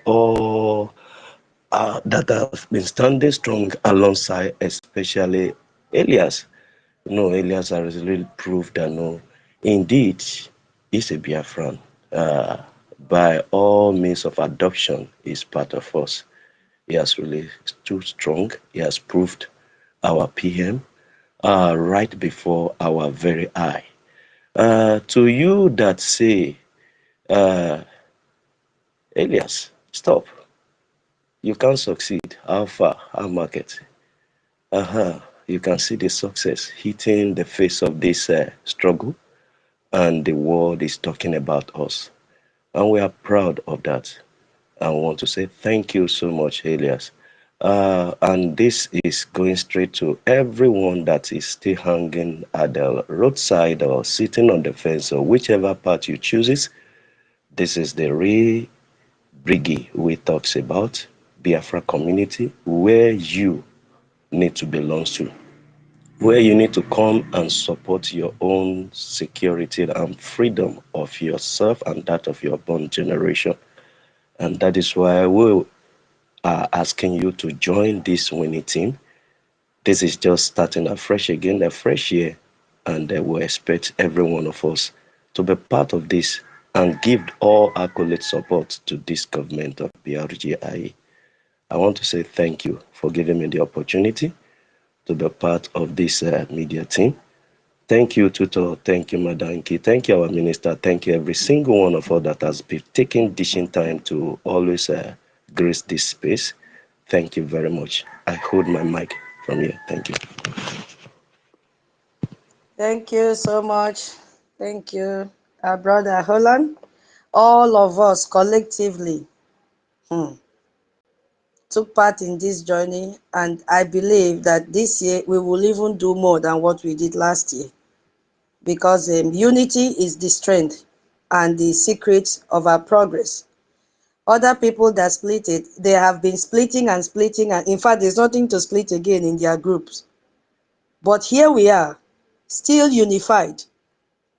all that have been standing strong alongside, especially Elias. Elias has really proved that no, indeed, he's a Biafran. Uh, by all means of adoption, he's part of us. He has really stood strong. He has proved our PM right before our very eye. To you that say, uh, Elias, stop. You can't succeed. How far? How market? You can see the success hitting the face of this struggle, and the world is talking about us. And we are proud of that. I want to say thank you so much, Elias. And this is going straight to everyone that is still hanging at the roadside or sitting on the fence or whichever part you chooses. This is the real Briggy we talks about Biafra community where you need to belong to, where you need to come and support your own security and freedom of yourself and that of your born generation. And that is why we are asking you to join this winning team. This is just starting afresh again, a fresh year, and we expect every one of us to be part of this and give all accolade support to this government of BRGIE. I want to say thank you for giving me the opportunity to be part of this media team. Thank you, Tutor. Thank you, Madanki. Thank you, our minister. Thank you, every single one of us that has been taking dishing time to always grace this space. Thank you very much. I hold my mic from here. Thank you. Thank you so much. Thank you, our brother Holland. All of us collectively took part in this journey, and I believe that this year we will even do more than what we did last year, because unity is the strength and the secret of our progress. Other people that split it, they have been splitting and splitting, and in fact, there's nothing to split again in their groups. But here we are, still unified.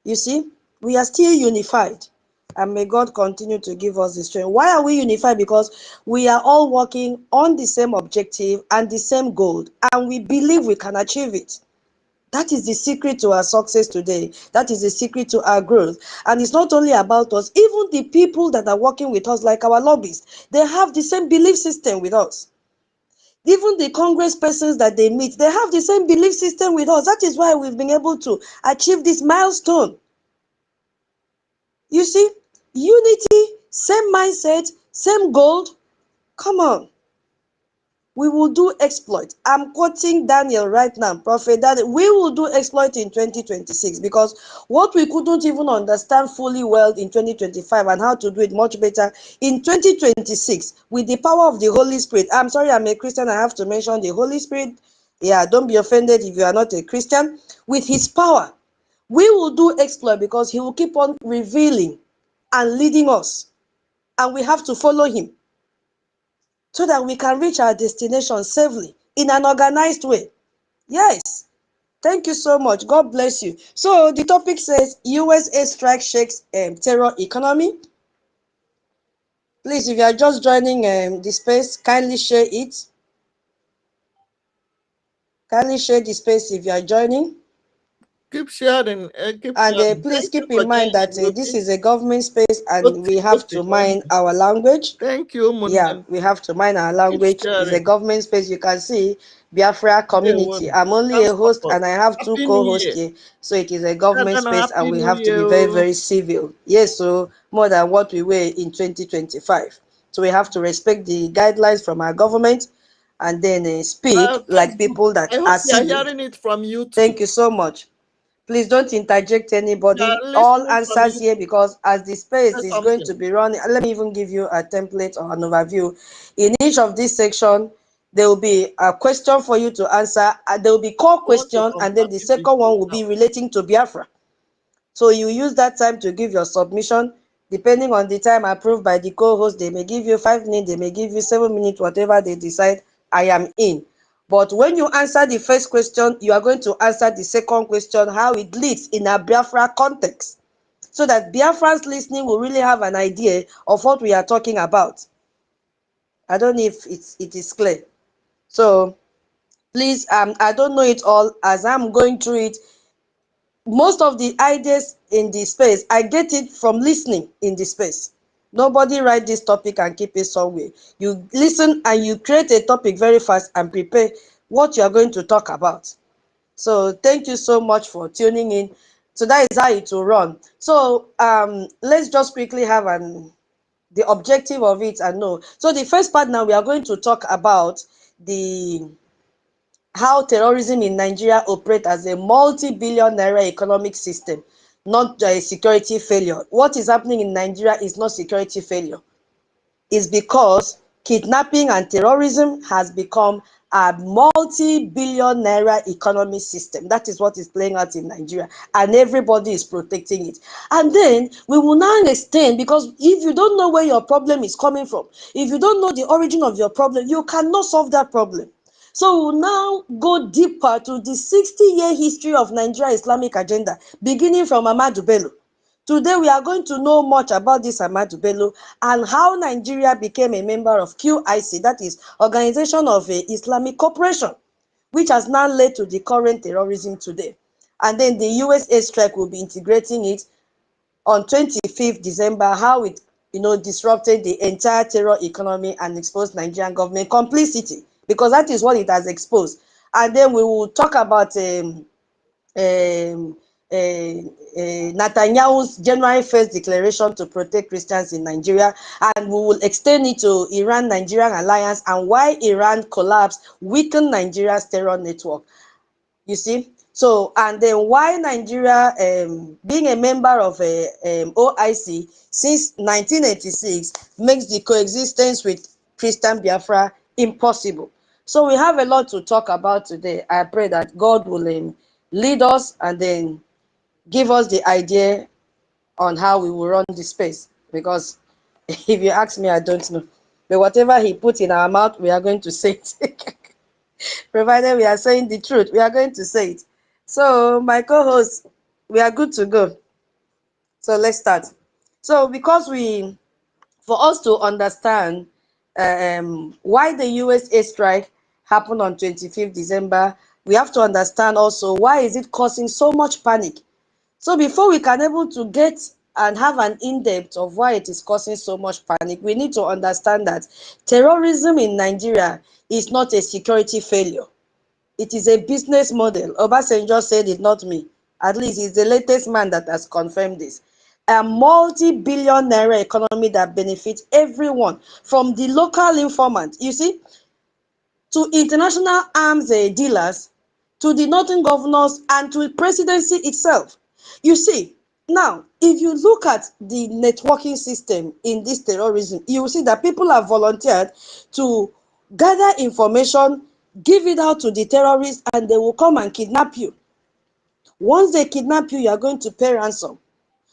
You see, we are still unified. And may God continue to give us the strength. Why are we unified? Because we are all working on the same objective and the same goal, and we believe we can achieve it. That is the secret to our success today. That is the secret to our growth. And it's not only about us, even the people that are working with us, like our lobbyists, they have the same belief system with us. Even the Congress persons that they meet, they have the same belief system with us. That is why we've been able to achieve this milestone. You see, unity, same mindset, same goal. Come on. We will do exploit. I'm quoting Daniel right now, Prophet Daniel. We will do exploit in 2026, because what we couldn't even understand fully well in 2025 and how to do it much better in 2026 with the power of the Holy Spirit. I'm sorry, I'm a Christian. I have to mention the Holy Spirit. Yeah, don't be offended if you are not a Christian. With his power, we will do exploit, because he will keep on revealing and leading us. And we have to follow him, so that we can reach our destination safely in an organized way. Yes. Thank you so much. God bless you. So the topic says USA strike shakes terror economy. Please, if you are just joining the space, kindly share it. Kindly share the space if you are joining. Keep sharing. And please keep in mind that this is a government space, and we have to mind our language. Thank you, Mundan. Yeah, we have to mind our language. It's a government space. You can see Biafra community. I'm only a host, and I have two co-hosts here. So it is a government space, and we have to be very, very civil. Yes, so more than what we were in 2025. So we have to respect the guidelines from our government, and then speak like people that are civil. Hearing it from you too. Thank you so much. Please don't interject anybody. All answers here, because as the space is going to be running, let me even give you a template or an overview. In each of this section, there will be a question for you to answer. There will be core question, and then the second one will be relating to Biafra. So you use that time to give your submission. Depending on the time approved by the co-host, they may give you 5 minutes, they may give you 7 minutes, whatever they decide. I am in. But when you answer the first question, you are going to answer the second question, how it leads in a Biafra context, so that Biafrans listening will really have an idea of what we are talking about. I don't know if it is clear. So please, I don't know it all. As I'm going through it, most of the ideas in the space, I get it from listening in the space. Nobody write this topic and keep it somewhere. You listen and you create a topic very fast and prepare what you are going to talk about. So thank you so much for tuning in. So that is how it will run. So let's just quickly have the objective of it and know. So the first part now, we are going to talk about the how terrorism in Nigeria operates as a multi-billion naira economic system, not a security failure. What is happening in Nigeria is not security failure. It's because kidnapping and terrorism has become a multi-billion naira economic system. That is what is playing out in Nigeria, and everybody is protecting it. And then we will now extend, because if you don't know where your problem is coming from, if you don't know the origin of your problem, you cannot solve that problem. So we'll now go deeper to the 60-year history of Nigeria Islamic agenda, beginning from Ahmadu Bello. Today, we are going to know much about this Ahmadu Bello and how Nigeria became a member of QIC, that is Organization of Islamic Cooperation, which has now led to the current terrorism today. And then the US airstrike will be integrating it on 25th December, how it disrupted the entire terror economy and exposed Nigerian government complicity, because that is what it has exposed. And then we will talk about Netanyahu's January 1st declaration to protect Christians in Nigeria, and we will extend it to Iran-Nigerian alliance and why Iran collapse weakened Nigeria's terror network. You see? So, and then why Nigeria, being a member of OIC since 1986, makes the coexistence with Christian Biafra impossible. So we have a lot to talk about today. I pray that God will lead us and then give us the idea on how we will run this space. Because if you ask me, I don't know. But whatever he put in our mouth, we are going to say it. Provided we are saying the truth, we are going to say it. So my co-host, we are good to go. So let's start. So because for us to understand why the US airstrike happened on 25th December, we have to understand also why is it causing so much panic. So before we can able to get and have an in-depth of why it is causing so much panic, we need to understand that terrorism in Nigeria is not a security failure. It is a business model. Obasanjo said it, not me. At least he's the latest man that has confirmed this. A multi-billion naira economy that benefits everyone, from the local informant, you see, to international arms dealers, to the northern governors, and to the presidency itself. You see, now, if you look at the networking system in this terrorism, you will see that people have volunteered to gather information, give it out to the terrorists, and they will come and kidnap you. Once they kidnap you, you are going to pay ransom.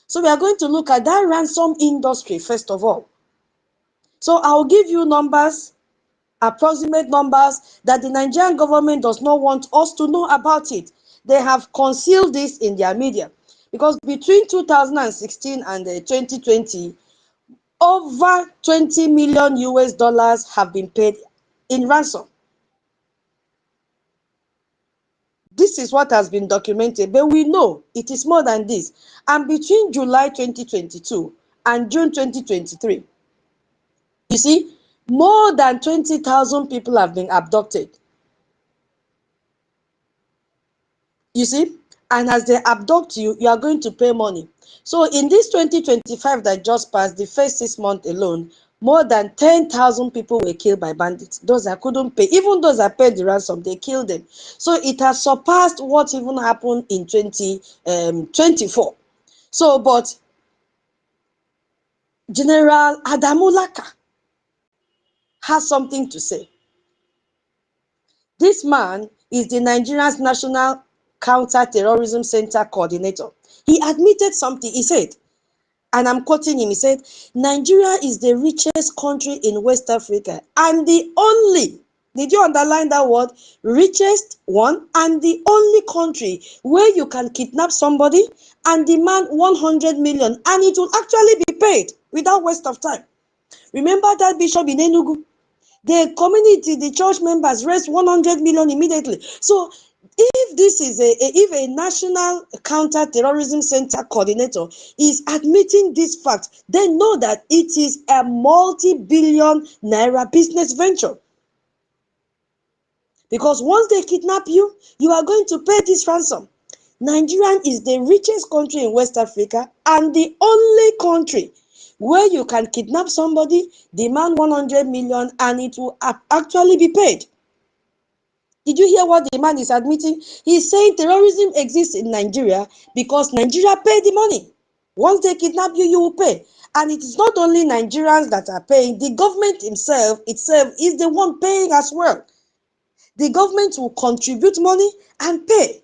So we are going to look at that ransom industry first of all. So I'll give you numbers, approximate numbers, that the Nigerian government does not want us to know about it. They have concealed this in their media, because between 2016 and 2020, over 20 million US dollars have been paid in ransom. This is what has been documented, but we know it is more than this. And between July 2022 and June 2023, you see, more than 20,000 people have been abducted. You see, and as they abduct you, you are going to pay money. So in this 2025 that just passed, the first 6 months alone, more than 10,000 people were killed by bandits. Those that couldn't pay, even those that paid the ransom, they killed them. So it has surpassed what even happened in 2024. So, but General Adamulaka has something to say. This man is the Nigeria's National Counter-Terrorism Center coordinator. He admitted something. He said, and I'm quoting him, he said, Nigeria is the richest country in West Africa and the only, did you underline that word, richest one, and the only country where you can kidnap somebody and demand 100 million and it will actually be paid without waste of time. Remember that bishop in Enugu? The community, the church members raised 100 million immediately. So if this is if a national counter-terrorism center coordinator is admitting this fact, then know that it is a multi-billion naira business venture. Because once they kidnap you, you are going to pay this ransom. Nigeria is the richest country in West Africa and the only country where you can kidnap somebody, demand 100 million, and it will actually be paid. Did you hear what the man is admitting? He's saying terrorism exists in Nigeria because Nigeria paid the money. Once they kidnap you, you will pay. And it is not only Nigerians that are paying, the government itself is the one paying as well. The government will contribute money and pay.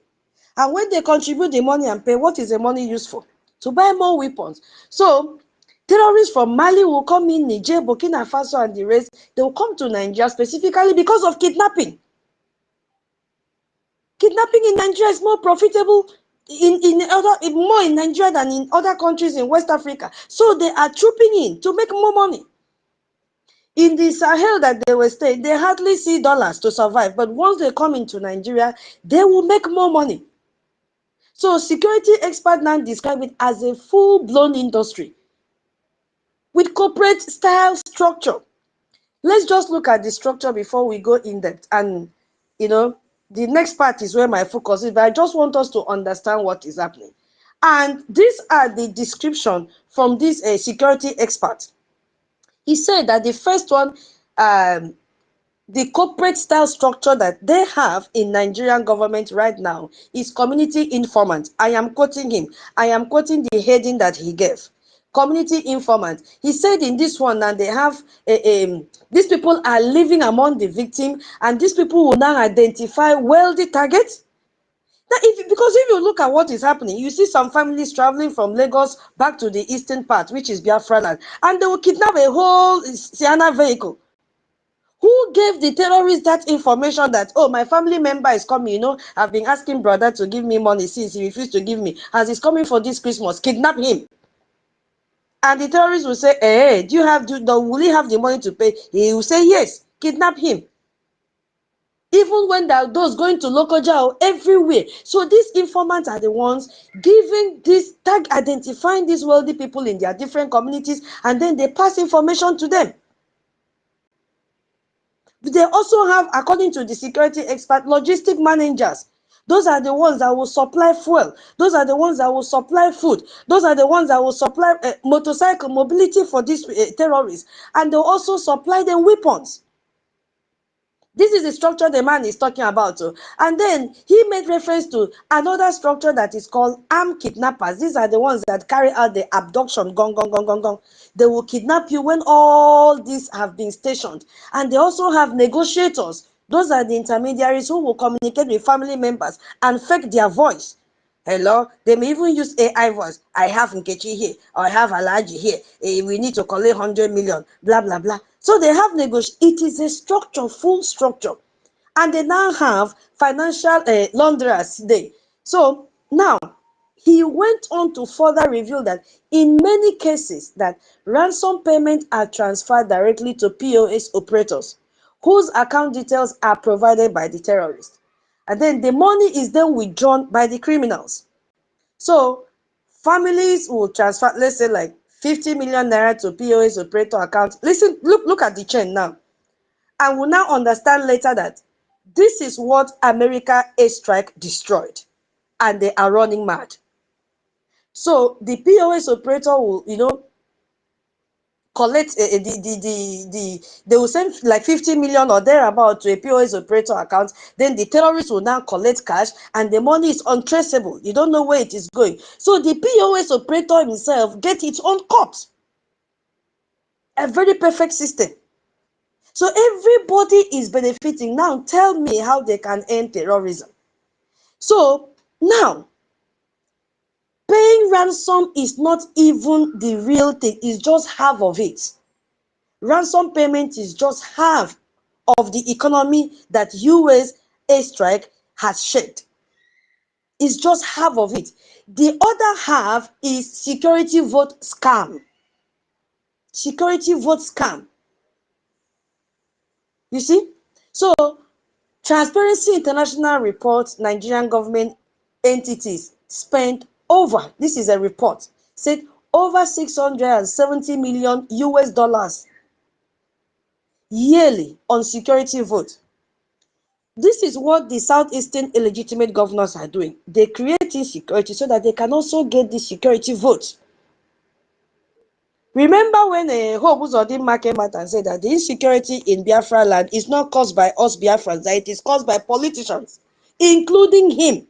And when they contribute the money and pay, what is the money used for? To buy more weapons. So terrorists from Mali will come in, Niger, Burkina Faso, and the rest. They will come to Nigeria specifically because of kidnapping. Kidnapping in Nigeria is more profitable more in Nigeria than in other countries in West Africa. So they are trooping in to make more money. In the Sahel that they were staying, they hardly see dollars to survive. But once they come into Nigeria, they will make more money. So security experts now describe it as a full-blown industry with corporate style structure. Let's just look at the structure before we go in depth. And, the next part is where my focus is, but I just want us to understand what is happening. And these are the description from this security expert. He said that the first one, the corporate style structure that they have in Nigerian government right now is community informant. I am quoting him. I am quoting the heading that he gave. Community informant. He said in this one that they have these people are living among the victim, and these people will now identify wealthy targets. Because if you look at what is happening, you see some families traveling from Lagos back to the eastern part, which is Biafra land, and they will kidnap a whole Sienna vehicle. Who gave the terrorists that information that, oh, my family member is coming, I've been asking brother to give me money since he refused to give me. As he's coming for this Christmas, kidnap him. And the terrorists will say, hey, will he have the money to pay? He will say, yes, kidnap him. Even when there are those going to local jail everywhere. So these informants are the ones giving this tag, identifying these wealthy people in their different communities, and then they pass information to them. They also have, according to the security expert, logistic managers. Those are the ones that will supply fuel. Those are the ones that will supply food. Those are the ones that will supply motorcycle mobility for these terrorists. And they'll also supply them weapons. This is the structure the man is talking about. And then he made reference to another structure that is called armed kidnappers. These are the ones that carry out the abduction. Gong, gong, gong, gong, gong. They will kidnap you when all these have been stationed. And they also have negotiators. Those are the intermediaries who will communicate with family members and fake their voice. Hello, they may even use AI voice. I have Nkechi here, or I have Alaji here. We need to collect 100 million, blah, blah, blah. So they have negotiation. It is a structure, full structure. And they now have financial launderers today. So now, he went on to further reveal that in many cases that ransom payments are transferred directly to POS operators, whose account details are provided by the terrorists. And then the money is then withdrawn by the criminals. So families will transfer, let's say like 50 million naira to POS operator account. Listen, look at the chain now. And we'll now understand later that this is what America airstrike destroyed. And they are running mad. So the POS operator will, collect they will send like 50 million or thereabout to a POS operator account. Then the terrorists will now collect cash, and the money is untraceable. You don't know where it is going. So the POS operator himself gets its own cut. A very perfect system. So everybody is benefiting. Now tell me how they can end terrorism. So now, paying ransom is not even the real thing. It's just half of it. Ransom payment is just half of the economy that US airstrike has shaped. It's just half of it. The other half is security vote scam. Security vote scam. You see? So, Transparency International reports Nigerian government entities spent over, this is a report, said over 670 million US dollars yearly on security vote. This is what the southeastern illegitimate governors are doing. They create insecurity so that they can also get the security vote. Remember when Hope Uzodinma came out and said that the insecurity in Biafra land is not caused by us Biafrans, that it is caused by politicians, including him.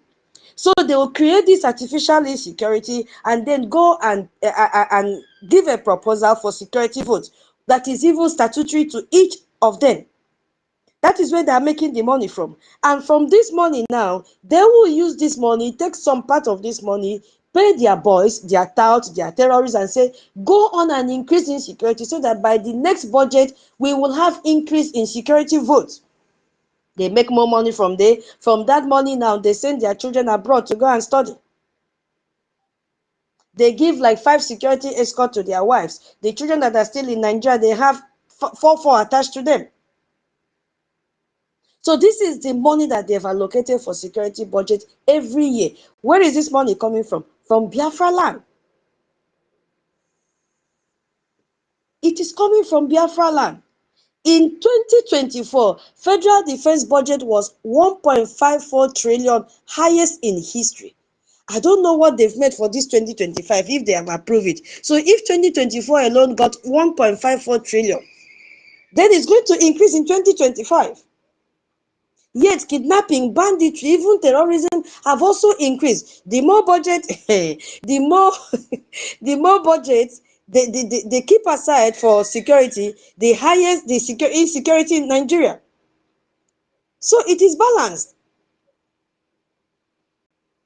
So they will create this artificial insecurity and then go and give a proposal for security votes that is even statutory to each of them. That is where they are making the money from. And from this money now, they will use this money, take some part of this money, pay their boys, their touts, their terrorists, and say, go on and increase in security so that by the next budget, we will have increase in security votes. They make more money from there. From that money now, they send their children abroad to go and study. They give like 5 security escorts to their wives. The children that are still in Nigeria, they have 4 attached to them. So this is the money that they've allocated for security budget every year. Where is this money coming from? From Biafra land. It is coming from Biafra land. In 2024, federal defense budget was 1.54 trillion, highest in history. I don't know what they've made for this 2025 if they have approved it. So if 2024 alone got 1.54 trillion, then it's going to increase in 2025. Yet kidnapping, banditry, even terrorism have also increased. The more budget, the more the more budget they keep aside for security, the highest the insecurity in Nigeria. So it is balanced.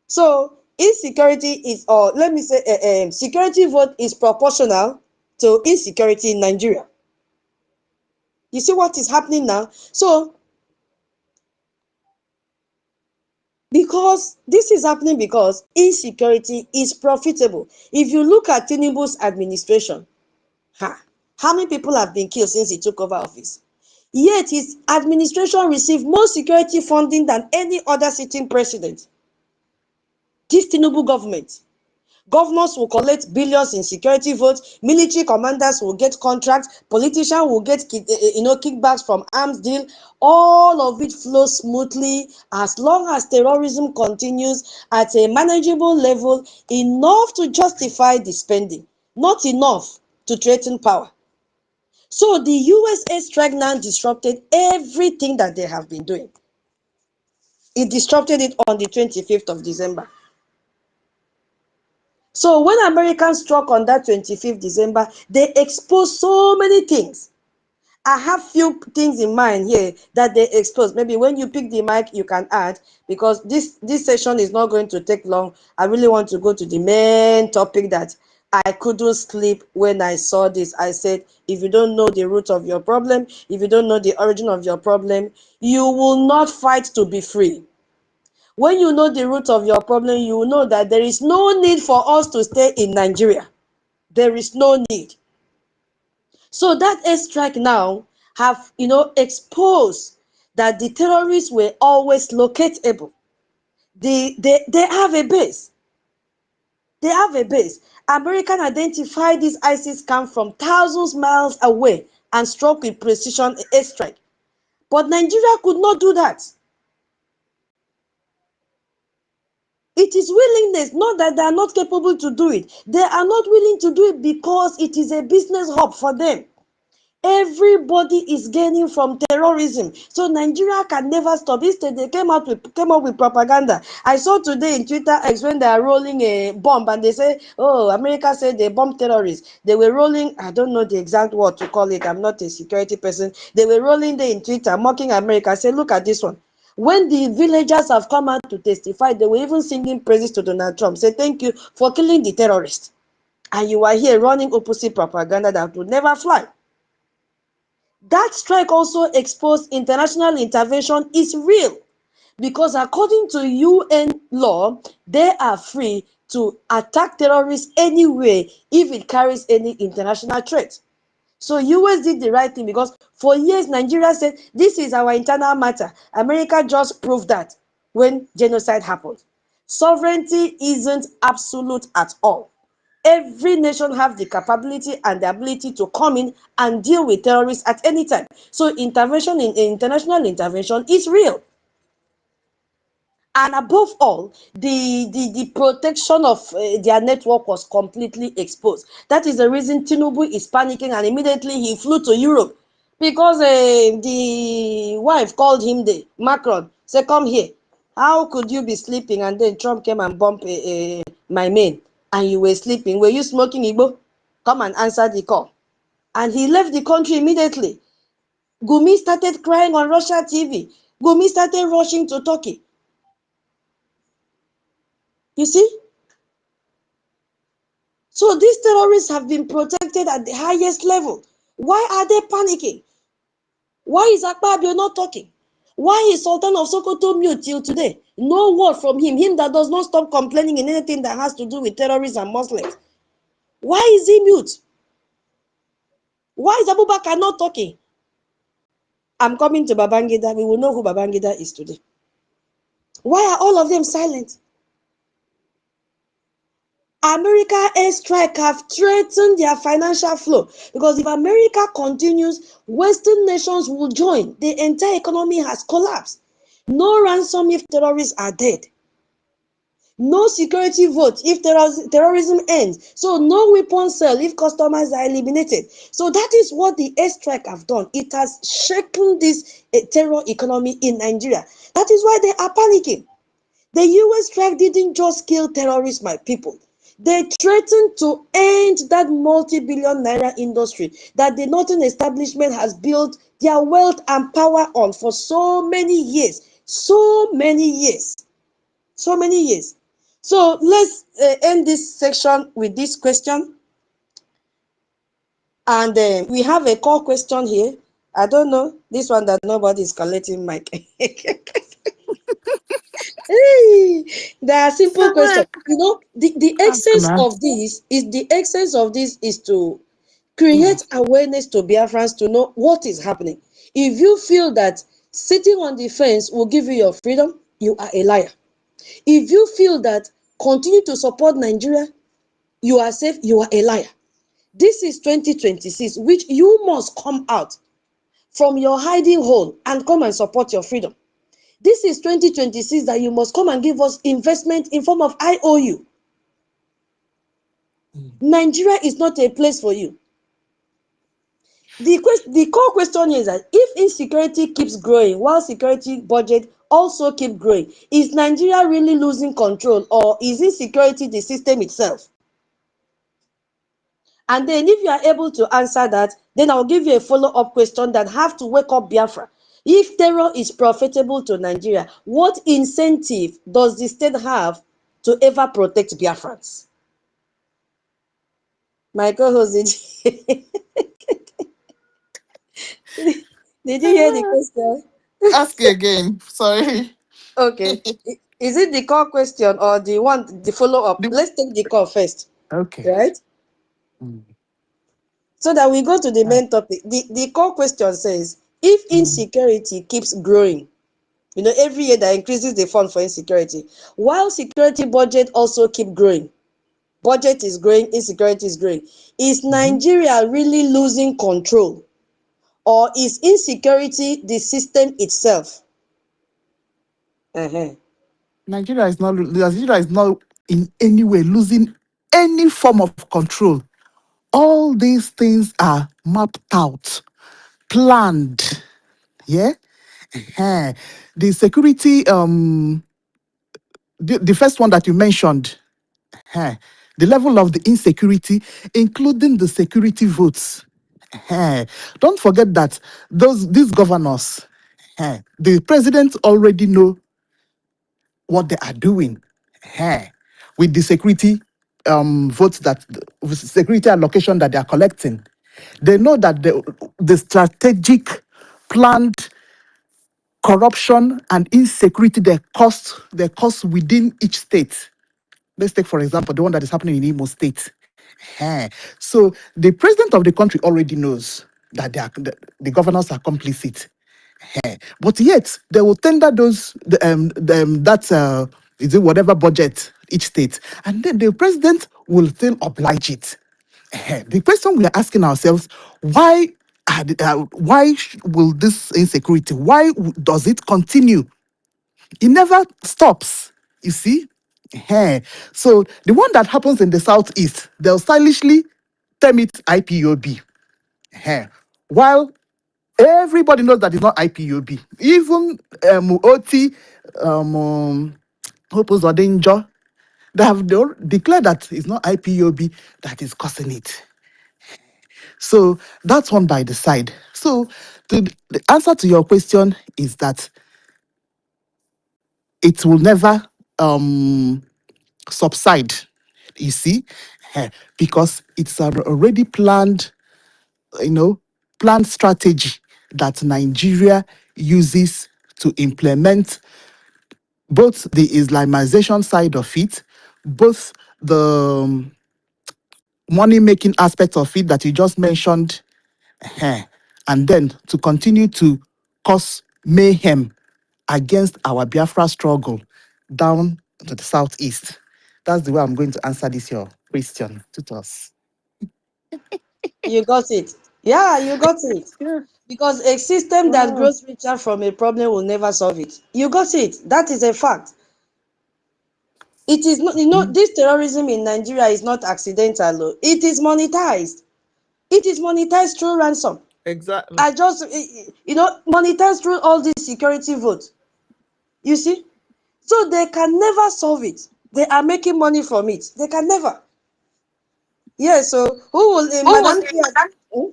So insecurity is, or let me say, security vote is proportional to insecurity in Nigeria. You see what is happening now? So because this is happening because insecurity is profitable. If you look at Tinubu's administration, how many people have been killed since he took over office? Yet his administration received more security funding than any other sitting president. This Tinubu government. Governors will collect billions in security votes. Military commanders will get contracts. Politicians will get kickbacks from arms deal. All of it flows smoothly as long as terrorism continues at a manageable level, enough to justify the spending, not enough to threaten power. So the USA strike now disrupted everything that they have been doing. It disrupted it on the 25th of December. So when Americans struck on that 25th December, they exposed so many things. I have few things in mind here that they exposed. Maybe when you pick the mic, you can add, because this session is not going to take long. I really want to go to the main topic that I couldn't sleep when I saw this. I said, if you don't know the root of your problem, if you don't know the origin of your problem, you will not fight to be free. When you know the root of your problem, you will know that there is no need for us to stay in Nigeria. There is no need. So that airstrike now have, exposed that the terrorists were always locatable. They have a base. They have a base. American identified this ISIS camp from thousands of miles away and struck with precision airstrike. But Nigeria could not do that. It is willingness, not that they are not capable to do it. They are not willing to do it because it is a business hub for them. Everybody is gaining from terrorism. So Nigeria can never stop. Instead, they came up with propaganda. I saw today in Twitter X when they are rolling a bomb and they say, oh, America said they bombed terrorists. They were rolling, I don't know the exact word to call it. I'm not a security person. They were rolling there in Twitter, mocking America. I said, look at this one. When the villagers have come out to testify, they were even singing praises to Donald Trump. Say, thank you for killing the terrorists. And you are here running opposite propaganda that would never fly. That strike also exposed international intervention is real, because according to UN law, they are free to attack terrorists anywhere if it carries any international threat. So US did the right thing because for years Nigeria said this is our internal matter. America just proved that when genocide happened. Sovereignty isn't absolute at all. Every nation have the capability and the ability to come in and deal with terrorists at any time. So intervention in international intervention is real. And above all, the protection of their network was completely exposed. That is the reason Tinubu is panicking, and immediately he flew to Europe because the wife called him, the Macron, say, come here. How could you be sleeping and then Trump came and bumped my main and you were sleeping? Were you smoking Igbo? Come and answer the call. And he left the country immediately. Gumi started crying on Russia TV. Gumi started rushing to Turkey. You see? So these terrorists have been protected at the highest level. Why are they panicking? Why is Akpabio not talking? Why is Sultan of Sokoto mute till today? No word from him. Him that does not stop complaining in anything that has to do with terrorists and Muslims. Why is he mute? Why is Abubakar not talking? I'm coming to Babangida. We will know who Babangida is today. Why are all of them silent? America airstrike have threatened their financial flow because if America continues, Western nations will join. The entire economy has collapsed. No ransom if terrorists are dead. No security vote if terrorism ends. So no weapon sale if customers are eliminated. So that is what the airstrike have done. It has shaken this terror economy in Nigeria. That is why they are panicking. The US strike didn't just kill terrorists, my people. They threatened to end that multi-billion naira industry that the Northern establishment has built their wealth and power on for so many years. So many years. So many years. So let's end this section with this question. And we have a call question here. I don't know. This one that nobody is collecting mic. Hey, there are simple questions. You know, the Ask essence now. of this is to create awareness to Biafrans to know what is happening. If you feel that sitting on the fence will give you your freedom, you are a liar. If you feel that continue to support Nigeria, you are safe, you are a liar. This is 2026, which you must come out from your hiding hole and come and support your freedom. This is 2026 that you must come and give us investment in form of IOU. Nigeria is not a place for you. The core question is that if insecurity keeps growing while security budget also keep growing, is Nigeria really losing control or is insecurity the system itself? And then if you are able to answer that, then I'll give you a follow-up question that have to wake up Biafra. If terror is profitable to Nigeria, what incentive does the state have to ever protect Biafrans? My co-host, did you hear the question? Ask you again. Sorry. Okay. Is it the core question or the follow-up? The- Let's take the core first, okay. right? Mm, So that we go to the uh, main topic. The core question says, if mm, insecurity keeps growing, you know, every year that increases the fund for insecurity, while security budget also keep growing, budget is growing, insecurity is growing, is mhm. Nigeria really losing control or is insecurity the system itself? Uh-huh. Nigeria is not in any way losing any form of control. All these things are mapped out, planned. Yeah. Eh. The security, the first one that you mentioned, eh, the level of the insecurity, including the security votes. Eh. Don't forget that these governors, the president already know what they are doing, eh, with the security votes with security allocation that they are collecting. They know that the strategic planned corruption and insecurity they cause within each state. Let's take, for example, the one that is happening in Imo State. So the president of the country already knows that the governors are complicit. But yet they will tender that is it whatever budget each state, and then the president will still oblige it. The question we are asking ourselves: why? Will this insecurity? Does it continue? It never stops. You see. So the one that happens in the southeast, they'll stylishly term it IPOB. While everybody knows that it's not IPOB. Even OT, Opus or Danger, they have declared that it's not IPOB that is causing it. So that's one by the side. So the answer to your question is that it will never subside. You see, because it's already planned, you know, planned strategy that Nigeria uses to implement both the Islamization side of it, both the money making aspect of it that you just mentioned, and then to continue to cause mayhem against our Biafra struggle down to the southeast. That's the way I'm going to answer this your question, Tutos. You got it. Yeah, you got it. Yeah. Because a system that Wow. grows richer from a problem will never solve it. You got it. That is a fact. It is not, this terrorism in Nigeria is not accidental. It is monetized. It is monetized through ransom. Exactly. I just, monetized through all these security votes. You see? So they can never solve it. They are making money from it. They can never. Yeah, so who will, Madam Kia? Hmm?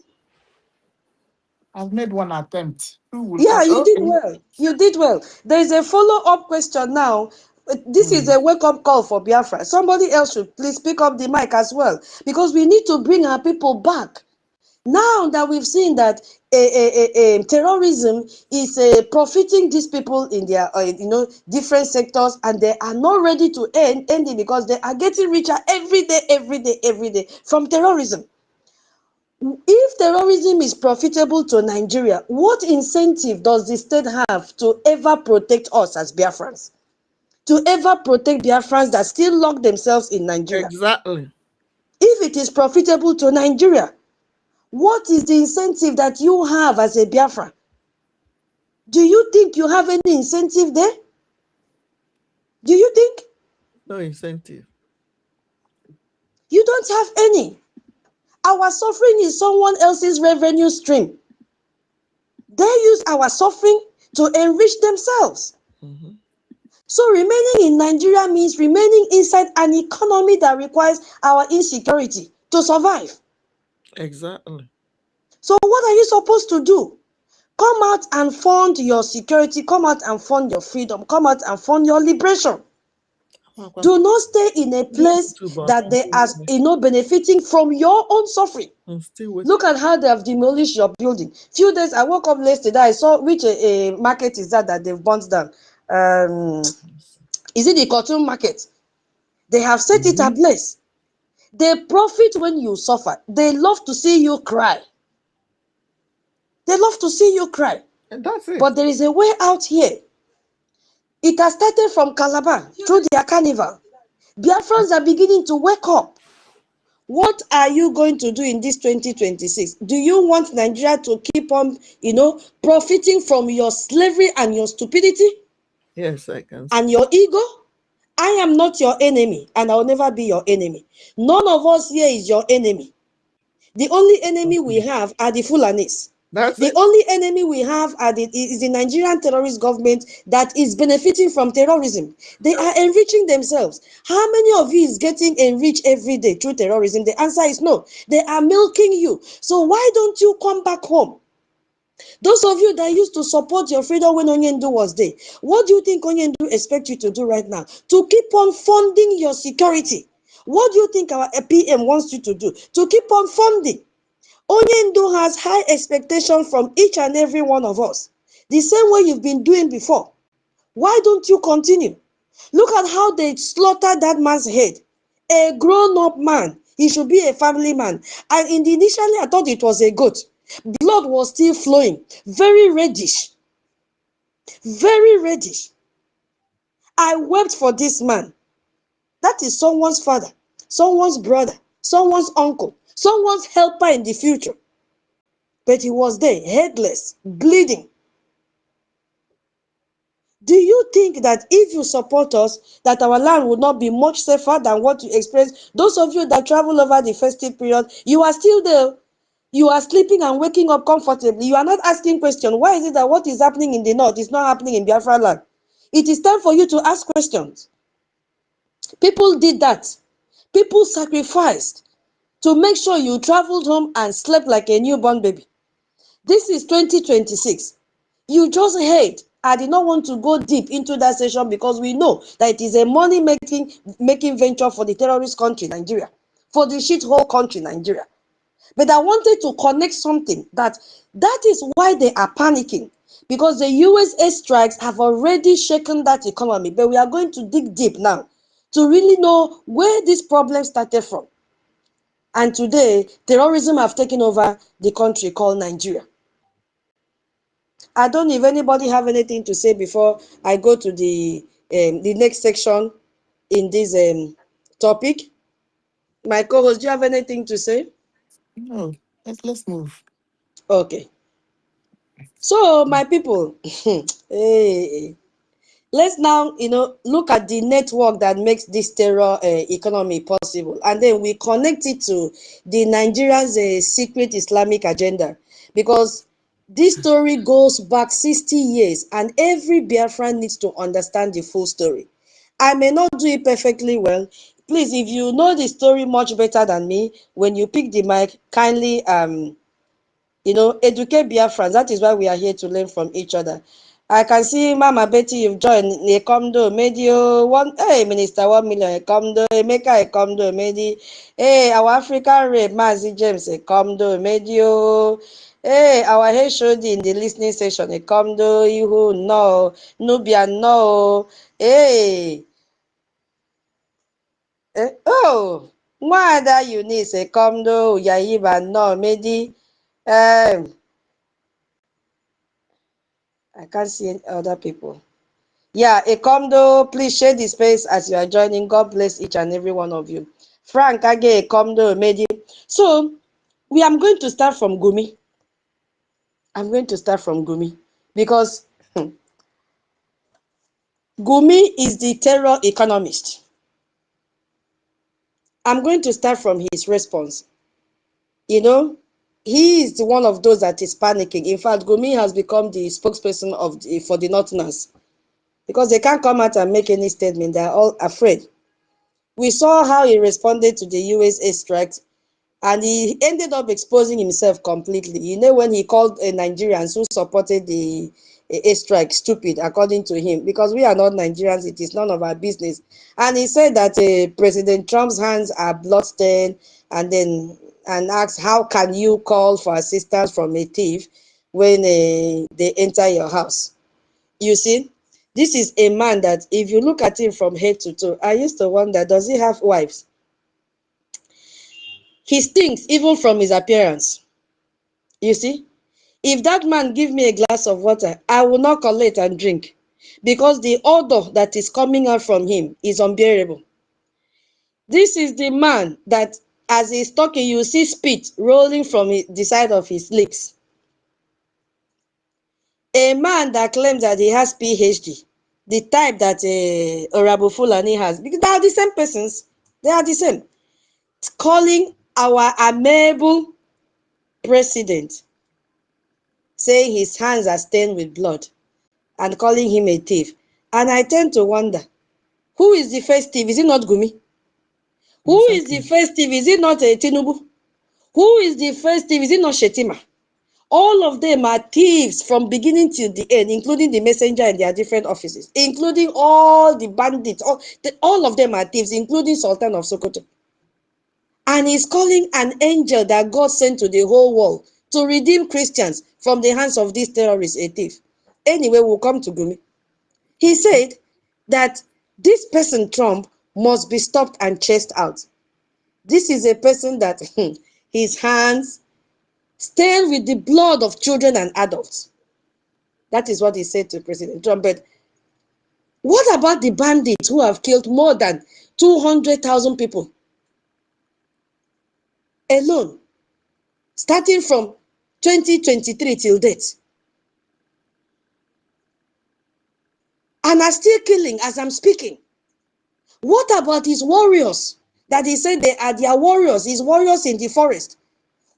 I've made one attempt. Who will Yeah, you did okay? well. You did well. There is a follow-up question now. This is a wake-up call for Biafra. Somebody else should please pick up the mic as well, because we need to bring our people back. Now that we've seen that terrorism is profiting these people in their different sectors, and they are not ready to end it because they are getting richer every day from terrorism. If terrorism is profitable to Nigeria, what incentive does the state have to ever protect us as Biafrans? To ever protect Biafrans that still lock themselves in Nigeria? Exactly. If it is profitable to Nigeria, what is the incentive that you have as a Biafran? Do you think you have any incentive there? Do you think? No incentive. You don't have any. Our suffering is someone else's revenue stream. They use our suffering to enrich themselves. Mhm. So remaining in Nigeria means remaining inside an economy that requires our insecurity to survive. Exactly. So what are you supposed to do? Come out and fund your security. Come out and fund your freedom. Come out and fund your liberation. Do not stay in a place that they are, benefiting from your own suffering. I'm still waiting. Look at how they have demolished your building. Few days, I woke up yesterday, I saw which a market is that they've burnt down. Is it the cotton market? They have set it ablaze. They profit when you suffer. They love to see you cry. They love to see you cry. And that's it. But there is a way out here. It has started from Calabar through their carnival. Biafrans are beginning to wake up. What are you going to do in this 2026? Do you want Nigeria to keep on, profiting from your slavery and your stupidity Yes, I can. and your ego? I am not your enemy, and I will never be your enemy. None of us here is your enemy. The only enemy we have are the Fulanis. That's The it. only enemy we have is the Nigerian terrorist government that is benefiting from terrorism. They are enriching themselves. How many of you is getting enriched every day through terrorism? The answer is no. They are milking you. So why don't you come back home? Those of you that used to support your freedom when Onyendu was there, what do you think Onyendu expects you to do right now? To keep on funding your security. What do you think our PM wants you to do? To keep on funding. Onyendu has high expectations from each and every one of us. The same way you've been doing before. Why don't you continue? Look at how they slaughtered that man's head. A grown-up man, He should be a family man. And initially, I thought it was a goat. Blood was still flowing, very reddish, very reddish. I wept for this man. That is someone's father, someone's brother, someone's uncle, someone's helper in the future. But he was there, headless, bleeding. Do you think that if you support us, that our land would not be much safer than what you experienced? Those of you that travel over the festive period, you are still there. You are sleeping and waking up comfortably. You are not asking questions. Why is it that what is happening in the north is not happening in Biafra land? It is time for you to ask questions. People did that. People sacrificed to make sure you traveled home and slept like a newborn baby. This is 2026. You just hate. I did not want to go deep into that session because we know that it is a money making venture for the terrorist country, Nigeria, for the shithole country, Nigeria. But I wanted to connect something that is why they are panicking, because the USA strikes have already shaken that economy. But we are going to dig deep now to really know where this problem started from. And today, terrorism have taken over the country called Nigeria. I don't know if anybody have anything to say before I go to the next section in this topic. My co-host, do you have anything to say? No, let's move. Okay. So, my people, hey, let's now, look at the network that makes this terror economy possible, and then we connect it to the Nigerians' secret Islamic agenda, because this story goes back 60 years, and every Biafran needs to understand the full story. I may not do it perfectly well. Please, if you know the story much better than me, when you pick the mic, kindly educate Biafrans. That is why we are here to learn from each other. I can see Mama Betty, you've joined. Ekomdo, Medio, one, hey, Minister 1 million, Ekomdo, Emeka, Ekomdo, Medi, hey, our African Rep, Mazi James, Ekomdo, Medio, hey, our HOD in the listening session, Ekomdo, Ihu, no, Nubia, no, hey, oh, Mwada Eunice, Ekomdo, Yayiba, no, Medi, I can't see any other people. Yeah, Ekomdo, please share the space as you are joining. God bless each and every one of you. Frank, Age, Ekomdo, Medi. So, we am going to start from Gumi. I'm going to start from Gumi because Gumi is the terror economist. I'm going to start from his response. He is one of those that is panicking. In fact, Gumi has become the spokesperson for the Northerners, because they can't come out and make any statement. They're all afraid. We saw how he responded to the USA strikes, and he ended up exposing himself completely. When he called Nigerians who supported the strike stupid, according to him, because we are not Nigerians, it is none of our business. And he said that President Trump's hands are bloodstained, and asked, how can you call for assistance from a thief when they enter your house? You see, this is a man that, if you look at him from head to toe, I used to wonder, does he have wives? He stinks even from his appearance. You see, if that man give me a glass of water, I will not collect and drink, because the odor that is coming out from him is unbearable. This is the man that, as he's talking, you see spit rolling from the side of his lips. A man that claims that he has PhD, the type that Orabu Fulani has, because they are the same persons. They are the same. Calling our amiable president, saying his hands are stained with blood, and calling him a thief. And I tend to wonder, who is the first thief? Is it not Gumi? Who is the Exactly. first thief? Is it not Tinubu? Who is the first thief? Is it not Shetima? All of them are thieves from beginning till the end, including the messenger in their different offices, including all the bandits. All of them are thieves, including Sultan of Sokoto. And he's calling an angel that God sent to the whole world to redeem Christians from the hands of these terrorists a thief. Anyway, we'll come to Gumi. He said that this person, Trump, must be stopped and chased out. This is a person that his hands stained with the blood of children and adults. That is what he said to President Trump. But what about the bandits who have killed more than 200,000 people alone, starting from 2023 till date, and are still killing as I'm speaking? What about his warriors that he said they are their warriors, his warriors in the forest,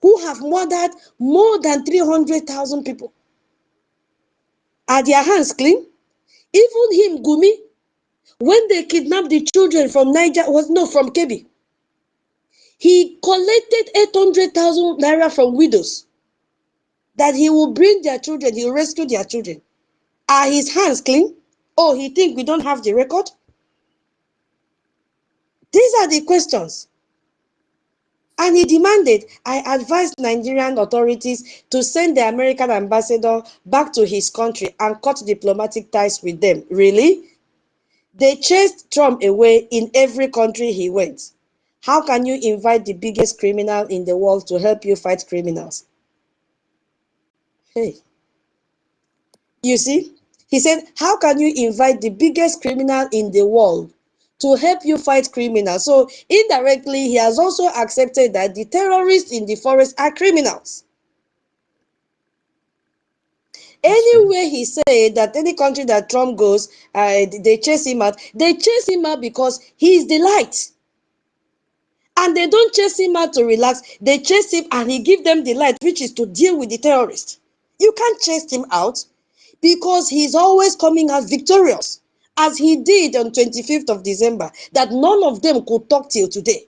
who have murdered more than 300,000 people? Are their hands clean? Even him, Gumi, when they kidnapped the children from from Kebbi, he collected 800,000 naira from widows that he will bring their children, he will rescue their children. Are his hands clean? Oh, he think we don't have the record? These are the questions. And he demanded, I advised Nigerian authorities to send the American ambassador back to his country and cut diplomatic ties with them. Really? They chased Trump away in every country he went. How can you invite the biggest criminal in the world to help you fight criminals? Hey, you see? He said, how can you invite the biggest criminal in the world to help you fight criminals? So indirectly, he has also accepted that the terrorists in the forest are criminals. Anywhere he said that any country that Trump goes, they chase him out. They chase him out because he is the light. And they don't chase him out to relax. They chase him and he gives them the light, which is to deal with the terrorists. You can't chase him out because he's always coming out victorious, as he did on 25th of December, that none of them could talk till today.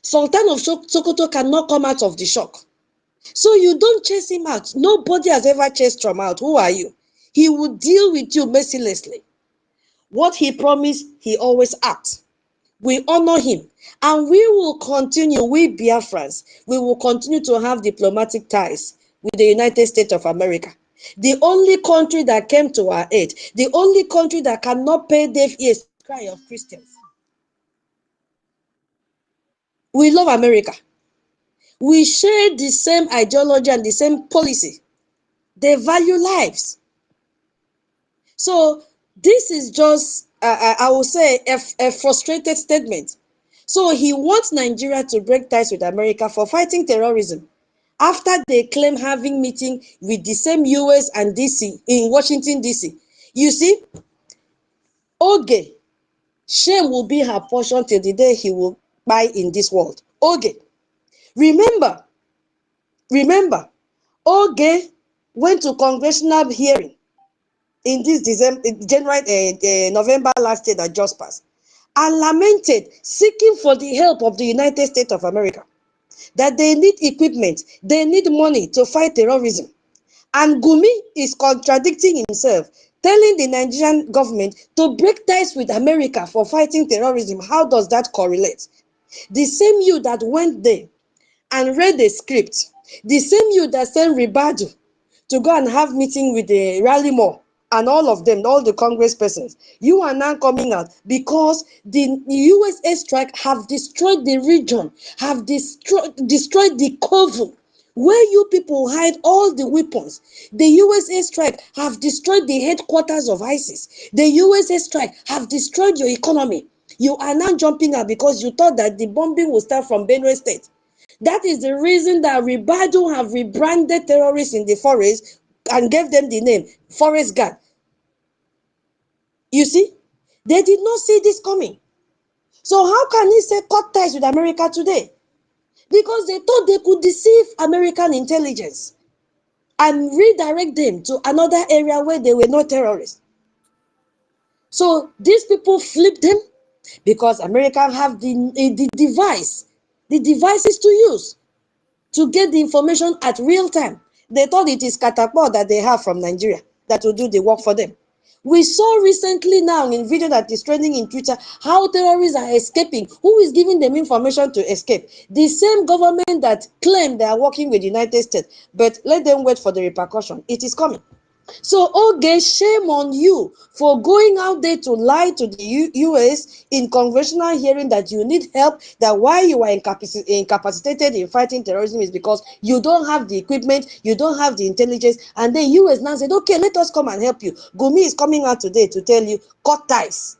Sultan of Sokoto cannot come out of the shock. So you don't chase him out. Nobody has ever chased Trump out. Who are you? He will deal with you mercilessly. What he promised, he always acts. We honor him, and we will continue, we Biafrans, we will continue to have diplomatic ties with the United States of America. The only country that came to our aid, the only country that cannot pay deaf ears to the cry of Christians. We love America. We share the same ideology and the same policy. They value lives. So this is just, I will say, a frustrated statement. So he wants Nigeria to break ties with America for fighting terrorism, after they claim having meeting with the same US and DC in Washington, DC. You see, Oge, shame will be her portion till the day he will buy in this world. Oge, remember, Oge went to congressional hearing in this November last year that just passed, and lamented, seeking for the help of the United States of America, that they need equipment, they need money to fight terrorism. And Gumi is contradicting himself, telling the Nigerian government to break ties with America for fighting terrorism. How does that correlate? The same you that went there and read the script, the same you that sent Ribadu to go and have meeting with the Rallymore and all of them, all the Congress persons, you are now coming out because the US airstrike have destroyed the region, have destroyed the cover where you people hide all the weapons. The US airstrike have destroyed the headquarters of ISIS. The US airstrike have destroyed your economy. You are now jumping out because you thought that the bombing will start from Benue State. That is the reason that Ribadu have rebranded terrorists in the forest and gave them the name Forest Guard. You see, they did not see this coming. So how can he say cut ties with America today? Because they thought they could deceive American intelligence and redirect them to another area where they were not terrorists. So these people flipped them because Americans have the devices to use to get the information at real time. They thought it is catapult that they have from Nigeria that will do the work for them. We saw recently now in video that is trending in Twitter how terrorists are escaping. Who is giving them information to escape? The same government that claimed they are working with the United States. But let them wait for the repercussion. It is coming. So, okay, shame on you for going out there to lie to the US in congressional hearing that you need help, that why you are incapacitated in fighting terrorism is because you don't have the equipment, you don't have the intelligence, and then US now said, okay, let us come and help you. Gumi is coming out today to tell you, cut ties.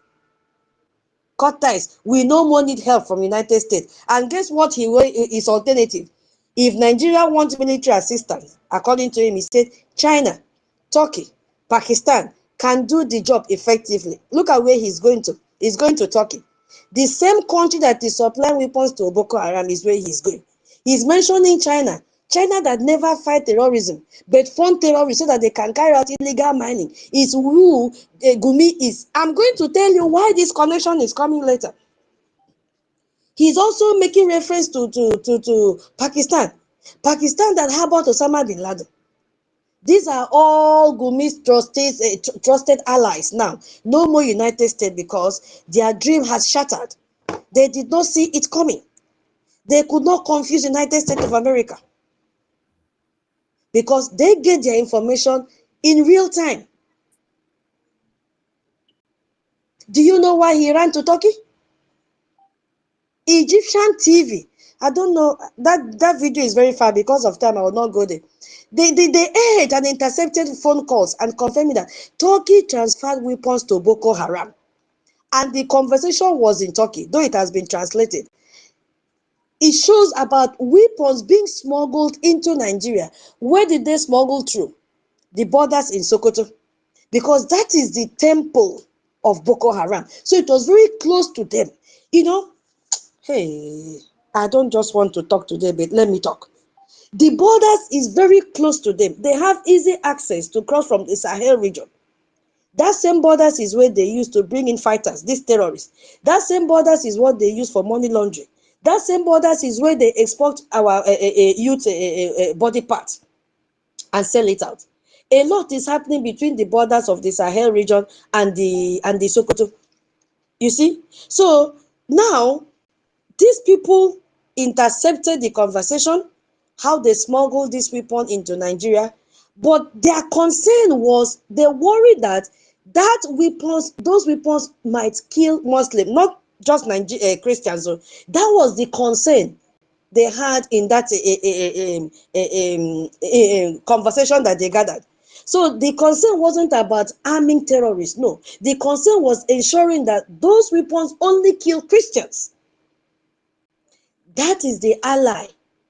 Cut ties. We no more need help from United States. And guess what his alternative? If Nigeria wants military assistance, according to him, he said China, Turkey, Pakistan can do the job effectively. Look at where he's going to. He's going to Turkey. The same country that is supplying weapons to Boko Haram is where he's going. He's mentioning China. China that never fight terrorism, but fund terrorists so that they can carry out illegal mining, is who Gumi is. I'm going to tell you why this connection is coming later. He's also making reference to Pakistan. Pakistan that harbored Osama bin Laden. These are all Gumi's trusted allies now. No more United States because their dream has shattered. They did not see it coming. They could not confuse United States of America because they get their information in real time. Do you know why he ran to Turkey? Egyptian TV. I don't know. That video is very far because of time. I will not go there. They aired and intercepted phone calls and confirming that Turkey transferred weapons to Boko Haram. And the conversation was in Turkey, though it has been translated. It shows about weapons being smuggled into Nigeria. Where did they smuggle through? The borders in Sokoto. Because that is the temple of Boko Haram. So it was very close to them. You know, hey, I don't just want to talk today, but let me talk. The borders is very close to them. They have easy access to cross from the Sahel region. That same borders is where they used to bring in fighters, these terrorists. That same borders is what they use for money laundering. That same borders is where they export our youth body parts and sell it out. A lot is happening between the borders of the Sahel region and the Sokoto. You see? So now these people intercepted the conversation, how they smuggled this weapon into Nigeria, but their concern was they worried that those weapons might kill Muslims, not just Christians. So that was the concern they had in that conversation that they gathered. So the concern wasn't about arming terrorists. No, the concern was ensuring that those weapons only kill Christians. That is the ally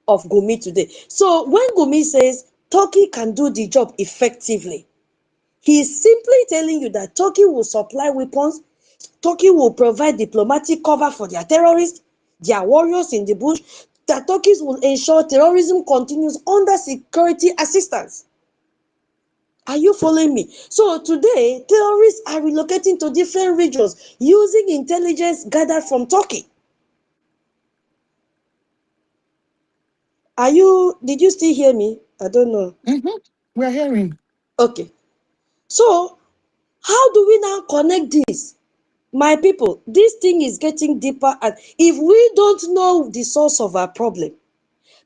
of Gumi today. So when Gumi says Turkey can do the job effectively, he is simply telling you that Turkey will supply weapons, Turkey will provide diplomatic cover for their terrorists, their warriors in the bush, that Turkey will ensure terrorism continues under security assistance. Are you following me? So today, terrorists are relocating to different regions using intelligence gathered from Turkey. Did you still hear me? I don't know. We're hearing. Okay. So, how do we now connect this? My people, this thing is getting deeper, and if we don't know the source of our problem,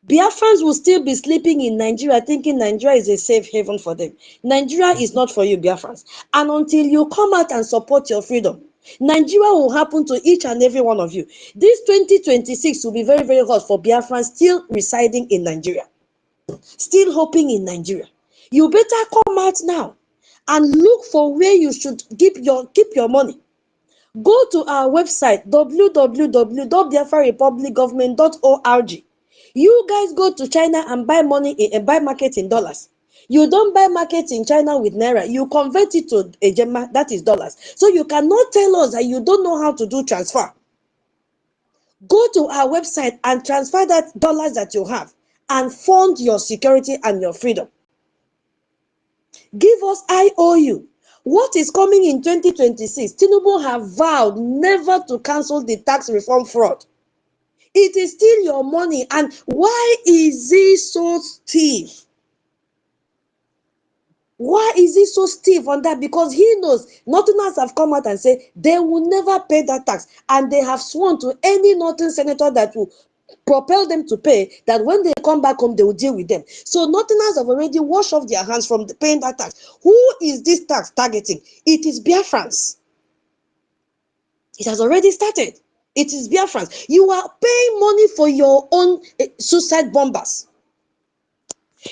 Biafrans will still be sleeping in Nigeria thinking Nigeria is a safe haven for them. Nigeria is not for you, Biafrans. And until you come out and support your freedom, Nigeria will happen to each and every one of you. This 2026 will be very, very hot for Biafrans still residing in Nigeria, still hoping in Nigeria. You better come out now and look for where you should keep your money. Go to our website www.biafrarepublicgovernment.org. You guys go to China and buy buy market in dollars. You don't buy market in China with naira. You convert it to a gemma, that is dollars. So you cannot tell us that you don't know how to do transfer. Go to our website and transfer that dollars that you have and fund your security and your freedom. Give us IOU. What is coming in 2026? Tinubu have vowed never to cancel the tax reform fraud. It is still your money. And why is he so stiff? Why is he so stiff on that? Because he knows Northerners have come out and said they will never pay that tax. And they have sworn to any Northern senator that will propel them to pay, that when they come back home, they will deal with them. So Northerners have already washed off their hands from paying that tax. Who is this tax targeting? It is Biafrans. It has already started. It is Biafrans. You are paying money for your own suicide bombers.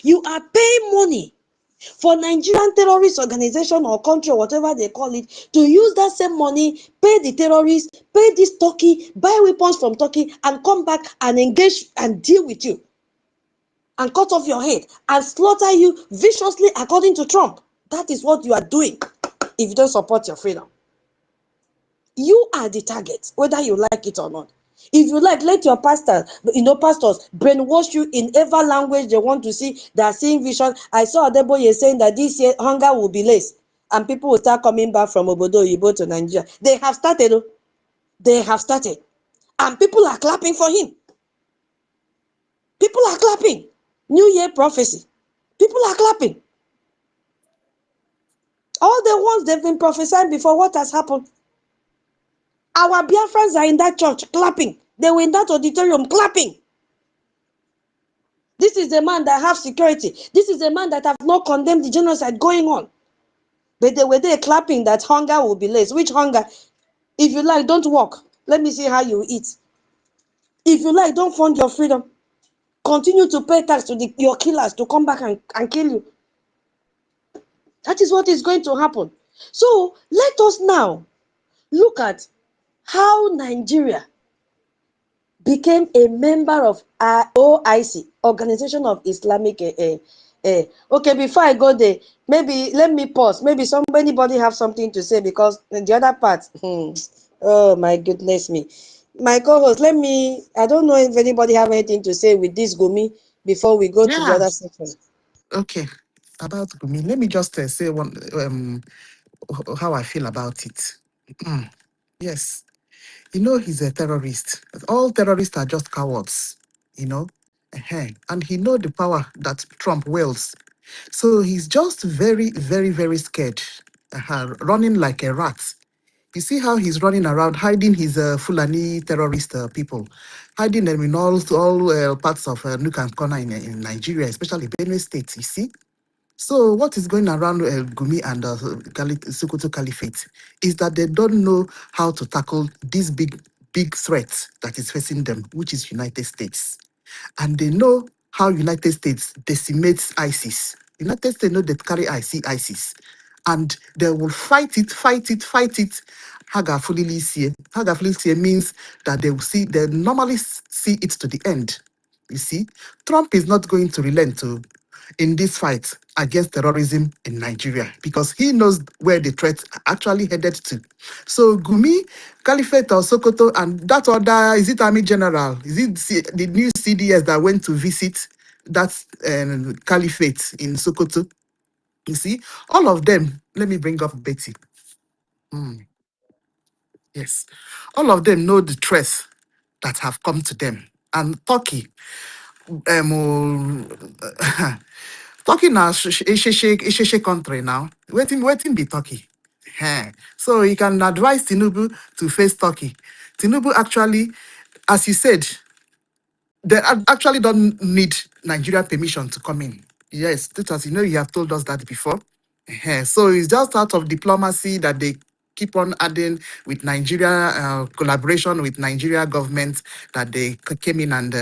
You are paying money for Nigerian terrorist organization or country or whatever they call it to use that same money, pay the terrorists, pay this Turkey, buy weapons from Turkey, and come back and engage and deal with you and cut off your head and slaughter you viciously according to Trump. That is what you are doing if you don't support your freedom. You are the target, whether you like it or not. If you like, let your pastors brainwash you in every language they want to see. They are seeing vision. I saw Adeboye saying that this year hunger will be less, and people will start coming back from Obodo Oyibo to Nigeria. They have started. They have started, and people are clapping for him. People are clapping. New Year prophecy. People are clapping. All the ones they've been prophesying before, what has happened? Our Biafrans are in that church clapping. They were in that auditorium clapping. This is the man that have security. This is the man that have not condemned the genocide going on. But they were there clapping that hunger will be less. Which hunger? If you like, don't work. Let me see how you eat. If you like, don't fund your freedom. Continue to pay tax to your killers to come back and kill you. That is what is going to happen. So let us now look at how Nigeria became a member of OIC, Organization of Islamic. Okay, before I go there, maybe let me pause. Maybe anybody have something to say, because the other part, oh my goodness me. My co-host, I don't know if anybody have anything to say with this Gumi before we go to the Yeah. other section. Okay. About Gumi, let me just say one how I feel about it. Mm, yes. He's a terrorist. All terrorists are just cowards, you know. And he know the power that Trump wields. So he's just very, very, very scared, running like a rat. You see how he's running around, hiding his Fulani terrorist people, hiding them in all parts of nook and corner in Nigeria, especially Benue State, you see. So what is going around Gumi and Sokoto Caliphate is that they don't know how to tackle this big threat that is facing them, which is United States. And they know how United States decimates ISIS. United States know that carry ISIS. And they will fight it, fight it, fight it. Hagafulilisie means that they normally see it to the end. You see, Trump is not going to relent in this fight against terrorism in Nigeria because he knows where the threat actually headed to. So Gumi, Caliphate or Sokoto, and that other, is it Army General? Is it the new CDS that went to visit that Caliphate in Sokoto? You see, all of them, let me bring up Betty. Mm, yes. All of them know the threats that have come to them. And Turkey, Turkey now, Isheshe country now. Waiting be Turkey. So you can advise Tinubu to face Turkey. Tinubu actually, as you said, they actually don't need Nigeria permission to come in. Yes, Titus, you have told us that before. So it's just out of diplomacy that they keep on adding with Nigeria, collaboration with Nigeria government, that they came in and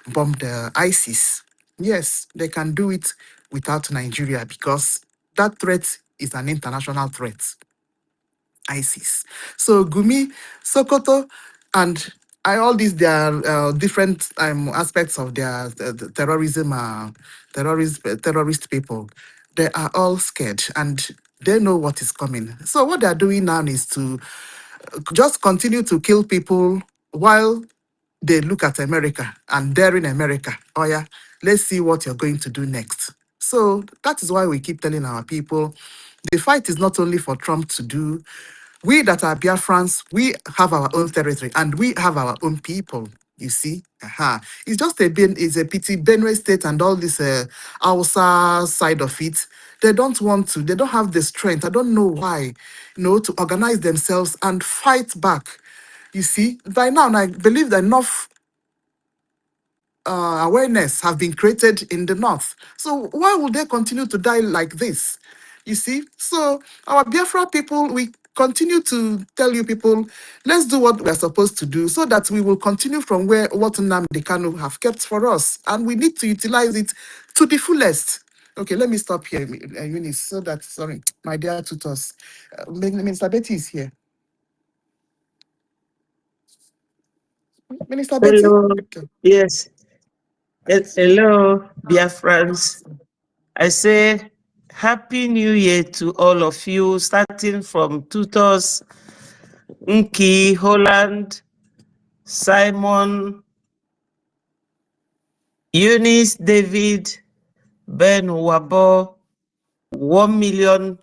bombed ISIS. Yes, they can do it without Nigeria because that threat is an international threat. ISIS. So Gumi, Sokoto, and all these, they are different aspects of their terrorism, terrorist people. They are all scared and they know what is coming. So what they are doing now is to just continue to kill people while they look at America and daring America. Oh yeah, let's see what you're going to do next. So that is why we keep telling our people, the fight is not only for Trump to do. We that are Biafrans, we have our own territory and we have our own people. You see, it's just it's a pity Benue State and all this Hausa side of it. They don't want to. They don't have the strength. I don't know why, to organize themselves and fight back. You see, by now, I believe that enough awareness have been created in the north. So why will they continue to die like this? You see? So our Biafra people, we continue to tell you people, let's do what we're supposed to do so that we will continue from where what NNAMDI KANU have kept for us. And we need to utilize it to the fullest. Okay, let me stop here, Eunice, so that, sorry, my dear tutors. Minister Betty is here. Minister Betty? Hello. Okay. Yes. Hello, dear friends. I say Happy New Year to all of you, starting from tutors, Nki, Holland, Simon, Eunice, David, Ben Wabo, 1 million,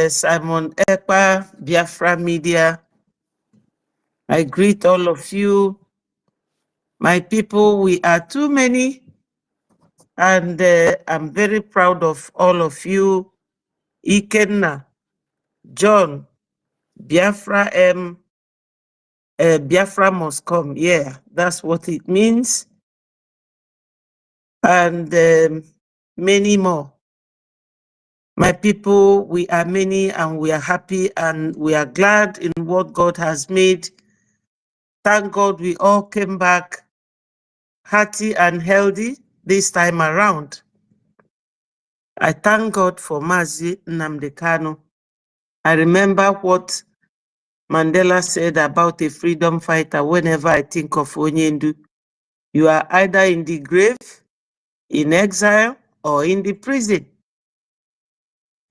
Simon Ekpa, Biafra Media. I greet all of you. My people, we are too many, and I'm very proud of all of you. Ikenna, John, Biafra Biafra must come. Yeah, that's what it means. And many more. My people, we are many and we are happy and we are glad in what God has made. Thank God we all came back hearty and healthy this time around. I thank God for Mazi NNAMDI KANU. I remember what Mandela said about a freedom fighter whenever I think of Onyendu. You are either in the grave, in exile, or in the prison.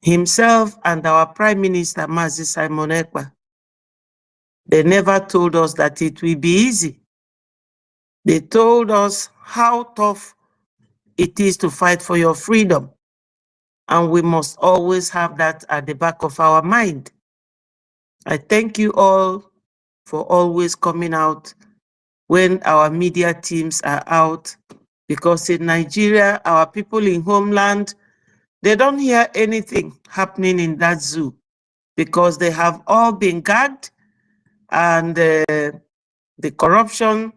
Himself and our Prime Minister, Mazi Simon Ekpa, they never told us that it will be easy. They told us how tough it is to fight for your freedom. And we must always have that at the back of our mind. I thank you all for always coming out when our media teams are out, because in Nigeria, our people in homeland, they don't hear anything happening in that zoo because they have all been gagged and the corruption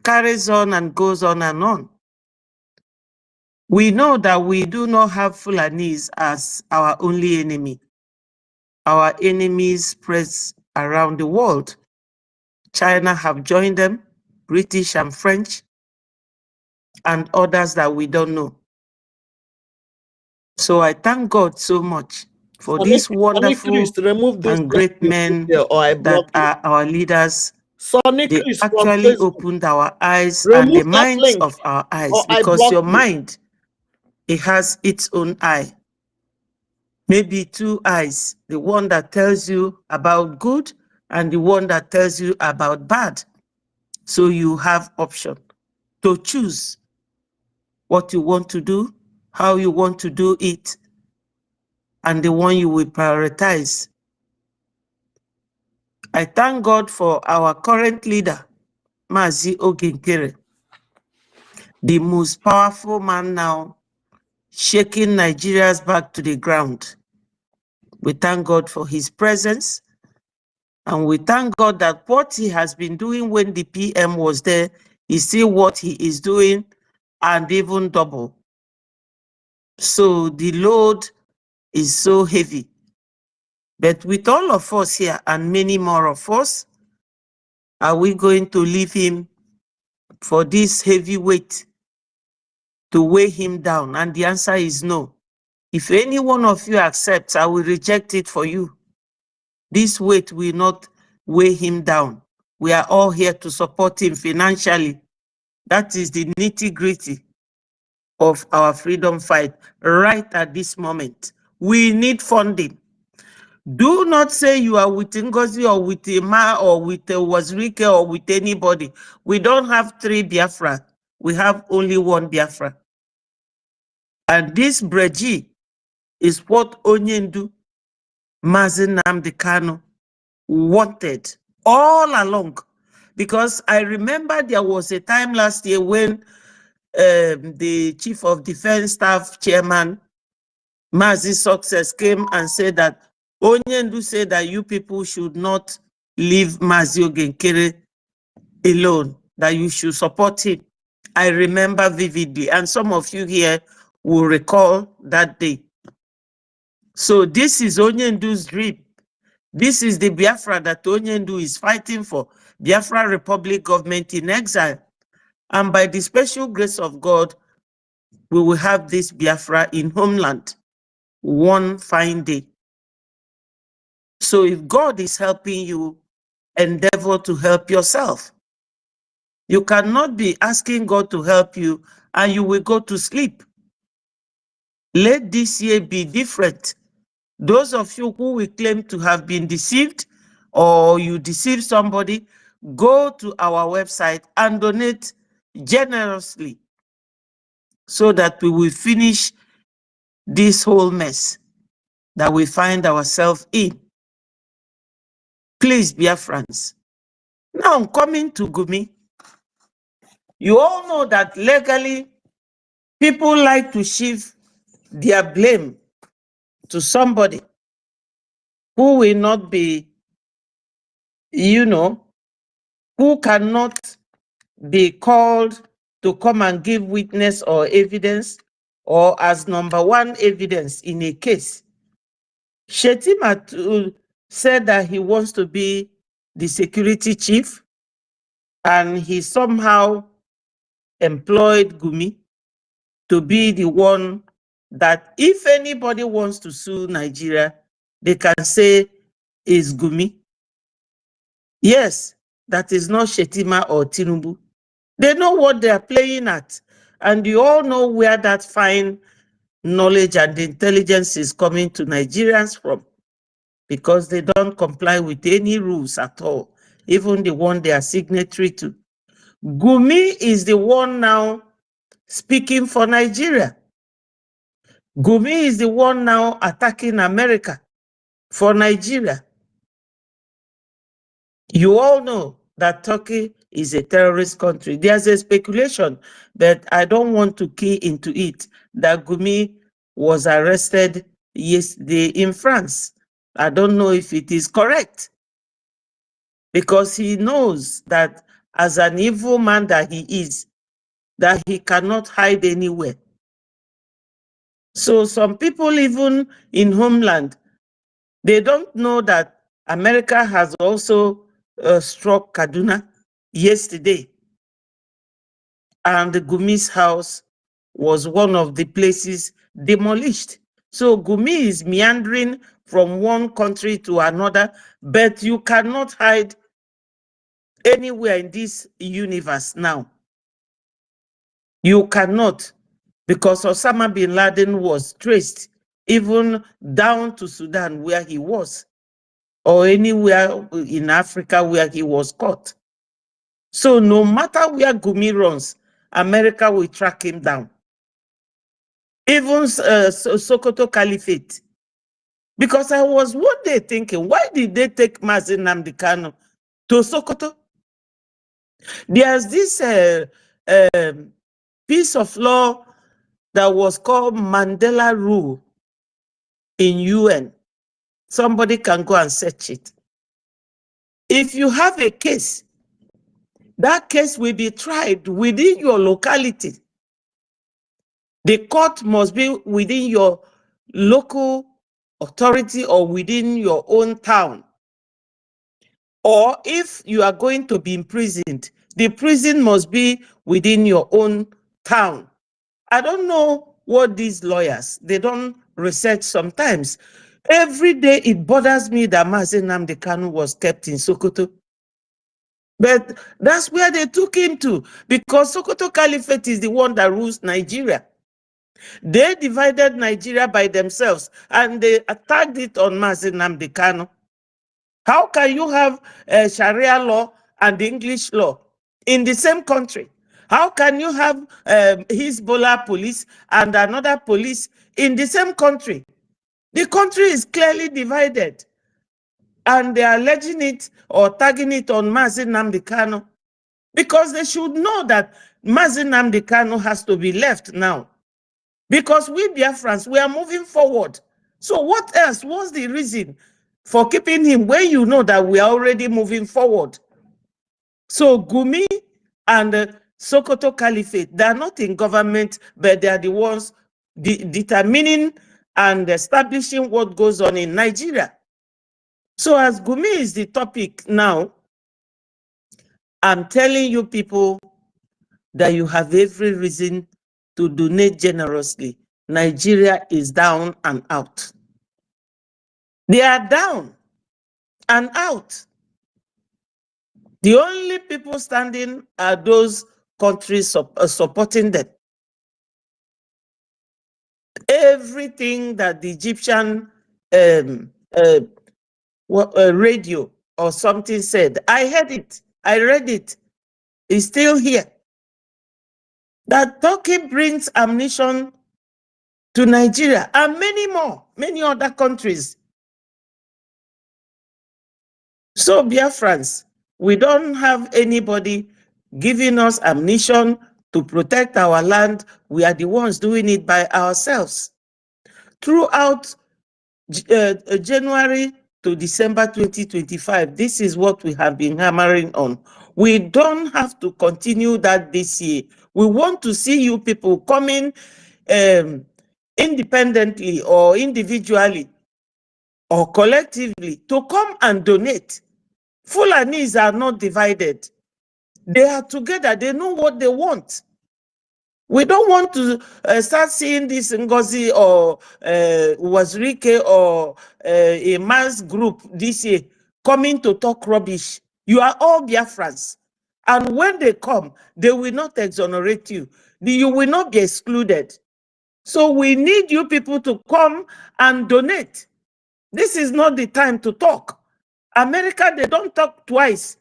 carries on and goes on and on. We know that we do not have Fulanis as our only enemy. Our enemies spread around the world. China have joined them, British and French, and others that we don't know. So I thank God so much for these wonderful and great men that are our leaders. They actually opened our eyes and the minds of our eyes, because your mind, it has its own eye. Maybe two eyes, the one that tells you about good and the one that tells you about bad. So you have option to choose what you want to do, how you want to do it, and the one you will prioritize. I thank God for our current leader, Mazi Ogenkere, the most powerful man now, shaking Nigeria's back to the ground. We thank God for his presence, and we thank God that what he has been doing when the PM was there is still what he is doing, and even double. So the load is so heavy. But with all of us here and many more of us, are we going to leave him for this heavy weight to weigh him down? And the answer is no. If any one of you accepts, I will reject it for you. This weight will not weigh him down. We are all here to support him financially. That is the nitty-gritty of our freedom fight right at this moment. We need funding. Do not say you are with Ngozi or with Ima or with Wazirike or with anybody. We don't have 3 Biafra. We have only 1 Biafra. And this Breji is what Onyendu, Mazi NNAMDI KANU wanted all along. Because I remember there was a time last year when the Chief of Defense Staff Chairman, Mazi Success, came and said that Onyendu said that you people should not leave Mazi Ogenkere alone, that you should support him. I remember vividly, and some of you here will recall that day. So this is Onyendu's dream. This is the Biafra that Onyendu is fighting for, Biafra Republic government in exile. And by the special grace of God, we will have this Biafra in homeland one fine day. So if God is helping you, endeavor to help yourself. You cannot be asking God to help you and you will go to sleep. Let this year be different. Those of you who will claim to have been deceived or you deceive somebody, go to our website and donate generously so that we will finish this whole mess that we find ourselves in. Please, dear friends. Now I'm coming to Gumi. You all know that legally people like to shift their blame to somebody who will not be, who cannot be called to come and give witness or evidence or as number one evidence in a case. Shetima said that he wants to be the security chief and he somehow employed Gumi to be the one that if anybody wants to sue Nigeria, they can say is Gumi. Yes, that is not Shetima or Tinubu. They know what they are playing at. And you all know where that fine knowledge and intelligence is coming to Nigerians from, because they don't comply with any rules at all, even the one they are signatory to. Gumi is the one now speaking for Nigeria. Gumi is the one now attacking America for Nigeria. You all know that Turkey is a terrorist country. There's a speculation, but I don't want to key into it, that Gumi was arrested yesterday in France. I don't know if it is correct, because he knows that as an evil man that he is, that he cannot hide anywhere. So some people, even in homeland, they don't know that America has also struck Kaduna yesterday. And Gumi's house was one of the places demolished. So Gumi is meandering from one country to another, but you cannot hide anywhere in this universe now. You cannot, because Osama bin Laden was traced even down to Sudan where he was, or anywhere in Africa where he was caught. So no matter where Gumi runs, America will track him down. Even Sokoto Caliphate. Because I was one day thinking, why did they take NNAMDI KANU to Sokoto? There's this piece of law that was called Mandela Rule in UN. Somebody can go and search it. If you have a case, that case will be tried within your locality. The court must be within your local authority or within your own town. Or if you are going to be imprisoned, the prison must be within your own town. I don't know what these lawyers, they don't research sometimes. Every day it bothers me that NNAMDI KANU was kept in Sokoto. But that's where they took him to, because Sokoto Caliphate is the one that rules Nigeria. They divided Nigeria by themselves and they attacked it on NNAMDI KANU. How can you have Sharia law and English law in the same country? How can you have Hezbollah police and another police in the same country? The country is clearly divided. And they are alleging it or tagging it on NNAMDI KANU because they should know that NNAMDI KANU has to be left now. Because we Biafrans, we are moving forward. So what else? What's the reason for keeping him when you know that we are already moving forward? So Gumi and Sokoto Caliphate. They are not in government, but they are the ones determining and establishing what goes on in Nigeria. So as Gumi is the topic now, I'm telling you people that you have every reason to donate generously. Nigeria is down and out. They are down and out. The only people standing are those countries supporting them. Everything that the Egyptian radio or something said, I heard it, I read it, it's still here. That Turkey brings ammunition to Nigeria and many more, many other countries. So Biafrans, we don't have anybody giving us ammunition to protect our land. We are the ones doing it by ourselves. Throughout January to December 2025, this is what we have been hammering on. We don't have to continue that this year. We want to see you people coming independently or individually or collectively to come and donate. Fulanis are not divided. They are together. They know what they want. We don't want to start seeing this Ngozi or Wazirike or a mass group this year coming to talk rubbish. You are all Biafrans. And when they come, they will not exonerate you. You will not be excluded. So we need you people to come and donate. This is not the time to talk. America, they don't talk twice.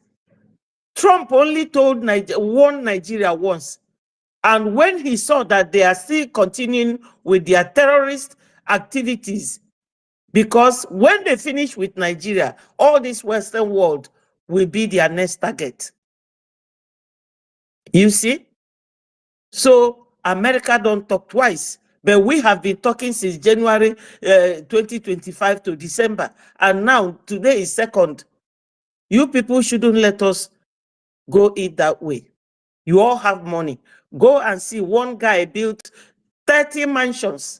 Trump only told warned Nigeria once. And when he saw that they are still continuing with their terrorist activities, because when they finish with Nigeria, all this Western world will be their next target. You see? So America don't talk twice. But we have been talking since January 2025 to December. And now, today is 2nd. You people shouldn't let us go eat that way. You all have money. Go and see one guy built 30 mansions,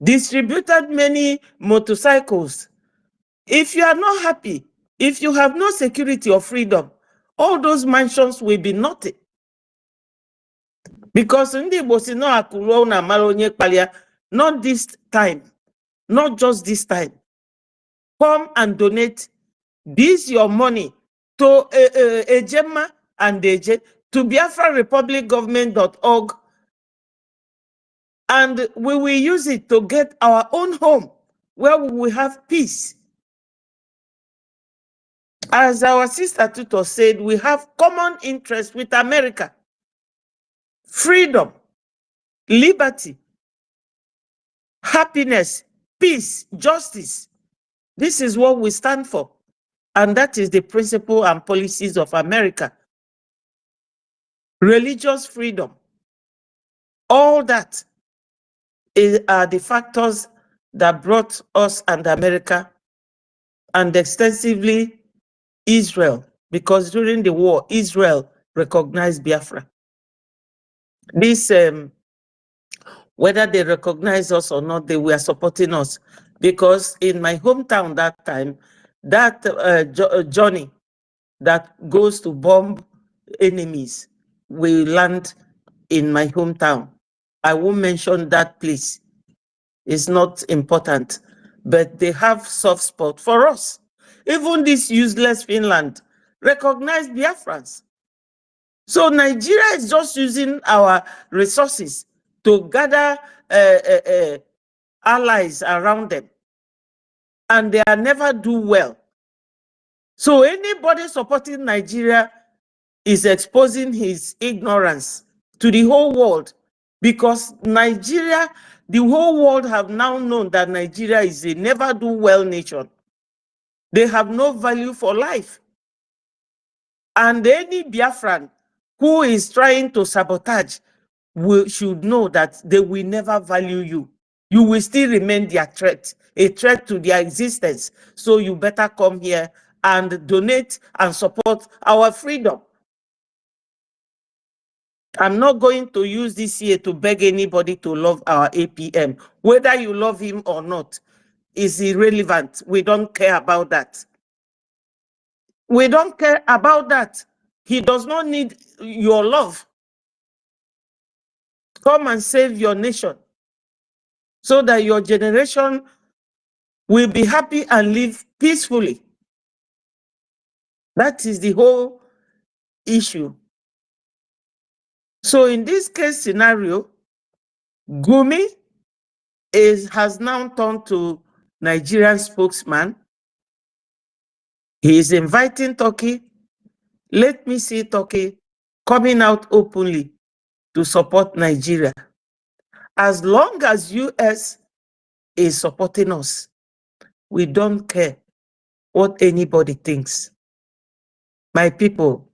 distributed many motorcycles. If you are not happy, if you have no security or freedom, all those mansions will be nothing. Because not this time, not just this time. Come and donate this your money to Ejema and Eje, to BiafraRepublicGovernment.org, and we will use it to get our own home where we will have peace. As our sister Tuto said, we have common interest with America. Freedom, liberty, happiness, peace, justice. This is what we stand for. And that is the principle and policies of America. Religious freedom. All that are the factors that brought us and America, and extensively Israel, because during the war, Israel recognized Biafra. This, whether they recognize us or not, they were supporting us, because in my hometown that time, that Johnny that goes to bomb enemies will land in my hometown. I won't mention that place. It's not important, but they have soft spot for us. Even this useless Finland recognized Biafrans. So Nigeria is just using our resources to gather allies around them, and they are never do well. So anybody supporting Nigeria is exposing his ignorance to the whole world, because Nigeria, the whole world have now known that Nigeria is a never do well nation. They have no value for life. And any Biafran who is trying to sabotage should know that they will never value you. You will still remain their threat, a threat to their existence. So you better come here and donate and support our freedom. I'm not going to use this year to beg anybody to love our APM. Whether you love him or not is irrelevant. We don't care about that. We don't care about that. He does not need your love. Come and save your nation so that your generation will be happy and live peacefully. That is the whole issue. So in this case scenario, Gumi has now turned to Nigerian spokesman. He is inviting Turkey. Let me see Turkey coming out openly to support Nigeria. As long as US is supporting us, we don't care what anybody thinks. My people,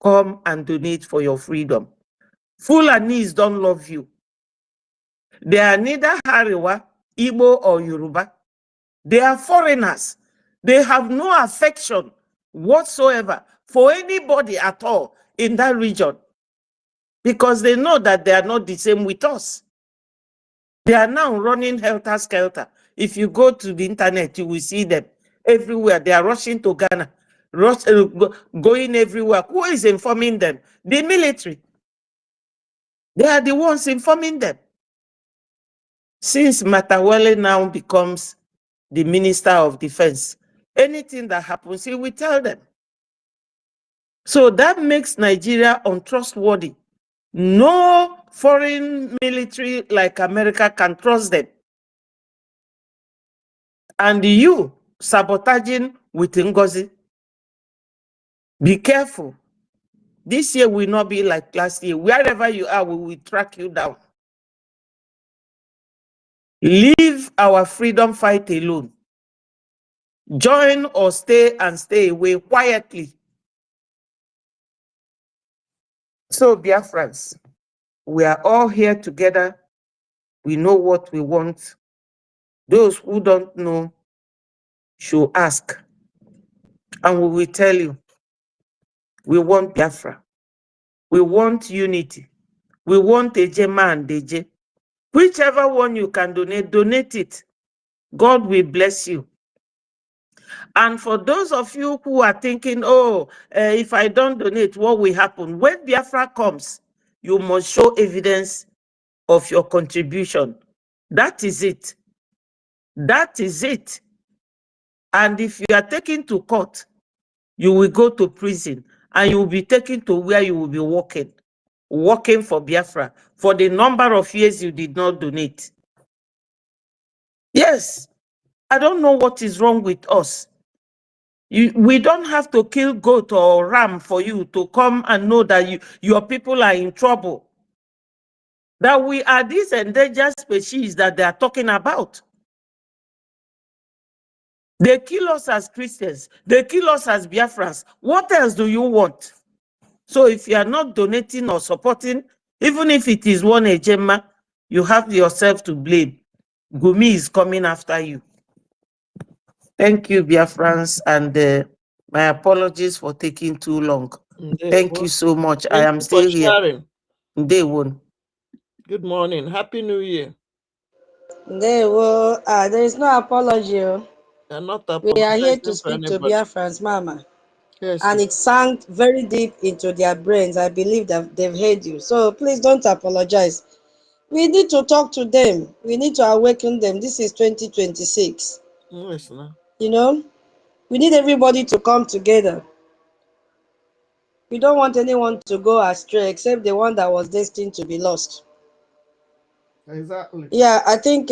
come and donate for your freedom. Fulanis don't love you. They are neither Hariwa, Igbo, or Yoruba. They are foreigners. They have no affection whatsoever for anybody at all in that region because they know that they are not the same with us. They are now running helter-skelter. If you go to the internet, you will see them everywhere. They are rushing to Ghana, going everywhere. Who is informing them? The military. They are the ones informing them. Since Matawale now becomes the Minister of Defense, anything that happens, he will tell them. So that makes Nigeria untrustworthy. No foreign military like America can trust them. And you sabotaging with Ngozi, be careful. This year will not be like last year. Wherever you are, we will track you down. Leave our freedom fight alone. Join or stay and stay away quietly. So, Biafrans, we are all here together. We know what we want. Those who don't know should ask. And we will tell you, we want Biafra. We want unity. We want Ejema and Deje. Whichever one you can donate, donate it. God will bless you. And for those of you who are thinking, oh, if I don't donate, what will happen? When Biafra comes, you must show evidence of your contribution. That is it. That is it. And if you are taken to court, you will go to prison and you will be taken to where you will be working for Biafra for the number of years you did not donate. Yes, I don't know what is wrong with us. We don't have to kill goat or ram for you to come and know that your people are in trouble. That we are this endangered species that they are talking about. They kill us as Christians. They kill us as Biafrans. What else do you want? So if you are not donating or supporting, even if it is one Ejema, you have yourself to blame. Gumi is coming after you. Thank you, Biafrans, and my apologies for taking too long. Thank you so much. I am still here. They won. Good morning. Happy New Year. There is no apology. We are here to speak to Biafrans, Mama. Yes, and it sank very deep into their brains. I believe that they've heard you. So please don't apologize. We need to talk to them. We need to awaken them. This is 2026. Yes, no. You know, we need everybody to come together. We don't want anyone to go astray except the one that was destined to be lost. Exactly. Yeah, I think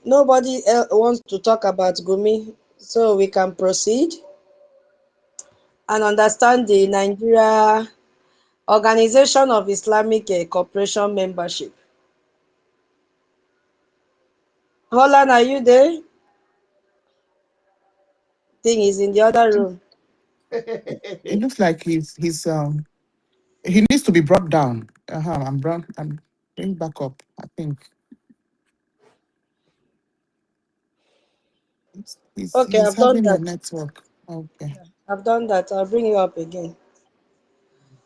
nobody else wants to talk about Gumi, so we can proceed and understand the Nigeria Organization of Islamic Cooperation Membership. Holland, are you there? Thing is in the other room. It looks like he needs to be brought down. I'm bring back up, I think. Okay, He's I've done having a that. network. Okay. I've done that. I'll bring you up again.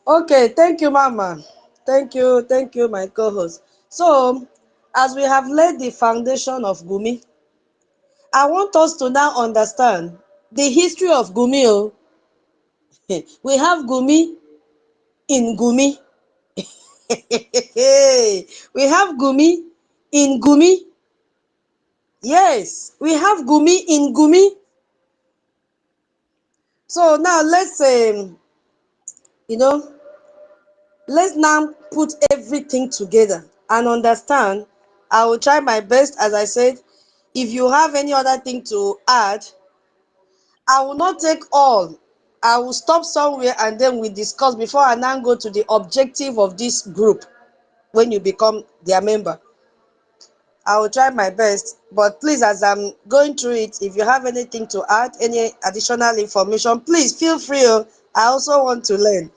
Okay, thank you, Mama. Thank you, my co-host. So, as we have laid the foundation of Gumi, I want us to now understand the history of Gumi. Oh. We have Gumi in Gumi. We have Gumi in Gumi. Yes, we have Gumi in Gumi. So now let's you know, let's now put everything together and understand. I will try my best, as I said. If you have any other thing to add, I will not take all. I will stop somewhere and then we discuss before I now go to the objective of this group when you become their member. I will try my best, but please, as I'm going through it, if you have anything to add, any additional information, please feel free. Oh. I also want to learn.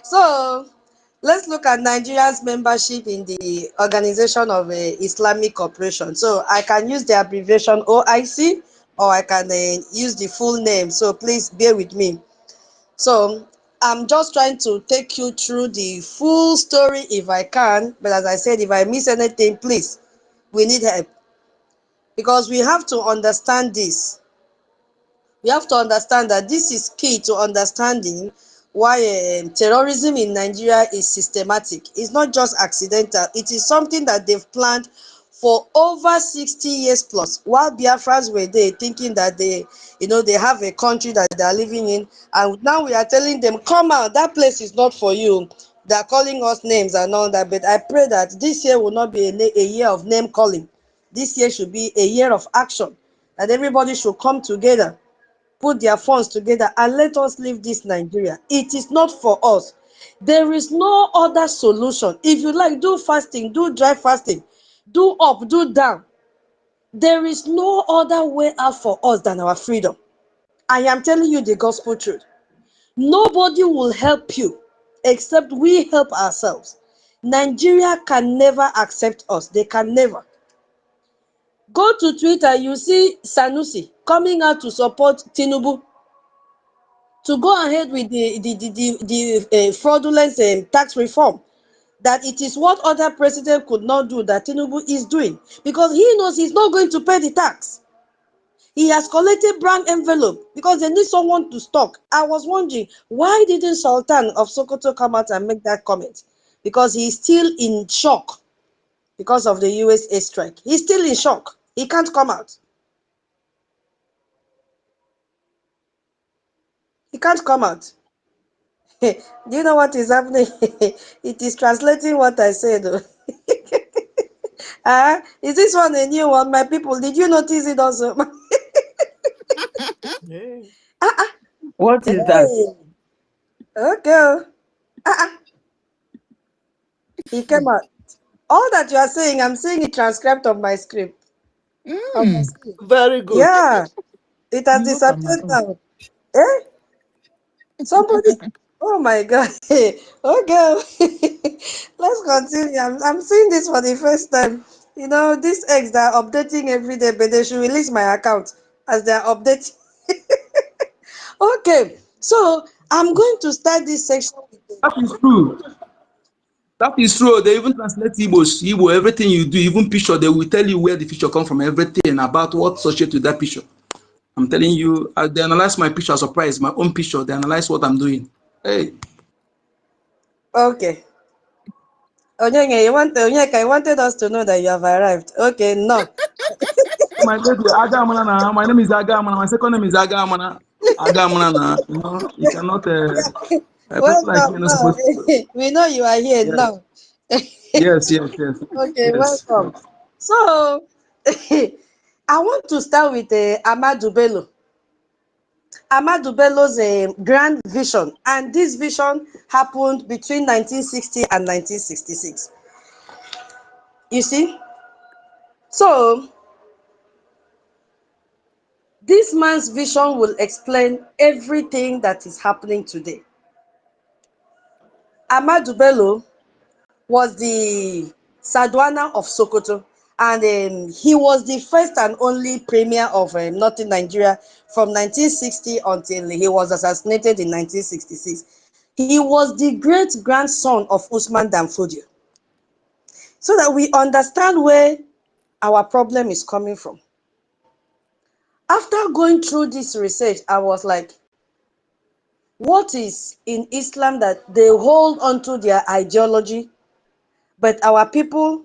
So, let's look at Nigeria's membership in the Organization of Islamic Cooperation. So, I can use the abbreviation OIC or I can use the full name. So, please bear with me. So, I'm just trying to take you through the full story if I can. But as I said, if I miss anything, please, we need help. Because we have to understand this. We have to understand that this is key to understanding why terrorism in Nigeria is systematic. It's not just accidental. It is something that they've planned for over 60 years plus. While Biafrans were there thinking that they have a country that they are living in, and now we are telling them, come out, that place is not for you. They are calling us names and all that, but I pray that this year will not be a year of name calling. This year should be a year of action, that everybody should come together, put their funds together, and let us leave this Nigeria. It is not for us. There is no other solution. If you like, do fasting, do dry fasting, do up, do down. There is no other way out for us than our freedom. I am telling you the gospel truth. Nobody will help you except we help ourselves. Nigeria can never accept us. They can never. Go to Twitter, you see Sanusi coming out to support Tinubu, to go ahead with the fraudulent tax reform, that it is what other president could not do that Tinubu is doing, because he knows he's not going to pay the tax. He has collected brown envelope because they need someone to stock. I was wondering, why didn't Sultan of Sokoto come out and make that comment? Because he's still in shock because of the US airstrike. He's still in shock. He can't come out. He can't come out. Do you know what is happening? It is translating what I said. Is this one a new one? My people, did you notice it also? Yeah. What is that? Hey, okay. He came out. All that you are saying, I'm seeing it transcribed on my script. On my screen. Very good. Yeah, it has Note on my disappeared own. now. Eh? Somebody. Oh my God. Okay. Let's continue. I'm seeing this for the first time. These eggs that are updating every day, but they should release my account as they are updating. Okay. So I'm going to start this section with the. That is true. That is true. They even translate Igbo, everything you do, even picture, they will tell you where the picture come from, everything about what associated with that picture. I'm telling you, they analyze my picture, surprise, my own picture, they analyze what I'm doing. Hey. Okay. Onyeka, you wanted us to know that you have arrived. Okay, no. My baby, Agamana, my name is Agamana, my second name is Agamana. Agamana, you cannot, people like me Welcome are not now. supposed to. We know you are here Yes, now. Okay, yes, welcome. yes. So, I want to start with Amadou Bello. Amadou Bello's grand vision, and this vision happened between 1960 and 1966. You see? So, this man's vision will explain everything that is happening today. Amadou Bello was the Sardauna of Sokoto, and he was the first and only premier of northern Nigeria from 1960 until he was assassinated in 1966. He was the great-grandson of Usman Dan Fodio. So that we understand where our problem is coming from. After going through this research, I was like, what is in Islam that they hold onto their ideology, but our people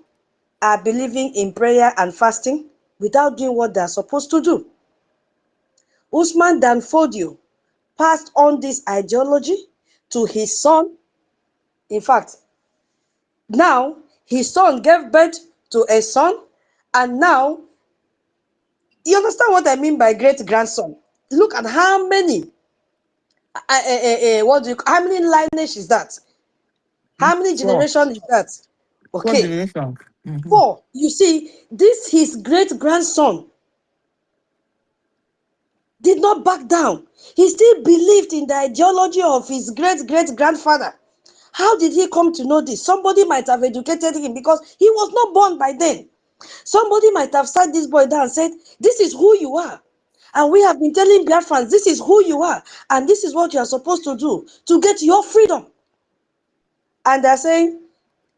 are believing in prayer and fasting without doing what they're supposed to do? Usman Dan Fodio passed on this ideology to his son. In fact, now his son gave birth to a son, and now, you understand what I mean by great grandson? Look at how many, how many lineage is that? How many Four. generation is that? Four Okay, generation. Mhm. 4. You see, this his great grandson did not back down. He still believed in the ideology of his great great grandfather. How did he come to know this? Somebody might have educated him because he was not born by then. Somebody might have sat this boy down and said, this is who you are. And we have been telling Biafrans, this is who you are. And this is what you are supposed to do to get your freedom. And they're saying,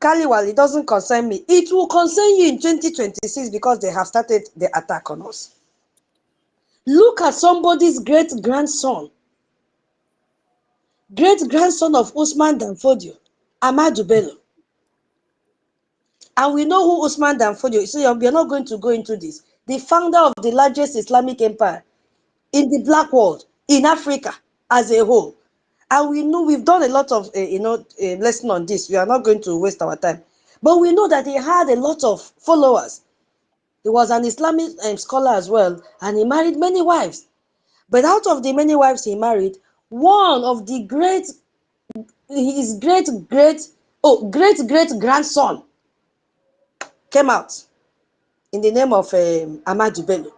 Kaliwal, it doesn't concern me. It will concern you in 2026 because they have started the attack on us. Look at somebody's great-grandson of Usman Dan Fodio, Ahmadu Bello. And we know who Usman Dan Fodio is, so we are not going to go into this. The founder of the largest Islamic empire in the black world, in Africa as a whole. And we know we've done a lot of lesson on this. We are not going to waste our time. But we know that he had a lot of followers. He was an Islamic scholar as well, and he married many wives. But out of the many wives he married, one of the his great grandson came out in the name of Ahmadu Bello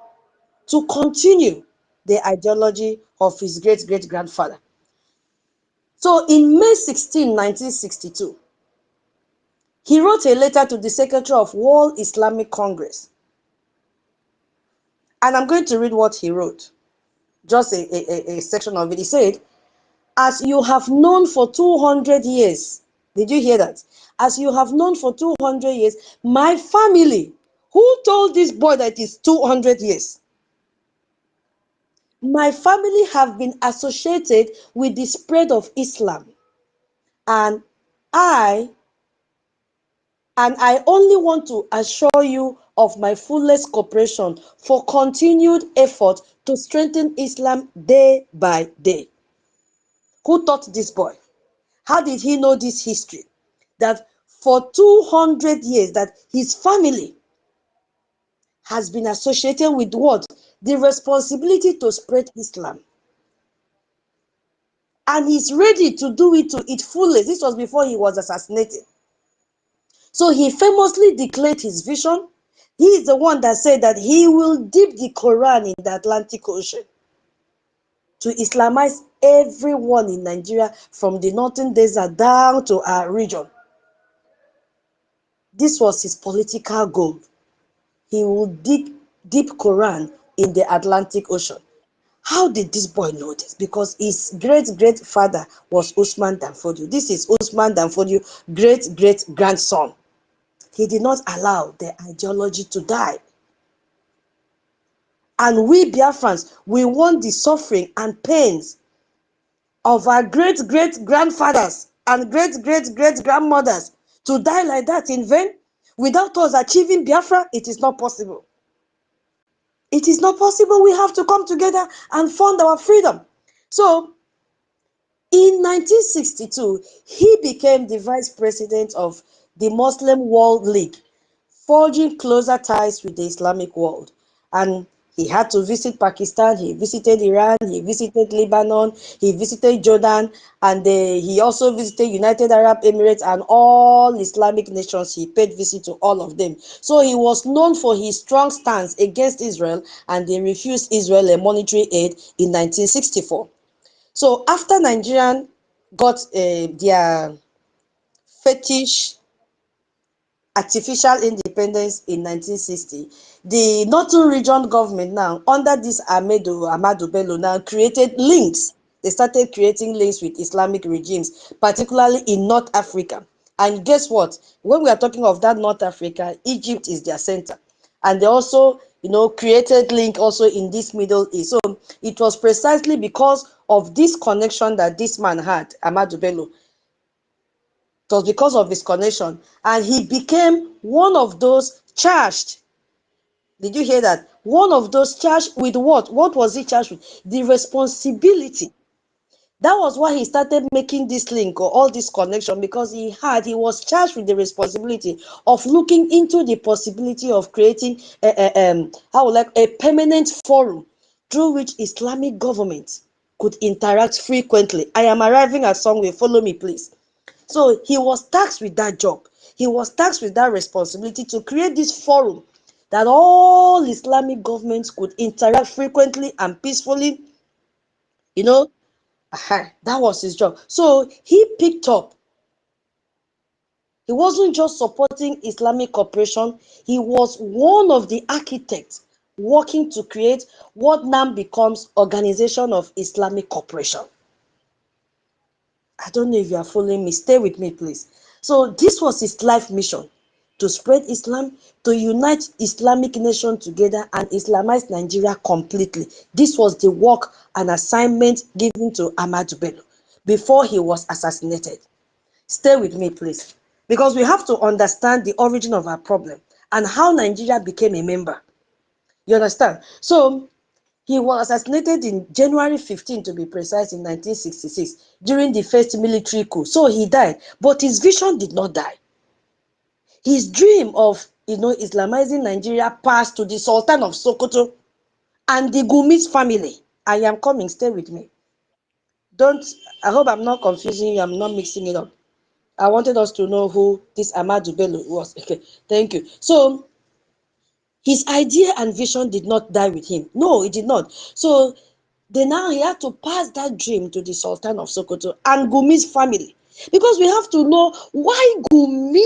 to continue the ideology of his great grandfather. So in May 16, 1962, he wrote a letter to the Secretary of World Islamic Congress. And I'm going to read what he wrote, just a section of it. He said, as you have known for 200 years, did you hear that? As you have known for 200 years, my family, who told this boy that it's 200 years? My family have been associated with the spread of Islam, and I only want to assure you of my fullest cooperation for continued effort to strengthen Islam day by day. Who taught this boy? How did he know this history? That for 200 years that his family has been associated with what? The responsibility to spread Islam. And he's ready to do it to its fullest. This was before he was assassinated. So he famously declared his vision. He is the one that said that he will dip the Quran in the Atlantic Ocean to Islamize everyone in Nigeria from the northern desert down to our region. This was his political goal. He will dip Quran in the Atlantic Ocean. How did this boy know this? Because his great father was Usman Dan Fodio. This is Usman Dan Fodio, great grandson. He did not allow the ideology to die. And we Biafrans, we want the suffering and pains of our great grandfathers and great grandmothers to die like that in vain without us achieving Biafra. It is not possible. It is not possible. We have to come together and fund our freedom. So in 1962, he became the vice president of the Muslim World League, forging closer ties with the Islamic world. And he had to visit Pakistan, he visited Iran, he visited Lebanon, he visited Jordan, and he also visited United Arab Emirates and all Islamic nations. He paid visit to all of them. So he was known for his strong stance against Israel, and they refused Israel a monetary aid in 1964. So after Nigerian got their fetish artificial independence in 1960, the Northern Region government now, under this Ahmadu Bello, now created links they started creating links with Islamic regimes, particularly in North Africa. And guess what? When we are talking of that North Africa, Egypt is their center. And they also, created link also in this Middle East. So it was precisely because of this connection that this man had, Ahmadu Bello. It was because of his connection. And he became one of those charged. Did you hear that? One of those charged with what? What was he charged with? The responsibility. That was why he started making this link or all this connection, because he was charged with the responsibility of looking into the possibility of creating a permanent forum through which Islamic governments could interact frequently. I am arriving at somewhere. Follow me, please. So he was tasked with that job. He was tasked with that responsibility to create this forum that all Islamic governments could interact frequently and peacefully. That was his job. So he picked up. He wasn't just supporting Islamic cooperation. He was one of the architects working to create what now becomes Organization of Islamic Cooperation. I don't know if you are following me. Stay with me, please. So this was his life mission: to spread Islam, to unite Islamic nation together and Islamize Nigeria completely. This was the work and assignment given to Ahmadu Bello before he was assassinated. Stay with me, please, because we have to understand the origin of our problem and how Nigeria became a member. You understand? So he was assassinated in January 15, to be precise, in 1966, during the first military coup. So he died, but his vision did not die. His dream of, Islamizing Nigeria passed to the Sultan of Sokoto and the Gumi's family. I am coming, stay with me. I hope I'm not confusing you, I'm not mixing it up. I wanted us to know who this Ahmadu Bello was. Okay, thank you. So his idea and vision did not die with him. No, it did not. So he had to pass that dream to the Sultan of Sokoto and Gumi's family. Because we have to know why Gumi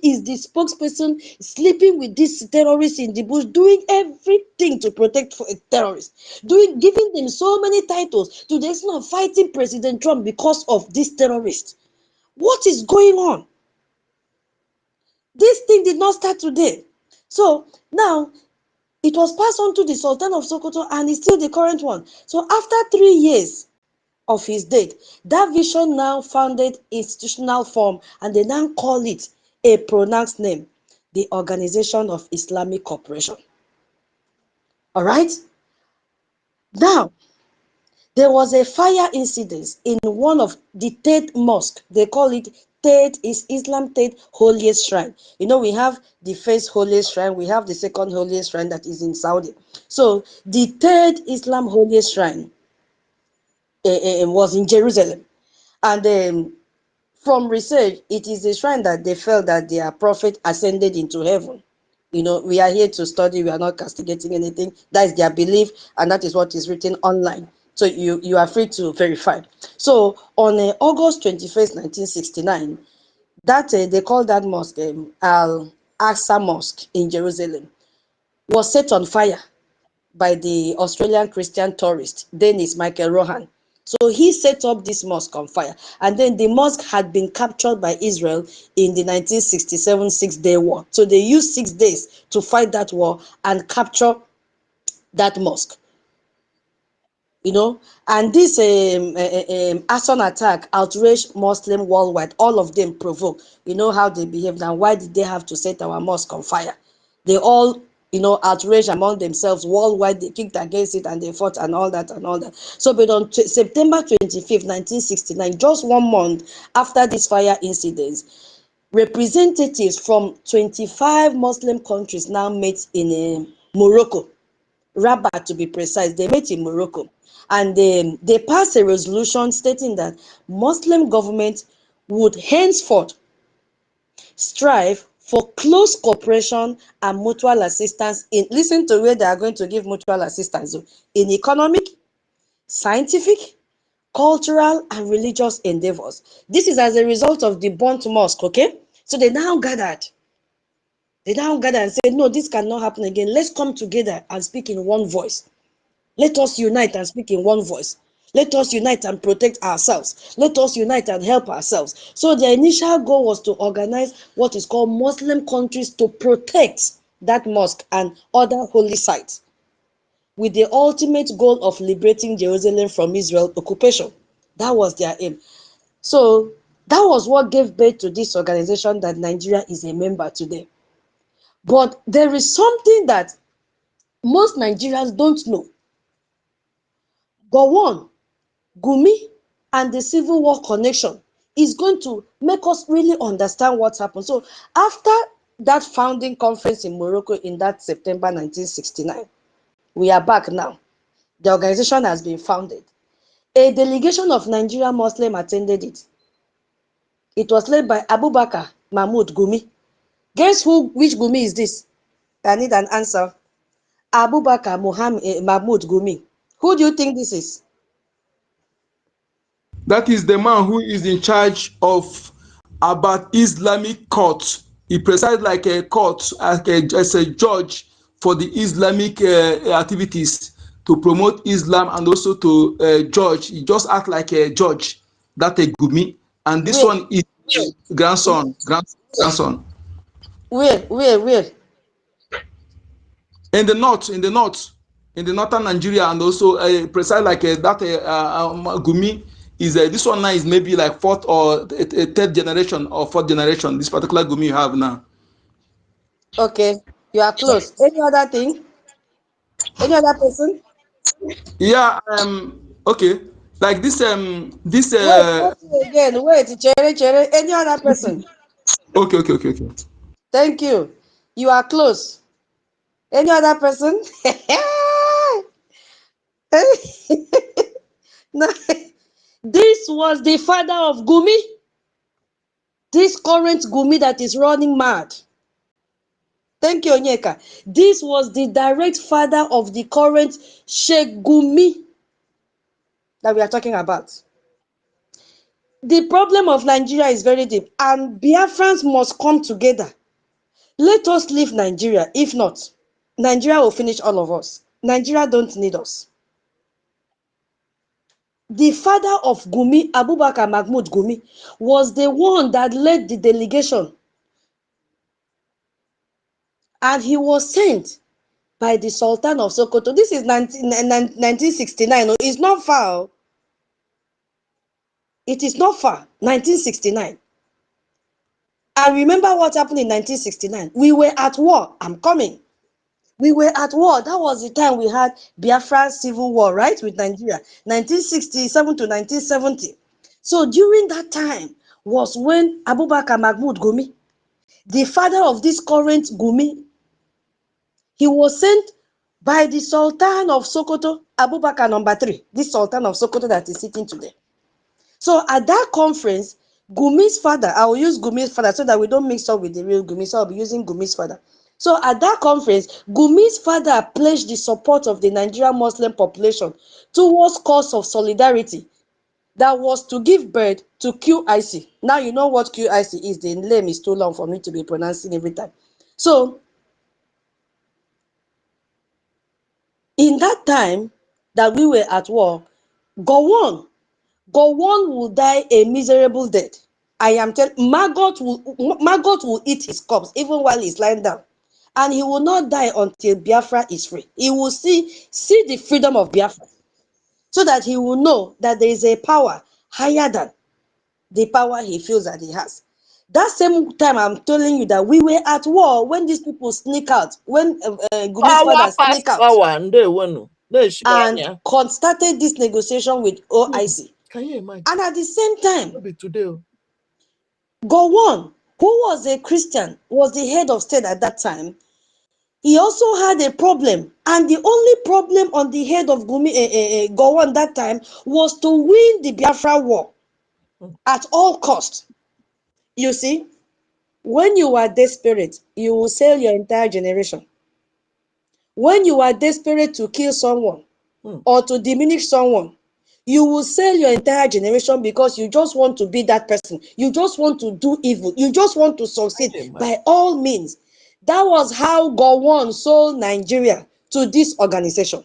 is the spokesperson sleeping with these terrorists in the bush, doing everything to protect terrorists, giving them so many titles to the extent of fighting President Trump because of these terrorists. What is going on? This thing did not start today. So now it was passed on to the Sultan of Sokoto and is still the current one. So after 3 years of his death, that vision now founded institutional form, and they now call it a pronounced name, the Organization of Islamic Cooperation. All right? Now, there was a fire incident in one of the third mosque. They call it Islam third holiest shrine. We have the first holiest shrine, we have the second holiest shrine that is in Saudi. So the third Islam holiest shrine was in Jerusalem. And from research, it is a shrine that they felt that their prophet ascended into heaven. We are here to study, we are not castigating anything. That is their belief, and that is what is written online. So you are free to verify. So on August 21st, 1969, they call that mosque Al-Aqsa Mosque in Jerusalem, was set on fire by the Australian Christian tourist, Dennis Michael Rohan. So he set up this mosque on fire. And then the mosque had been captured by Israel in the 1967 Six-Day War. So they used 6 days to fight that war and capture that mosque. And this arson attack outraged Muslims worldwide. All of them provoked. How they behaved, and why did they have to set our mosque on fire? They all, outraged among themselves worldwide. They kicked against it and they fought and all that and all that. So, but on September 25th, 1969, just 1 month after this fire incident, representatives from 25 Muslim countries now met in Morocco, Rabat to be precise. They met in Morocco, and they passed a resolution stating that Muslim governments would henceforth strive for close cooperation and mutual assistance listen to where they are going to give mutual assistance: in economic, scientific, cultural, and religious endeavors. This is as a result of the burnt mosque, okay? So they now gathered. And said, no, this cannot happen again. Let's come together and speak in one voice. Let us unite and speak in one voice. Let us unite and protect ourselves. Let us unite and help ourselves. So the initial goal was to organize what is called Muslim countries to protect that mosque and other holy sites, with the ultimate goal of liberating Jerusalem from Israel occupation. That was their aim. So that was what gave birth to this organization that Nigeria is a member today. But there is something that most Nigerians don't know. Gowon, Gumi, and the Civil War connection is going to make us really understand what happened. So after that founding conference in Morocco in that September 1969, we are back now. The organization has been founded. A delegation of Nigerian Muslims attended it. It was led by Abubakar Mahmoud Gumi. Guess which Gumi is this? I need an answer. Abubakar Mahmoud Gumi. Who do you think this is? That is the man who is in charge of about Islamic court. He presides like a court, as a judge for the Islamic activities to promote Islam and also to judge. He just act like a judge. That a Gumi, and this Where? one is grandson. Where? In the north, in the northern Nigeria, and also precise like that Gumi is this one now is maybe like fourth or third generation or fourth generation. This particular Gumi you have now. Okay, you are close. Any other thing? Any other person? Yeah. Okay. Like this. Wait, not you again. Wait, Chere. Any other person? Okay. Thank you. You are close. Any other person? No. This was the father of Gumi. This current Gumi that is running mad. Thank you, Onyeka. This was the direct father of the current Sheikh Gumi that we are talking about. The problem of Nigeria is very deep, and Biafrans must come together. Let us leave Nigeria. If not, Nigeria will finish all of us. Nigeria don't need us. The father of Gumi, Abubakar Mahmoud Gumi, was the one that led the delegation, and he was sent by the Sultan of Sokoto. This is 1969. It's not far. It is not far. 1969. And remember what happened in 1969? We were at war. I'm coming. We were at war. That was the time we had Biafra civil war, right, with Nigeria, 1967 to 1970. So during that time was when Abubakar Mahmoud Gumi, the father of this current Gumi, he was sent by the Sultan of Sokoto, Abubakar number 3, this Sultan of Sokoto that is sitting today. So at that conference, Gumi's father, I will use Gumi's father so that we don't mix up with the real Gumi, so I'll be using Gumi's father. So at that conference, Gumi's father pledged the support of the Nigerian Muslim population towards cause of solidarity that was to give birth to QIC. Now you know what QIC is. The name is too long for me to be pronouncing every time. So in that time that we were at war, Gowon will die a miserable death. I am telling Maggot will eat his corpse even while he's lying down. And he will not die until Biafra is free. He will see the freedom of Biafra, so that he will know that there is a power higher than the power he feels that he has. That same time, I'm telling you that we were at war when these people sneak out, when Gumi's Power father past sneak out power, and they won. and started this negotiation with OIC. Can you imagine? And at the same time, Maybe today. Gowon, who was a Christian, was the head of state at that time. He also had a problem, and the only problem on the head of Gowon that time was to win the Biafra war at all costs. You see, when you are desperate, you will sell your entire generation. When you are desperate to kill someone or to diminish someone, you will sell your entire generation because you just want to be that person. You just want to do evil. You just want to succeed by all means. That was how Gowon sold Nigeria to this organization.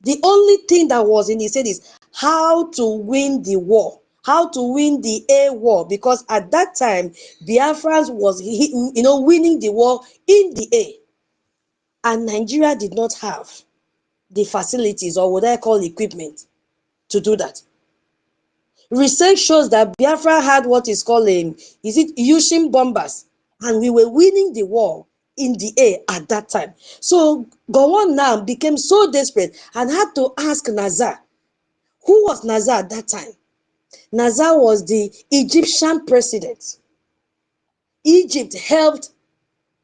The only thing that was in his head is how to win the war, how to win the air war, because at that time, Biafrans was, winning the war in the air. And Nigeria did not have the facilities, or what I call equipment, to do that. Research shows that Biafra had what is called Yushin bombers, and we were winning the war in the air at that time. So Gowon now became so desperate and had to ask Nazar. Who was Nazar at that time? Nazar was the Egyptian president. Egypt helped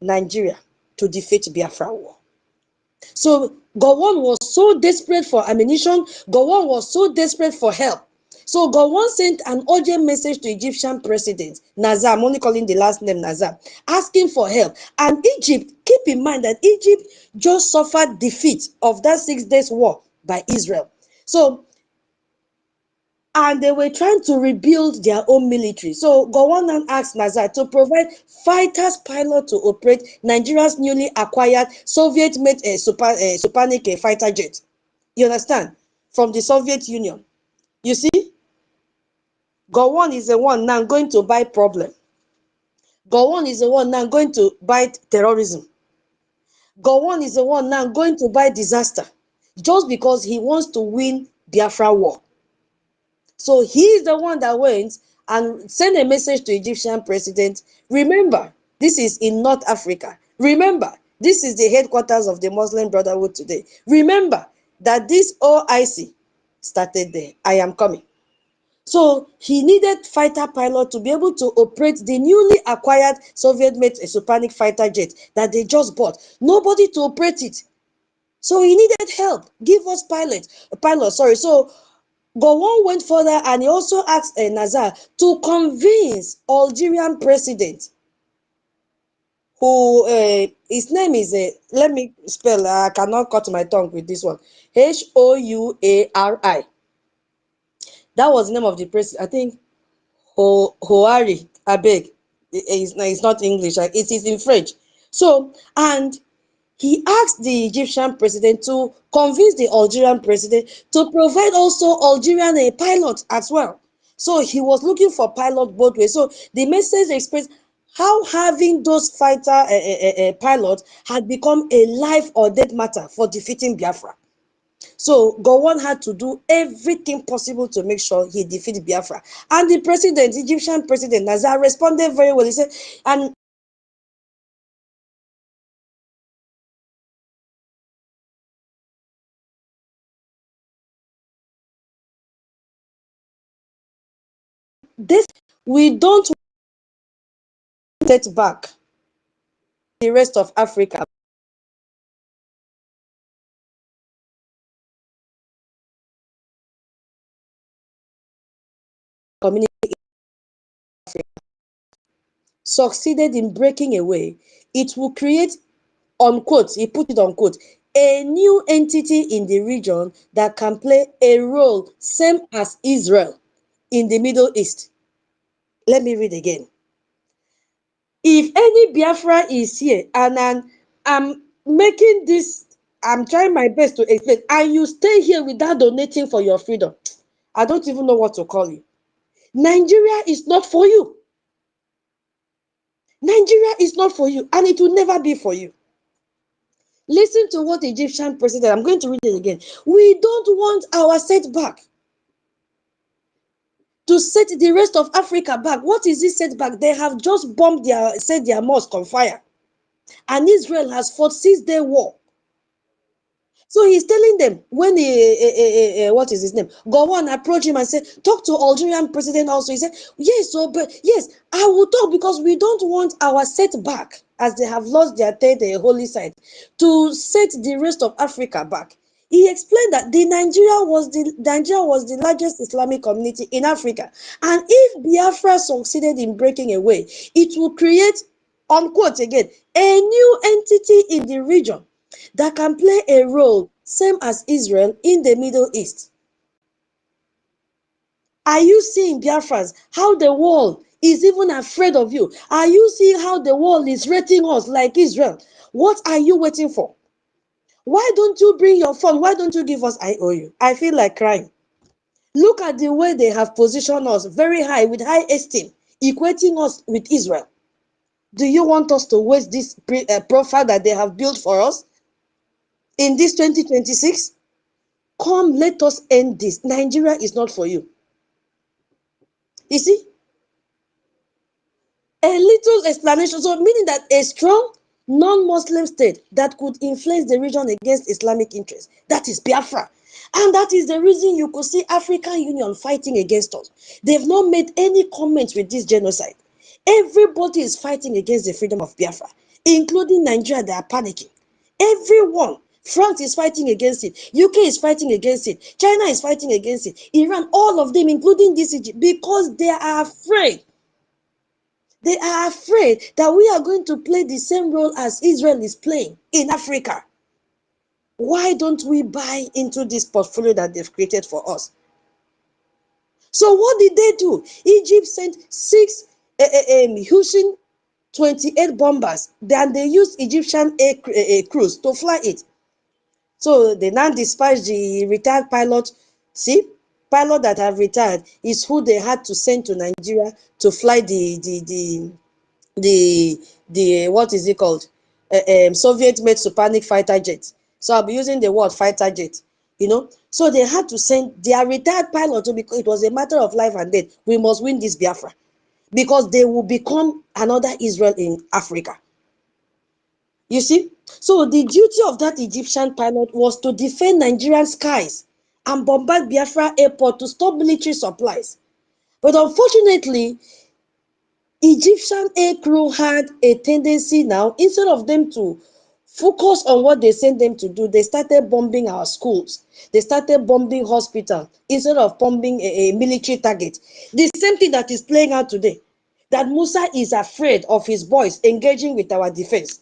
Nigeria to defeat Biafra war. So Gowon was so desperate for ammunition. Gowon was so desperate for help. So Gowon sent an urgent message to Egyptian president Nazar, I'm only calling the last name Nazar, asking for help. And Egypt, keep in mind that Egypt just suffered defeat of that 6 days war by Israel. So, and they were trying to rebuild their own military. So Gowon asked Nazar to provide fighters pilot to operate Nigeria's newly acquired Soviet-made Supanic fighter jet. You understand? From the Soviet Union. You see, Gowon is the one now going to buy problem. Gowon is the one now going to buy terrorism. Gowon is the one now going to buy disaster, just because he wants to win Biafra war. So he is the one that went and sent a message to Egyptian president. Remember, this is in North Africa. Remember, this is the headquarters of the Muslim Brotherhood today. Remember that this OIC started there. I am coming. So he needed fighter pilot to be able to operate the newly acquired Soviet-made Supanic fighter jet that they just bought. Nobody to operate it. So he needed help. Give us pilot. So Gowon went further and he also asked Nazar to convince Algerian president, who his name is, let me spell, I cannot cut my tongue with this one, Houari. That was the name of the president, I think, Houari, I beg. It's not English, it is in French. So, and he asked the Egyptian president to convince the Algerian president to provide also Algerian a pilot as well. So he was looking for pilot both ways. So the message expressed how having those fighter pilots had become a life or death matter for defeating Biafra. So Gowon had to do everything possible to make sure he defeated Biafra. And the president, Egyptian president Nazar, responded very well. He said, and this, we don't set back the rest of Africa community succeeded in breaking away. It will create, unquote, he put it unquote, a new entity in the region that can play a role same as Israel in the Middle East. Let me read again. If any Biafra is here, and I'm making this, I'm trying my best to explain, and you stay here without donating for your freedom, I don't even know what to call you. Nigeria is not for you. Nigeria is not for you, and it will never be for you. Listen to what the Egyptian president, I'm going to read it again. We don't want our setback to set the rest of Africa back. What is this setback? They have just bombed set their mosque on fire. And Israel has fought 6-day war. So he's telling them, when what is his name? Gowon approached him and said, talk to Algerian president also. He said, yes, but yes, I will talk, because we don't want our setback, as they have lost their third holy site, to set the rest of Africa back. He explained that Nigeria was the largest Islamic community in Africa. And if Biafra succeeded in breaking away, it will create, unquote again, a new entity in the region that can play a role same as Israel in the Middle East. Are you seeing, Biafrans, how the world is even afraid of you? Are you seeing how the world is rating us like Israel? What are you waiting for? Why don't you bring your phone? Why don't you give us IOU? I feel like crying. Look at the way they have positioned us very high with high esteem, equating us with Israel. Do you want us to waste this profile that they have built for us in this 2026? Come, let us end this. Nigeria is not for you. You see, a little explanation. So, meaning that a strong non-Muslim state that could influence the region against Islamic interests, that is Biafra. And that is the reason you could see African Union fighting against us. They've not made any comments with this genocide. Everybody is fighting against the freedom of Biafra, including Nigeria. They are panicking. Everyone. France is fighting against it. UK is fighting against it. China is fighting against it. Iran, all of them, including this Egypt, because they are afraid. They are afraid that we are going to play the same role as Israel is playing in Africa. Why don't we buy into this portfolio that they've created for us? So what did they do? Egypt sent 6 Hussein 28 bombers. Then they used Egyptian crews to fly it. So they now dispatched the retired pilot. See, pilot that have retired is who they had to send to Nigeria to fly the what is it called? Soviet-made Supersonic fighter jet. So I'll be using the word fighter jet. So they had to send their retired pilot because it was a matter of life and death. We must win this Biafra because they will become another Israel in Africa. You see? So the duty of that Egyptian pilot was to defend Nigerian skies and bombard Biafra airport to stop military supplies. But unfortunately, Egyptian air crew had a tendency now, instead of them to focus on what they sent them to do, they started bombing our schools. They started bombing hospitals instead of bombing a military target. The same thing that is playing out today, that Musa is afraid of his boys engaging with our defense.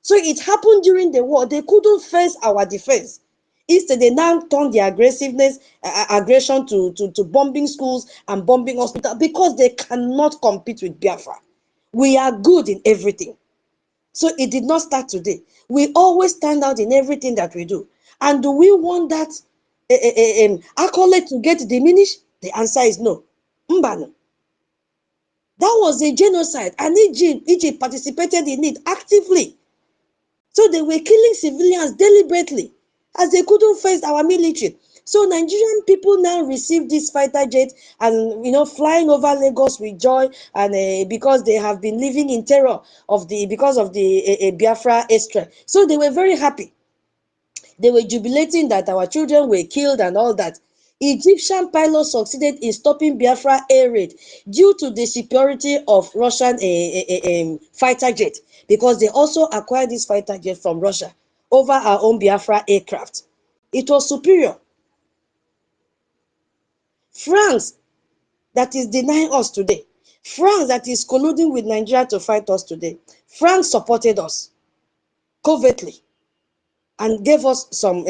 So it happened during the war. They couldn't face our defense. Instead, they now turned their aggression to bombing schools and bombing hospitals because they cannot compete with Biafra. We are good in everything. So it did not start today. We always stand out in everything that we do. And do we want that accolade to get diminished? The answer is no. Mbano. That was a genocide, and Egypt participated in it actively. So they were killing civilians deliberately as they couldn't face our military. So Nigerian people now receive this fighter jet and flying over Lagos with joy, and because they have been living in terror because of the Biafra airstrike. So they were very happy. They were jubilating that our children were killed and all that. Egyptian pilots succeeded in stopping Biafra air raid due to the superiority of Russian fighter jet, because they also acquired this fighter jet from Russia over our own Biafra aircraft. It was superior. France, that is denying us today. France, that is colluding with Nigeria to fight us today. France supported us covertly and gave us some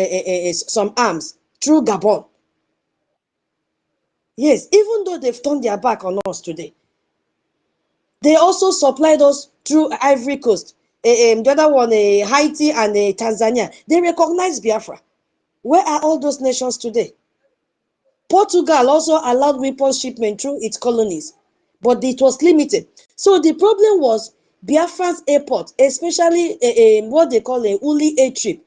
arms through Gabon. Yes, even though they've turned their back on us today, they also supplied us through Ivory Coast. The other one, Haiti and Tanzania. They recognize Biafra. Where are all those nations today? Portugal also allowed weapons shipment through its colonies, but it was limited. So the problem was Biafra's airport, especially what they call a Uli air trip.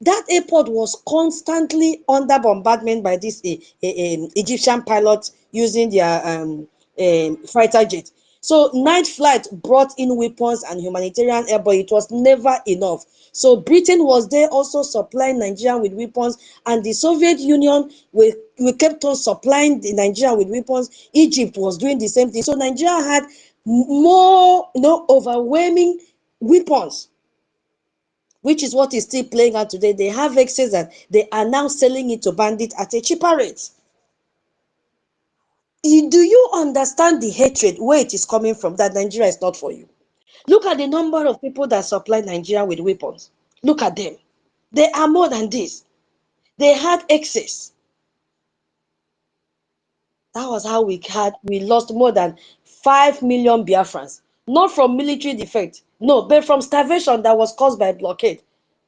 That airport was constantly under bombardment by these Egyptian pilots using their fighter jet. So night flight brought in weapons and humanitarian aid, but it was never enough. So Britain was there also supplying Nigeria with weapons, and the Soviet Union, we kept on supplying the Nigeria with weapons. Egypt was doing the same thing. So Nigeria had more, overwhelming weapons, which is what is still playing out today. They have excess and they are now selling it to bandits at a cheaper rate. Do you understand the hatred, where it is coming from, that Nigeria is not for you? Look at the number of people that supply Nigeria with weapons. Look at them. They are more than this. They had excess. That was how we lost more than 5 million Biafrans. Not from military defect, no, but from starvation that was caused by blockade.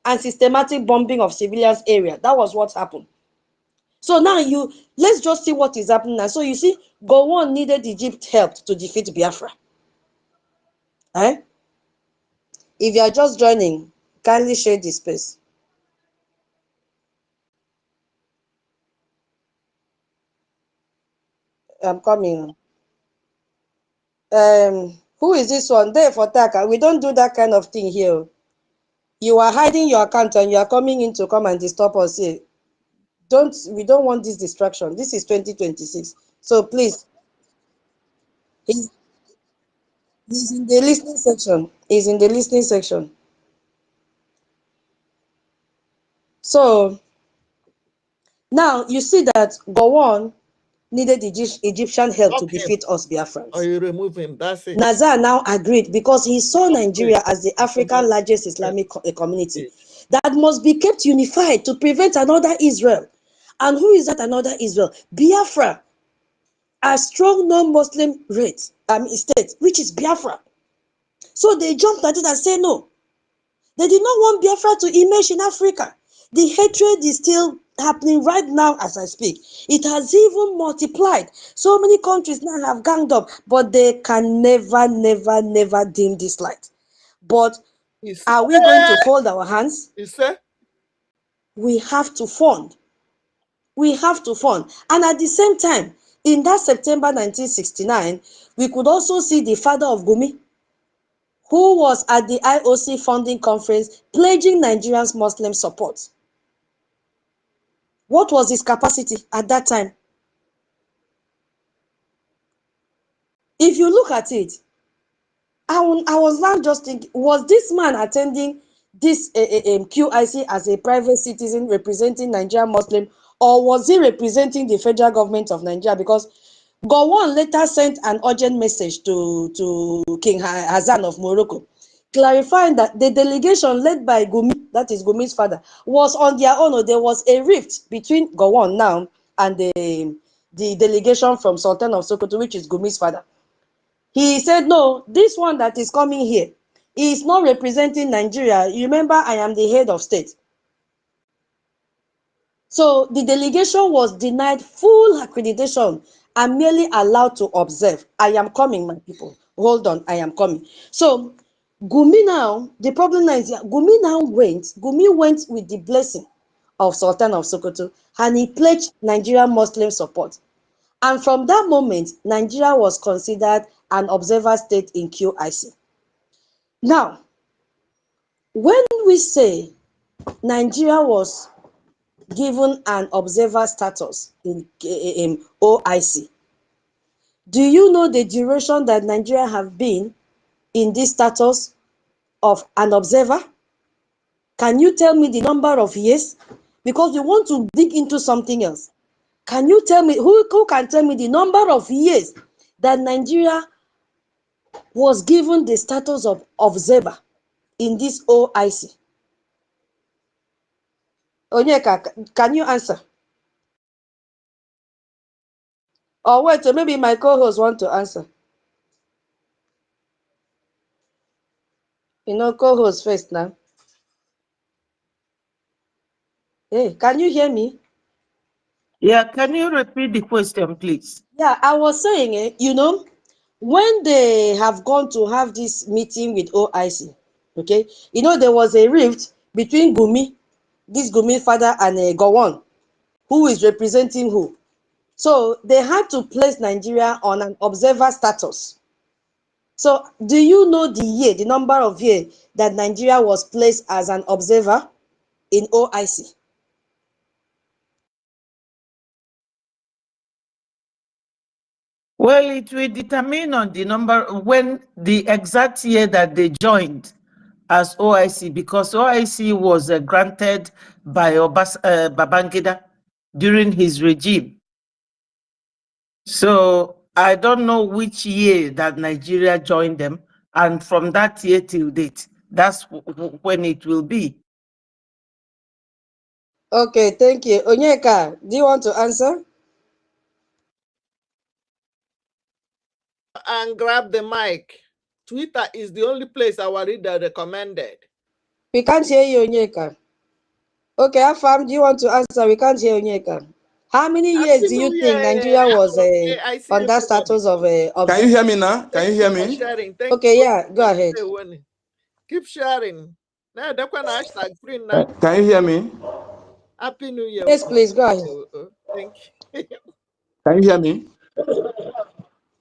and systematic bombing of civilians area. That was what happened. So now let's just see what is happening now. So you see, Gowon needed Egypt help to defeat Biafra. Eh? If you are just joining, kindly share the space. I'm coming. Who is this one? There for Taka. We don't do that kind of thing here. You are hiding your account and you are coming in to come and disturb us here. We don't want this distraction. This is 2026. So please, he's, he's in the listening section. He's in the listening section. So now you see that Gowon needed Egyptian help to Lock him defeat us or Biafrans. you remove him. That's it. Nazar now agreed because he saw Nigeria as the African largest Islamic community that must be kept unified to prevent another Israel. And who is that another Israel? Biafra, a strong non-Muslim state, which is Biafra. So they jumped at it and said no. They did not want Biafra to emerge in Africa. The hatred is still happening right now as I speak. It has even multiplied. So many countries now have ganged up, but they can never, never, never dim this light. But are we going to fold our hands? He said, We have to fund. We have to fund. And at the same time, in that September 1969, we could also see the father of Gumi, who was at the IOC funding conference pledging Nigerians Muslim support. What was his capacity at that time? If you look at it, I was now just thinking, was this man attending this QIC as a private citizen representing Nigerian Muslim, or was he representing the federal government of Nigeria? Because Gowon later sent an urgent message to King Hassan of Morocco, clarifying that the delegation led by Gumi, that is Gumi's father, was on their own, or there was a rift between Gowon now and the delegation from Sultan of Sokoto, which is Gumi's father. He said, no, this one that is coming here is not representing Nigeria. You remember, I am the head of state. So the delegation was denied full accreditation and merely allowed to observe. I am coming, my people. Hold on, I am coming. So Gumi now, the problem now is Gumi went with the blessing of Sultan of Sokoto, and he pledged Nigerian Muslim support. And from that moment, Nigeria was considered an observer state in QIC. Now, when we say Nigeria was given an observer status in OIC, do you know the duration that Nigeria have been in this status of an observer? Can you tell me the number of years? Because we want to dig into something else. Can you tell me, who can tell me the number of years that Nigeria was given the status of observer in this OIC? Onyeka, can you answer? Or wait, so maybe my co-host want to answer. Co-host first now. Hey, can you hear me? Yeah, can you repeat the question, please? Yeah, I was saying, when they have gone to have this meeting with OIC, okay, there was a rift between this Gumi father, and Gowon, who is representing who. So they had to place Nigeria on an observer status. So do you know the number of years that Nigeria was placed as an observer in OIC? Well, it will determine on the number, when the exact year that they joined as OIC, because OIC was granted by Babangida during his regime. So I don't know which year that Nigeria joined them, and from that year till date, that's when it will be. Okay, thank you. Onyeka, do you want to answer? and grab the mic. Twitter is the only place our reader recommended. We can't hear you, Onyeka. Okay, Afam, do you want to answer? We can't hear Onyeka. How many years Happy do New you think Year. Nigeria was Okay, I see on that everybody. status of Can you hear me now? Can you hear Keep on me? sharing. Thank Okay, you. yeah, go ahead. Keep sharing. Now, that's when hashtag free now. Can you hear me? Happy New Year. Yes, please, go ahead. Thank you. Can you hear me?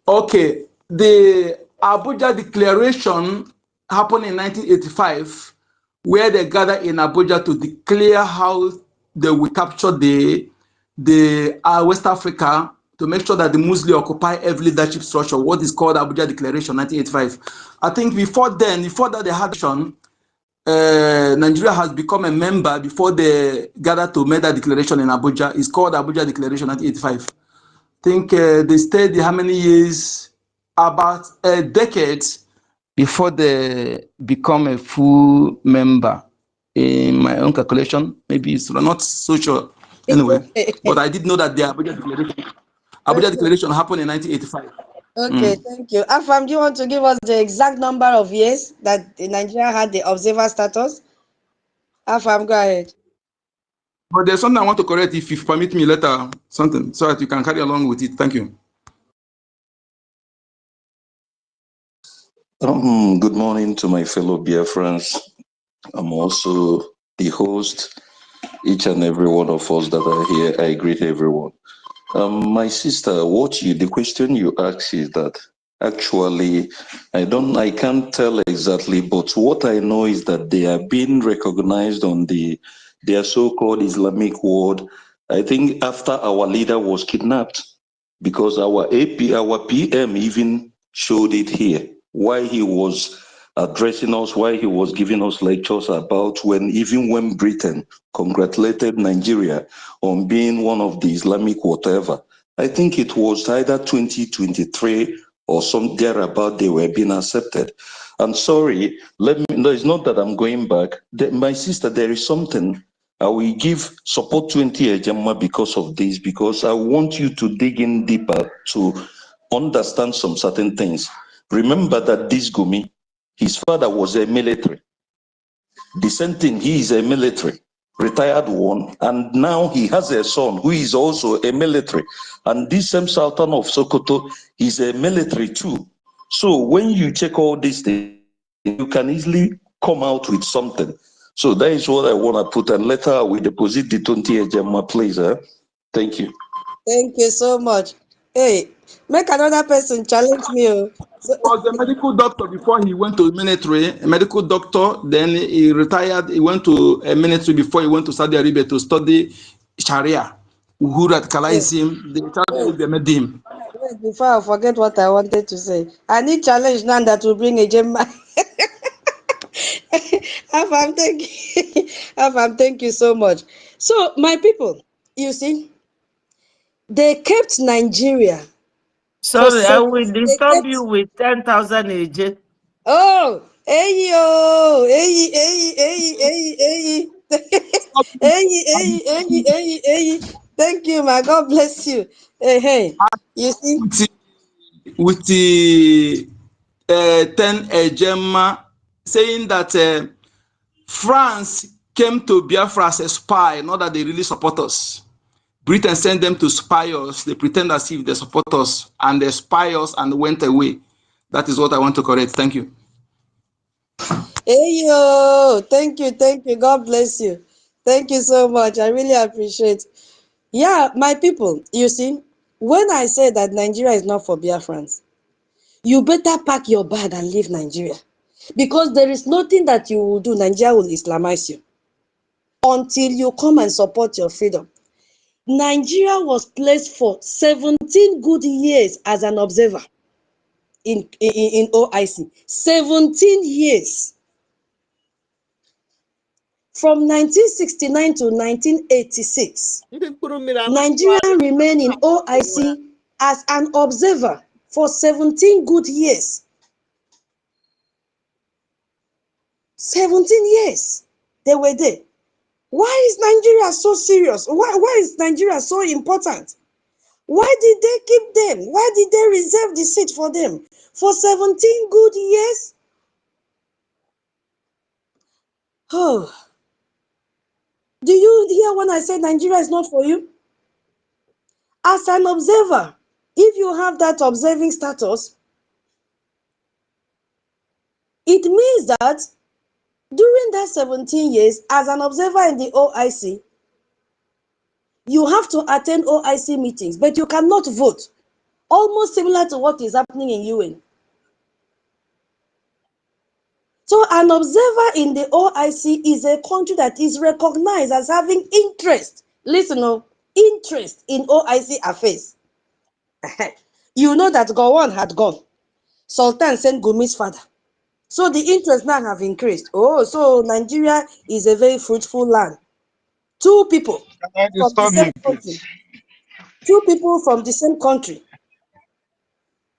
Okay. The Abuja Declaration happened in 1985, where they gathered in Abuja to declare how they will capture the West Africa, to make sure that the Muslim occupy every leadership structure, what is called Abuja Declaration 1985. I think before that they had Nigeria has become a member before they gathered to make that declaration in Abuja. It's called Abuja Declaration 1985. I think they stayed how many years? About a decade before they become a full member. In my own calculation, maybe it's not so sure anyway. But I did know that the Abuja Declaration happened in 1985. Okay, thank you. Afam, do you want to give us the exact number of years that Nigeria had the observer status? Afam, go ahead. But there's something I want to correct if you permit me later, something, so that you can carry along with it. Thank you. Good morning to my fellow Biafrans. I'm also the host. Each and every one of us that are here, I greet everyone. My sister, the question you asked is that actually, I can't tell exactly, but what I know is that they are being recognized on their so-called Islamic world. I think after our leader was kidnapped, because our PM even showed it here, why he was addressing us, why he was giving us lectures about even when Britain congratulated Nigeria on being one of the Islamic whatever. I think it was either 2023 or some thereabout they were being accepted. I'm sorry, no, it's not that I'm going back. My sister, there is something I will give support 20 Ejema because of this, because I want you to dig in deeper to understand some certain things. Remember that this Gumi, his father was a military. The same thing, he is a military, retired one, and now he has a son who is also a military. And this same Sultan of Sokoto is a military too. So when you check all these things, you can easily come out with something. So that is what I want to put, and later we deposit the 20 Ejema, please. Thank you. Thank you so much. Hey, make another person challenge me. He was a medical doctor before he went to military, a medical doctor. Then he retired. He went to a military before he went to Saudi Arabia to study Sharia. Who radicalized him? The Saudi Arabia made him. Wait, before I forget what I wanted to say, I need challenge now that will bring a gem. Afam, thank you. Afam, thank you so much. So, my people, you see, they kept Nigeria for Sorry, I seven. will They disturb you kept. with 10,000 AJ. Oh, hey yo, hey, hey, hey, hey, hey, hey, hey, hey, hey. Thank you, my God bless you. Hey, hey, you see. With the 10 Ejema saying that France came to Biafra as a spy, not that they really support us. Britain sent them to spy us. They pretend as if they support us, and they spy us and went away. That is what I want to correct. Thank you. Hey yo, thank you. God bless you. Thank you so much. I really appreciate. Yeah, my people, you see, when I say that Nigeria is not for Biafrans, you better pack your bag and leave Nigeria. Because there is nothing that you will do, Nigeria will Islamize you until you come and support your freedom. Nigeria was placed for 17 good years as an observer in OIC. 17 years. From 1969 to 1986, Nigeria remained in OIC as an observer for 17 good years. 17 years they were there. Why is Nigeria so serious? Why is Nigeria so important? Why did they keep them? Why did they reserve the seat for them? For 17 good years? Oh, do you hear when I say Nigeria is not for you? As an observer, if you have that observing status, it means that during that 17 years, as an observer in the OIC, you have to attend OIC meetings, but you cannot vote. Almost similar to what is happening in UN. So an observer in the OIC is a country that is recognized as having interest. Listen, interest in OIC affairs. You know that Gowon had gone. Sultan sent Gumi's father. So the interest now have increased. Oh, so Nigeria is a very fruitful land. Two people Can I from the disturb same you, country. please? Two people from the same country.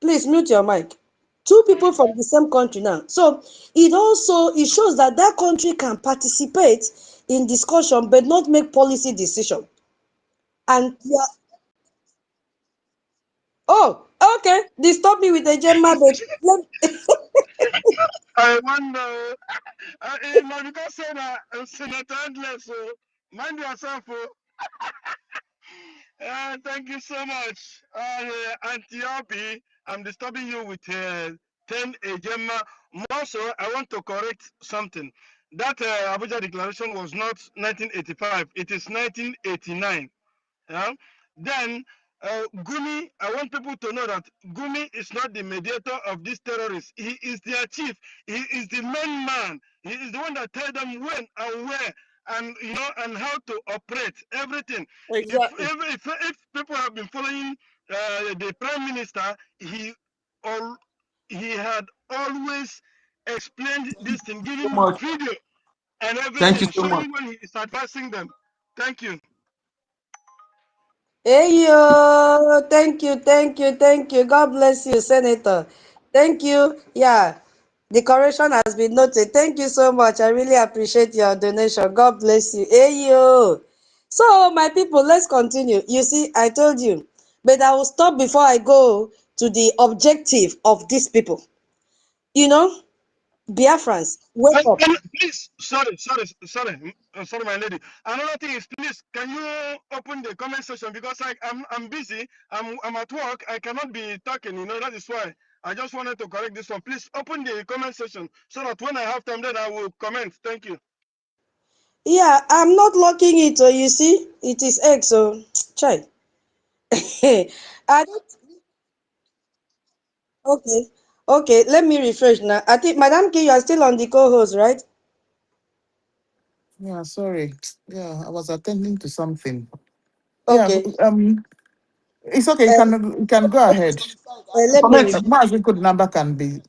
Please mute your mic. Two people from the same country now. So it shows that that country can participate in discussion but not make policy decision. And yeah, oh, okay. Disturb me with a Gemma, but I wonder. Now because say that Senator Endless, so mind yourself. Thank you so much, Auntie Obi. I'm disturbing you with 10 Ejema. Also, I want to correct something. That Abuja Declaration was not 1985. It is 1989. Yeah? Then, Gumi, I want people to know that Gumi is not the mediator of these terrorists. He is their chief. He is the main man. He is the one that tells them when and where and and how to operate everything. exactly. If people have been following the prime minister, all he had always explained this thing, So giving much. video and Thank you everything, so much. showing when he is advising them. Thank you. Hey yo, thank you. God bless you, Senator. Thank you. Yeah, the correction has been noted. Thank you so much. I really appreciate your donation. God bless you. Hey yo. So my people, let's continue. You see, I told you, but I will stop before I go to the objective of these people. You know, Biafrans, wake up. Please, sorry, my lady. Another thing is, please, can you open the comment section because I'm busy. I'm at work. I cannot be talking. That is why I just wanted to correct this one. Please open the comment section so that when I have time, then I will comment. Thank you. Yeah, I'm not locking it. So you see, it is X. So, try. I don't. Okay. Okay, let me refresh now. I think Madam K, you are still on the co-host, right? Yeah, sorry. Yeah, I was attending to something. Yeah, Okay. it's okay. You can go ahead. Let me Comment. refresh. Maazị number can be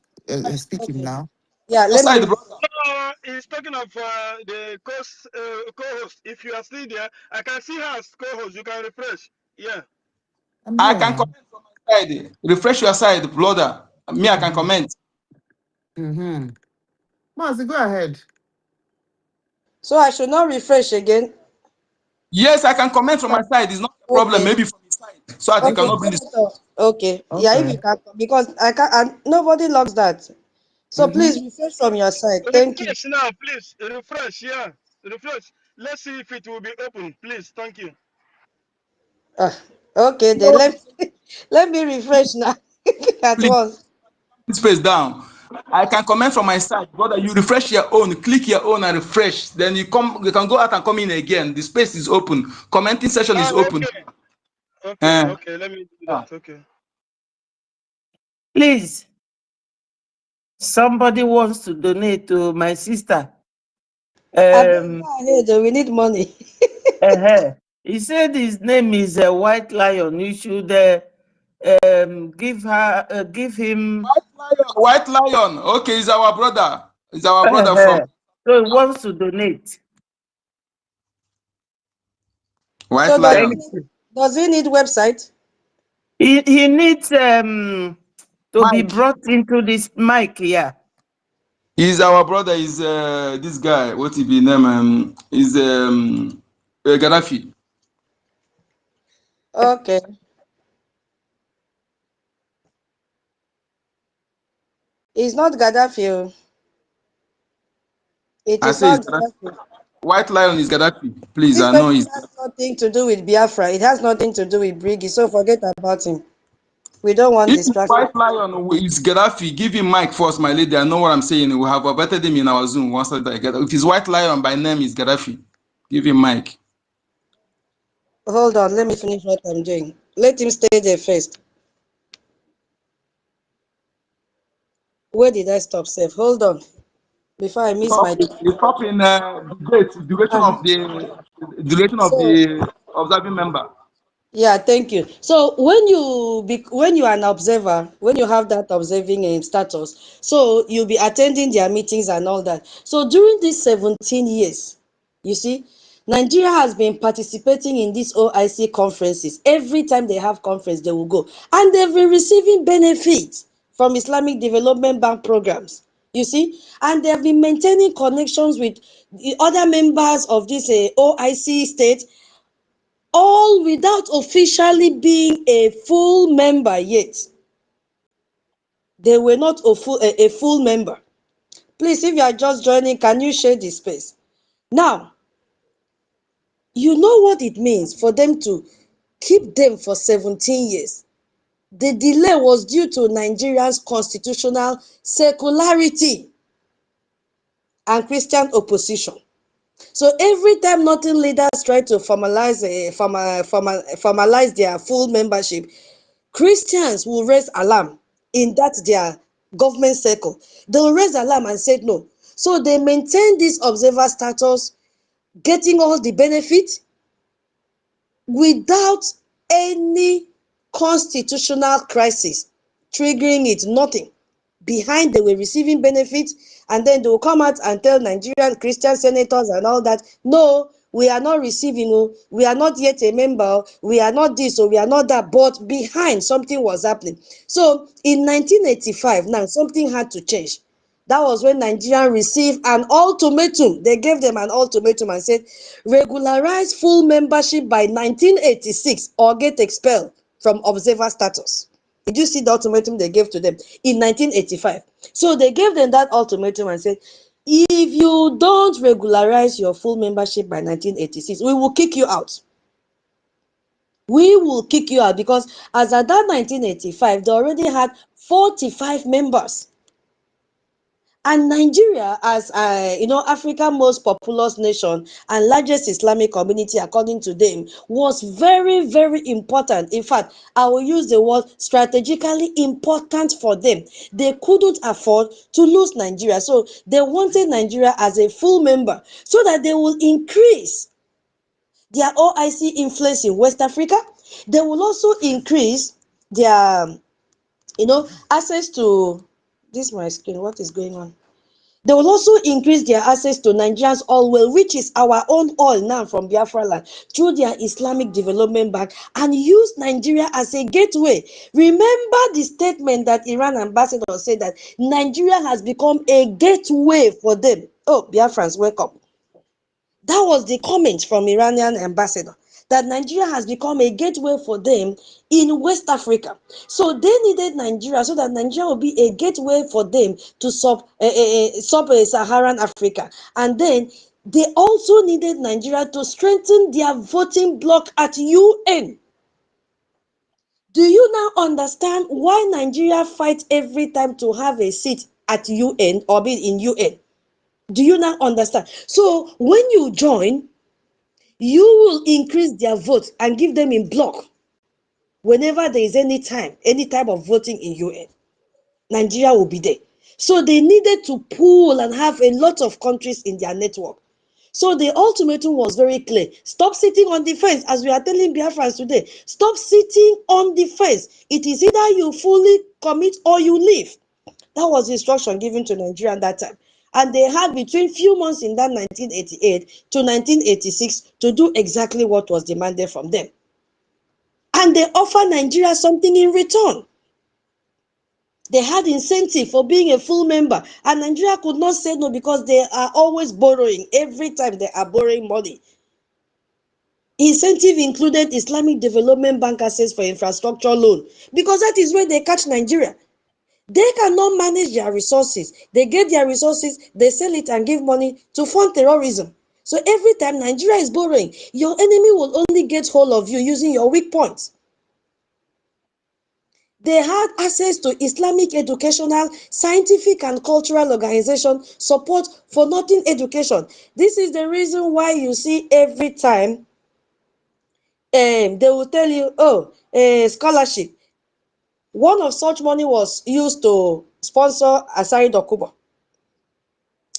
speaking Okay. now. Yeah, Your let me side, refresh. brother. No, he's talking of the co-host. If you are still there, I can see her as co-host. You can refresh. Yeah. I'm I here can now. comment from my side. Refresh your side, brother. Me, I can Mm-hmm. comment. Mm-hmm. Maazị, go ahead. So I should not refresh again. Yes, I can comment from my side. It's not a problem. Okay. Maybe from his side. So that you Okay, cannot bring this. Senator. Okay. Yeah, if Okay. you can, because I can't, and nobody loves that. So Mm-hmm. please refresh from your side. Thank you. Refresh now, please. Refresh, yeah. Refresh. Let's see if it will be open, please. Thank you. Ah, okay, then No, let me refresh now at please, once. space down. I can comment from my side, brother. You refresh your own, click your own and refresh. Then you come. You can go out and come in again. The space is open. Commenting session is open. Okay. Okay, Uh, okay. Let me do yeah. that. Okay. Please, somebody wants to donate to my sister. I beg, Um, go ahead, we need money. he said his name is White Lion. You should give him. White lion. White lion. Okay, he's our brother. He's our brother from So he wants to donate. White So Lion. Thank you. does he need website? He needs to be Mike. brought into this mic. Yeah. He's our brother. He's this guy. What he be name? Is Gaddafi. Okay. It's not Gaddafi. Oh. It I is say not it's Gaddafi. Gaddafi. White Lion is Gaddafi. Please, This I know person it's has nothing to do with Biafra. It has nothing to do with Briggy, so forget about him. We don't want if it's distraction. White Lion is Gaddafi, give him mic first, my lady. I know what I'm saying. We have invited him in our Zoom once I get. If it's White Lion by name is Gaddafi, give him mic. Hold on, let me finish what I'm doing. Let him stay there first. Where did I stop, safe? Hold on, before I miss my. You talk in duration of So the observing member. yeah, thank you. So when you are an observer, when you have that observing status, so you'll be attending their meetings and all that. So during these 17 years, you see, Nigeria has been participating in these OIC conferences. Every time they have conference, they will go, and they've been receiving benefits from Islamic Development Bank programs. You see, and they have been maintaining connections with the other members of this OIC state, all without officially being a full member yet. They were not a full member. Please, if you are just joining, can you share the space? Now, you know what it means for them to keep them for 17 years. The delay was due to Nigeria's constitutional secularity and Christian opposition. So every time Northern leaders try to formalize their full membership, Christians will raise alarm in that their government circle. They will raise alarm and say no. So they maintain this observer status, getting all the benefits without any constitutional crisis triggering it, nothing. Behind, they were receiving benefits, and then they will come out and tell Nigerian Christian senators and all that, no, we are not receiving, we are not yet a member, we are not this, or we are not that, but behind, something was happening. So in 1985, now something had to change. That was when Nigeria received an ultimatum. They gave them an ultimatum and said, regularize full membership by 1986 or get expelled from observer status. Did you see the ultimatum they gave to them in 1985? So they gave them that ultimatum and said, if you don't regularize your full membership by 1986, we will kick you out. We will kick you out, because as at that 1985, they already had 45 members. And Nigeria, as Africa's most populous nation and largest Islamic community, according to them, was very, very important. In fact, I will use the word strategically important for them. They couldn't afford to lose Nigeria. So they wanted Nigeria as a full member so that they will increase their OIC influence in West Africa. They will also increase their, access to this my screen. What is going on? They will also increase their access to Nigeria's oil well, which is our own oil now from Biafra land, through their Islamic Development Bank, and use Nigeria as a gateway. Remember the statement that Iran ambassador said, that Nigeria has become a gateway for them. Oh, Biafrans, wake up. That was the comment from Iranian ambassador, that Nigeria has become a gateway for them in West Africa. So they needed Nigeria so that Nigeria will be a gateway for them to sub-Saharan Africa. And then they also needed Nigeria to strengthen their voting bloc at UN. Do you now understand why Nigeria fights every time to have a seat at UN or be in UN? Do you now understand? So when you join, you will increase their vote and give them in block whenever there is any type of voting in UN. Nigeria will be there. So they needed to pool and have a lot of countries in their network. So the ultimatum was very clear. Stop sitting on the fence, as we are telling Biafrans today. Stop sitting on the fence. It is either you fully commit or you leave. That was the instruction given to Nigeria at that time. And they had between few months in that 1988 to 1986 to do exactly what was demanded from them. And they offered Nigeria something in return. They had incentive for being a full member, and Nigeria could not say no, because they are always borrowing. Every time they are borrowing money. Incentive included Islamic Development Bank access for infrastructure loan, because that is where they catch Nigeria. They cannot manage their resources. They get their resources, they sell it and give money to fund terrorism. So every time Nigeria is borrowing, your enemy will only get hold of you using your weak points. They had access to Islamic educational, scientific, and cultural organization support for nothing education. This is the reason why you see every time they will tell you, oh, a scholarship. One of such money was used to sponsor Asari Dokubo.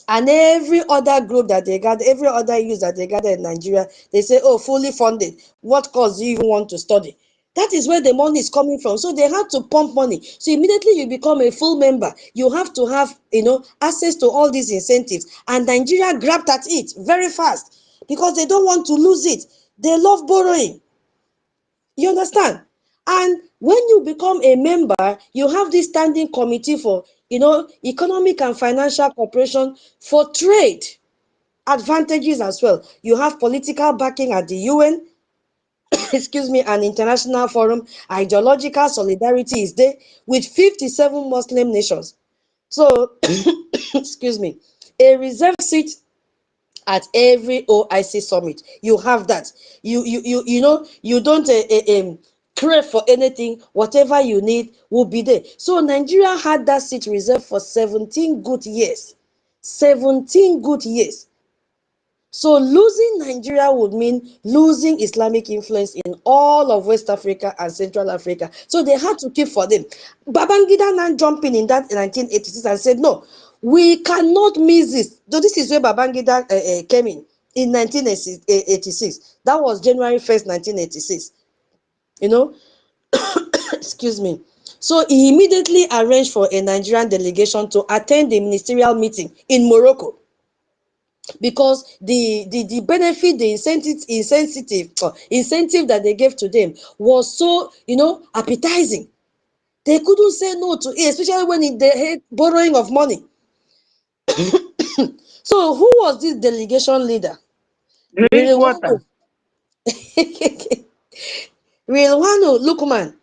And every other group that they gather, every other youth that they gather in Nigeria, they say, oh, fully funded. What course do you even want to study? That is where the money is coming from. So they had to pump money. So immediately you become a full member, you have to have, access to all these incentives. And Nigeria grabbed at it very fast because they don't want to lose it. They love borrowing. You understand? And when you become a member, you have this standing committee for, economic and financial cooperation for trade advantages as well. You have political backing at the UN, excuse me, an international forum. Ideological solidarity is there with 57 Muslim nations. So, excuse me, a reserved seat at every OIC summit. You have that. You don't crave for anything. Whatever you need will be there. So Nigeria had that seat reserved for 17 good years. 17 good years. So losing Nigeria would mean losing Islamic influence in all of West Africa and Central Africa. So they had to keep for them. Babangida now jumping in that in 1986 and said, no, we cannot miss this. So this is where Babangida came in 1986. That was January 1st, 1986. Excuse me. So he immediately arranged for a Nigerian delegation to attend the ministerial meeting in Morocco, because the benefit, the incentive that they gave to them was so appetizing. They couldn't say no to it, especially when they hate borrowing of money. So who was this delegation leader? Drink water. Rilwano Lukman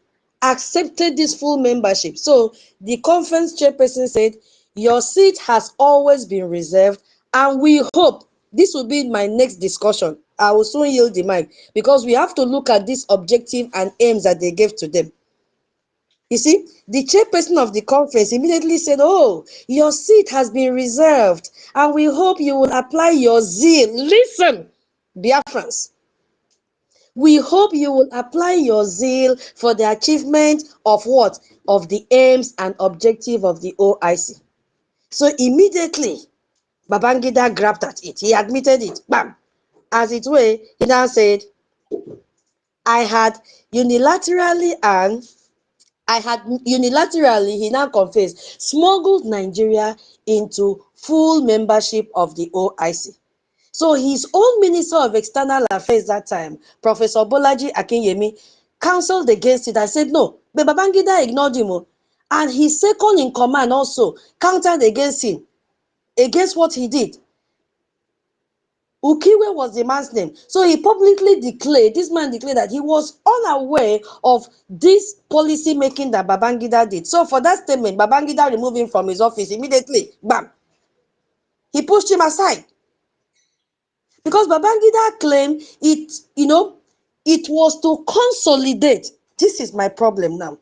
accepted this full membership. So the conference chairperson said, your seat has always been reserved, and we hope, this will be my next discussion. I will soon yield the mic, because we have to look at this objective and aims that they gave to them. You see, the chairperson of the conference immediately said, oh, your seat has been reserved, and we hope you will apply your zeal. Listen, Biafrans. We hope you will apply your zeal for the achievement of what? Of the aims and objective of the OIC. So immediately, Babangida grabbed at it. He admitted it. Bam! As it were, he now said, I had unilaterally, he now confessed, smuggled Nigeria into full membership of the OIC. So his own Minister of External Affairs that time, Professor Bolaji Akinyemi, counseled against it and said no. But Babangida ignored him. And his second in command also countered against him, against what he did. Ukiwe was the man's name. So he publicly declared, this man declared that he was unaware of this policy making that Babangida did. So for that statement, Babangida removed him from his office immediately. Bam! He pushed him aside. Because Babangida claimed it was to consolidate. This is my problem now.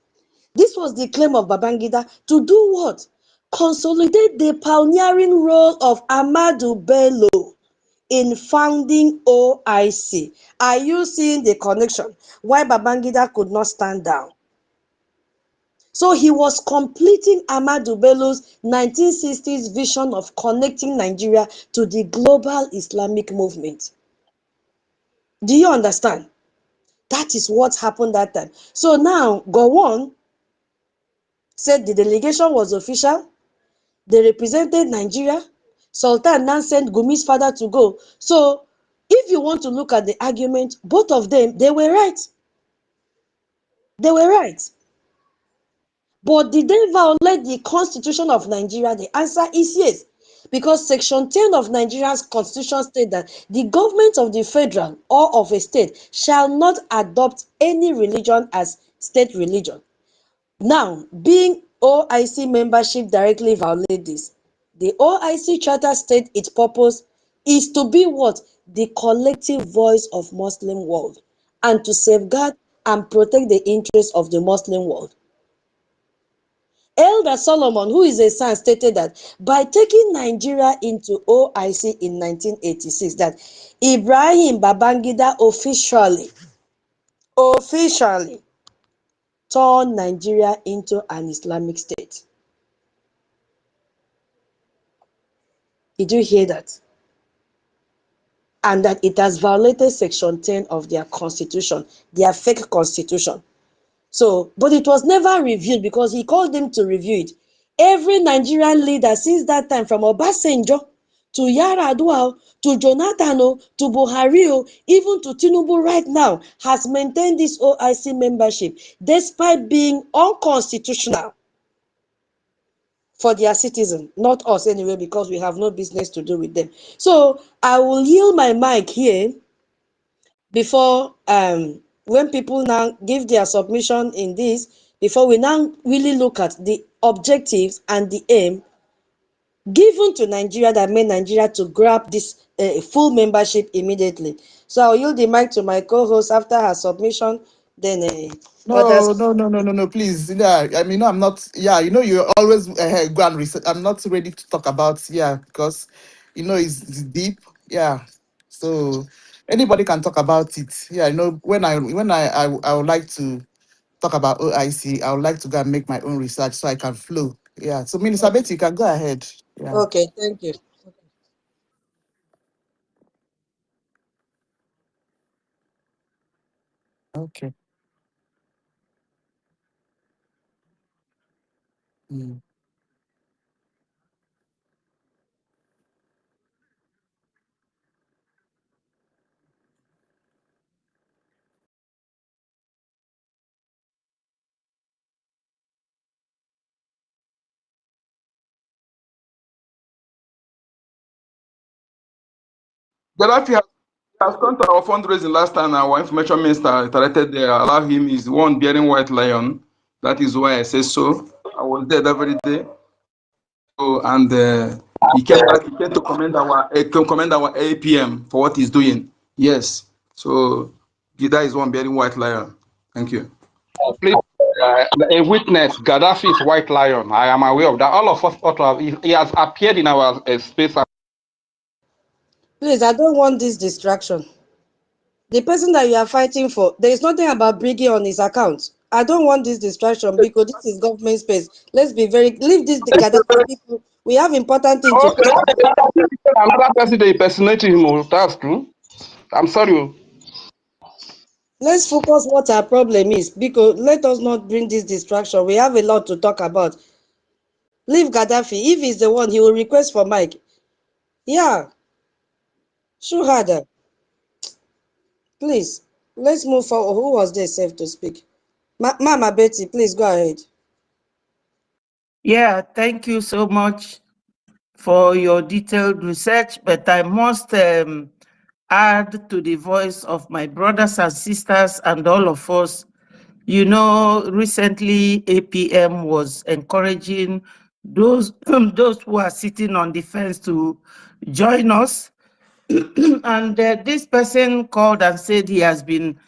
This was the claim of Babangida to do what? Consolidate the pioneering role of Ahmadu Bello in founding OIC. Are you seeing the connection? Why Babangida could not stand down? So he was completing Ahmadu Bello's 1960s vision of connecting Nigeria to the global Islamic movement. Do you understand? That is what happened that time. So now, Gowon said the delegation was official. They represented Nigeria. Sultan now sent Gumi's father to go. So if you want to look at the argument, both of them, they were right. They were right. But did they violate the Constitution of Nigeria? The answer is yes. Because Section 10 of Nigeria's Constitution states that the government of the federal or of a state shall not adopt any religion as state religion. Now, being OIC membership directly violate this. The OIC charter states its purpose is to be what? The collective voice of Muslim world and to safeguard and protect the interests of the Muslim world. Elder Solomon, who is a son, stated that by taking Nigeria into OIC in 1986, that Ibrahim Babangida officially turned Nigeria into an Islamic state. Did you hear that? And that it has violated Section 10 of their constitution, their fake constitution. So, but it was never reviewed because he called them to review it. Every Nigerian leader since that time, from Obasanjo to Yar'Adua to Jonathan to Buhari, even to Tinubu right now, has maintained this OIC membership despite being unconstitutional for their citizens, not us anyway, because we have no business to do with them. So I will yield my mic here before when people now give their submission in this, before we now really look at the objectives and the aim given to Nigeria that made Nigeria to grab this full membership immediately. So I'll yield the mic to my co-host after her submission, then No, others. no, no, no, no, no, please. Yeah, I mean, no, I'm not. Yeah, you always go and research. I'm not ready to talk about, yeah, because, it's deep. Yeah. So anybody can talk about it. Yeah, when I would like to talk about OIC, I would like to go and make my own research so I can flow. Yeah. So, Minister Betty, you can go ahead. Yeah. Okay, thank you. Okay. Mm. Gaddafi has come to our fundraising last time. Our information minister directed there, allow him, is the one bearing white lion. That is why I say so. I was there that very day. So, and he came back, he came to commend our APM for what he's doing. Yes. So Gida is one bearing white lion. Thank you. Please, a witness, Gaddafi is white lion. I am aware of that. All of us ought to have, he has appeared in our space. Please, I don't want this distraction. The person that you are fighting for, there is nothing about bringing on his account. I don't want this distraction because this is government space. Let's be very, leave this Gaddafi people. We have important things to Okay, talk about. another person they impersonated him. Oh, that's true. I'm sorry. Oh. Let's focus what our problem is because let us not bring this distraction. We have a lot to talk about. Leave Gaddafi. If he's the one, he will request for Mike. Yeah, Shuhada. Please, let's move forward. Who was there safe to speak? Mama Betty, please go ahead. Yeah, thank you so much for your detailed research, but I must add to the voice of my brothers and sisters and all of us. Recently APM was encouraging those those who are sitting on the fence to join us. And this person called and said he has been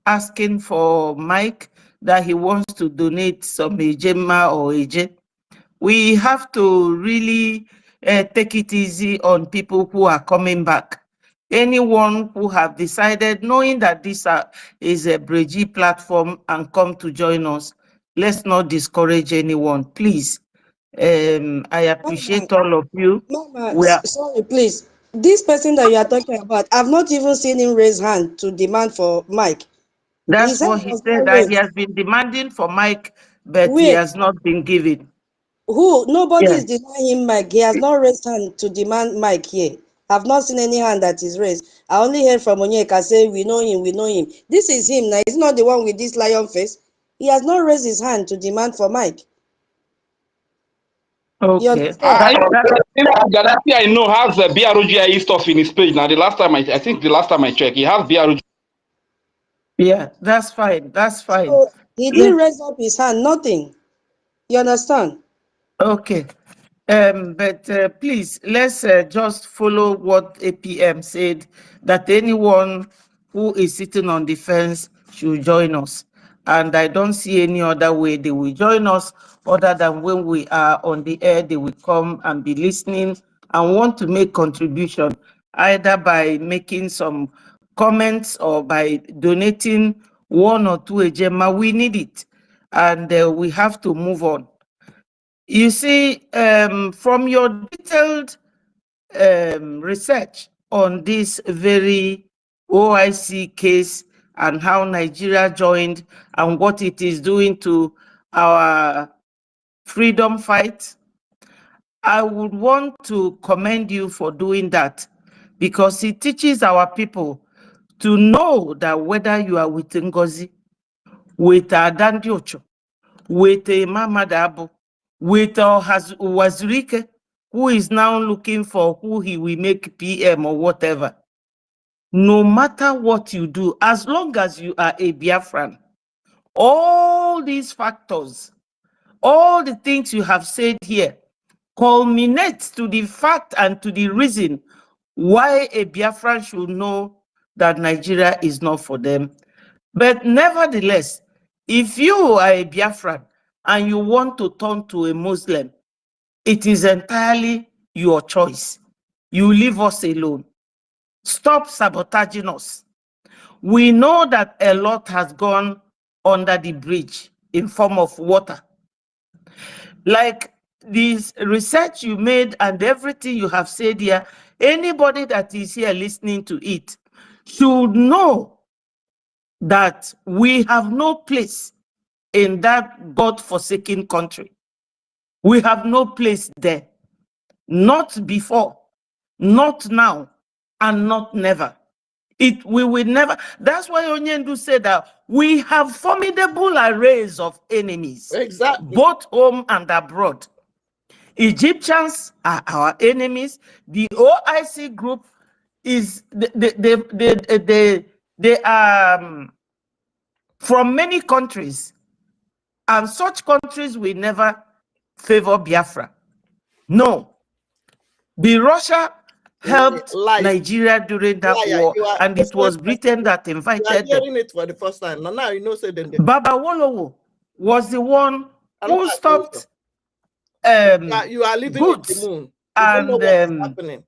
asking for Mike, that he wants to donate some Ejema or Eje. We have to really take it easy on people who are coming back. Anyone who have decided, knowing that this is a Breji platform and come to join us, let's not discourage anyone, please. I Mama, appreciate all of you. Mama, We are, sorry, please. This person that you are talking about, I've not even seen him raise hand to demand for Mike. His that's hand what he was said, not that he raised. has been demanding for Mike, but he Where? has not been given. Who? Nobody Yeah. is denying him Mike. He has not raised hand to demand Mike here. I've not seen any hand that is raised. I only heard from Onyeka say, we know him, we know him. This is him now. He's not the one with this lion face. He has not raised his hand to demand for Mike. You Okay. understand? Gaddafi, I know, has the BROGIE stuff in his page. Now, I think the last time I checked, he has BROGIE. Yeah, that's fine. That's fine. So he didn't raise up his hand, nothing. You understand? Okay. But please, let's just follow what APM said, that anyone who is sitting on the fence should join us. And I don't see any other way they will join us other than when we are on the air, they will come and be listening and want to make contribution, either by making some comments or by donating 1 or 2 ejema. We need it, and we have to move on. You see, from your detailed research on this very OIC case and how Nigeria joined and what it is doing to our freedom fight, I would want to commend you for doing that, because it teaches our people to know that whether you are with Ngozi, with Adandiocho, with Mama Dabo, with Wazirike, who is now looking for who he will make PM or whatever. No matter what you do, as long as you are a Biafran, all these factors, all the things you have said here, culminates to the fact and to the reason why a Biafran should know that Nigeria is not for them. But nevertheless, if you are a Biafran and you want to turn to a Muslim, it is entirely your choice. You leave us alone. Stop sabotaging us. We know that a lot has gone under the bridge in form of water. Like this research you made and everything you have said here, anybody that is here listening to it should know that we have no place in that God-forsaken country. We have no place there. Not before, not now, and not never. We will never. That's why Onyendu said that we have formidable arrays of enemies, Exactly. both home and abroad. Egyptians are our enemies. The OIC group is they are from many countries, and such countries will never favor Biafra. No. The Russia helped Nigeria during that war, and it was Britain that invited them. Hearing it for the first time. Now you know, say then Baba Wolowo was the one who stopped you are living in the moon. You and don't know what is happening.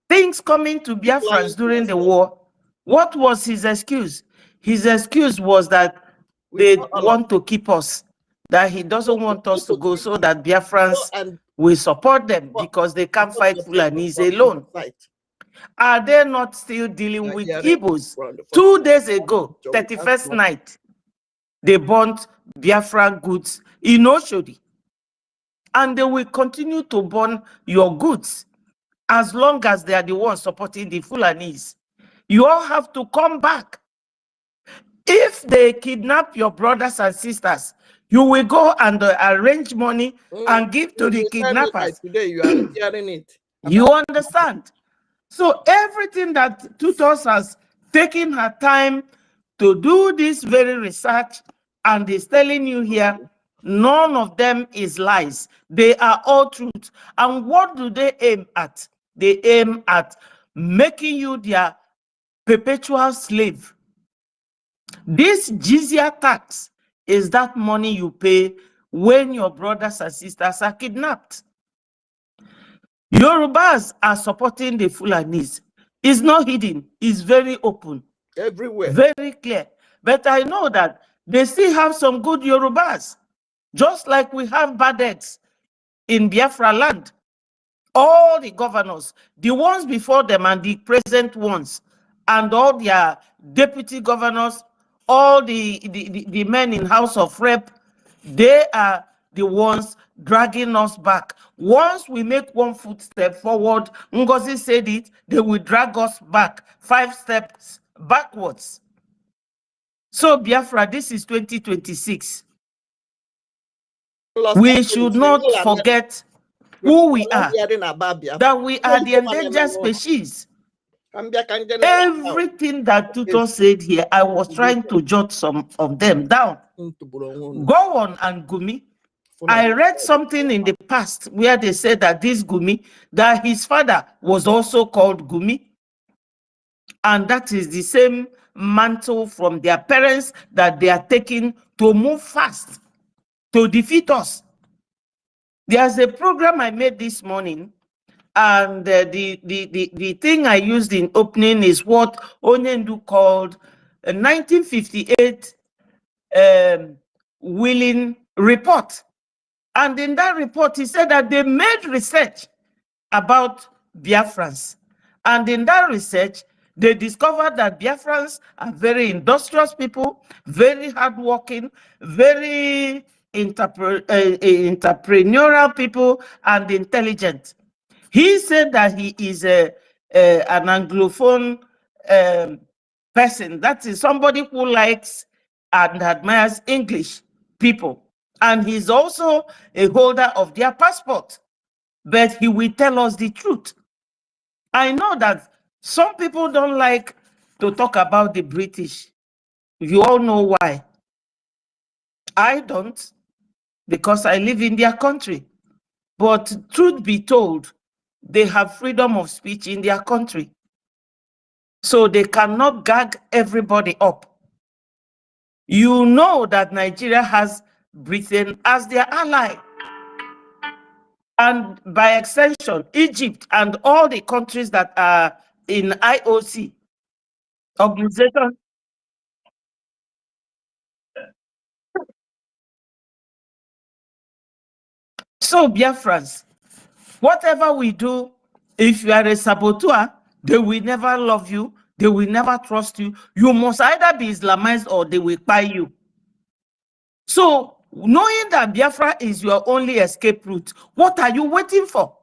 Things coming to Biafrans during the war. What was his excuse? His excuse was that they want to keep us, that he doesn't want us to go so that Biafrans will support them because they can't fight Fulanis alone. Are they not still dealing with Igbos? 2 days ago, 31st night, they burnt Biafran goods in Oshodi. And they will continue to burn your goods as long as they are the ones supporting the Fulanis. You all have to come back. If they kidnap your brothers and sisters, you will go and arrange money and give to the kidnappers. Like today, you are hearing it. You understand? So everything that Tutos has taken her time to do this very research and is telling you here, none of them is lies. They are all truth. And what do they aim at? They aim at making you their perpetual slave. This jizya tax is that money you pay when your brothers and sisters are kidnapped. Yorubas are supporting the Fulanis. It's not hidden. It's very open. Everywhere. Very clear. But I know that they still have some good Yorubas, just like we have bad eggs in Biafra land. All the governors, the ones before them and the present ones, and all their deputy governors, all the men in House of Rep, they are the ones dragging us back. Once we make one footstep forward, Ngozi said it, they will drag us back 5 steps backwards. So Biafra, this is 2026. We should not forget who we are, that we are the endangered species. Everything that Tuto said here, I was trying to jot some of them down. Go on and Gumi. I read something in the past where they said that this Gumi, that his father was also called Gumi. And that is the same mantle from their parents that they are taking to move fast, to defeat us. There's a program I made this morning, and the thing I used in opening is what Onyendu called a 1958 Willing report. And in that report, he said that they made research about Biafrans. And in that research, they discovered that Biafrans are very industrious people, very hardworking, very entrepreneurial people, and intelligent. He said that he is an Anglophone person. That is somebody who likes and admires English people. And he's also a holder of their passport. But he will tell us the truth. I know that some people don't like to talk about the British. You all know why. I don't, because I live in their country. But truth be told, they have freedom of speech in their country. So they cannot gag everybody up. You know that Nigeria has Britain as their ally. And by extension, Egypt and all the countries that are in IOC organization. So, Biafrans, whatever we do, if you are a saboteur, they will never love you, they will never trust you. You must either be Islamized or they will buy you. So, knowing that Biafra is your only escape route, what are you waiting for?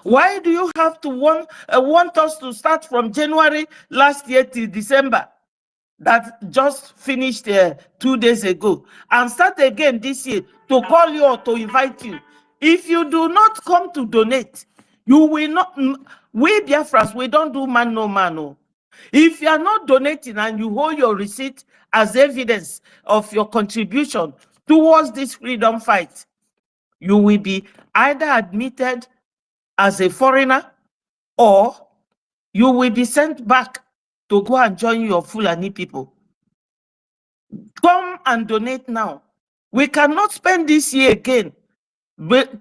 Why do you have to want us to start from January last year till December? That just finished 2 days ago, and start again this year to call you or to invite you. If you do not come to donate, you will not. We Biafrans, we don't do man no man. No. If you are not donating and you hold your receipt as evidence of your contribution towards this freedom fight, you will be either admitted as a foreigner or you will be sent back to go and join your Fulani people. Come and donate now. We cannot spend this year again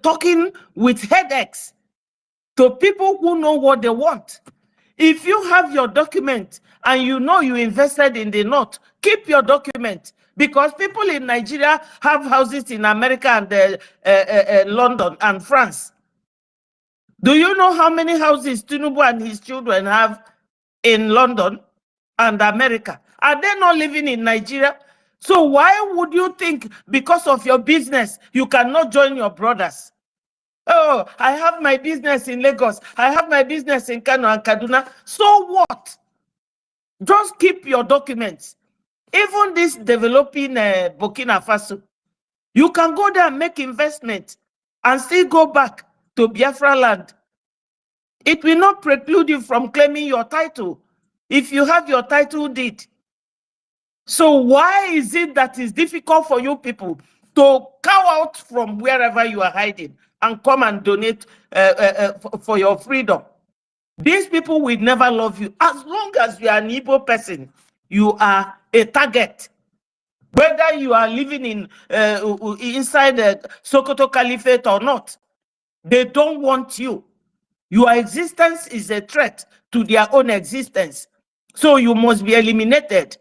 talking with headaches to people who know what they want. If you have your document and you know you invested in the North, keep your document, because people in Nigeria have houses in America and London and France. Do you know how many houses Tinubu and his children have in London and America? Are they not living in Nigeria? So why would you think because of your business, you cannot join your brothers? Oh, I have my business in Lagos. I have my business in Kano and Kaduna. So what? Just keep your documents. Even this developing Burkina Faso, you can go there and make investment and still go back to Biafra land. It will not preclude you from claiming your title if you have your title deed. So why is it that it's difficult for you people to cow out from wherever you are hiding and come and donate for your freedom? These people will never love you. As long as you are an Igbo person, you are a target. Whether you are living in inside the Sokoto Caliphate or not, they don't want you. Your existence is a threat to their own existence. So you must be eliminated.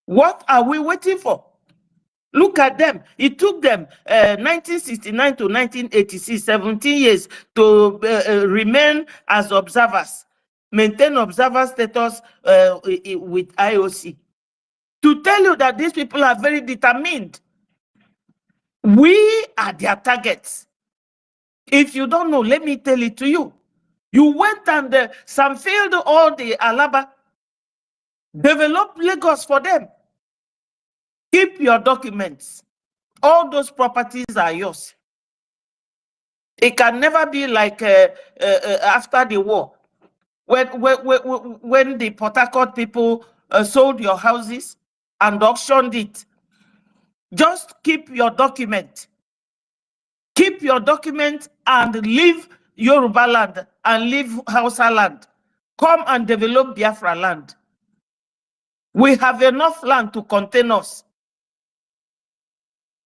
What are we waiting for? Look at them. It took them 1969 to 1986, 17 years to remain as observers, maintain observer status with IOC. To tell you that these people are very determined. We are their targets. If you don't know, let me tell it to you. You went and filled all the Alaba, developed Lagos for them. Keep your documents. All those properties are yours. It can never be like after the war, when the Port Harcourt people sold your houses and auctioned it. Just keep your document. Keep your document and leave Yoruba land and leave Hausa land. Come and develop Biafra land. We have enough land to contain us.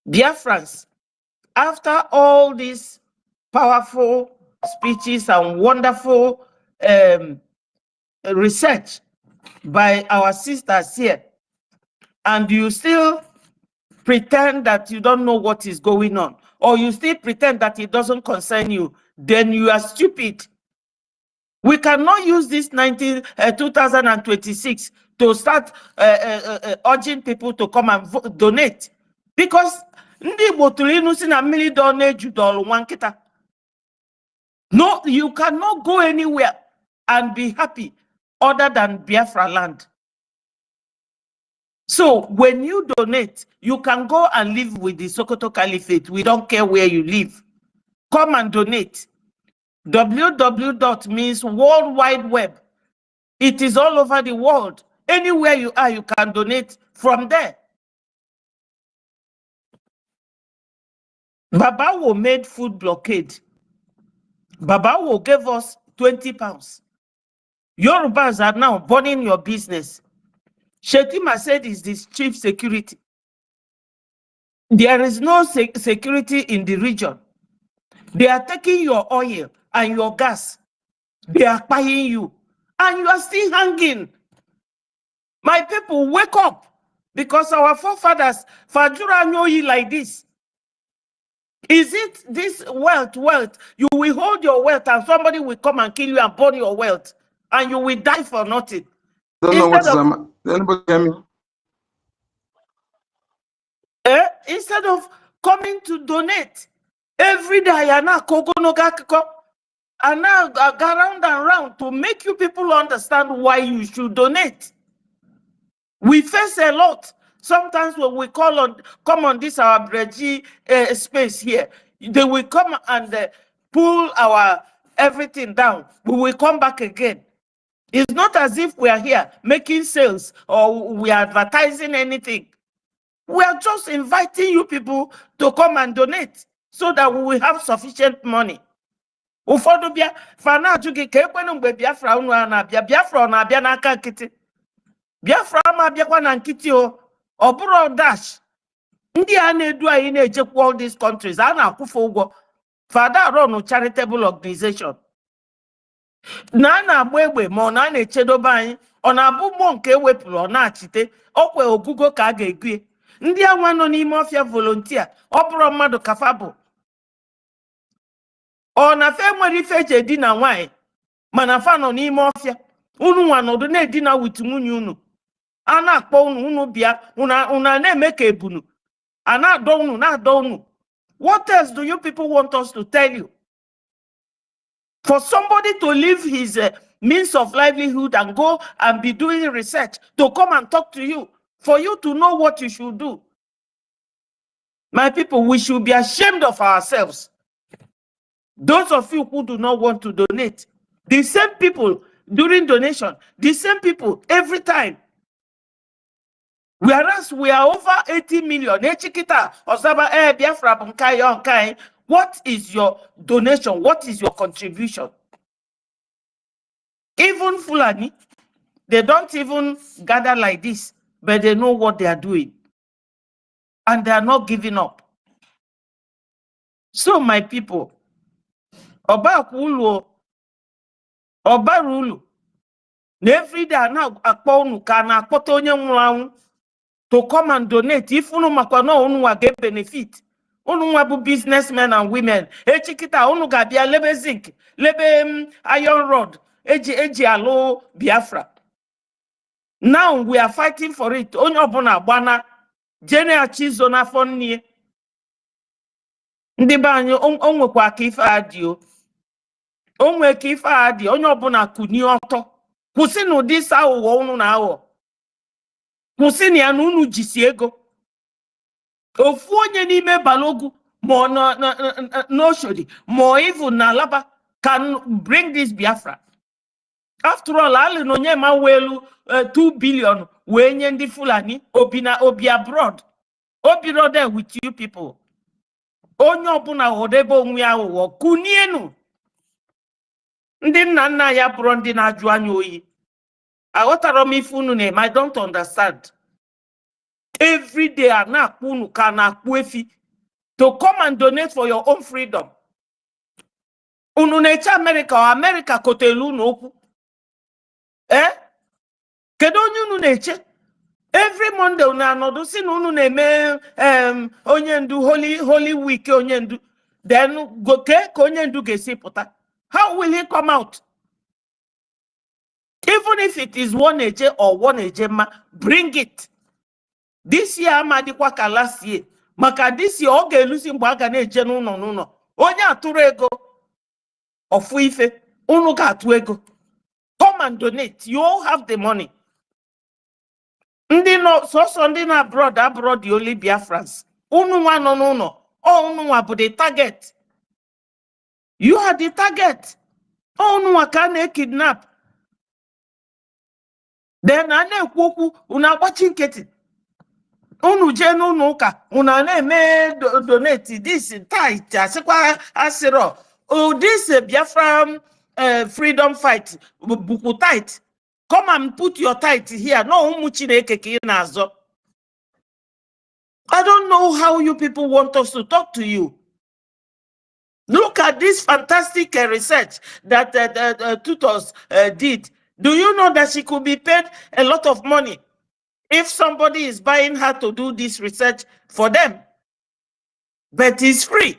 Biafrans, after all these powerful speeches and wonderful research by our sisters here, and you still pretend that you don't know what is going on, or you still pretend that it doesn't concern you, then you are stupid. We cannot use this 2026 to start urging people to come and donate, because no, you cannot go anywhere and be happy other than Biafra land. So when you donate, you can go and live with the Sokoto Caliphate. We don't care where you live. Come and donate. www means World Wide Web. It is all over the world. Anywhere you are, you can donate from there. Babawo made food blockade. Babawo gave us 20 pounds. Yorubas are now burning your business. Shetima said is this chief security. There is no security in the region. They are taking your oil and your gas. They are buying you. And you are still hanging. My people, wake up. Because our forefathers, Fajura know you like this. Is it this wealth? You will hold your wealth and somebody will come and kill you and burn your wealth. And you will die for nothing. Don't know what's anybody hear me? Instead of coming to donate, every day and now go round and round to make you people understand why you should donate. We face a lot. Sometimes when we come on this our Breji space here, they will come and pull our everything down. We will come back again. It's not as if we are here making sales or we are advertising anything. We are just inviting you people to come and donate so that we will have sufficient money. Ufodu bia fana ajugi ka ekwenu mgbe Biafra unu na-abịa. Biafra na-abịa n'aka nkịtị. Biafra ma abịakwa na nkịtị o. Ọ bụrụ dash. Ndị a na-edu anyị na-ejekwa all these countries a na-akwụfe ụgwọ. Fada run charitable organization. Na na-agba egbe ma ọ na-echedobe anyị. Ọ na-abụ mmụọ nke ewepụrụ ọ na-achite. Okwe ogugo ka a ga-egwe. Ndị anwa nọ n'ime ọfịa volunteer, ọ bụrụ mmadụ kafa bụ. Ọ na fe nwere ife eji edina nwaanyị, mana fa nọ n'ime ọfịa. Unu nwa nọdụ na-edina wit nwunye unu. A na-akpọ unu bịa, unu na-eme ka ebunu. A na-adọ unu, na-adọ unu. What else do you people want us to tell you? For somebody to leave his means of livelihood and go and be doing research to come and talk to you, for you to know what you should do. My people, we should be ashamed of ourselves. Those of you who do not want to donate, the same people during donation, the same people every time. Whereas we are over 80 million. What is your donation? What is your contribution? Even Fulani, they don't even gather like this, but they know what they are doing. And they are not giving up. So my people, Obarulu, every day now to come and donate. If unu makano unu wa get benefit, unu wa bu businessmen and women. Echikita unu gabia lebe zinc, lebe iron rod, eji alo Biafra. Now we are fighting for it. Onyo bona bana jene achizo na fonni. Ndi ba anyo onwe kwa kifa adio. Onwe kifa adi onyo bona kuni oto. Kusinu disa uwo unu na awo. Kusini ya unu jisi ego. Ofu onye n'ime balogu mo no shodi mo even na laba can bring this Biafra. After all, ali no nye ma welu 2 billion we nye ndi Fulani obi abroad. Obi there with you people. onye ọbụla hodebe onwe ya ụghọ kunienu. Ndị nna nna ya bụrụ ndị na-ajụ anya oyi. Aghọtara m ife unu na-eme. I don't understand. Every day a na-akpụ unu ka na-akpụ efi to come and donate for your own freedom. Unu na-eche America or America kotelu unu okwu? Kedu onye unu na-eche? Every Monday unu anọdụ si na unu na-eme onye ndu holy week onye ndu. Then ka onye ndu ga-esi pụta. How will he come out? Even if it is one eje or one ejema, bring it. This year amadikwa ka last year. Maka this year ọ ga-elusi mgbe a ga na-eje n'ụlọ. Onye atụrụ ego ofu ife, unu ga-atụ ego. Come and donate. You all have the money. Ndị no so ndị na abroad the only Biafrans. Unu nwa nọ n'ụlọ. Unu nwa bụ the target. You are the target. Unu nwa ka na-kidnap. Then a na-ekwu okwu unu agbachi nkịtị. Unu je n'ụlọ ụka unu na-eme donate this tithe asịkwa asịrọ. Oh, this Biafra freedom fight buku tithe. Come and put your tithe here. No ụmụ Chineke ka ị na-azọ. I don't know how you people want us to talk to you. Look at this fantastic research that tutors did. Do you know that she could be paid a lot of money if somebody is buying her to do this research for them? But it's free.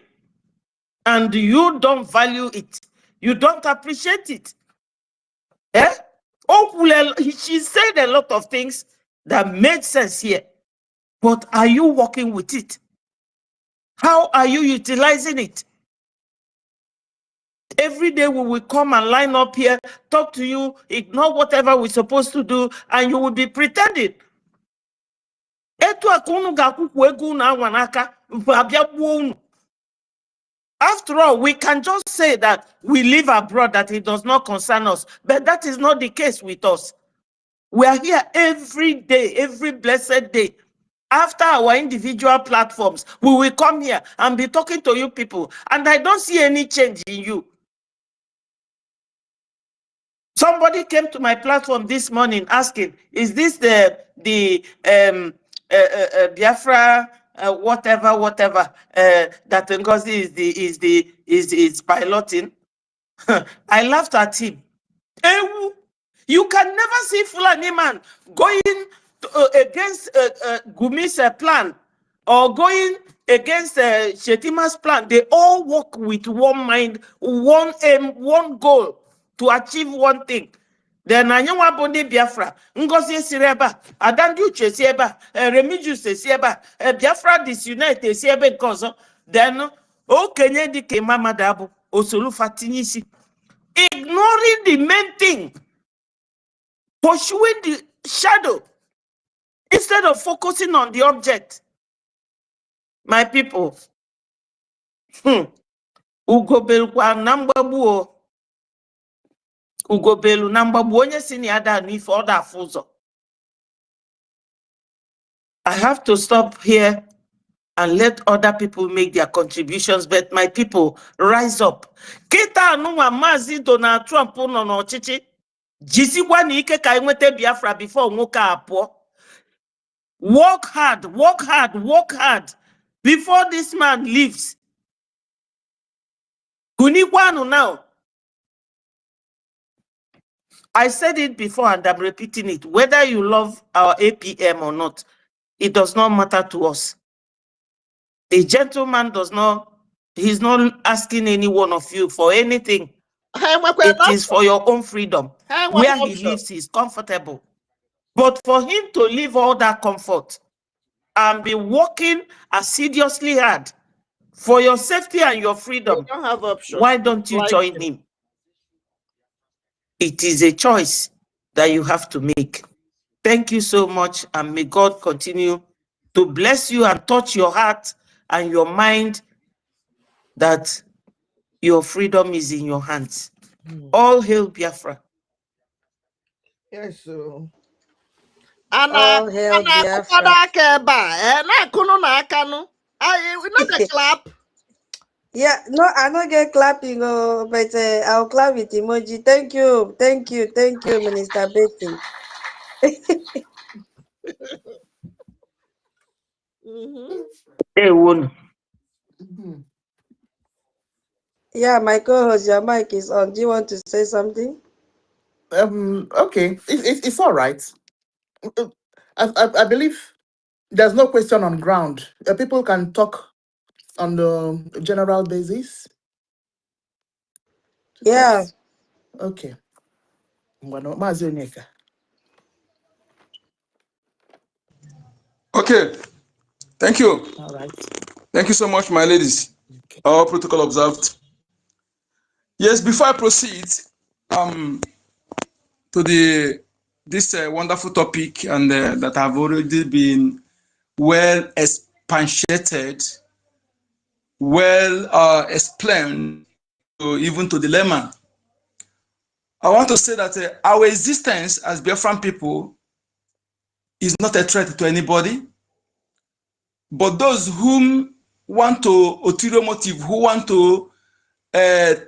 And you don't value it. You don't appreciate it. She said a lot of things that made sense here. But are you working with it? How are you utilizing it? Every day we will come and line up here, talk to you, ignore whatever we're supposed to do, and you will be pretending. After all, we can just say that we live abroad, that it does not concern us. But that is not the case with us. We are here every day, every blessed day. After our individual platforms, we will come here and be talking to you people. And I don't see any change in you. Somebody came to my platform this morning asking, is this the Biafra whatever that Ngozi is piloting? I laughed at him. You can never see Fulani man going against Gumi's plan or going against Shetima's plan. They all work with one mind, one aim, one goal to achieve one thing. Then Anyanwa Bonde Biafra, Ngozi Sireba, Adandu Chesieba, Remigius Sesieba, Biafra disunite Sesieba because then Kenye Dike Mama Dabo, Osolu Fatinisi, ignoring the main thing, pursuing the shadow instead of focusing on the object. My people, Ugobelwa Nambabuo. Ugobelu Nambabu onye sini ada n'ife other fuzo. I have to stop here and let other people make their contributions, but my people, rise up. Kita anuwa mazi Donald Trump no n'ọchịchị. Jisikwa na ike ka enwete Biafra before nwoke apụọ. Work hard, work hard, work hard before this man leaves. Kunikwanu now. I said it before and I'm repeating it. Whether you love our APM or not, it does not matter to us. A gentleman he's not asking any one of you for anything. It is for your own freedom. Where he lives, he's comfortable. But for him to leave all that comfort and be working assiduously hard for your safety and your freedom, don't have options. Why don't you join him? It is a choice that you have to make. Thank you so much, and may God continue to bless you and touch your heart and your mind that your freedom is in your hands. All hail Biafra. Yes, so. All hail Biafra. We're not a clap. Yeah, no, I don't get clapping, but I'll clap with emoji. Thank you, Minister Betty. Hey, one. Yeah, my co-host, your mic is on. Do you want to say something? Okay, it's all right. I believe there's no question on ground. People can talk on the general basis. Yeah. Just okay. Ngwano, Maazị Onyeka. Okay, thank you. All right. Thank you so much, my ladies. Okay. All protocol observed. Yes, before I proceed to this wonderful topic and that have already been well expatiated, well explained, even to the layman, I want to say that our existence as Biafran people is not a threat to anybody, but those whom want to ulterior motive, who want to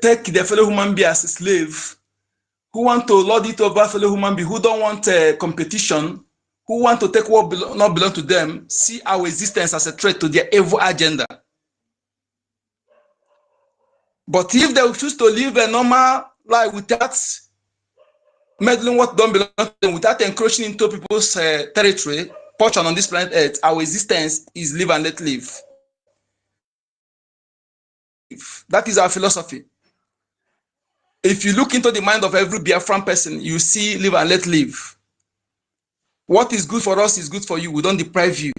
take their fellow human being as a slave, who want to lord it over fellow human being, who don't want competition, who want to take what not belong to them, see our existence as a threat to their evil agenda. But if they choose to live a normal life without meddling what don't belong to them, without encroaching into people's territory, portion on this planet Earth, our existence is live and let live. That is our philosophy. If you look into the mind of every Biafran person, you see live and let live. What is good for us is good for you. We don't deprive you.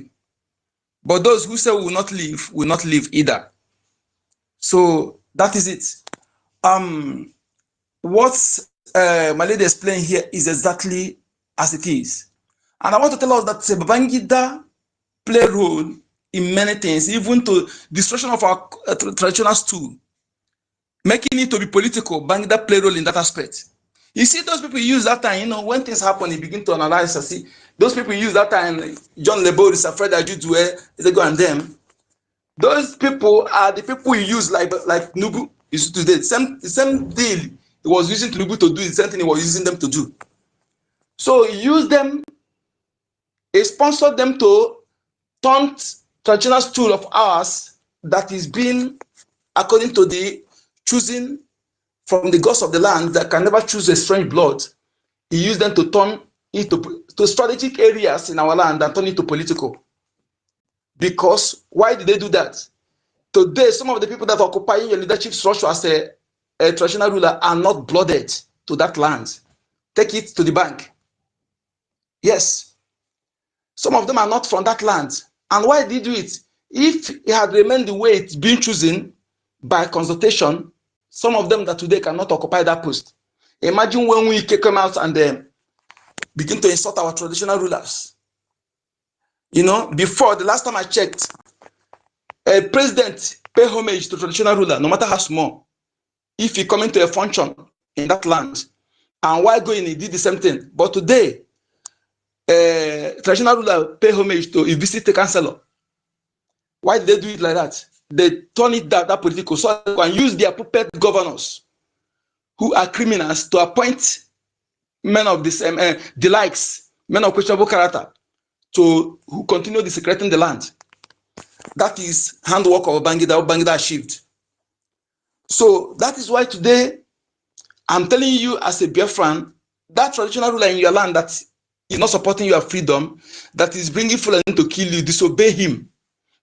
But those who say we will not live either. So that is it. What my lady explained here is exactly as it is. And I want to tell us that Babangida play a role in many things, even to destruction of our traditional stool, making it to be political. Bangida play a role in that aspect. You see, those people use that time, when things happen, you begin to analyze and see. Those people use that time, John Lebord, Fred Ajudue, Ezego and them. Those people are the people he used like Nubu is today. The same deal he was using Nubu to do, the same thing he was using them to do. So he used them, he sponsored them to taunt traditional stool of ours that is being according to the choosing from the gods of the land that can never choose a strange blood. He used them to turn it to strategic areas in our land and turn it to political. Because why did they do that? Today, some of the people that are occupying your leadership structure as a traditional ruler are not blooded to that land. Take it to the bank. Yes. Some of them are not from that land. And why did he do it? If it had remained the way it's been chosen by consultation, some of them that today cannot occupy that post. Imagine when we come out and begin to insult our traditional rulers. Before the last time I checked, a president pay homage to traditional ruler, no matter how small. If he come into a function in that land, and while going, he did the same thing. But today, traditional ruler pay homage to a visit councillor. Why did they do it like that? They turn it that political so they can use their puppet governors who are criminals to appoint men of this the likes, men of questionable character, who continue desecrating the land. That is handwork of Bangida achieved. So that is why today I'm telling you as a Biafran, that traditional ruler in your land that is not supporting your freedom, that is bringing Fulani to kill you, disobey him.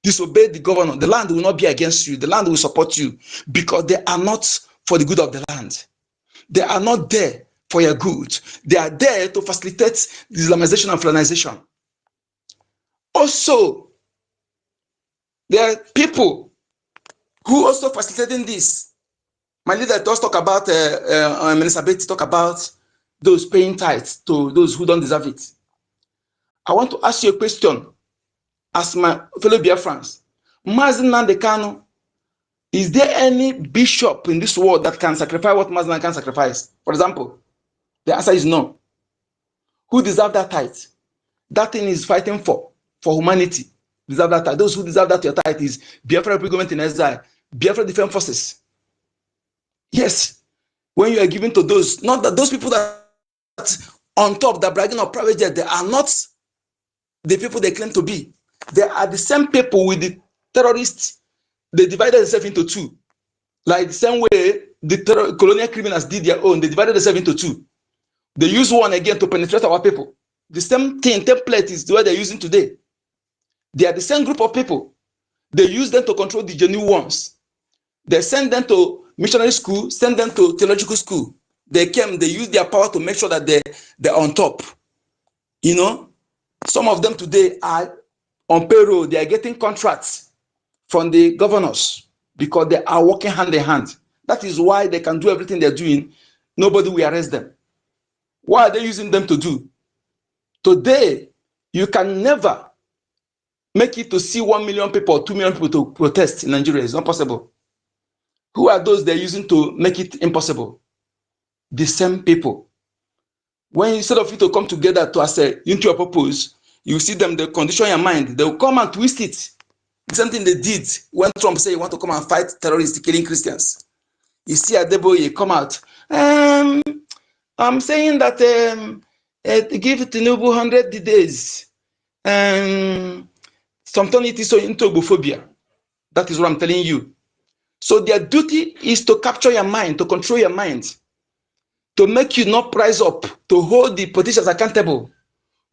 Disobey the governor. The land will not be against you. The land will support you because they are not for the good of the land. They are not there for your good. They are there to facilitate the Islamization and Fulanization. Also, there are people who also facilitating this. My leader does talk about, Minister Betty talk about those paying tithes to those who don't deserve it. I want to ask you a question as my fellow Biafrans. Mazi NNAMDI Kanu, is there any bishop in this world that can sacrifice what Mazi can sacrifice? For example, the answer is no. Who deserve that tithe? That thing is fighting for humanity. Deserve that tithe. Those who deserve that your tithe is Biafra government in exile, Biafra Defense Forces. Yes, when you are giving to those, not that those people that on top that bragging of private jet, they are not the people they claim to be. They are the same people with the terrorists. They divided themselves into two. Like the same way the colonial criminals did their own, they divided themselves into two. They use one again to penetrate our people. The same thing, template is what they're using today. They are the same group of people. They use them to control the genuine ones. They send them to missionary school, send them to theological school. They came, they use their power to make sure that they're on top. You know, some of them today are on payroll. They are getting contracts from the governors because they are working hand in hand. That is why they can do everything they're doing. Nobody will arrest them. What are they using them to do? Today, you can never make it to see 1 million people or 2 million people to protest in Nigeria. It's not possible. Who are those they're using to make it impossible? The same people. When instead of you to come together to assess into your purpose, you see them, they condition your mind. They will come and twist it. The same thing they did when Trump said he want to come and fight terrorists killing Christians. You see Adeboye come out. I'm saying that give Tinubu 100 days. Some turn it into homophobia. That is what I'm telling you. So their duty is to capture your mind, to control your mind, to make you not rise up, to hold the politicians accountable,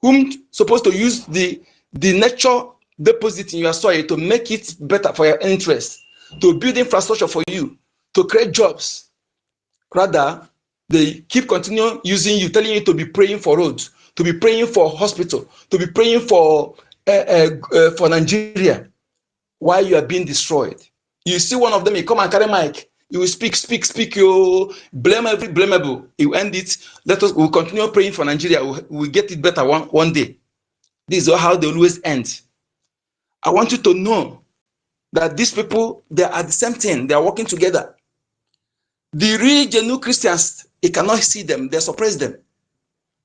whom supposed to use the nature deposit in your soil to make it better for your interest, to build infrastructure for you, to create jobs. Rather, they keep continuing using you, telling you to be praying for roads, to be praying for hospital, to be praying for Nigeria, while you are being destroyed. You see one of them, he come and carry mic, he will speak, you blame every blamable. He will end it. We'll continue praying for Nigeria. We'll get it better one day. This is how they always end. I want you to know that these people, they are the same thing. They are working together. The real genuine Christians, you cannot see them. They suppress them.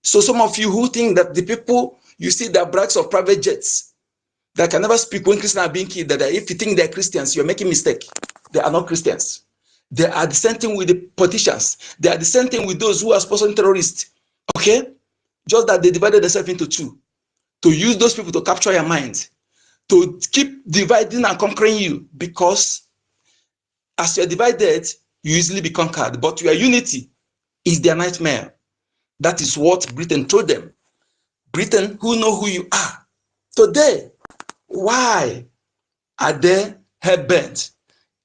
So some of you who think that the people, you see their brags of private jets, that can never speak when Christians are being killed, that if you think they're Christians, you're making a mistake. They are not Christians. They are the same thing with the politicians. They are the same thing with those who are sponsoring terrorists. Okay? Just that they divided themselves into two. To use those people to capture your mind. To keep dividing and conquering you. Because as you're divided, you easily be conquered. But your unity is their nightmare. That is what Britain told them. Britain, who know who you are. Today, why are they hell-bent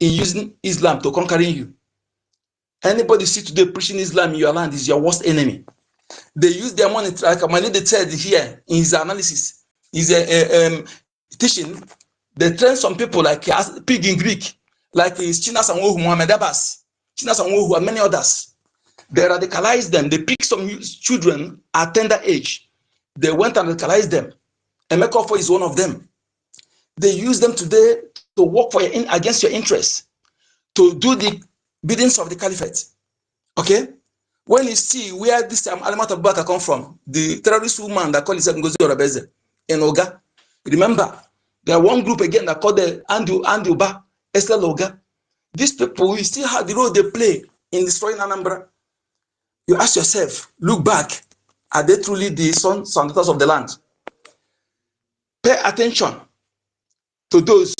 in using Islam to conquering you? Anybody see today preaching Islam in your land is your worst enemy. They use their money, like Manede said here in his analysis, his teaching. They train some people like pig in Greek, like Chinas and Wohu, Muhammad Abbas, Chinas and Wohu, and many others. They radicalize them. They pick some children at tender age. They went and radicalized them. Emeka is one of them. They use them today to work for against your interests, to do the biddings of the caliphate. Okay? When you see where this Alamat of Baka come from, the terrorist woman that called herself Ngozi Orabeze in Oga, remember, there one group again that called the Andy Uba, Estelle Oga. These people, you see how the role they play in destroying Anambra. You ask yourself, look back, are they truly the sons and daughters of the land? Pay attention to those,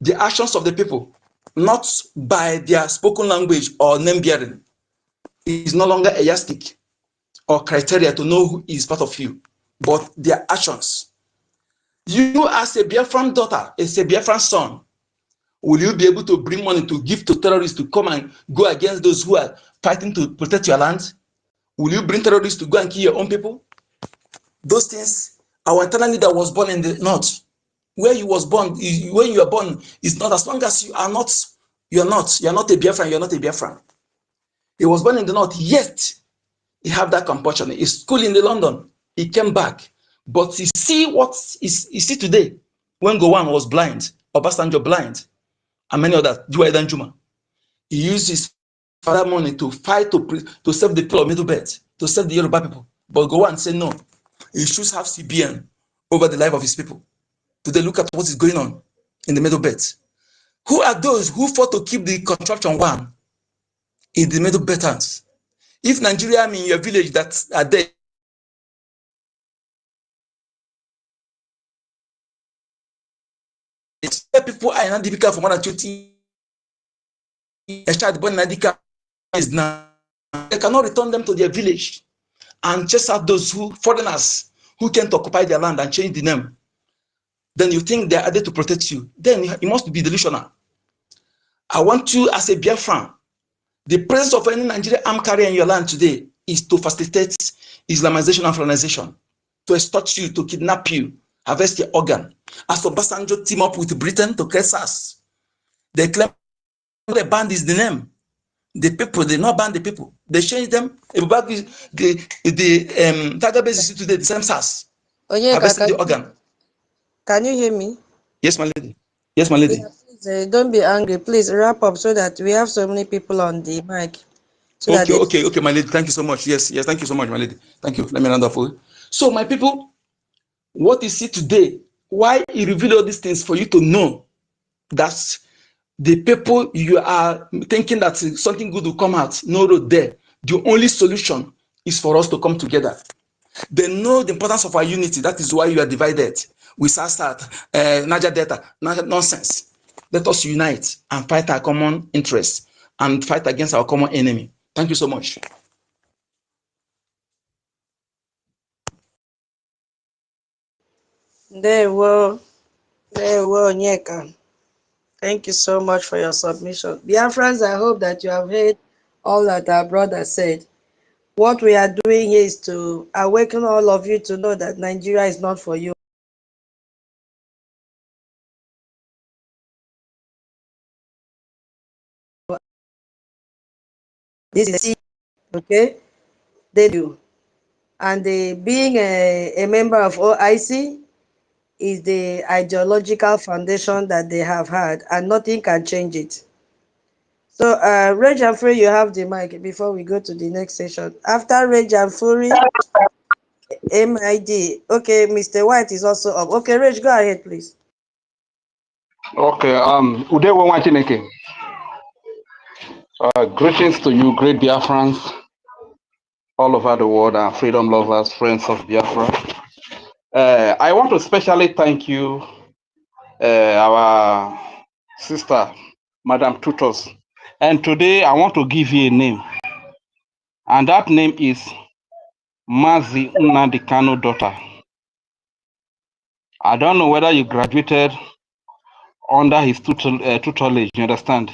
the actions of the people, not by their spoken language or name bearing. It is no longer a yardstick or criteria to know who is part of you, but their actions. You as a Biafran daughter, as a Biafran son, will you be able to bring money to give to terrorists to come and go against those who are fighting to protect your land? Will you bring terrorists to go and kill your own people? Those things, our eternal leader was born in the north. Where you was born, when you are born, is not, as long as you are not, you're not a Biafran, you're not a Biafran. He was born in the north, yet he have that compulsion. He's school in London. He came back. But you see what you see today, when Gowon was blind, Obasanjo blind, and many others, Juwaidan Juma. He used his father money to fight to save the people of Middle Belt, to save the Yoruba people. But Gowon said no. He should have CBN over the life of his people. Today, look at what is going on in the Middle Belt. Who are those who fought to keep the construction one in the middle patterns? If Nigeria, in your village that are there, people are in NNAMDI for more than 20 years, a child born in NNAMDI is now, they cannot return them to their village and chase out those foreigners who came to occupy their land and change the name. Then you think they are there to protect you. Then you must be delusional. I want you as a Biafran, the presence of any Nigerian armed carrier in your land today is to facilitate Islamization and Afghanization, to extort you, to kidnap you, harvest your organ. As Obasanjo team up with Britain to create SARS, they claim the band is the name. The people, they not ban the people. They change them. The database is today the same SARS, harvesting the organ. Can you hear me? Yes, my lady. Yes, my lady. Yeah, please, don't be angry. Please wrap up so that we have so many people on the mic. So Okay, my lady. Thank you so much. Yes, thank you so much, my lady. Thank you. Let me round up for you. So, my people, what you see today, why he revealed all these things for you to know that the people you are thinking that something good will come out, no road there. The only solution is for us to come together. They know the importance of our unity. That is why you are divided. We start Niger Delta, nonsense. Let us unite and fight our common interests and fight against our common enemy. Thank you so much. There were Nyeka. Thank you so much for your submission. Dear friends, I hope that you have heard all that our brother said. What we are doing here is to awaken all of you to know that Nigeria is not for you. This is okay. They do. And being a member of OIC is the ideological foundation that they have had, and nothing can change it. So, Rage and Fury, you have the mic before we go to the next session. After Rage and Fury, MID. Okay, Mr. White is also up. Okay, Rage, go ahead, please. Okay, Udewo Wachineke. Greetings to you, great Biafrans all over the world and freedom lovers, friends of Biafra. I want to especially thank you, our sister, Madam Tutos. And today I want to give you a name. And that name is Mazi NNAMDI Kanu daughter. I don't know whether you graduated under his tutelage, you understand?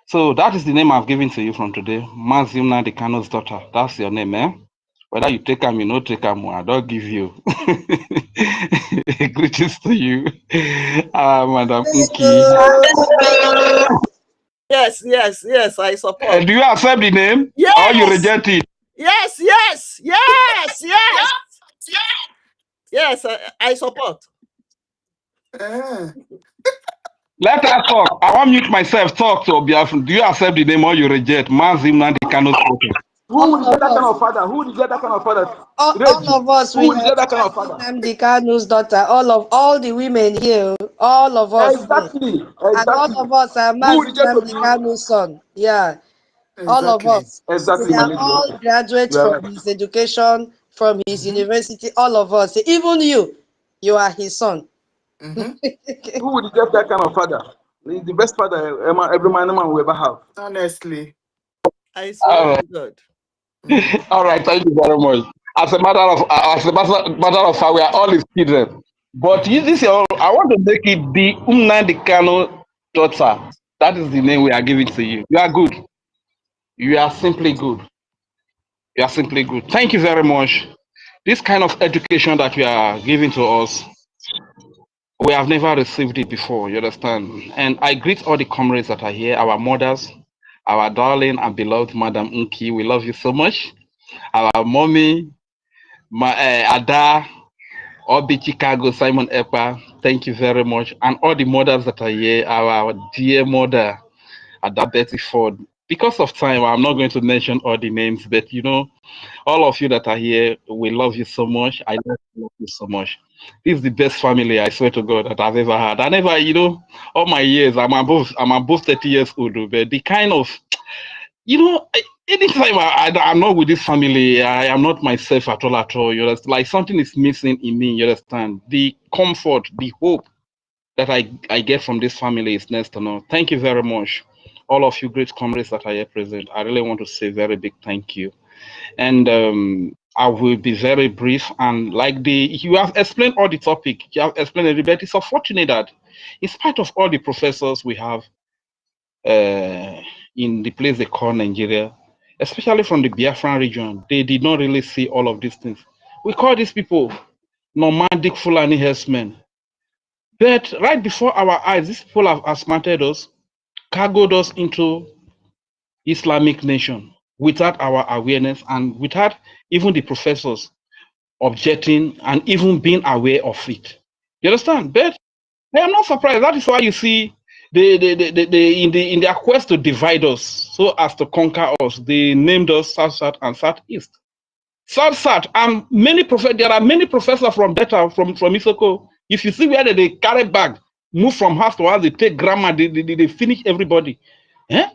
So that is the name I've given to you from today, Mazi NNAMDI Kanu's daughter. That's your name, eh? Whether you take him, you not take him, I don't give you. Greetings to you, Madam Uki. Yes, I support. Do you accept the name? Yes. Or you reject it? Yes. Yes, I support. Let us talk. I want to mute myself. Talk to Biafra. Do you accept the name or you reject? Mazi NNAMDI Kanu's daughter. Who will get that kind of father? Who will get that kind of father? All of us, who will get that kind of father? NNAMDI Kanu's daughter, all the women here, all of us. Exactly. And all of us are NNAMDI Kanu's son. Yeah. Exactly. All of us. Exactly. We are all graduates from his education, from his university, all of us. Even you are his son. Who would get that kind of father? The best father every man will ever have. Honestly. I swear to God. All right, thank you very much. As a matter of fact, we are all his children. But this year, I want to make it the NNAMDI Kanu daughter. That is the name we are giving to you. You are good. You are simply good. You are simply good. Thank you very much. This kind of education that you are giving to us, we have never received it before, you understand? And I greet all the comrades that are here, our mothers, our darling and beloved Madam Unki. We love you so much. Our mommy, Ada, Obi Chicago, Simon Epa, thank you very much. And all the mothers that are here, our dear mother, Ada Betty Ford, Because of time, I'm not going to mention all the names, but you know, all of you that are here, we love you so much. I love you so much. This is the best family, I swear to God, that I've ever had. I never, you know, all my years, I'm above 30 years old, but the kind of, you know, anytime I'm not with this family, I am not myself at all, at all. You understand? Like something is missing in me, you understand? The comfort, the hope that I get from this family is next to none. Thank you very much. All of you great comrades that are here present. I really want to say very big thank you. And I will be very brief. And like you have explained all the topic, you have explained everybody. It's unfortunate that in spite of all the professors we have in the place they call Nigeria, especially from the Biafran region, they did not really see all of these things. We call these people nomadic Fulani herdsmen. But right before our eyes, these people have outsmarted us, cargoed us into Islamic nation without our awareness and without even the professors objecting and even being aware of it. You understand? But I am not surprised. That is why you see in their quest to divide us so as to conquer us, they named us South South and Southeast. South South and there are many professors from Delta, from Isoko. If you see where they carry bag, move from house to house, they take grammar, they finish everybody. Eh?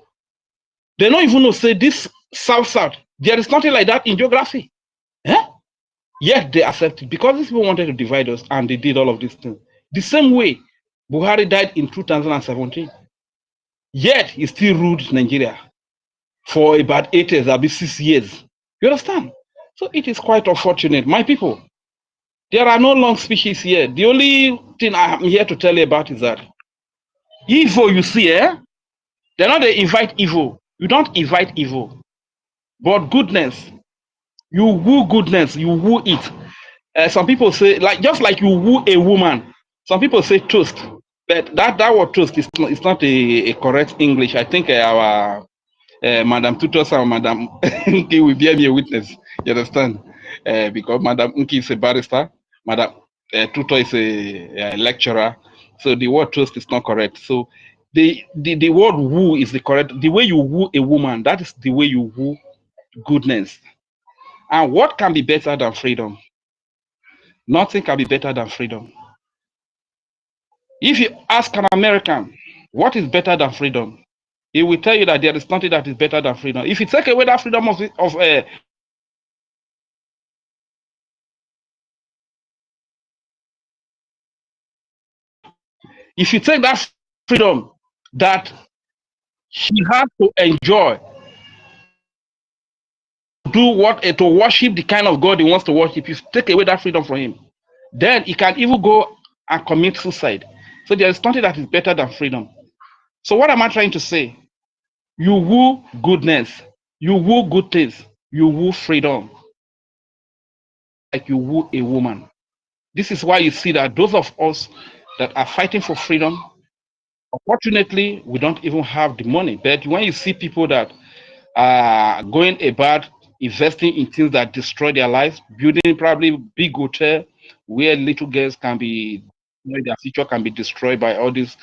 They don't even know, say this South South. There is nothing like that in geography. Eh? Yet they accepted because these people wanted to divide us and they did all of these things. The same way Buhari died in 2017. Yet he still ruled Nigeria for about 8 years, about 6 years. You understand? So it is quite unfortunate. My people, there are no long speeches here. The only thing I am here to tell you about is that evil you see, they're not they invite evil. You don't invite evil. But goodness, you woo goodness, you woo it. Some people say, like just like you woo a woman, some people say toast. But that word toast is not, it's not a correct English. I think our Madam Tutos and Madam Nki will bear me a witness. You understand? Because Madam Nki is a barrister, Madam Tuto is a lecturer. So the word toast is not correct. So the word woo is the correct. The way you woo a woman, that is the way you woo goodness. And what can be better than freedom? Nothing can be better than freedom. If you ask an American, what is better than freedom? He will tell you that there is nothing that is better than freedom. If you take away that freedom if you take that freedom that he has to enjoy, do what to worship the kind of God he wants to worship, if you take away that freedom from him, then he can even go and commit suicide. So there is nothing that is better than freedom. So what am I trying to say? You woo goodness, you woo good things, you woo freedom, like you woo a woman. This is why you see that those of us that are fighting for freedom, unfortunately, we don't even have the money. But when you see people that are going about investing in things that destroy their lives, building probably big hotel where little girls can be, their future can be destroyed by all these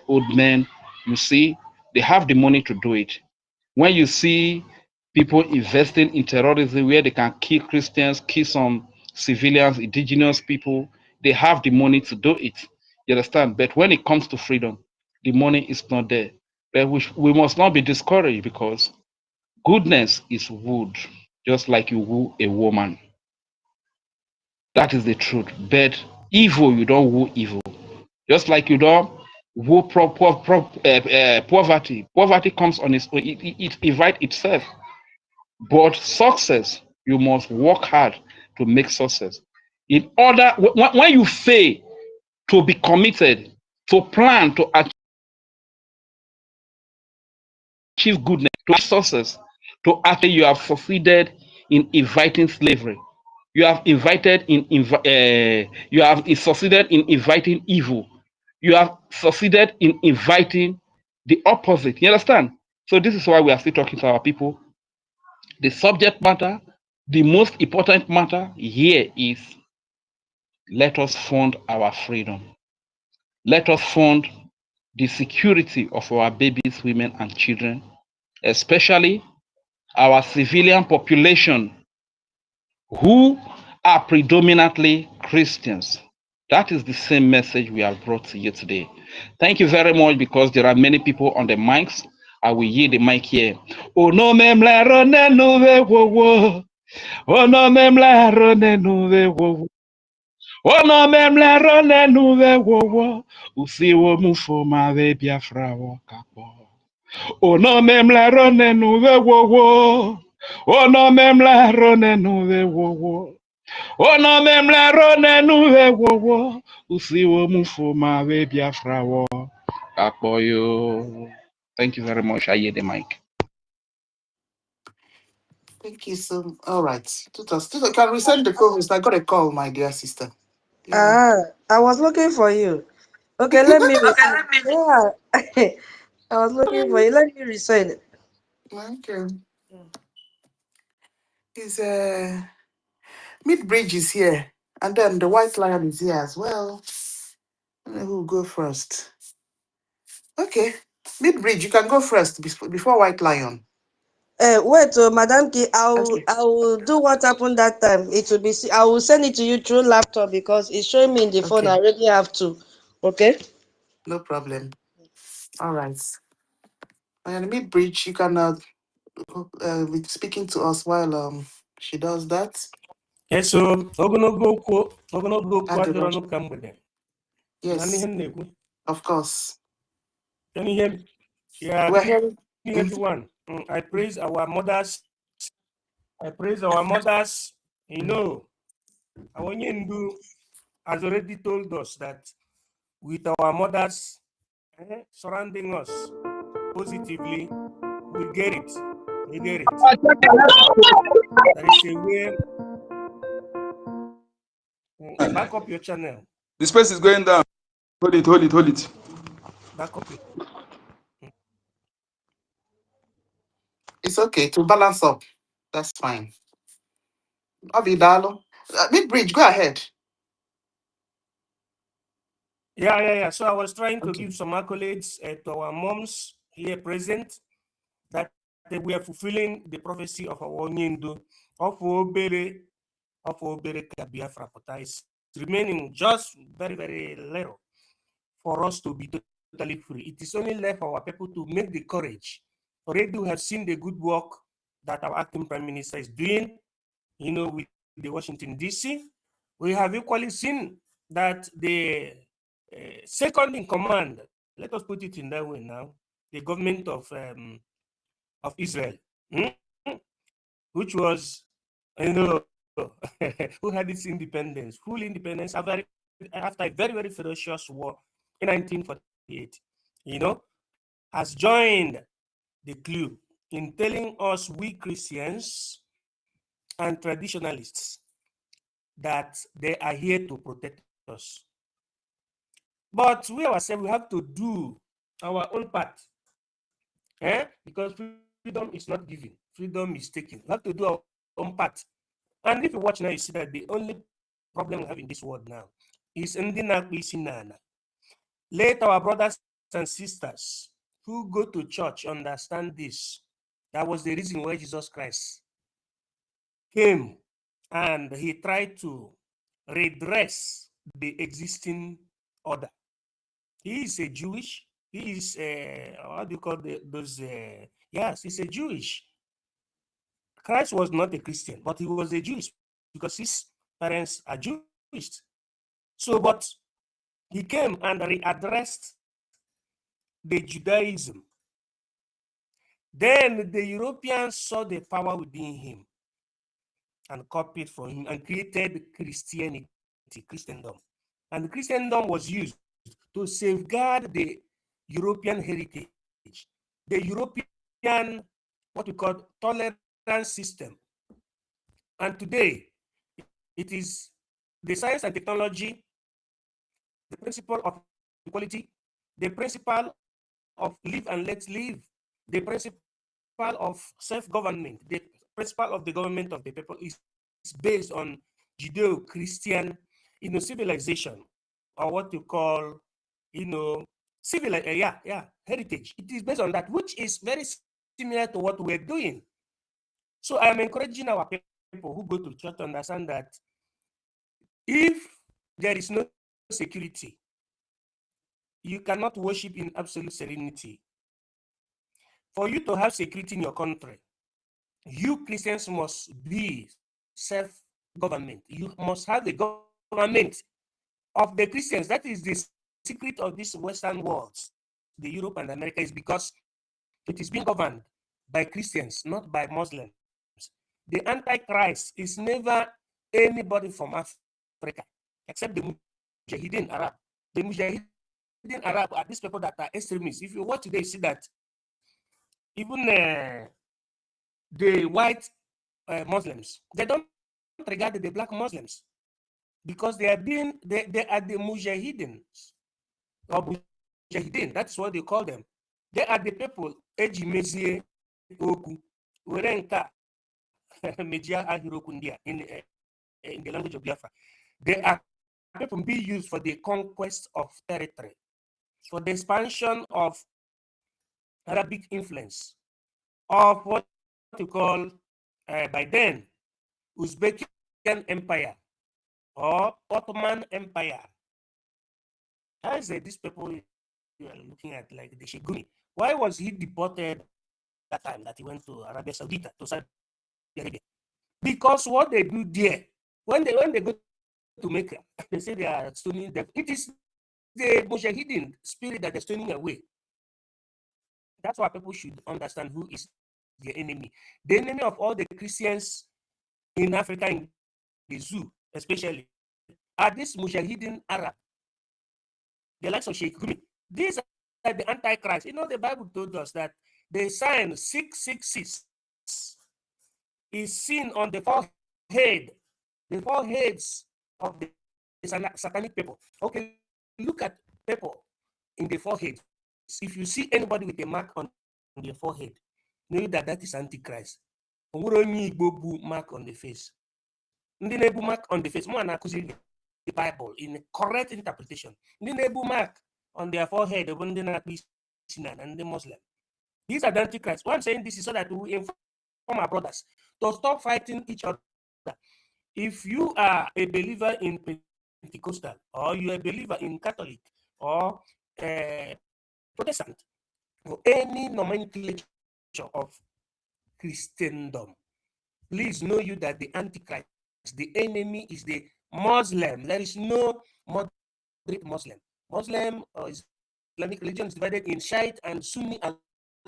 old men, you see, they have the money to do it. When you see people investing in terrorism where they can kill Christians, kill some civilians, indigenous people, they have the money to do it. You understand? But when it comes to freedom, the money is not there. But we must not be discouraged because goodness is wooed, just like you woo a woman. That is the truth. But evil, you don't woo evil. Just like you don't woo poverty. Poverty comes on its own, it invites itself. But success, you must work hard to make success. In order, when you fail to be committed, to plan, to achieve goodness, to achieve success, to actually you have succeeded in inviting slavery. You have you have succeeded in inviting evil. You have succeeded in inviting the opposite. You understand? So this is why we are still talking to our people. The subject matter, the most important matter here is let us fund our freedom. Let us fund the security of our babies, women, and children. especially our civilian population who are predominantly Christians. That is the same message we have brought to you today. Thank you very much because there are many people on the mics. I will yield the mic here. Oh no, oh no, Ono memlero nenuve wowo, usiwo mufoma ve biafra wakapo. Ono memlero nenuve wowo, ono memlero nenuve wowo. Ono memlero nenuve wowo, usiwo mufoma ve biafra wakapo yo. Thank you very much. I hear the mic. Thank you so. All right, Tuta, can we send the promise? I got a call, my dear sister. Yeah. I was looking for you. Okay, let me resend. Yeah, I was looking for you. Let me resend it. Okay. Is Mid Bridge is here, and then the White Lion is here as well. I don't know who will go first. Okay, Mid Bridge, you can go first before White Lion. Wait, Madam Ki, Okay. I will do what happened that time. It will be. I will send it to you through laptop because it's showing me in the phone. I Okay. already have to. Okay. No problem. All right. And Mid Bridge, you can be speaking to us while she does that. Eso ogologo okwu And the adịrọ Roger. n'ụka mgbede na n'ihe Yes, m na-ekwu of course. ya n'ihe yeah We're good hearing. evening everyone. I praise our mothers. I praise our mothers. You know, our Nyendu has already told us that with our mothers surrounding us positively, we get it. We get it. There is a way. Back up your channel. The space is going down. Hold it. Back up your. It's okay to balance up. That's fine. Avidalo. Mid Bridge, go ahead. Yeah. So I was trying to Okay. give some accolades to our moms here present that they were fulfilling the prophecy of our Onyendu of Obere Biafra Pota. It's remaining just very, very little for us to be totally free. It is only left for our people to make the courage. Already we have seen the good work that our acting prime minister is doing, with the Washington DC. We have equally seen that the second in command, let us put it in that way now, the government of Israel, which was, who had its independence, full independence after a very, very ferocious war in 1948, has joined the clue in telling us, we Christians and traditionalists, that they are here to protect us. But we ourselves, we have to do our own part. Because freedom is not given, freedom is taken. We have to do our own part. And if you watch now, you see that the only problem we have in this world now is nana. Let our brothers and sisters who go to church understand this. That was the reason why Jesus Christ came and he tried to redress the existing order. He is a Jewish. He is what do you call those? Yes, he's a Jewish. Christ was not a Christian, but he was a Jewish because his parents are Jewish. So, but he came and readdressed the Judaism. Then the Europeans saw the power within him and copied from him and created Christianity, Christendom. And Christendom was used to safeguard the European heritage, the European, what we call tolerance system. And today, it is the science and technology, the principle of equality, the principle of live and let live, the principle of self-government, the principle of the government of the people is based on Judeo-Christian, civilization, or what you call, heritage. It is based on that, which is very similar to what we're doing. So I am encouraging our people who go to church to understand that if there is no security, you cannot worship in absolute serenity. For you to have security in your country, you Christians must be self-government. You must have the government of the Christians. That is the secret of this Western world, the Europe and America, is because it is being governed by Christians, not by Muslims. The Antichrist is never anybody from Africa, except the Mujahideen Arab. The Mujahideen Arab are these people that are extremists. If you watch today, you see that even the white Muslims, they don't regard the black Muslims because they are the Mujahideen or Mujahideen. That's what they call them. They are the people ejimezie oku werenka media ahirokundia in the language of Biafra. They are people being used for the conquest of territory, for the expansion of Arabic influence, of what you call by then Uzbekian Empire or Ottoman Empire. I say these people you are looking at like the Shiguni. Why was he deported that time that he went to Arabia Saudita, to Saudi Arabia? Because what they do there, when they go to Mecca, they say they are stoning them. It is the Mujahideen spirit that they're stoning away. That's why people should understand who is the enemy. The enemy of all the Christians in Africa, in the zoo especially, are these Mujahideen Arab, the likes of Sheikh Gumi. These are the Antichrist. You know, the Bible told us that the sign 666 is seen on the foreheads of the satanic people. Okay, look at people in the forehead. If you see anybody with a mark on their forehead, know that is Antichrist. Mark on the face. Mark on the face. The Bible in a correct interpretation. Mark on their forehead and the Muslim. These are the Antichrist. Why I'm saying this is so that we inform our brothers to stop fighting each other. If you are a believer in Pentecostal, or you're a believer in Catholic, or Protestant, or any nomenclature of Christendom, please know you that the Antichrist, the enemy, is the Muslim. There is no moderate Muslim. Muslim or Islamic religion is divided in Shiite and Sunni and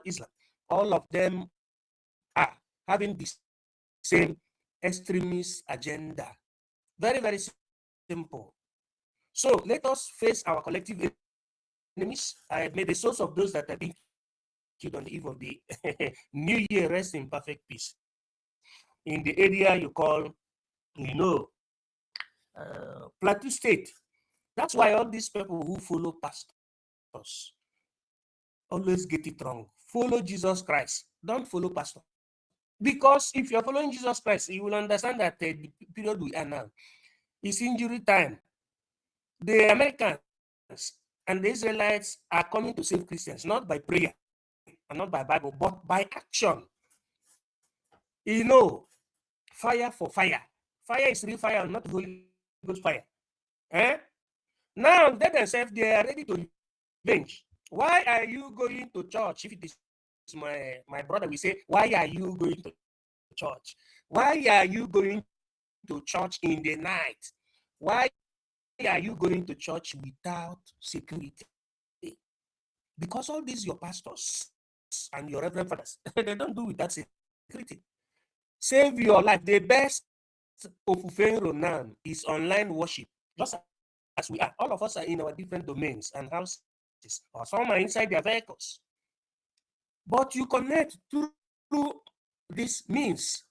Islam. All of them are having the same extremist agenda. Very, very simple. So let us face our collective enemies. I have made the source of those that are being killed on the eve of the New Year. Rest in perfect peace. In the area you call, Plateau State. That's why all these people who follow pastors always get it wrong. Follow Jesus Christ. Don't follow pastor. Because if you're following Jesus Christ, you will understand that the period we are now is injury time. The Americans and the Israelites are coming to save Christians, not by prayer and not by Bible, but by action. Fire for fire. Fire is real fire, not Holy Ghost fire. Now they themselves, they are ready to revenge. Why are you going to church? If it is my brother, we say, why are you going to church? Why are you going to church in the night? Why are you going to church without security? Because all these your pastors and your reverend fathers, they don't do without security. Save your life. The best of now is online worship. Just as we are, all of us are in our different domains and houses, or some are inside their vehicles. But you connect through this means.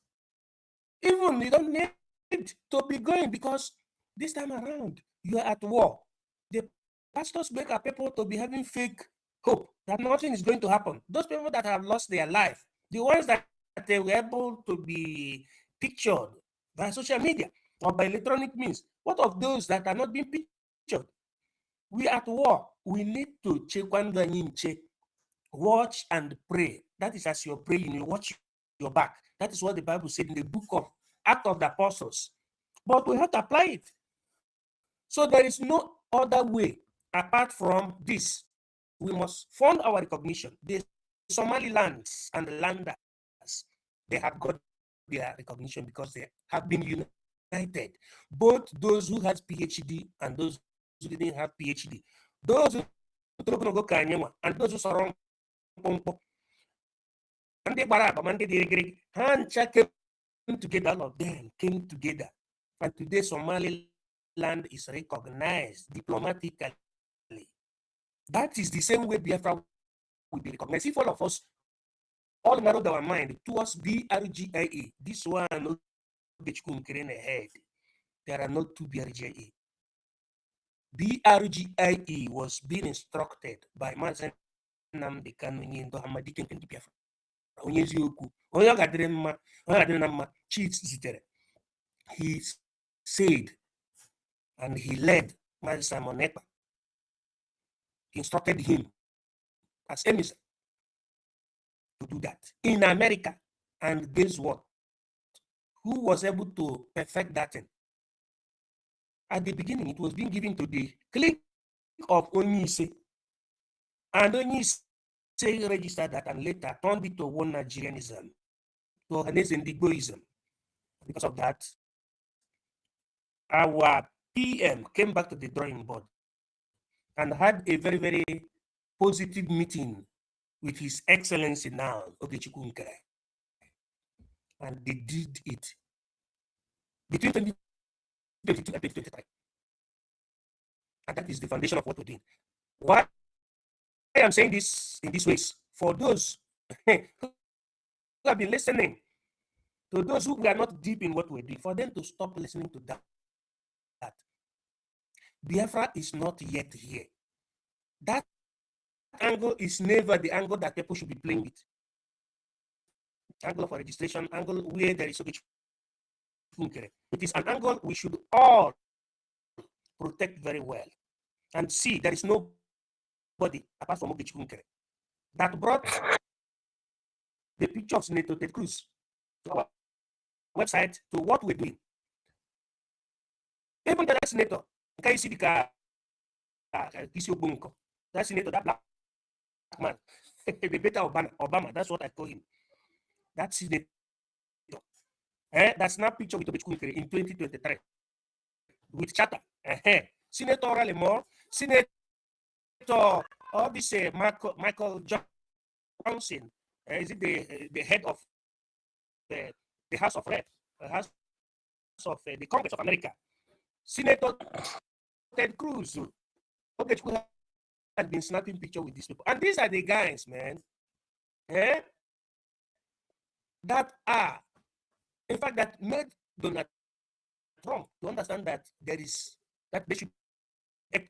Even you don't need to be going, because this time around you are at war. The pastors make our people to be having fake hope that nothing is going to happen. Those people that have lost their life, the ones that they were able to be pictured by social media or by electronic means, what of those that are not being pictured? We are at war. We need to check, watch and pray. That is as you're praying, you watch your back. That is what the Bible said in the book of Acts of the Apostles. But we have to apply it. So there is no other way apart from this. We must fund our recognition. The Somalilands and the landers, they have got their recognition because they have been united. Both those who had PhD and those who didn't have PhD. Those who and those who surround and they came together, all of them came together. And today Somaliland is recognized diplomatically. That is the same way Biafra will be recognized. If all of us all narrowed our mind towards BRGIA, this one ahead. There are no two BRGIA. BRGIA was being instructed by NNAMDI KANU into Hamadi Biafra. He said and he led Mazi Simon Ekpa. He instructed him as emissary to do that in America. And guess what? Who was able to perfect that thing? At the beginning, it was being given to the clique of Onyise. And Onyise registered that and later turned it to one Nigerianism, to Ndigboism. Because of that, our PM came back to the drawing board and had a very, very positive meeting with His Excellency now, Ogechukwu Nkere. And they did it between 2022 and 2023. And that is the foundation of what we're doing. Why I am saying this in these ways, for those who have been listening, to those who are not deep in what we're doing, for them to stop listening to that. Biafra is not yet here. That angle is never the angle that people should be playing with. Angle for registration, angle where there is it is an angle we should all protect very well and see there is nobody apart from Ogechukwu that brought the picture of Senator Ted Cruz to our website to what we're doing. Even the senator, can you see that senator, that black man, the better Obama, that's what I call him. That senator. That's not picture with Ogechukwu in 2023 with Chatter. Senator Ralimore, Senator, all this Michael Johnson, is it the head of the House of Rep, House of the Congress of America, Senator Ted Cruz. Ogechukwu has been snapping picture with these people, and these are the guys, man, that are, in fact, that made Donald Trump to understand that there is that they should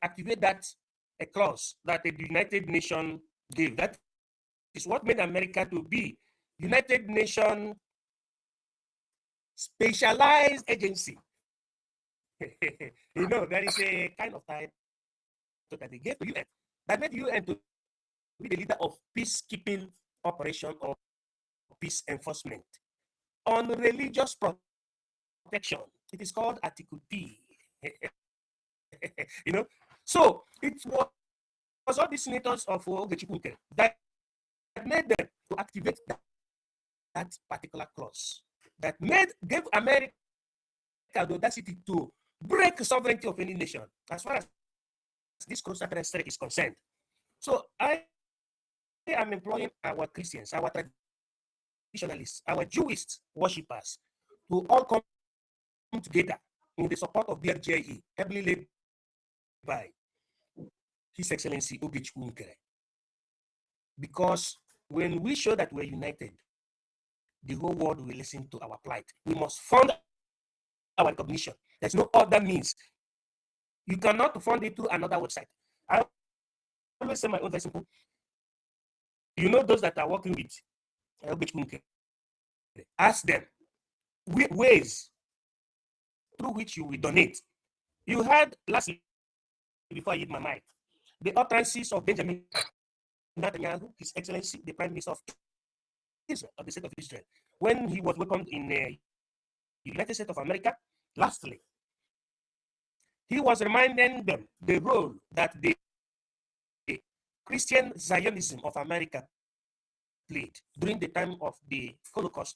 activate that a clause that the United Nations gave. That is what made America to be United Nations specialized agency. You know, there is a kind of title that they gave to UN that made UN to be the leader of peacekeeping operation or peace enforcement on religious protection. It is called Article P. You know, so it was all the senators of Ogechukwu that made them to activate that particular clause that gave America the audacity to break sovereignty of any nation as far as this cross-secretary is concerned. So I am employing our Christians, our traditionalists, our Jewish worshippers to all come together in the support of BRGIE, heavily led by His Excellency Ogechukwu Nkere. Because when we show that we're united, the whole world will listen to our plight. We must fund our recognition. There's no other means. You cannot fund it through another website. I always say my own very simple. You know those that are working with Ogechukwu Nkere, ask them ways through which you will donate. You heard lastly, before I hit my mic, the utterances of Benjamin Netanyahu, His Excellency, the Prime Minister of Israel, of the state of Israel, when he was welcomed in the United States of America. Lastly, he was reminding them the role that the Christian Zionism of America played during the time of the Holocaust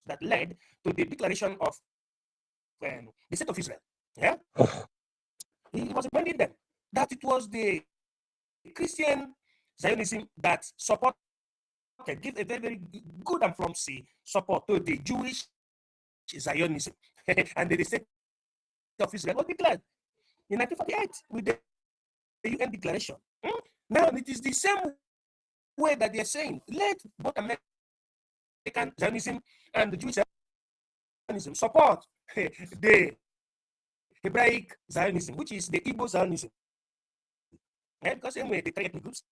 that led to the declaration of the state of Israel. Yeah, he was reminding them that it was the Christian Zionism that supported, give a very, very good and promising support to the Jewish Zionism. And the state of Israel was declared in 1948 with the UN declaration. Now it is the same way that they are saying, let both American Zionism and the Jewish Zionism support the Hebraic Zionism, which is the Igbo Zionism. Because same way the three ethnic groups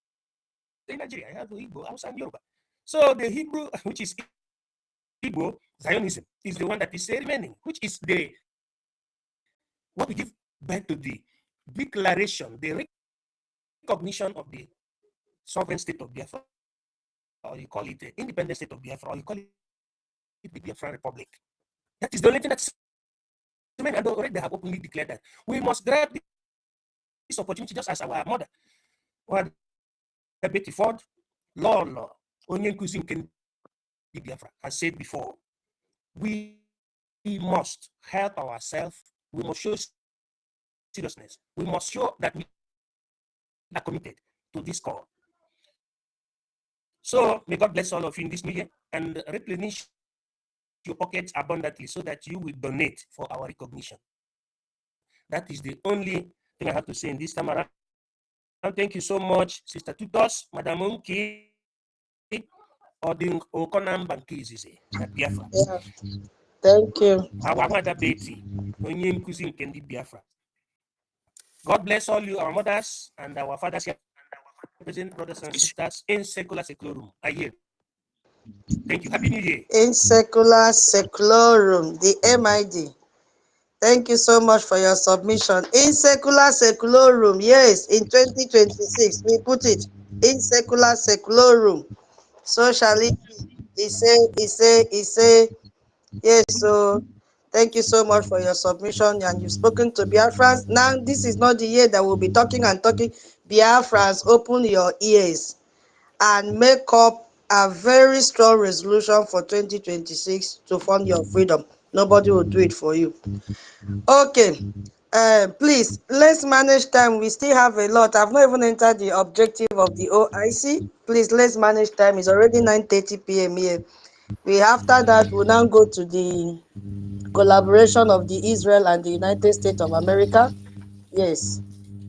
in Nigeria, I have Igbo, Hausa, and Yoruba. So the Hebrew, which is Igbo Zionism, is the one that is remaining, which is the what we give back to the declaration, the recognition of the sovereign state of Biafra, or you call it the independent state of Biafra, or you call it the Biafra Republic. That is the only thing that's remaining, and already they have openly declared that we must grab this opportunity, just as our mother, or Betty Ford, Lolo, Onyen Kusin Biafra has said before. We must help ourselves. We must show seriousness. We must show that we are committed to this cause. So may God bless all of you in this meeting and replenish your pockets abundantly so that you will donate for our recognition. That is the only thing I have to say in this time around. Thank you so much, Sister Tutos, Madam Unki, Oding Okonam Bankizizi, Biafra. Yeah, thank you. Our mother Betty, Onye Nkuzi nke ndị Biafra. God bless all you, our mothers and our fathers here, present brothers and sisters in secular room. I hear. Thank you. Happy New Year. In secularum, the MID. Thank you so much for your submission. In secularum, yes, in 2026, we put it in secularum. So shall it be. He say, yes, so thank you so much for your submission, and you've spoken to Biafrans. Now, this is not the year that we'll be talking and talking. Biafrans, open your ears and make up a very strong resolution for 2026 to fund your freedom. Nobody will do it for you. Okay, please, let's manage time. We still have a lot. I've not even entered the objective of the OIC. Please, let's manage time. It's already 9:30 p.m. here. After that, we'll now go to the collaboration of the Israel and the United States of America. Yes,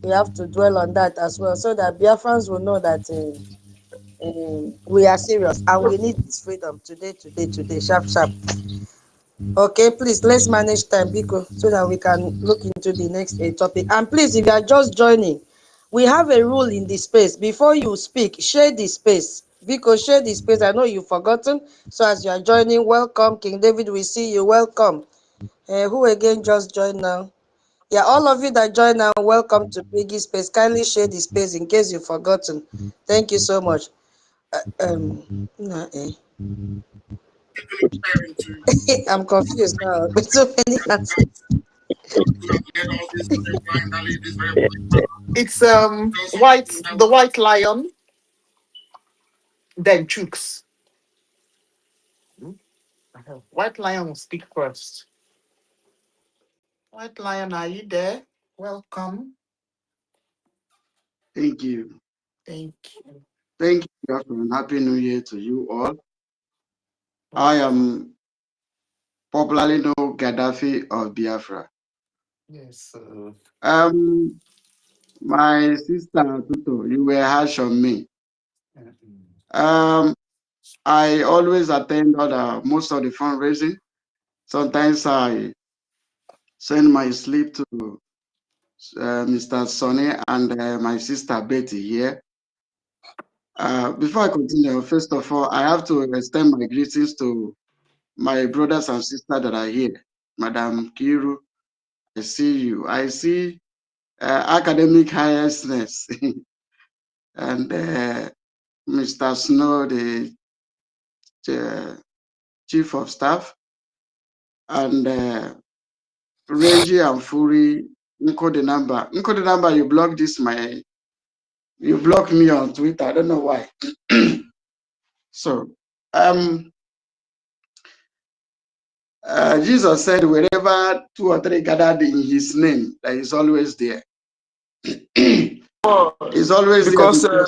we have to dwell on that as well, so that Biafrans will know that we are serious and we need this freedom today, sharp, sharp. Okay, please, let's manage time, Biko, so that we can look into the next topic. And please, if you are just joining, we have a rule in the space. Before you speak, share the space. Biko, share the space. I know you've forgotten. So as you are joining, welcome. King David, we see you. Welcome. Who again just joined now? Yeah, all of you that join now, welcome to Piggy Space. Kindly share the space in case you've forgotten. Thank you so much. I'm confused now. With so many answers. It's the white lion, then chooks. White lion will speak first. White lion, are you there? Welcome. Thank you. Thank you. Thank you, and Happy New Year to you all. I am popularly known Gaddafi of Biafra. Yes. My sister Tuto, you were harsh on me. I always attend most of the fundraising. Sometimes I send my slip to Mr. Sonny and my sister Betty here. Before I continue, first of all, I have to extend my greetings to my brothers and sisters that are here. Madam Kiru, I see you. I see academic highness and Mr. Snow, the chief of staff, and Reggie and Fury. Nko the number. You blocked you blocked me on Twitter. I don't know why. So, Jesus said, wherever 2 or 3 gathered in His name, that He's always there. He's always because there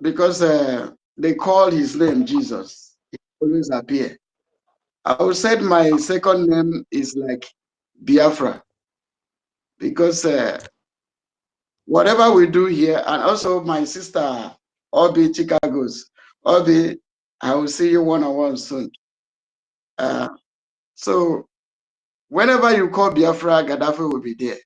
because they call His name Jesus. He always appear. I would say my second name is like Biafra, because whatever we do here, and also my sister Obi Chicago's Obi, I will see you one-on-one soon. So whenever you call Biafra, Gaddafi will be there.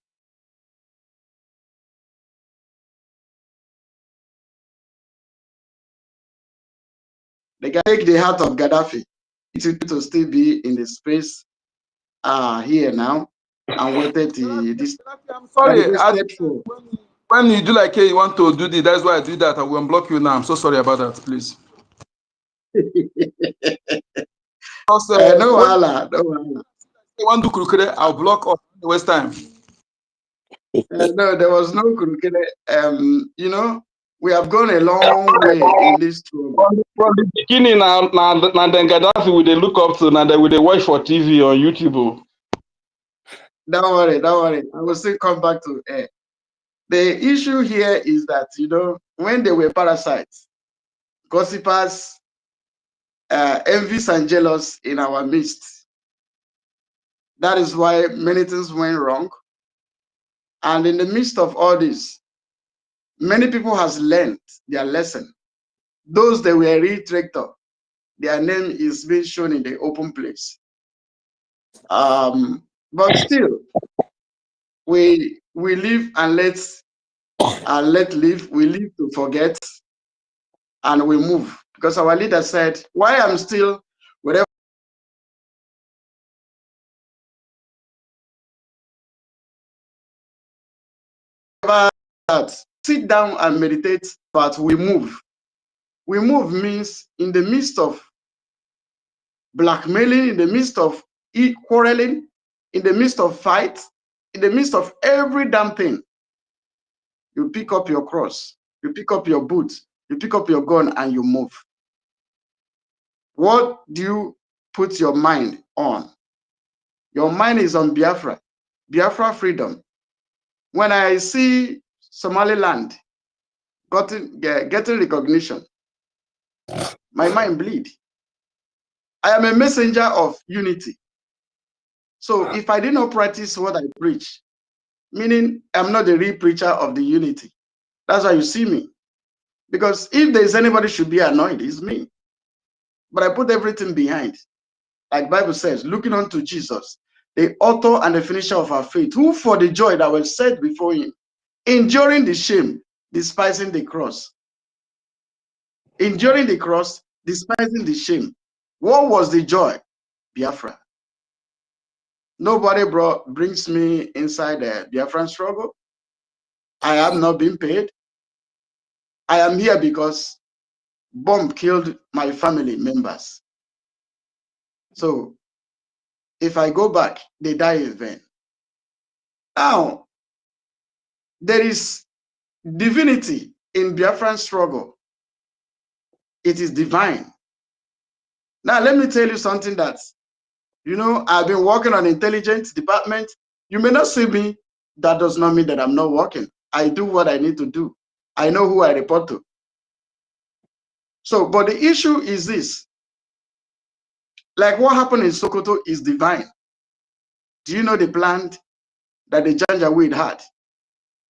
They can take the heart of Gaddafi. It will to still be in the space here now and waited till this. I'm sorry. For. When you do like you want to do this, that's why I do that. I will unblock you now. I'm so sorry about that, please. No wahala. You want to crooked, I'll block off the waste time. No, there was no crooked. You know, we have gone a long way in this struggle. From the beginning, now then Gaddafi will they look up to, now they will they watch for TV on YouTube. Don't worry. I will still come back to air. The issue here is that, you know, when they were parasites, gossipers, envious and jealous in our midst. That is why many things went wrong. And in the midst of all this, many people has learned their lesson. Those that were retractor, their name is being shown in the open place. But still, we live and let live. We live to forget, and we move. Because our leader said, "Why I'm still whatever." That sit down and meditate, but we move. We move means in the midst of blackmailing, in the midst of quarreling, in the midst of fight, in the midst of every damn thing, you pick up your cross, you pick up your boots, you pick up your gun, and you move. What do you put your mind on? Your mind is on Biafra, Biafra freedom. When I see Somaliland getting recognition, my mind bleed. I am a messenger of unity. So if I did not practice what I preach, meaning I'm not the real preacher of the unity. That's why you see me. Because if there's anybody should be annoyed, it's me. But I put everything behind. Like Bible says, looking unto Jesus, the author and the finisher of our faith, who for the joy that was set before him, enduring the shame, despising the cross. Enduring the cross, despising the shame. What was the joy? Biafra. Nobody brings me inside the Biafran struggle. I have not been paid. I am here because bomb killed my family members. So if I go back, they die in vain. Now, there is divinity in Biafran struggle. It is divine. Now, let me tell you something that, you know, I've been working on intelligence department. You may not see me. That does not mean that I'm not working. I do what I need to do. I know who I report to. So, but the issue is this. Like what happened in Sokoto is divine. Do you know the plan that the Janjaweed had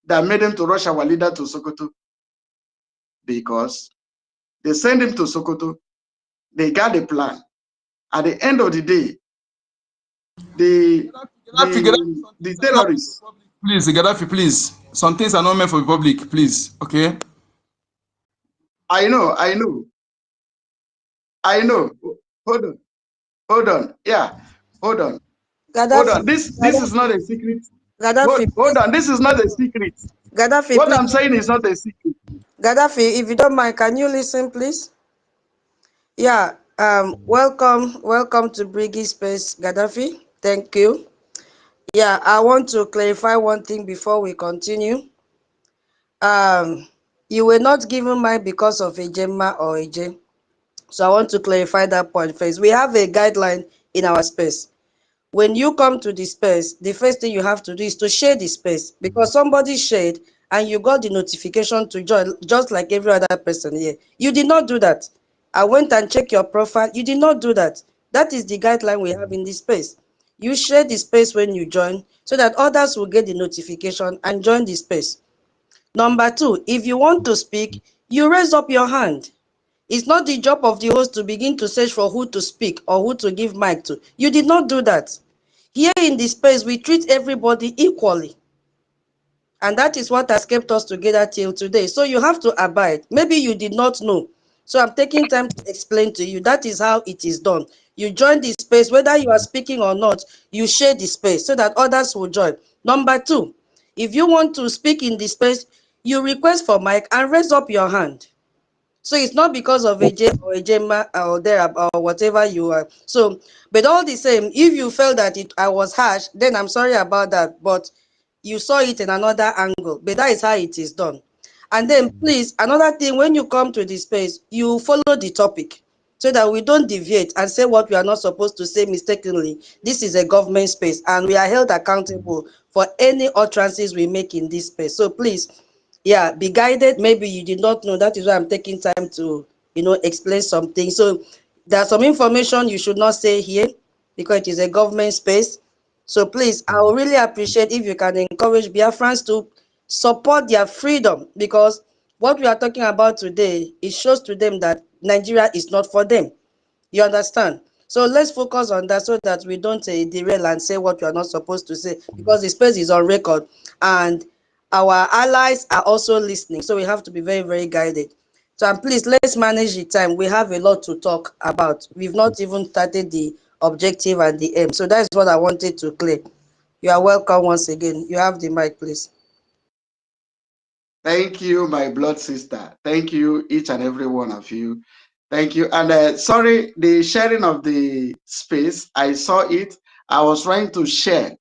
that made him to rush our leader to Sokoto? Because they sent him to Sokoto, they got a plan. At the end of the day, the terrorists. Please, Gaddafi, please. Some things are not meant for the public, please. Okay. I know. Hold on. Yeah, hold on. Gaddafi, hold on. This is not a secret. Gaddafi, hold on. This is not a secret. Gaddafi, what please. I'm saying is not a secret. Gaddafi, if you don't mind, can you listen, please? Yeah, welcome to Briggy Space, Gaddafi. Thank you. Yeah, I want to clarify one thing before we continue. You were not given mine because of a Gemma or a J. So I want to clarify that point first. We have a guideline in our space. When you come to the space, the first thing you have to do is to share the space, because somebody shared and you got the notification to join just like every other person here. You did not do that. I went and checked your profile. You did not do that. That is the guideline we have in this space. You share the space when you join so that others will get the notification and join the space. Number two, if you want to speak, you raise up your hand. It's not the job of the host to begin to search for who to speak or who to give mic to. You did not do that. Here in this space, we treat everybody equally. And that is what has kept us together till today. So you have to abide. Maybe you did not know. So I'm taking time to explain to you. That is how it is done. You join the space, whether you are speaking or not, you share the space so that others will join. Number two, if you want to speak in the space, you request for mic and raise up your hand. So it's not because of a J or a Gemma or there or whatever you are. So, but all the same, if you felt that I was harsh, then I'm sorry about that. But you saw it in another angle. But that is how it is done. And then please, another thing, when you come to the space, you follow the topic so that we don't deviate and say what we are not supposed to say mistakenly. This is a government space and we are held accountable for any utterances we make in this space. So please, yeah, be guided. Maybe you did not know. That is why I'm taking time to explain something. So there's some information you should not say here because it is a government space. So please, I would really appreciate if you can encourage Biafrans to support their freedom, because what we are talking about today, it shows to them that Nigeria is not for them. You understand? So let's focus on that so that we don't derail and say what we are not supposed to say, because the space is on record and our allies are also listening. So we have to be very, very guided. So and please, let's manage the time. We have a lot to talk about. We've not even started the objective and the aim. So that's what I wanted to clear. You are welcome once again. You have the mic, please. Thank you, my blood sister. Thank you, each and every one of you. Thank you. And sorry, the sharing of the space, I saw it. I was trying to share.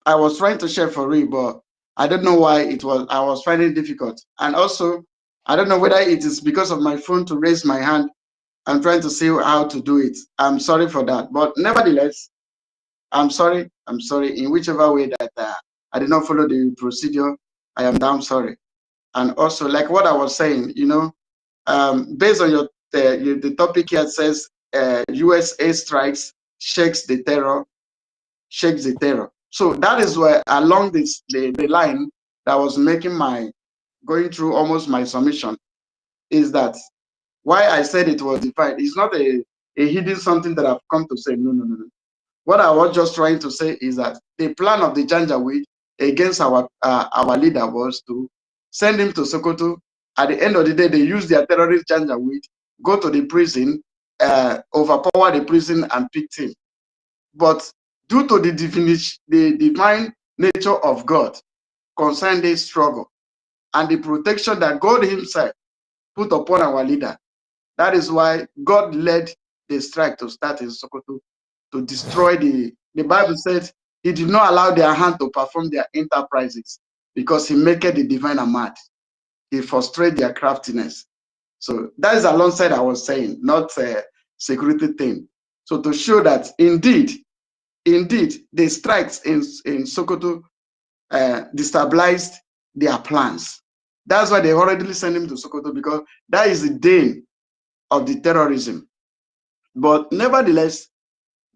I was trying to share for you, but I don't know why I was finding it difficult. And also, I don't know whether it is because of my phone to raise my hand. I'm trying to see how to do it. I'm sorry for that. But nevertheless, I'm sorry. I'm sorry. In whichever way that I did not follow the procedure, I am damn sorry. And also, like what I was saying, based on the topic here says USA strikes, shakes the terror. So that is where along the line that was making going through almost my submission, is that why I said it was divide. It's not a hidden something that I've come to say. No, no, no, no. What I was just trying to say is that the plan of the Janjaweed against our leader was to send him to Sokoto. At the end of the day, they use their terrorist Janjaweed, go to the prison, overpower the prison and pick him. But due to the divine nature of God concerning this struggle and the protection that God himself put upon our leader, that is why God led the strike to start in Sokoto, to destroy the Bible said he did not allow their hand to perform their enterprises because he maketh the diviner mad. He frustrated their craftiness. So that is alongside I was saying, not a security thing. So to show that indeed, the strikes in Sokoto destabilized their plans. That's why they already sent him to Sokoto, because that is the day of the terrorism. But nevertheless,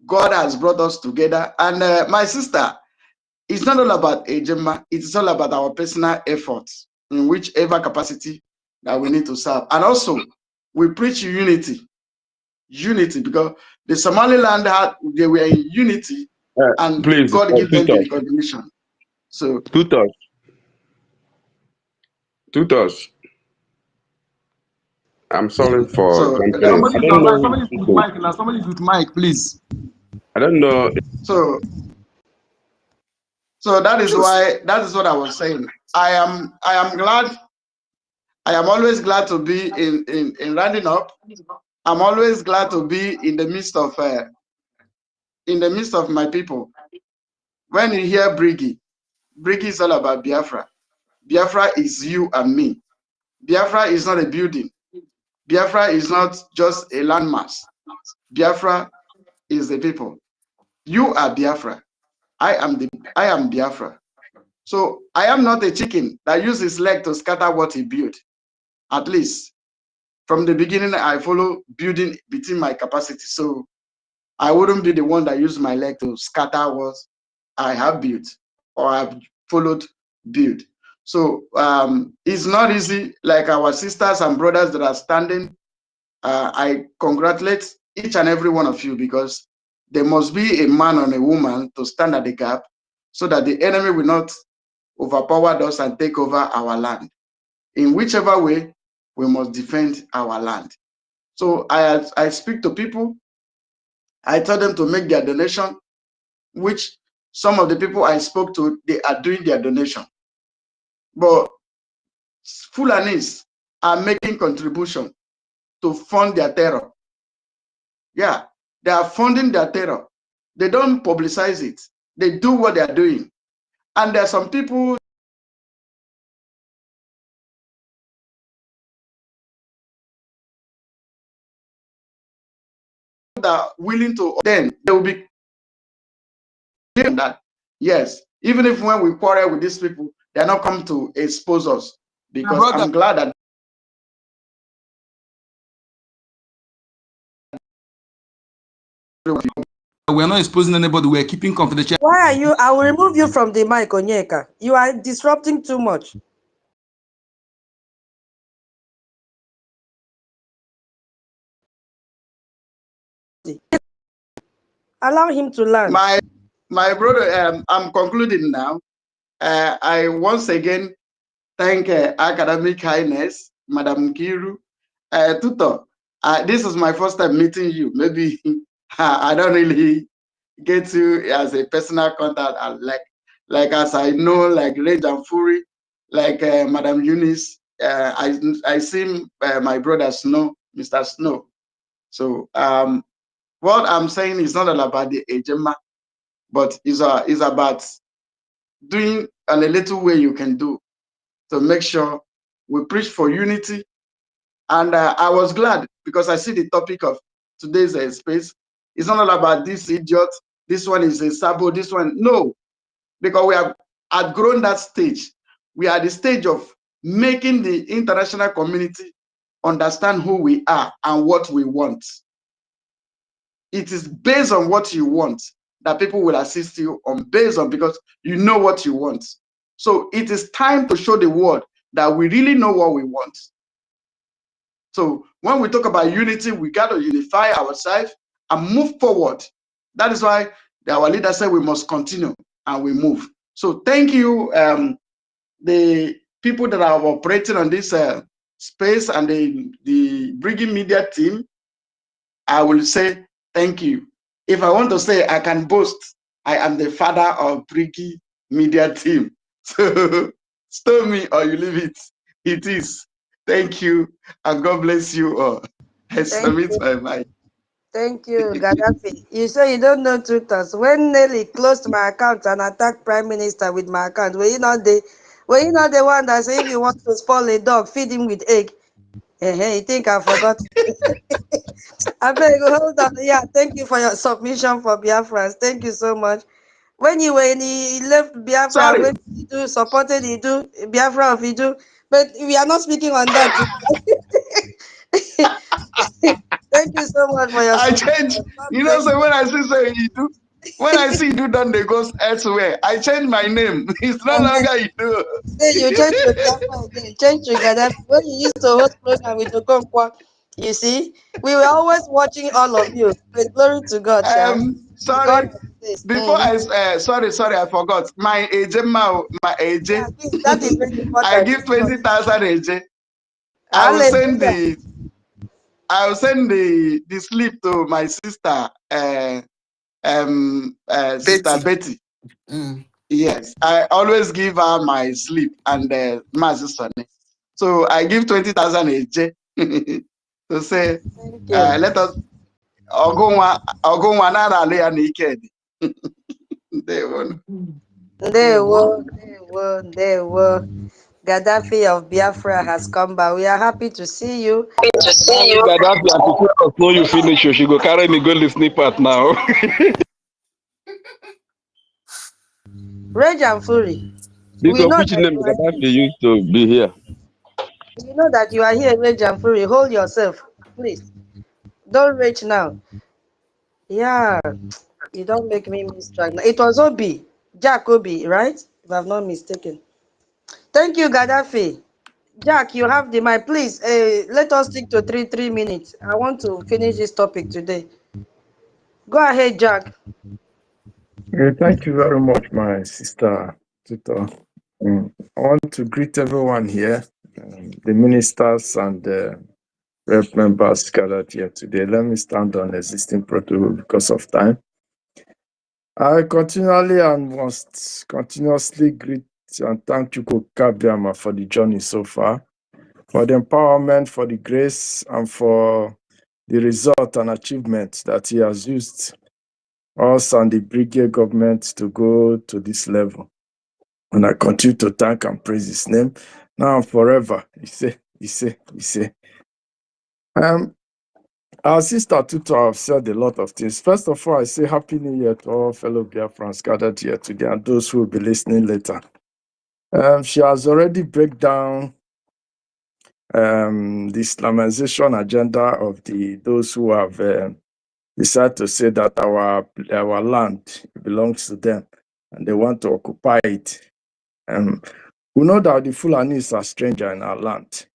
God has brought us together. And my sister, it's not all about Ejema. It's all about our personal efforts in whichever capacity that we need to serve. And also, we preach unity, because the Somaliland they were in unity, and Please, God gave them the Tutos, recognition. So, Tutos, Tutos. I'm sorry for jumping in. I somebody is don't know online. who Somebody is is with speaking. Mike now. Somebody is with Mike, please. I don't know. So that is why, that is what I was saying. I am glad. I am always glad to be in rounding up. I'm always glad to be in the midst of my people. When you hear Briggy is all about Biafra. Biafra is you and me. Biafra is not a building. Biafra is not just a landmass. Biafra is the people. You are Biafra. I am Biafra. So I am not a chicken that uses his leg to scatter what he built. At least from the beginning, I follow building between my capacity. So I wouldn't be the one that used my leg to scatter what I have built or I've followed build. So it's not easy, like our sisters and brothers that are standing. I congratulate each and every one of you, because there must be a man and a woman to stand at the gap so that the enemy will not overpower us and take over our land. In whichever way, we must defend our land. So I speak to people. I tell them to make their donation, which some of the people I spoke to, they are doing their donation. But Fulanis are making contribution to fund their terror. Yeah, they are funding their terror. They don't publicize it. They do what they are doing. And there are some people that are willing to, then they will be that, yes, even if when we quarrel with these people, they're not come to expose us, because I'm glad that we're not exposing anybody. We're keeping confidential. Why are you? I will remove you from the mic, Onyeka. You are disrupting too much. Allow him to learn. My brother, I'm concluding now. I once again thank Academic Highness, Madam Kiru. Tutor, this is my first time meeting you. Maybe I don't really get you as a personal contact, like as I know, like Rage and Fury, like Madam Eunice. I see my brother Snow, Mr. Snow. So what I'm saying is not all about the agema, but is about doing in a little way you can do to make sure we preach for unity. And I was glad because I see the topic of today's space. It's not all about this idiot, this one is a sabo, this one. No, because we have outgrown that stage. We are at the stage of making the international community understand who we are and what we want. It is based on what you want that people will assist you on, based on, because you know what you want. So it is time to show the world that we really know what we want. So when we talk about unity, we got to unify ourselves and move forward. That is why our leader said we must continue and we move. So thank you, the people that are operating on this space and the Brigham Media team. I will say thank you. If I want to say I can boast, I am the father of Brigham Media team. So stone me or you leave it. It is. Thank you, and God bless you all. I submit my mind. Thank you, Gaddafi. You say you don't know tutors. When Nelly closed my account and attacked Prime Minister with my account, were you not the one that say if you want to spoil a dog, feed him with egg? Hey, you think I forgot? I beg, hold on. Yeah, thank you for your submission for Biafrans. Thank you so much. When you left Biafra, Sorry, when you do supported do Biafra of do, but we are not speaking on that. Thank you so much for your I submission. change. God You know, bless so you. when I see say you do, when I see you do, done they go elsewhere. I change my name. It's no longer you do. Then you change to Biafra again, change to Gaddafi. When you used to host program with Okonkwo, you see, we were always watching all of you. But glory to God, Sha. The God Sorry. of this. Before sorry, I forgot. My AJ, my Yeah, AJ. please, that is very I important. give 20,000 AJ. I will send Hallelujah. the slip to my sister, Sister Betty. Betty. Mm. Yes, I always give her my slip and my sister. So I give 20,000 AJ. to say, Thank you. let us Ogunwa Nara Lea Naked. They won. There were. Gaddafi of Biafra has come back. We are happy to see you. To see you. Gaddafi and to tell us know you finish, she go carry me go listening part now. Rage and Fury. This We one, know which that name you are Gaddafi here. used to be here? We know that you are here, Rage and Fury. Hold yourself, please. Don't rage now. Yeah, you don't make me miss track. It was Obi, Jack Obi, right? If I'm not mistaken. Thank you, Gaddafi. Jack, you have the mic. Please, let us stick to 3 minutes. I want to finish this topic today. Go ahead, Jack. Thank you very much, my sister Tutor. I want to greet everyone here, the ministers and the rep members gathered here today. Let me stand on existing protocol because of time. I continually and must continuously greet and thank Chukwuka Kabiama for the journey so far, for the empowerment, for the grace, and for the result and achievement that he has used us and the brigade government to go to this level. And I continue to thank and praise his name now and forever. He say. Our sister Tutu have said a lot of things. First of all, I say Happy New Year to all fellow Biafrans gathered here today and those who will be listening later. She has already break down the Islamization agenda of those who have decided to say that our land belongs to them and they want to occupy it. We know that the Fulanis are stranger in our land.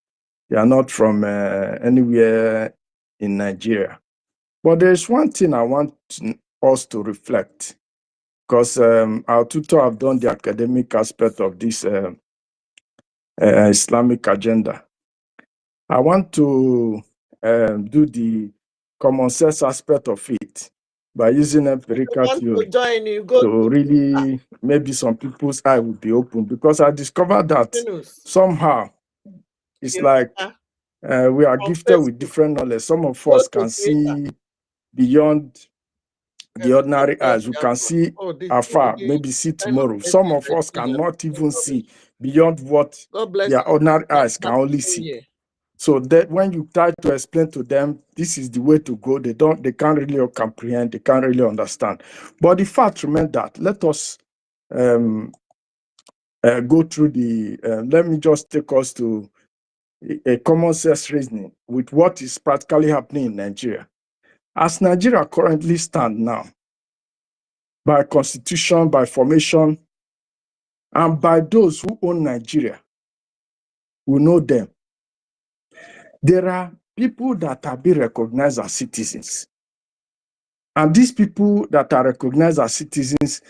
They are not from anywhere in Nigeria. But there's one thing I want us to reflect, because our tutor have done the academic aspect of this Islamic agenda. I want to do the common sense aspect of it by using empirical theory to really, maybe some people's eye will be open, because I discovered that somehow it's like we are gifted with different knowledge. Some of us can see beyond the ordinary eyes. We can see afar, maybe see tomorrow. Some of us cannot even see beyond what their ordinary eyes can only see. So that when you try to explain to them, this is the way to go, they can't really comprehend, they can't really understand. But the fact remains that let us go through let me just take us to a common sense reasoning with what is practically happening in Nigeria. As Nigeria currently stands now, by constitution, by formation, and by those who own Nigeria, we know them. There are people that are being recognized as citizens. And these people that are recognized as citizens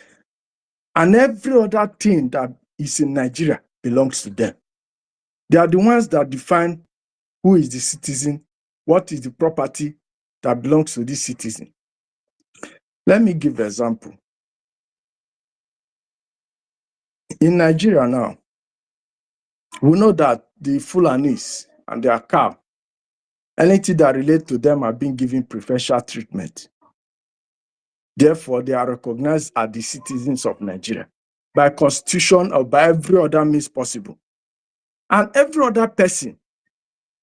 and every other thing that is in Nigeria belongs to them. They are the ones that define who is the citizen, what is the property that belongs to this citizen. Let me give an example. In Nigeria now, we know that the Fulanis and their cow, anything that relates to them are being given preferential treatment. Therefore, they are recognized as the citizens of Nigeria by constitution or by every other means possible. And every other person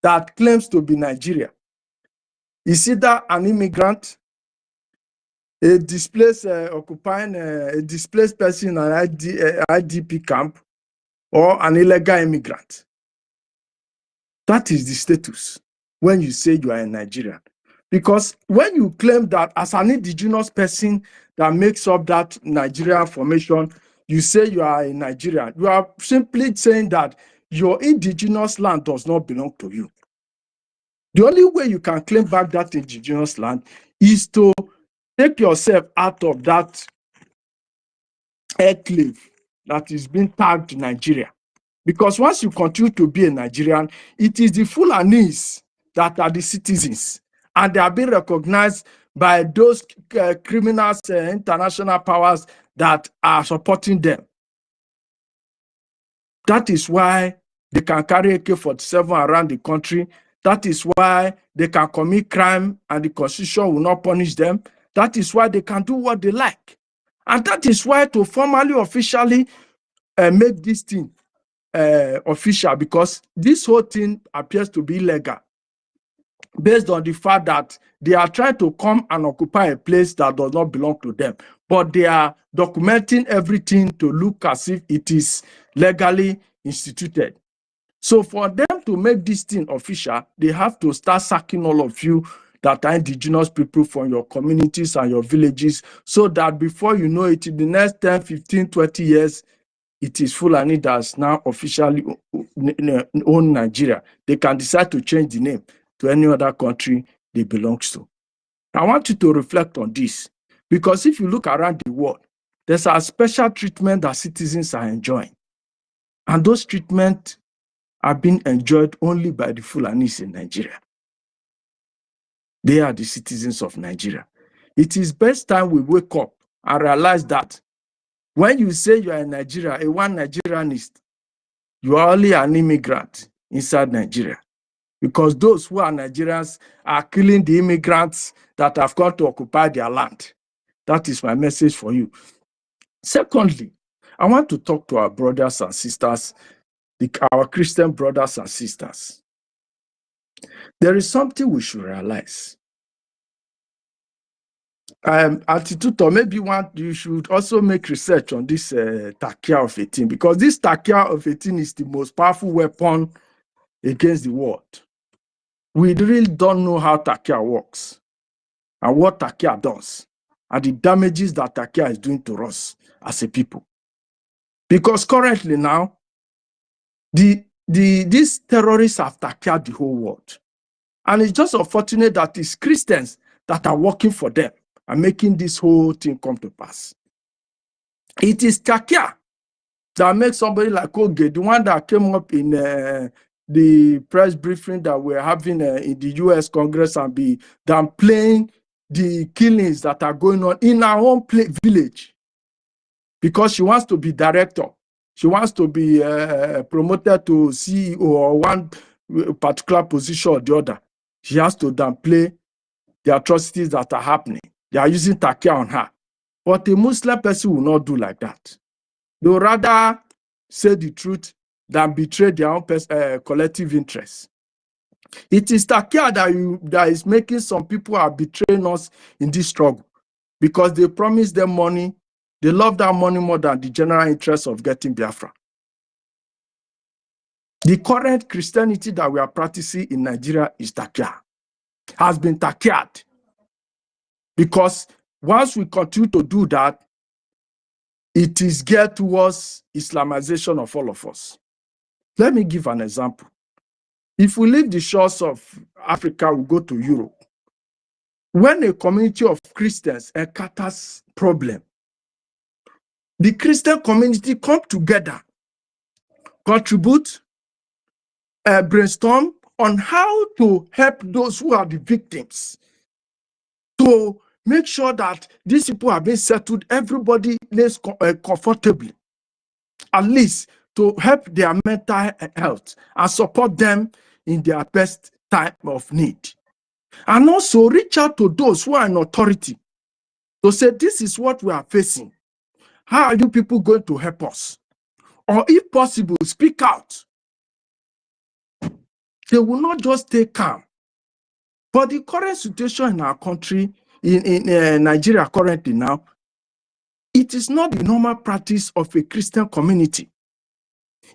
that claims to be Nigeria is either an immigrant, a displaced occupying a displaced person in an IDP camp, or an illegal immigrant. That is the status when you say you are a Nigerian. Because when you claim that as an indigenous person that makes up that Nigerian formation, you say you are a Nigerian, you are simply saying that your indigenous land does not belong to you. The only way you can claim back that indigenous land is to take yourself out of that enclave that is being tagged Nigeria. Because once you continue to be a Nigerian, it is the Fulanis that are the citizens, and they are being recognized by those criminals, international powers that are supporting them. That is why they can carry AK-47 around the country That is why they can commit crime and the constitution will not punish them. That is why they can do what they like. And that is why to formally, officially make this thing official, because this whole thing appears to be illegal based on the fact that they are trying to come and occupy a place that does not belong to them. But they are documenting everything to look as if it is legally instituted. So for them to make this thing official, they have to start sacking all of you that are indigenous people from your communities and your villages, so that before you know it, in the next 10, 15, 20 years, it is Fulani that's now officially own Nigeria. They can decide to change the name to any other country they belong to. I want you to reflect on this, because if you look around the world, there's a special treatment that citizens are enjoying. And those treatments are being enjoyed only by the Fulanis in Nigeria. They are the citizens of Nigeria. It is best time we wake up and realize that when you say you are in Nigeria, a one Nigerianist, you are only an immigrant inside Nigeria. Because those who are Nigerians are killing the immigrants that have come to occupy their land. That is my message for you. Secondly, I want to talk to our brothers and sisters, our Christian brothers and sisters. There is something we should realize. Attitude, or maybe you should also make research on this Takia of 18, because this Takia of 18 is the most powerful weapon against the world. We really don't know how Takia works and what Takia does and the damages that Takia is doing to us as a people. Because currently now, these terrorists have Takia'd the whole world. And it's just unfortunate that it's Christians that are working for them and making this whole thing come to pass. It is Takia that makes somebody like Oge, the one that came up in the press briefing that we're having in the US Congress, and be downplaying the killings that are going on in our own village, because she wants to be director. She wants to be promoted to CEO or one particular position or the other. She has to downplay the atrocities that are happening. They are using Takia on her. But a Muslim person will not do like that. They will rather say the truth than betray their own collective interests. It is Takia that is making some people are betraying us in this struggle, because they promise them money. They love that money more than the general interest of getting Biafra. The current Christianity that we are practicing in Nigeria is Takia, has been Takia'd. Because once we continue to do that, it is geared towards Islamization of all of us. Let me give an example. If we leave the shores of Africa, we go to Europe. When a community of Christians encounters problem, the Christian community come together, contribute, brainstorm on how to help those who are the victims, to make sure that these people are being settled, everybody lives comfortably, at least to help their mental health and support them in their best time of need. And also reach out to those who are in authority to say, this is what we are facing. How are you people going to help us? Or if possible, speak out. They will not just stay calm. But the current situation in our country, in Nigeria currently now, it is not the normal practice of a Christian community.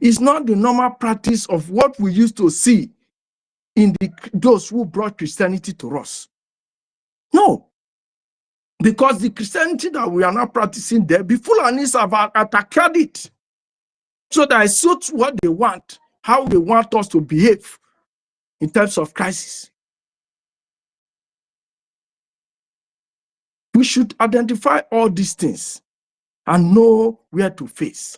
It's not the normal practice of what we used to see in those who brought Christianity to us. No. Because the Christianity that we are now practicing there, the Fulanis have attacked it. So that it suits what they want, how they want us to behave in terms of crisis. We should identify all these things and know where to face.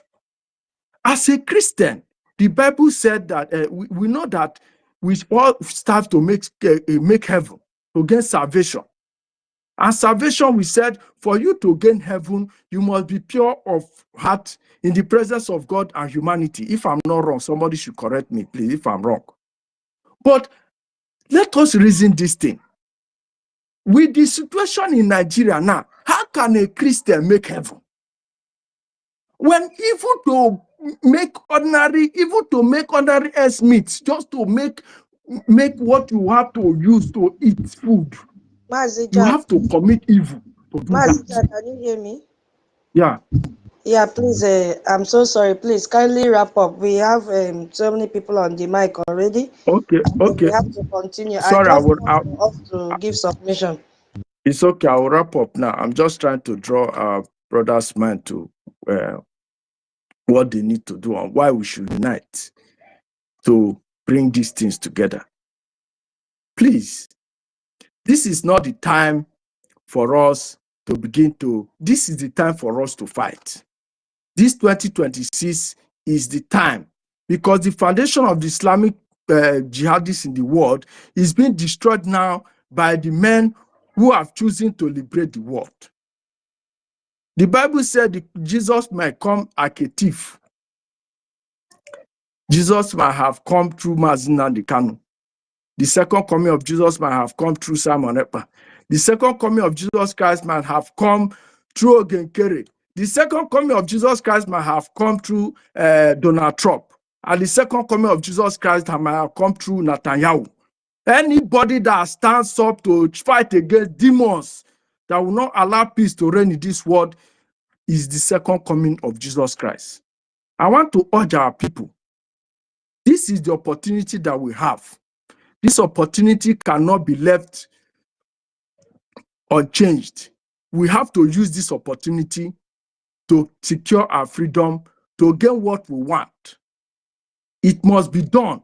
As a Christian, the Bible said that we know that we all strive to make heaven, to gain salvation. And salvation, we said, for you to gain heaven, you must be pure of heart in the presence of God and humanity. If I'm not wrong, somebody should correct me, please, if I'm wrong. But Let us reason this thing. With the situation in Nigeria now, how can a Christian make heaven? When even to make ordinary ends meet, just to make what you have to use to eat food, you have to commit evil to do that. Can you hear me? Yeah. Yeah, please. I'm so sorry. Please kindly wrap up. We have so many people on the mic already. Okay. We have to continue. I Sorry, just want for us to give submission. It's okay. I'll wrap up now. I'm just trying to draw our brothers' mind to what they need to do and why we should unite to bring these things together. Please, this is not the time for us to begin to, this is the time for us to fight. This 2026 is the time, because the foundation of the Islamic jihadists in the world is being destroyed now by the men who have chosen to liberate the world. The Bible said that Jesus might come like a thief. Jesus might have come through NNAMDI KANU. The second coming of Jesus might have come through Simon Ekpa. The second coming of Jesus Christ might have come through Ogenkere. The second coming of Jesus Christ might have come through Donald Trump. And the second coming of Jesus Christ might have come through Netanyahu. Anybody that stands up to fight against demons that will not allow peace to reign in this world is the second coming of Jesus Christ. I want to urge our people. This is the opportunity that we have. This opportunity cannot be left unchanged. We have to use this opportunity to secure our freedom, to get what we want. It must be done.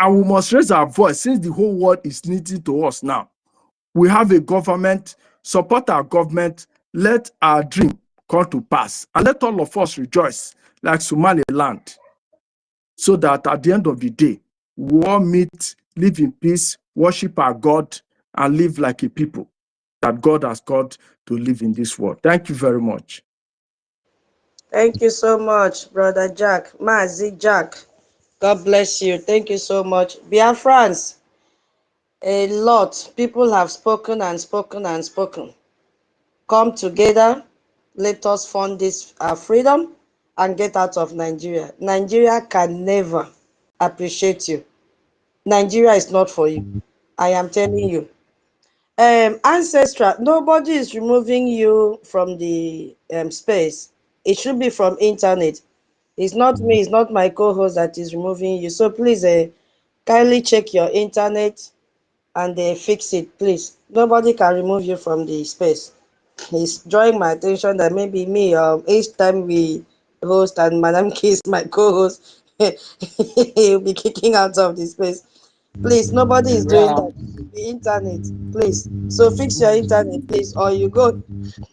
And we must raise our voice since the whole world is listening to us now. We have a government, support our government, let our dream come to pass. And let all of us rejoice like Somaliland, so that at the end of the day, we all meet, live in peace, worship our God, and live like a people that God has called to live in this world. Thank you very much. Thank you so much, Brother Jack. Mazi Jack. God bless you. Thank you so much. Biafrans, a lot. People have spoken and spoken and spoken. Come together. Let us fund this freedom and get out of Nigeria. Nigeria can never appreciate you. Nigeria is not for you. I am telling you. Ancestral, nobody is removing you from the space. It should be from internet. It's not me, it's not my co-host that is removing you. So please kindly check your internet and fix it, please. Nobody can remove you from the space. It's drawing my attention that maybe me, each time we host and Madam Kiss, my co-host, he'll be kicking out of the space. Please, nobody is doing that. The internet, please. So fix your internet, please, or you go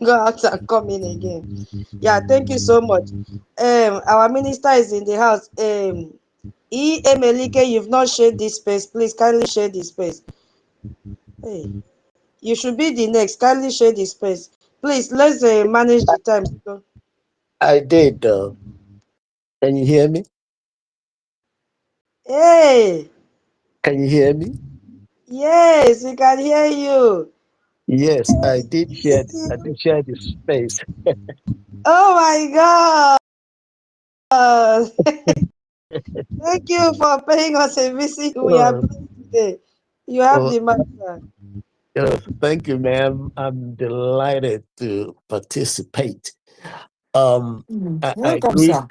out and come in again. Yeah, thank you so much. Our minister is in the house. Emelike, you've not shared this space. Please kindly share this space. Hey, you should be the next. Kindly share this space. Please, let's manage the time. So, I did. Can you hear me? hey, Can you hear me? yes, we can hear you. Yes, I did share. I did share the space. Oh my God. Thank you for paying us a visit. We are pleased today. You have the master. Thank you, ma'am. I'm delighted to participate. I Welcome, agree. sir.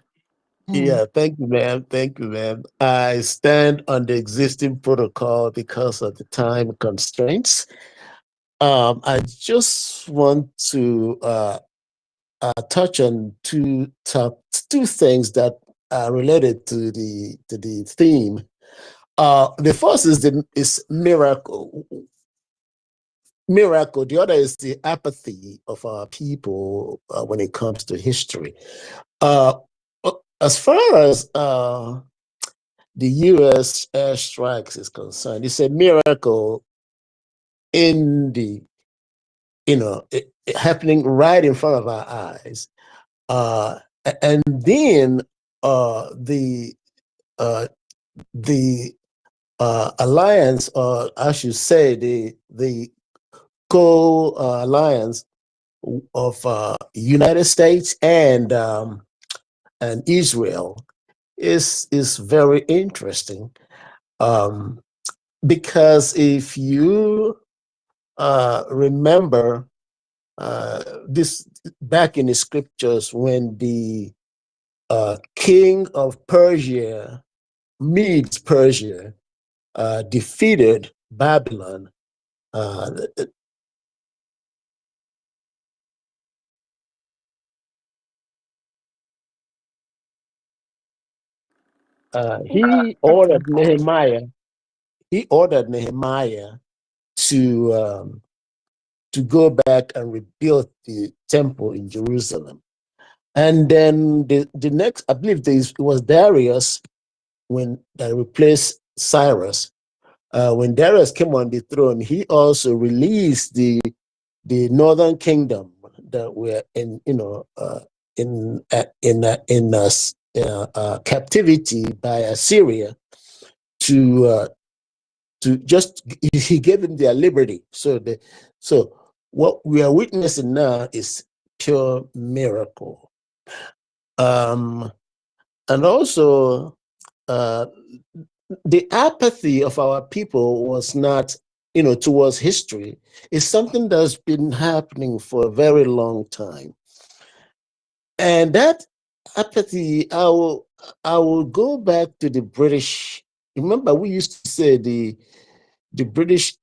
Yeah, thank you, ma'am. Thank you, ma'am. I stand on the existing protocol because of the time constraints. I just want to touch on two things that are related to the theme. The first is miracle. Miracle. The other is the apathy of our people when it comes to history. Uh, as far as the U.S. airstrikes is concerned, it's a miracle in the happening right in front of our eyes. And then the alliance, or I should say, the co-alliance of United States and Israel is very interesting, because if you remember this back in the scriptures, when the king of Persia, Medes Persia, defeated Babylon, he ordered Nehemiah. He ordered Nehemiah to go back and rebuild the temple in Jerusalem. And then the next, I believe it was Darius, when they replaced Cyrus. When Darius came on the throne, he also released the northern kingdom that were in captivity by Assyria to just, he gave them their liberty. So what we are witnessing now is pure miracle. And also, the apathy of our people was not, towards history, is something that's been happening for a very long time. And that apathy, I will go back to the British. Remember, we used to say the British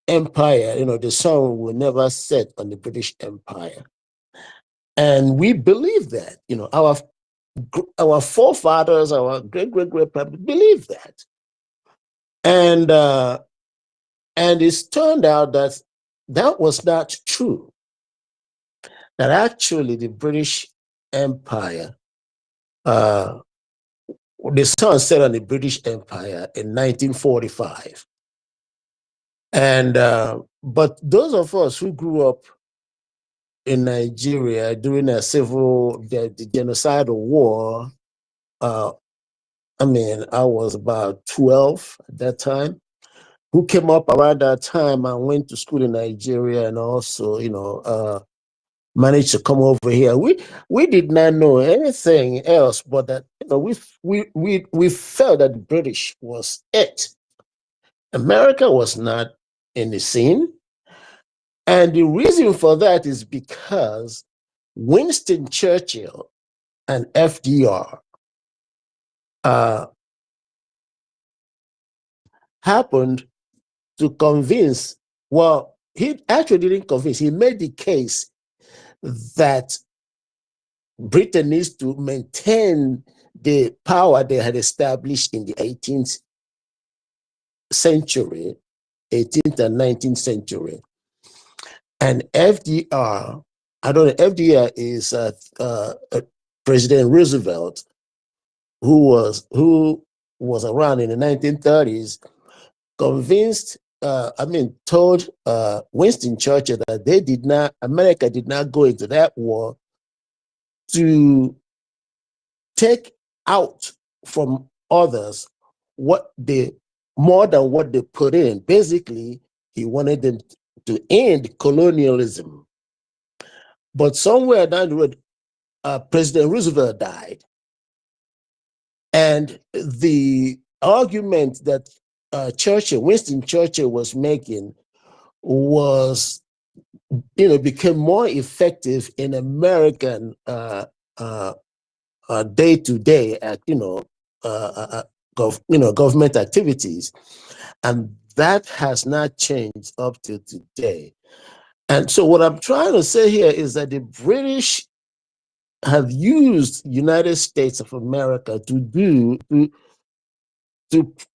Empire, the sun will never set on the British Empire. And we believe that, our forefathers, our great-great-grandparents believed that. And it's turned out that that was not true. That actually the British Empire, the sun set on the British Empire in 1945. And but those of us who grew up in Nigeria during the genocidal war, I was about 12 at that time, who came up around that time and went to school in Nigeria, and also, managed to come over here. We did not know anything else but that, we felt that the British was it. America was not in the scene. And the reason for that is because Winston Churchill and FDR happened to convince, well, he actually didn't convince, he made the case that Britain needs to maintain the power they had established in the 18th century, 18th and 19th century. And FDR, I don't know, FDR is President Roosevelt, who was around in the 1930s, convinced, told Winston Churchill that America did not go into that war to take out from others more than what they put in. Basically, he wanted them to end colonialism. But somewhere down the road, President Roosevelt died. And the argument that Winston Churchill was making became more effective in American day-to-day, government activities, and that has not changed up to today. And so, what I'm trying to say here is that the British have used United States of America to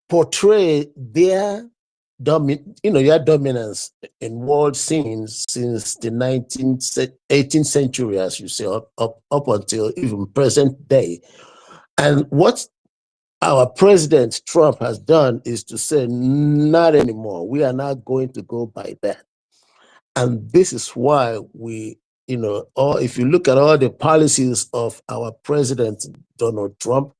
portray their dominance in world scenes since the 18th century, as you say, up until even present day. And what our President Trump has done is to say, not anymore. We are not going to go by that. And this is why if you look at all the policies of our President Donald Trump,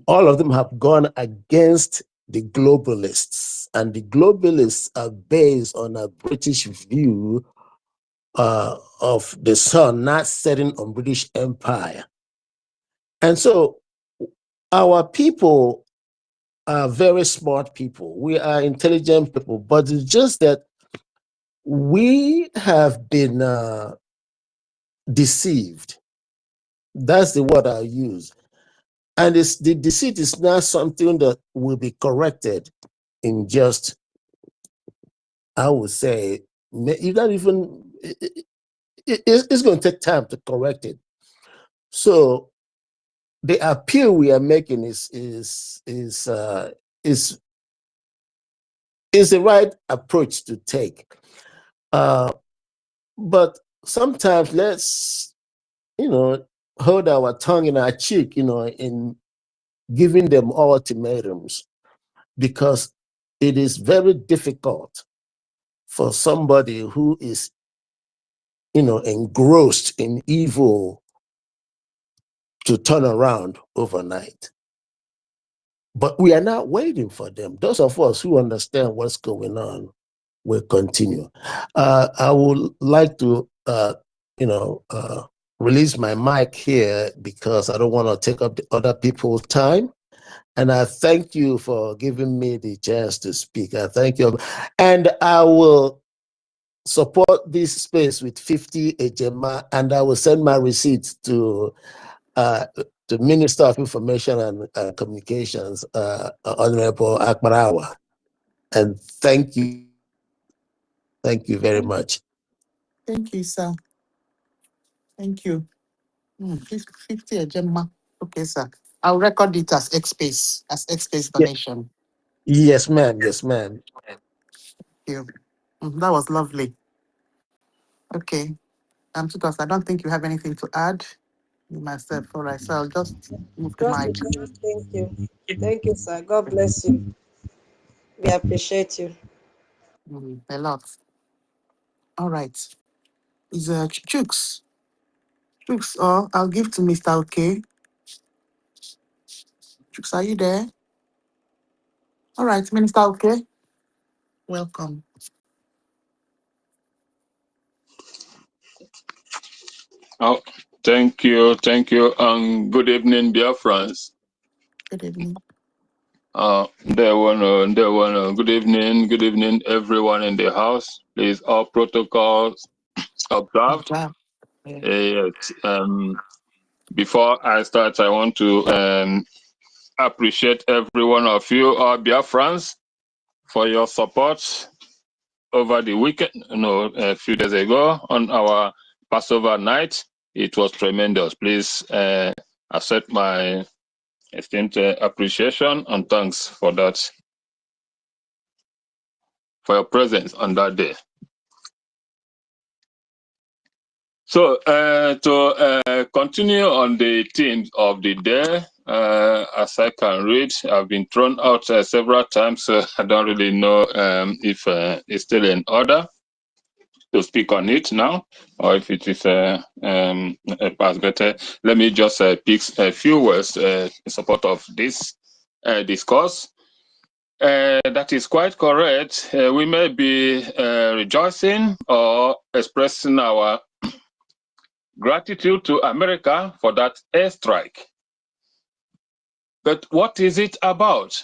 all of them have gone against the globalists, and the globalists are based on a British view of the sun not setting on British Empire. And so our people are very smart people. We are intelligent people, but it's just that we have been deceived. That's the word I use. And the deceit is not something that will be corrected in just, I would say, you don't even, it's going to take time to correct it. So the appeal we are making is the right approach to take. But sometimes let's, hold our tongue in our cheek, in giving them ultimatums, because it is very difficult for somebody who is, engrossed in evil to turn around overnight. But we are not waiting for them. Those of us who understand what's going on will continue. I would like to, release my mic here because I don't want to take up the other people's time. And I thank you for giving me the chance to speak. I thank you. And I will support this space with 50 Ejema, and I will send my receipts to the Minister of Information and Communications, Honorable Akbarawa. And thank you. Thank you very much. Thank you, sir. Thank you. 50 a Gemma. Okay, sir. I'll record it as X-Space donation. Yes, ma'am. Yes, ma'am. Thank you. That was lovely. Okay. Tutos, I don't think you have anything to add. Myself, all right. So I'll just move the Just to mic. say thank you. Thank you, sir. God bless you. We appreciate you. A lot. All right. Is Chooks? Chooks, or I'll give to Mr. OK. Chooks, are you there? All right, Minister OK. Welcome. Oh, thank you, and good evening, dear friends. Good evening. Good evening, everyone in the house. Please, all protocols observed. Yes. Before I start, I want to appreciate every one of you, dear friends, for your support over the weekend. A few days ago on our Passover night. It was tremendous. Please accept my esteemed appreciation and thanks for that, for your presence on that day. So to continue on the themes of the day, as I can read, I've been thrown out several times, so I don't really know if it's still in order to speak on it now, or if it is past better. Let me just pick a few words in support of this discourse. That is quite correct. We may be rejoicing or expressing our gratitude to America for that airstrike. But what is it about?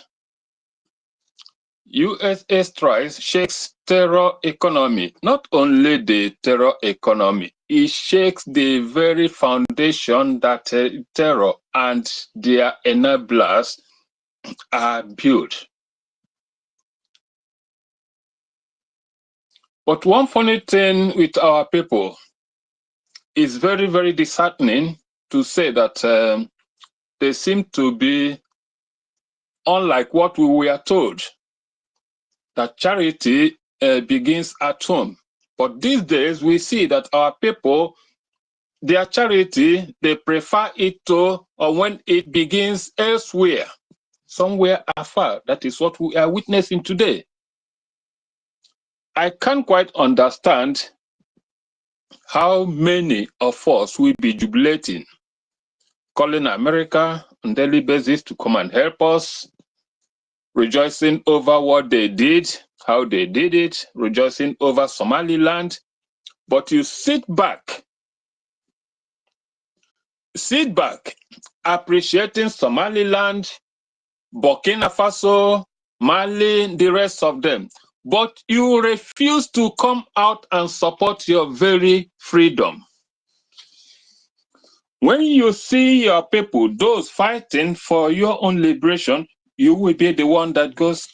US airstrikes shakes terror economy. Not only the terror economy, it shakes the very foundation that terror and their enablers are built. But one funny thing with our people is very, very disheartening to say that they seem to be unlike what we were told, that charity begins at home. But these days, we see that our people, their charity, they prefer it to, or when it begins elsewhere, somewhere afar. That is what we are witnessing today. I can't quite understand how many of us will be jubilating, calling America on a daily basis to come and help us, rejoicing over what they did, how they did it, rejoicing over Somaliland. But you sit back, appreciating Somaliland, Burkina Faso, Mali, the rest of them. But you refuse to come out and support your very freedom. When you see your people, those fighting for your own liberation, you will be the one that goes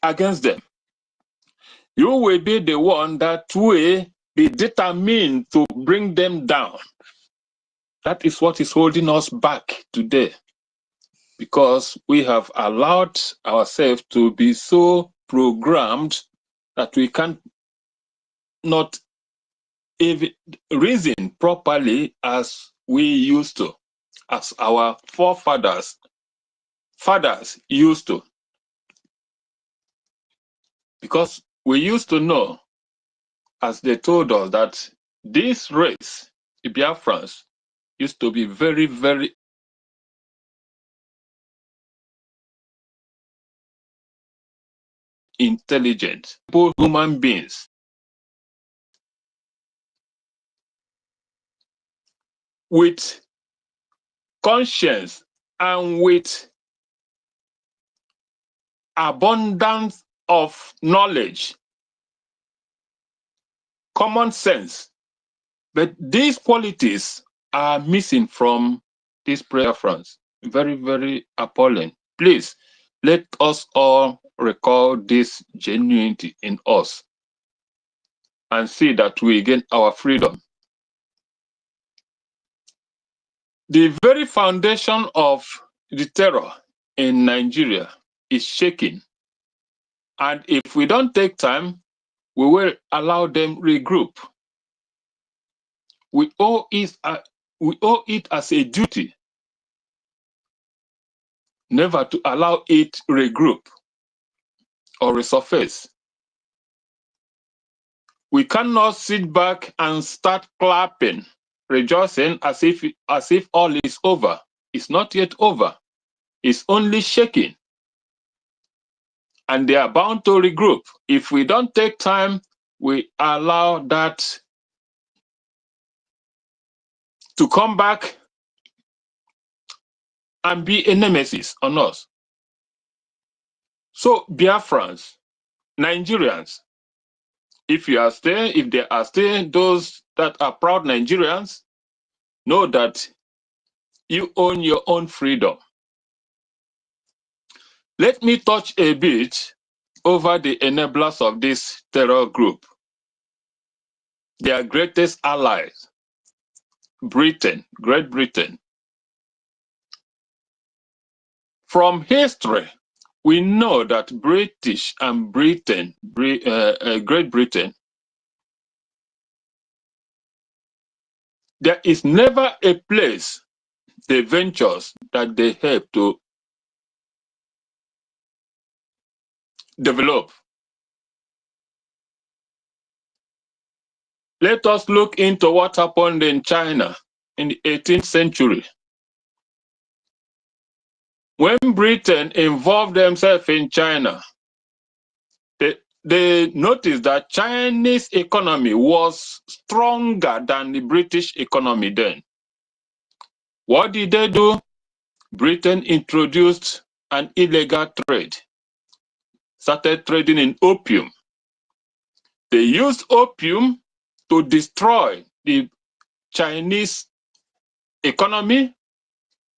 against them. You will be the one that will be determined to bring them down. That is what is holding us back today, because we have allowed ourselves to be so programmed that we can't not even reason properly as we used to, as our fathers used to. Because we used to know, as they told us, that this race, the Biafrans, used to be very, very intelligent, human beings. With conscience and with abundance of knowledge, common sense. But these qualities are missing from these prayer fronts. Very, very appalling. Please, let us all recall this genuinity in us and see that we gain our freedom. The very foundation of the terror in Nigeria is shaking. And if we don't take time, we will allow them regroup. We owe it as a duty never to allow it regroup or resurface. We cannot sit back and start clapping, rejoicing as if all is over. It's not yet over. It's only shaking. And they are bound to regroup. If we don't take time, we allow that to come back and be a nemesis on us. So Biafrans, Nigerians, if they are still those that are proud Nigerians, know that you own your own freedom. Let me touch a bit over the enablers of this terror group. Their greatest allies, Great Britain. From history, we know that Great Britain, there is never a place they ventures that they help to develop. Let us look into what happened in China in the 18th century. When Britain involved themselves in China, they noticed that Chinese economy was stronger than the British economy then. What did they do? Britain introduced an illegal trade, started trading in opium. They used opium to destroy the Chinese economy,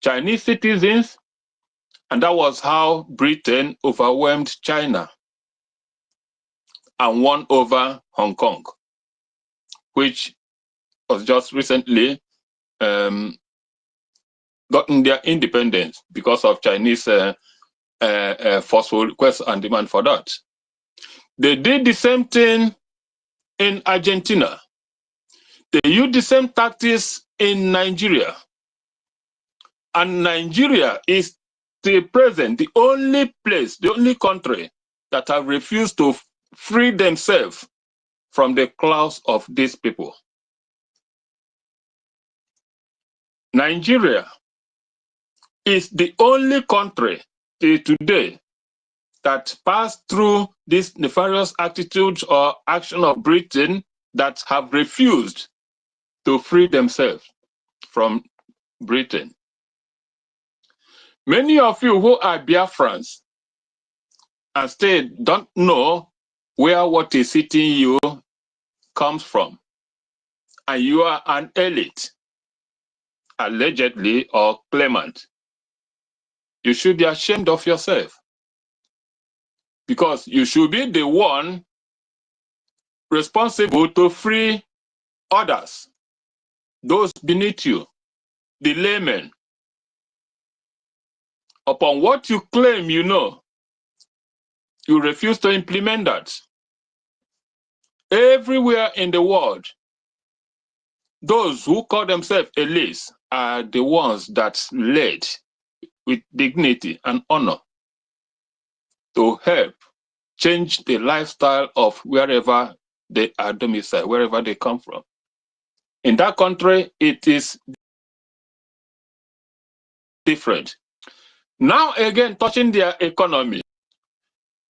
Chinese citizens, and that was how Britain overwhelmed China and won over Hong Kong, which was just recently gotten their independence because of Chinese forceful request and demand for that. They did the same thing in Argentina. They used the same tactics in Nigeria. And Nigeria is till present the only country that have refused to free themselves from the claws of these people. Nigeria is the only country till today that passed through this nefarious attitude or action of Britain that have refused to free themselves from Britain. Many of you who are Biafrans and still don't know where what is hitting you comes from, and you are an elite, allegedly or claimant. You should be ashamed of yourself, because you should be the one responsible to free others, those beneath you, the laymen. Upon what you claim you know, you refuse to implement that. Everywhere in the world, those who call themselves elites are the ones that led with dignity and honor to help change the lifestyle of wherever they are domiciled, wherever they come from. In that country, it is different. Now again, touching their economy,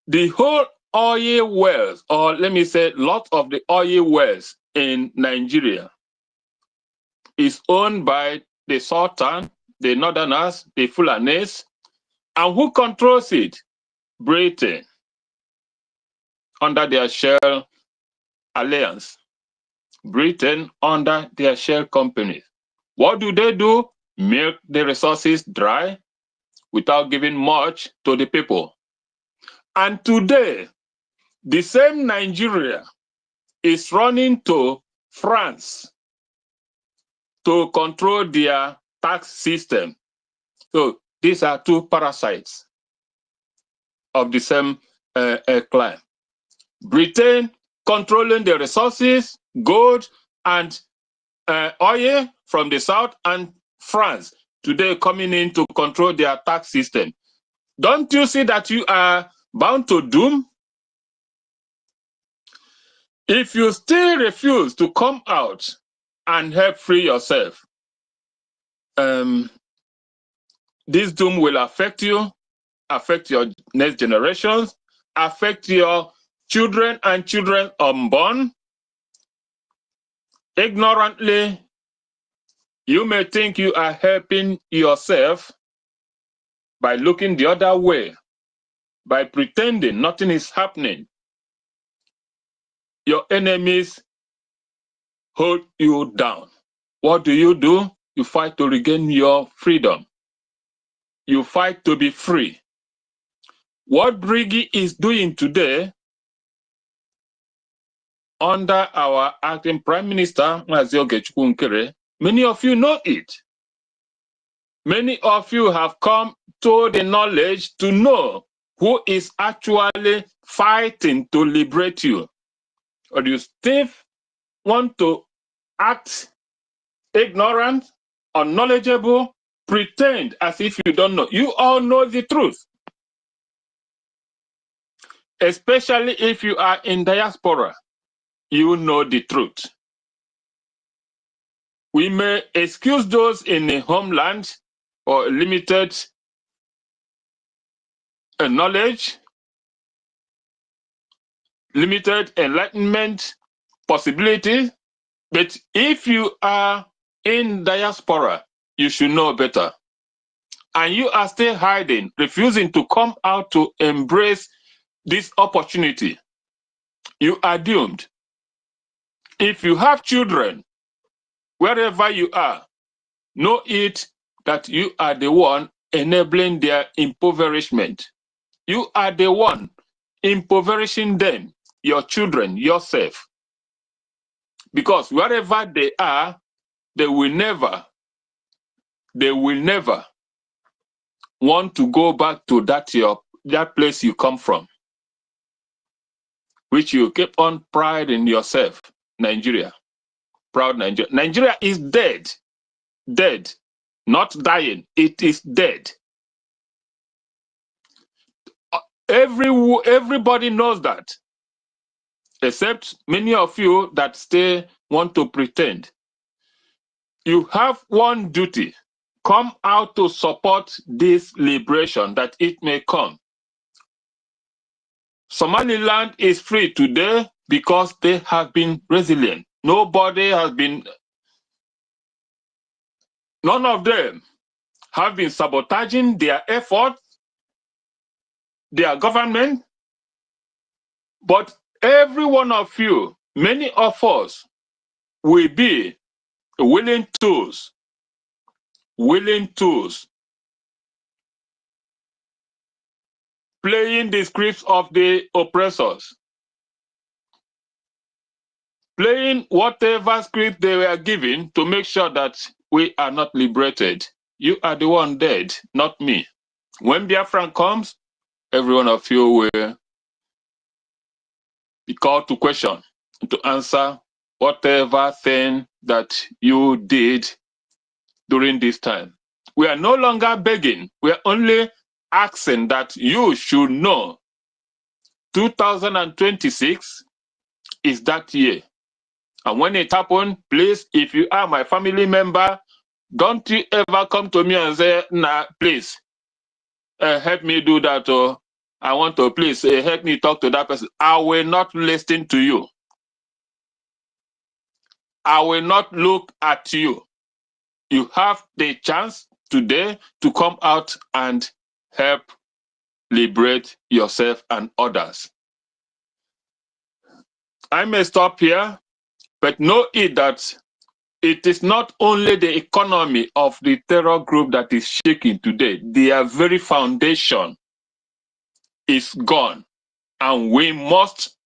the whole oil wells, or let me say, lot of the oil wells in Nigeria is owned by the Sultan, the Northerners, the Fulanis, and who controls it? Britain, under their shell alliance. Britain under their shell companies. What do? Milk the resources dry without giving much to the people. And today, the same Nigeria is running to France to control their tax system. So these are two parasites of the same clan. Britain controlling the resources, gold and oil from the south, and France today coming in to control their tax system. Don't you see that you are bound to doom? If you still refuse to come out and help free yourself, this doom will affect you, affect your next generations, affect your children and children unborn. Ignorantly, you may think you are helping yourself by looking the other way, by pretending nothing is happening. Your enemies hold you down. What do? You fight to regain your freedom. You fight to be free. What Brigi is doing today under our acting Prime Minister, many of you know it. Many of you have come to the knowledge to know who is actually fighting to liberate you. Or you still want to act ignorant, unknowledgeable, pretend as if you don't know. You all know the truth. Especially if you are in diaspora, you know the truth. We may excuse those in the homeland or limited knowledge, limited enlightenment possibilities, but if you are in diaspora, you should know better. And you are still hiding, refusing to come out to embrace this opportunity. You are doomed. If you have children, wherever you are, know it that you are the one enabling their impoverishment. You are the one impoverishing them, your children, yourself. Because wherever they are, they will never want to go back to that place you come from, which you keep on pride in yourself, Nigeria. Proud Nigeria. Nigeria is dead. Dead. Not dying. It is dead. Everybody knows that, except many of you that still want to pretend. You have one duty come out to support this liberation that it may come. Somaliland is free today because they have been resilient. None of them have been sabotaging their efforts, their government, but every one of you, many of us, will be willing tools, playing the scripts of the oppressors, playing whatever script they were given to make sure that we are not liberated. You are the one dead, not me. When Biafran comes, every one of you will be called to question, to answer whatever thing that you did during this time. We are no longer begging. We are only asking that you should know 2026 is that year. And when it happens, please, if you are my family member, don't you ever come to me and say, nah, please, help me do that, or I want to, please, help me talk to that person. I will not listen to you. I will not look at you. You have the chance today to come out and help liberate yourself and others. I may stop here, but know it that it is not only the economy of the terror group that is shaking today. Their very foundation is gone. And we must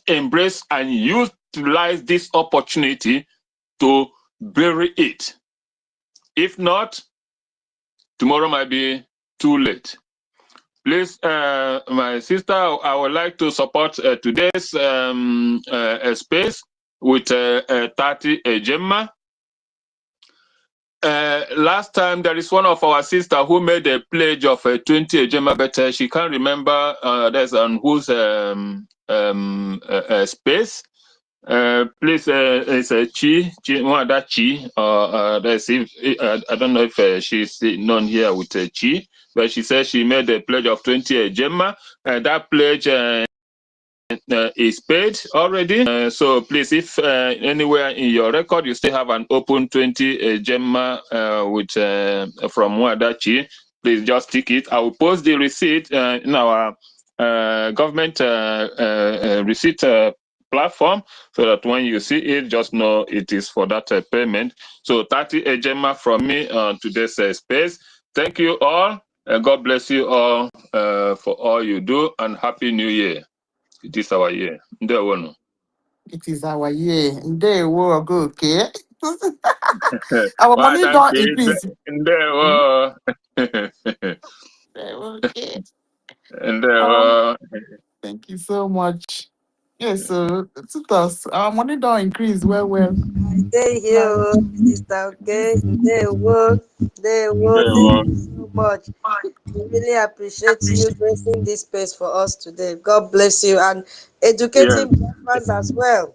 embrace and utilize this opportunity to bury it. If not, tomorrow might be too late. Please, my sister, I would like to support today's space with 30 Gemma. Last time, there is one of our sister who made a pledge of 20 Gemma, but she can't remember that's on whose space. Please, it's a Chi, that's if, I don't know if she's known here with Chi, but she said she made a pledge of 20 Gemma, and that pledge is paid already. So please, if anywhere in your record you still have an open 20 Gemma with from Wadachi, please just tick it. I will post the receipt in our government receipt platform, so that when you see it, just know it is for that payment. So 30 Gemma from me on today's space. Thank you all, and God bless you all for all you do, and Happy New Year. It is our year. It is our year. They will go, okay? Our Why, money thank don't you. increase. Hmm? Okay. And Thank you so much. Yes, so us. Our money don't increase well. They Like, here, Minister, okay? They work. Thank you so much. We really appreciate you gracing this space for us today. God bless you and yes. educating Biafrans as well.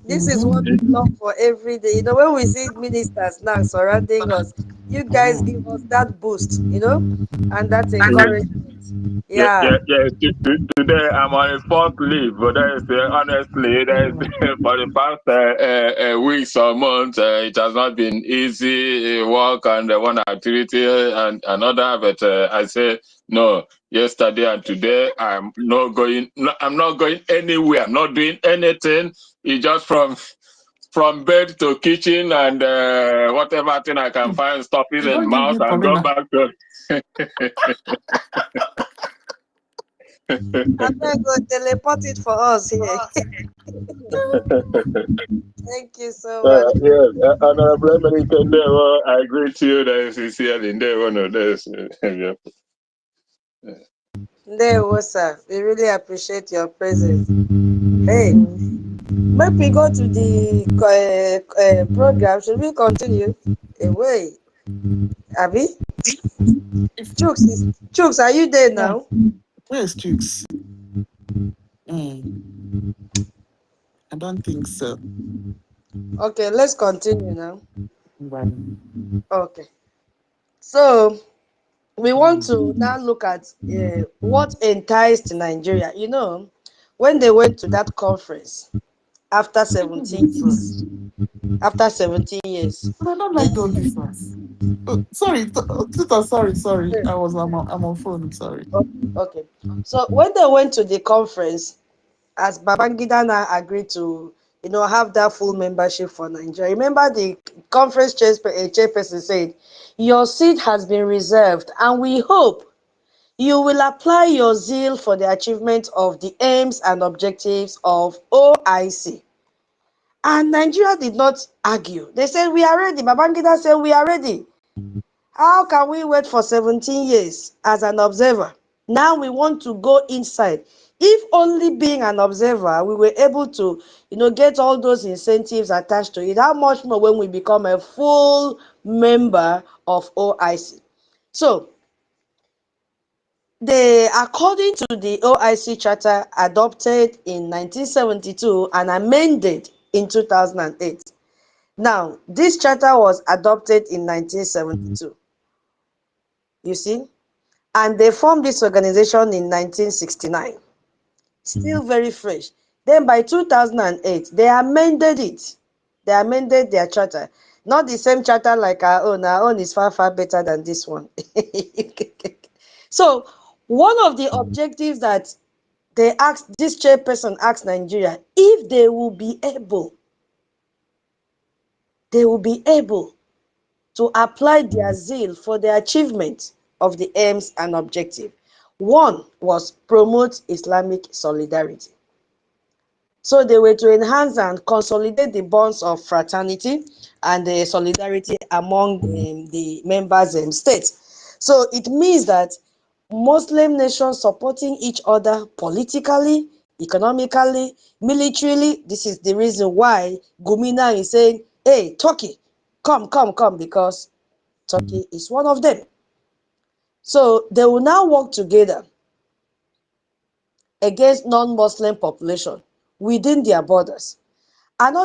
This is what we long for every day. You know, when we see ministers now surrounding us, you guys give us that boost, and that encouragement. Yeah, Yeah. yeah, yeah. Today I'm on a fourth leave, but that is honestly, that is for the past weeks or months, it has not been easy work and one activity and another. But I say no. Yesterday and today, I'm not going. I'm not going anywhere. I'm not doing anything. It's just from bed to kitchen and whatever thing I can find, stuff it they in don't give mouth you and go Paulina. back to. I'm not going to teleport it for us here. Thank you so much. Yes, Honorable Emily Kendall, I greet you there sincerely. There, one of those. Yeah. There was sir. We really appreciate your presence. Hey, make we go to the program. Should we continue? Away. Abby? Chooks, are you there Yeah. now? Where's Chicks? I don't think so. Okay, let's continue now. Right. Okay. So we want to now look at what enticed Nigeria. You know, when they went to that conference after 17 years, after 17 years, But I don't like all this ones. Sorry, Tita, sorry. I'm on phone, sorry. okay. So when they went to the conference, as Babangida now agreed to, have that full membership for Nigeria. Remember the conference chairperson said, your seat has been reserved and we hope you will apply your zeal for the achievement of the aims and objectives of OIC. And Nigeria did not argue. They said, we are ready. Babangida said, we are ready. How can we wait for 17 years as an observer? Now we want to go inside. If only being an observer, we were able to, get all those incentives attached to it, how much more when we become a full member of OIC? So, according to the OIC Charter adopted in 1972 and amended in 2008. Now, this charter was adopted in 1972. You see? And they formed this organization in 1969. Still very fresh. Then by 2008, they amended it. They amended their charter. Not the same charter like our own. Our own is far, far better than this one. So, one of the objectives that this chairperson asked Nigeria, if they will be able to apply their zeal for the achievement of the aims and objective. One was promote Islamic solidarity. So they were to enhance and consolidate the bonds of fraternity and the solidarity among the members states. So it means that Muslim nations supporting each other politically, economically, militarily. This is the reason why Gumina is saying, hey, Turkey, come, because Turkey is one of them. So they will now work together against non-Muslim population within their borders. And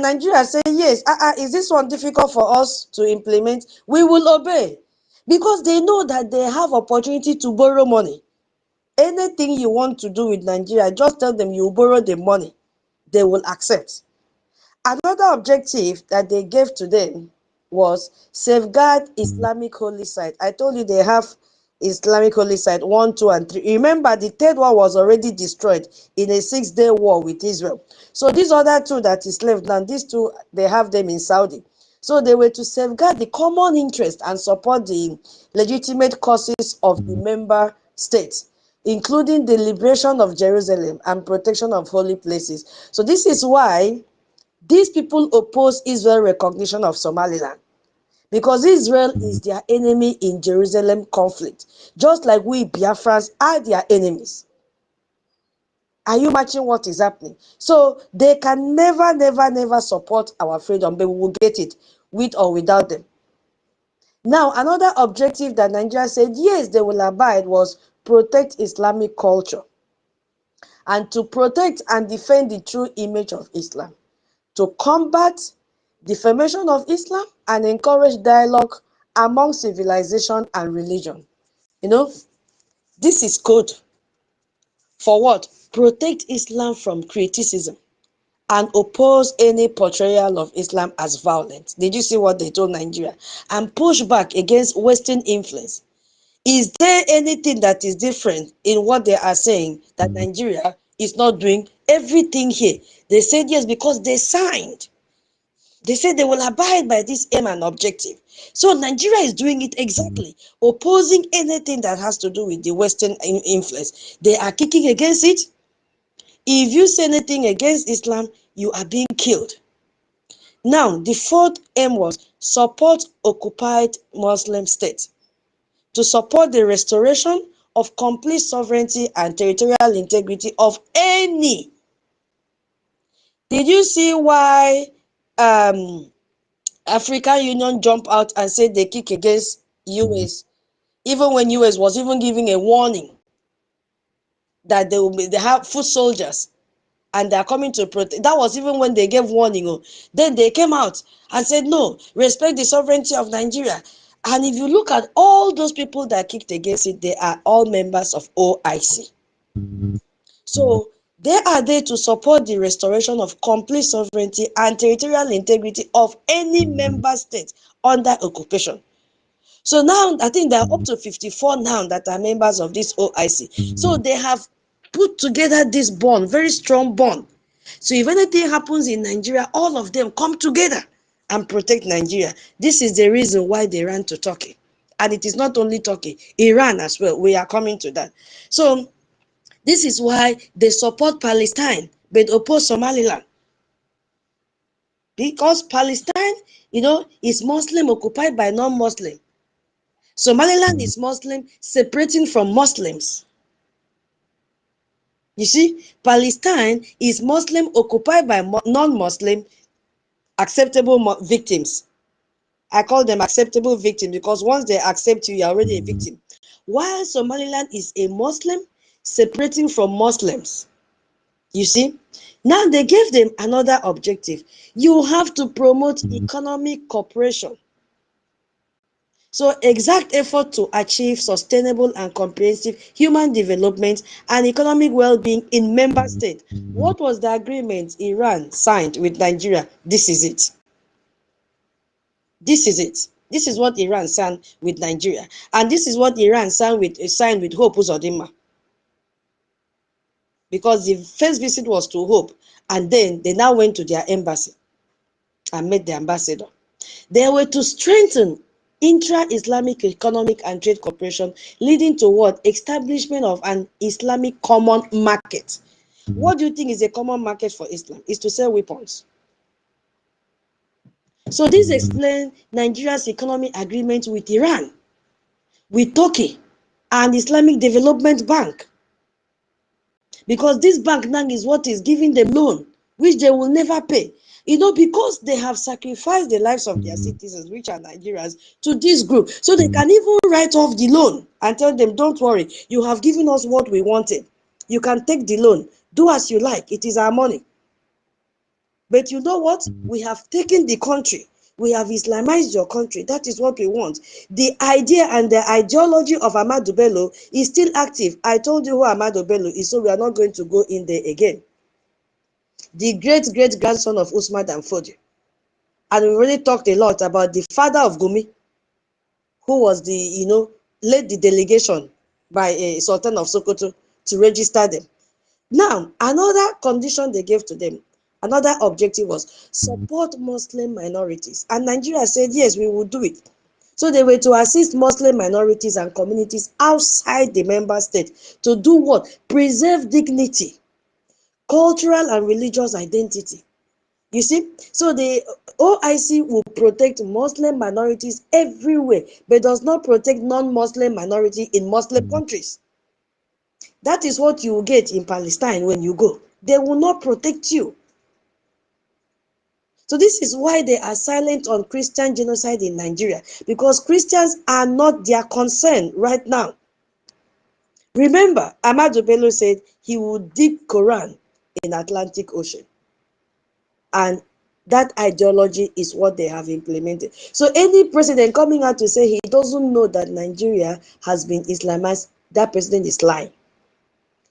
Nigeria say, yes, is this one difficult for us to implement? We will obey. Because they know that they have opportunity to borrow money. Anything you want to do with Nigeria, just tell them you borrow the money. They will accept. Another objective that they gave to them was safeguard Islamic holy site. I told you they have Islamic holy site 1, 2, and 3. Remember, the third one was already destroyed in a 6-day war with Israel. So these other two that is left now, these two, they have them in Saudi. So they were to safeguard the common interest and support the legitimate causes of the member states, including the liberation of Jerusalem and protection of holy places. So this is why these people oppose Israel recognition of Somaliland, because Israel is their enemy in Jerusalem conflict, just like we Biafrans are their enemies. Are you matching what is happening? So they can never support our freedom, but we will get it with or without them. Now, another objective that Nigeria said, yes, they will abide was protect Islamic culture and to protect and defend the true image of Islam, to combat defamation of Islam and encourage dialogue among civilization and religion. This is code for what? Protect Islam from criticism and oppose any portrayal of Islam as violent. Did you see what they told Nigeria? And push back against Western influence. Is there anything that is different in what they are saying that Nigeria is not doing? Everything here. They said yes because they signed. They said they will abide by this aim and objective. So Nigeria is doing it exactly, opposing anything that has to do with the Western influence. They are kicking against it. If you say anything against Islam, you are being killed. Now, the fourth aim was support occupied Muslim states, to support the restoration of complete sovereignty and territorial integrity of any. Did you see why African Union jump out and say they kick against US, even when US was even giving a warning that they have foot soldiers and they are coming to protect? That was even when they gave warning. Then they came out and said, no, respect the sovereignty of Nigeria. And if you look at all those people that kicked against it, they are all members of OIC. So they are there to support the restoration of complete sovereignty and territorial integrity of any member state under occupation. So now I think there are up to 54 now that are members of this OIC. So they have put together this bond, very strong bond. So if anything happens in Nigeria, all of them come together and protect Nigeria. This is the reason why they ran to Turkey. And it is not only Turkey, Iran as well. We are coming to that. So this is why they support Palestine but oppose Somaliland. Because Palestine, is Muslim occupied by non-Muslim. Somaliland is Muslim separating from Muslims. You see, Palestine is Muslim occupied by non-Muslim acceptable victims. I call them acceptable victims because once they accept you, you're already a victim. While Somaliland is a Muslim separating from Muslims. You see, now they gave them another objective. You have to promote economic cooperation. So exact effort to achieve sustainable and comprehensive human development and economic well-being in member states. What was the agreement Iran signed with Nigeria? This is it. This is it. This is what Iran signed with Nigeria. And this is what Iran signed with Hope Uzodinma. Because the first visit was to Hope, and then they now went to their embassy and met the ambassador. They were to strengthen intra-Islamic economic and trade cooperation, leading to what? Establishment of an Islamic common market. What do you think is a common market for Islam? Is to sell weapons. So this explains Nigeria's economic agreement with Iran, with Turkey, and Islamic Development Bank. Because this bank now is what is giving them loan, which they will never pay. Because they have sacrificed the lives of their citizens, which are Nigerians, to this group. So they can even write off the loan and tell them, don't worry, you have given us what we wanted. You can take the loan. Do as you like. It is our money. But you know what? We have taken the country. We have Islamized your country. That is what we want. The idea and the ideology of Ahmadu Bello is still active. I told you who Ahmadu Bello is, so we are not going to go in there again. The great-great-grandson of Usman Dan Fodio. And we already talked a lot about the father of Gumi, who was led the delegation by Sultan of Sokoto to register them. Now, another condition they gave to them, another objective was support Muslim minorities. And Nigeria said, yes, we will do it. So they were to assist Muslim minorities and communities outside the member state to do what? Preserve dignity, cultural and religious identity. You see, so the OIC will protect Muslim minorities everywhere, but does not protect non-Muslim minority in Muslim countries. That is what you will get in Palestine when you go. They will not protect you. So this is why they are silent on Christian genocide in Nigeria, because Christians are not their concern right now. Remember, Ahmadu Bello said he would dip Quran in Atlantic Ocean. And that ideology is what they have implemented. So any president coming out to say he doesn't know that Nigeria has been Islamized, that president is lying.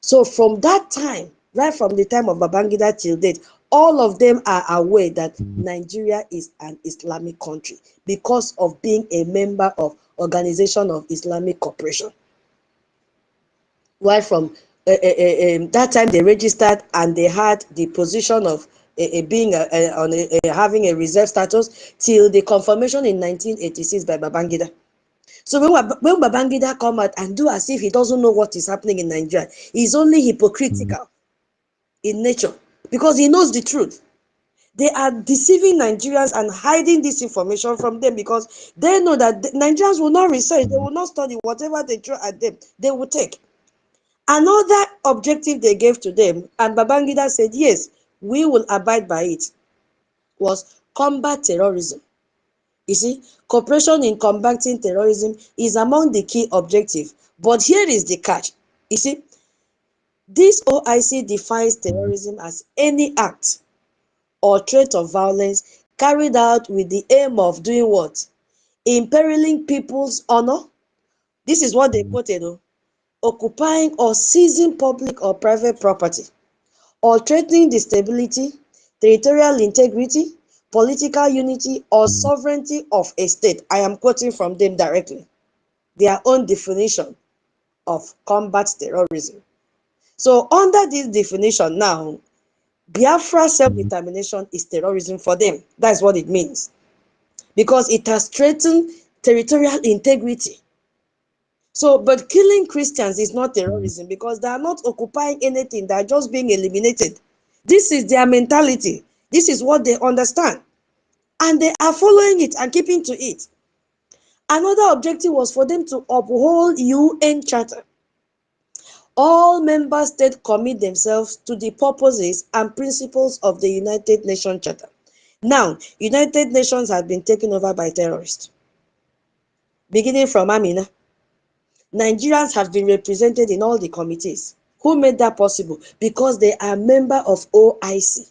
So from that time, right from the time of Babangida till date, all of them are aware that Nigeria is an Islamic country because of being a member of Organization of Islamic Cooperation. While from that time they registered and they had the position of being having a reserve status till the confirmation in 1986 by Babangida. So when Babangida come out and do as if he doesn't know what is happening in Nigeria, he's only hypocritical in nature because he knows the truth. They are deceiving Nigerians and hiding this information from them because they know that Nigerians will not research, they will not study whatever they throw at them, they will take. Another objective they gave to them, and Babangida said, yes, we will abide by it, was combat terrorism. You see, cooperation in combating terrorism is among the key objectives. But here is the catch. You see, this OIC defines terrorism as any act or threat of violence carried out with the aim of doing what? imperiling people's honor. This is what they quoted, occupying or seizing public or private property, or threatening the stability, territorial integrity, political unity, or sovereignty of a state. I am quoting from them directly. Their own definition of combat terrorism. So under this definition now, Biafra self-determination is terrorism for them. That's what it means. Because it has threatened territorial integrity. So, but killing Christians is not terrorism because they are not occupying anything. They are just being eliminated. This is their mentality. This is what they understand. And they are following it and keeping to it. Another objective was for them to uphold UN Charter. All member states commit themselves to the purposes and principles of the United Nations Charter. Now, United Nations has been taken over by terrorists. Beginning from Amina, Nigerians have been represented in all the committees. Who made that possible? Because they are member of OIC.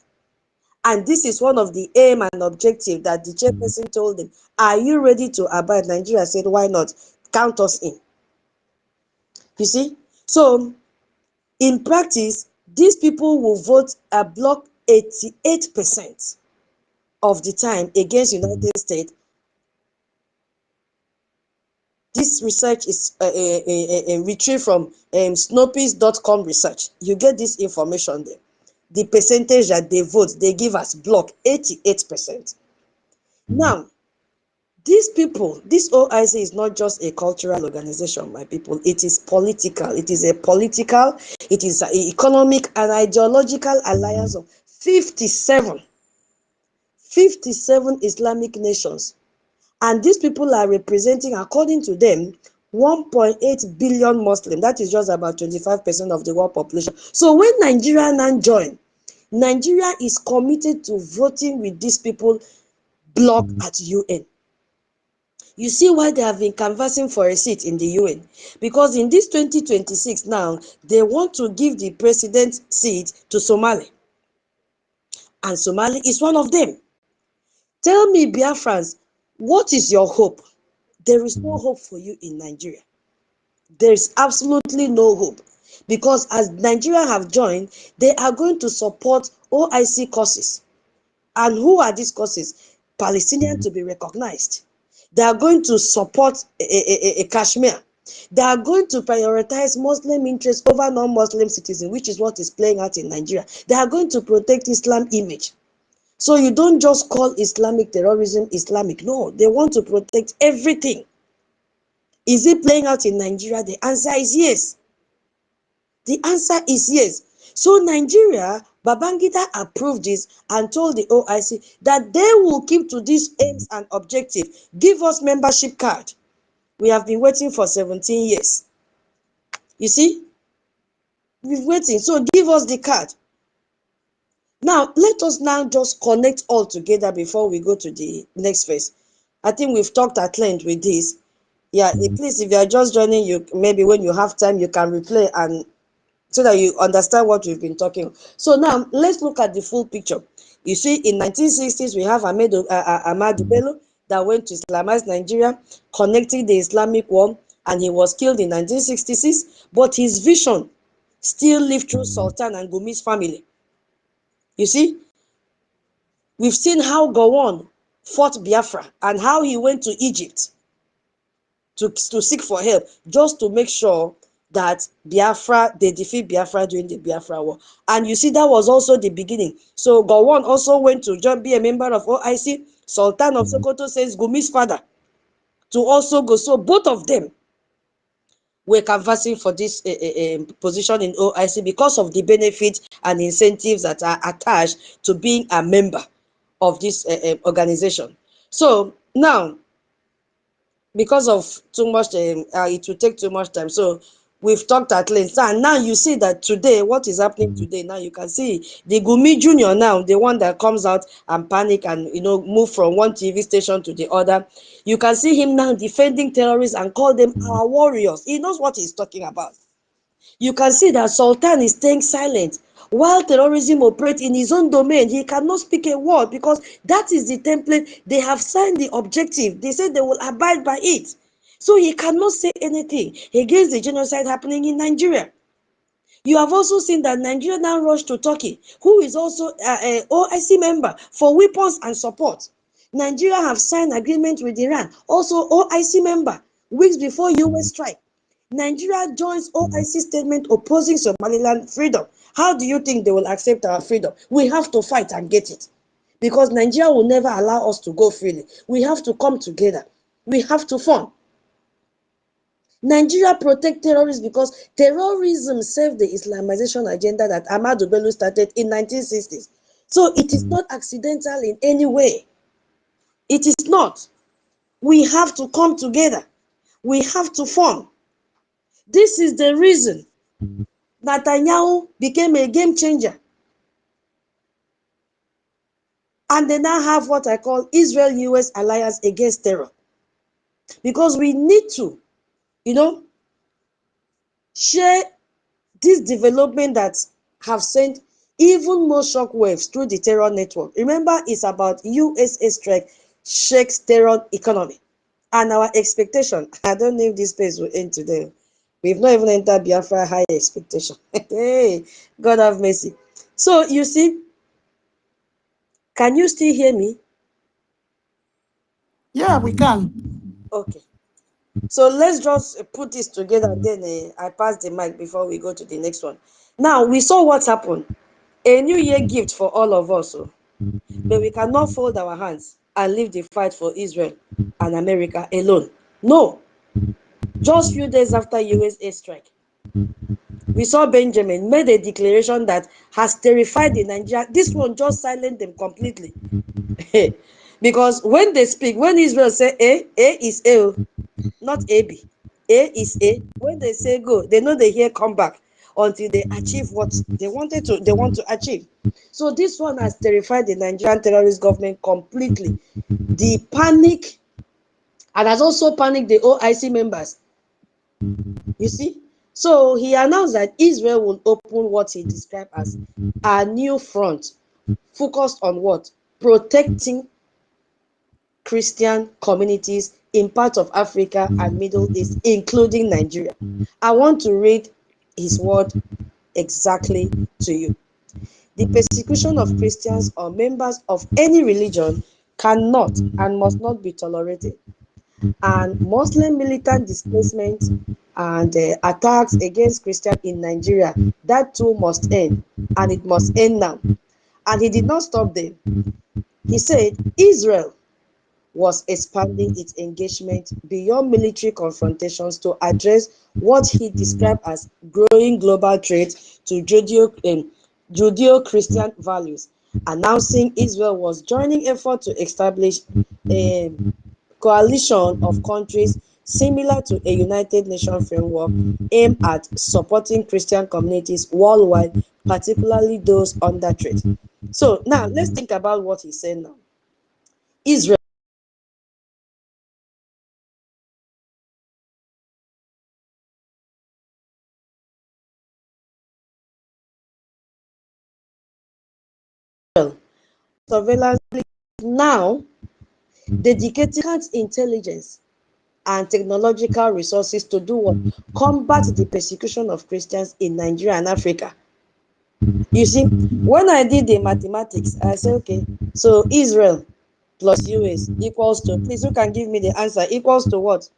And this is one of the aim and objective that the chairperson told them. Are you ready to abide? Nigeria said, why not? Count us in. You see? So, in practice, these people will vote a block 88% of the time against United States. This research is retrieved from Snopes.com research. You get this information there. The percentage that they vote, they give us block 88%. Now, these people, this OIC is not just a cultural organization, my people. It is political. It is a political, it is an economic and ideological alliance of 57 Islamic nations. And these people are representing, according to them, 1.8 billion Muslims. That is just about 25% of the world population. So when Nigeria now join, Nigeria is committed to voting with these people block at UN. You see why they have been canvassing for a seat in the UN. Because in this 2026 now, they want to give the president seat to Somali. And Somali is one of them. Tell me, Biafrans, what is your hope? There is no hope for you in Nigeria. There is absolutely no hope. Because as Nigeria have joined, they are going to support OIC causes. And who are these causes? Palestinians to be recognized. They are going to support Kashmir. They are going to prioritize Muslim interests over non-Muslim citizens, which is what is playing out in Nigeria. They are going to protect Islam image. So you don't just call Islamic terrorism Islamic. No, they want to protect everything. Is it playing out in Nigeria? The answer is yes. The answer is yes. So Nigeria, Babangida approved this and told the OIC that they will keep to these aims and objectives. Give us membership card. We have been waiting for 17 years. You see? We've waiting. So give us the card. Now, let us now just connect all together before we go to the next phase. I think we've talked at length with this. Yeah, please, if you are just joining, you maybe when you have time, you can replay and so that you understand what we've been talking. So now, let's look at the full picture. You see, in 1960s, we have Ahmadu Bello that went to Islamize Nigeria, connecting the Islamic world, and he was killed in 1966. But his vision still lived through Sultan and Gumi's family. You see, we've seen how Gowon fought Biafra and how he went to Egypt to seek for help, just to make sure that Biafra, they defeat Biafra during the Biafra war. And you see, that was also the beginning. So Gowon also went to be a member of OIC. Sultan of Sokoto says Gumi's father to also go. So both of them were canvassing for this position in OIC because of the benefits and incentives that are attached to being a member of this organization. So now, because of too much, it will take too much time. So we've talked at length. And now you see that today, what is happening today, now you can see the Gumi Junior now, the one that comes out and panic and, move from one TV station to the other. You can see him now defending terrorists and call them our warriors. He knows what he's talking about. You can see that Sultan is staying silent. While terrorism operates in his own domain, he cannot speak a word because that is the template. They have signed the objective. They said they will abide by it. So he cannot say anything against the genocide happening in Nigeria. You have also seen that Nigeria now rushed to Turkey, who is also an OIC member, for weapons and support. Nigeria have signed agreement with Iran, also OIC member, weeks before US strike. Nigeria joins OIC statement opposing Somaliland freedom. How do you think they will accept our freedom? We have to fight and get it. Because Nigeria will never allow us to go freely. We have to come together. We have to form. Nigeria protect terrorists because terrorism served the Islamization agenda that Ahmadu Bello started in 1960s. So it is not accidental in any way. It is not. We have to come together. We have to form. This is the reason Netanyahu became a game changer. And they now have what I call Israel-US alliance against terror. Because we need to, share this development that have sent even more shockwaves through the terror network. Remember, it's about USA strike shakes terror economy. And our expectation, I don't know if this space will end today. We've not even entered Biafra high expectation. Hey, God have mercy. So you see, can you still hear me? Yeah, we can. Okay. So let's just put this together, then I pass the mic before we go to the next one. Now, we saw what happened. A New Year gift for all of us. But we cannot fold our hands and leave the fight for Israel and America alone. No. Just few days after USA strike, we saw Benjamin made a declaration that has terrified the Nigerian. This one just silenced them completely. Because when they speak, when Israel say A is A, not AB. A is A. When they say go, they know they hear come back until they achieve what they want to achieve. So this one has terrified the Nigerian terrorist government completely. The panic, and has also panicked the OIC members. You see? So he announced that Israel will open what he described as a new front, focused on what? Protecting Christian communities in parts of Africa and Middle East, including Nigeria. I want to read his word exactly to you. The persecution of Christians or members of any religion cannot and must not be tolerated. And Muslim militant displacement and attacks against Christians in Nigeria, that too must end, and it must end now. And he did not stop there. He said Israel was expanding its engagement beyond military confrontations to address what he described as growing global threat to Judeo-Christian values, announcing Israel was joining effort to establish a coalition of countries similar to a United Nations framework aimed at supporting Christian communities worldwide, particularly those under threat. So now let's think about what he's saying now. Israel surveillance now dedicating intelligence and technological resources to do what? Combat the persecution of Christians in Nigeria and Africa. You see, when I did the mathematics, I said, okay, so Israel plus US equals to, please, who can give me the answer? Equals to what?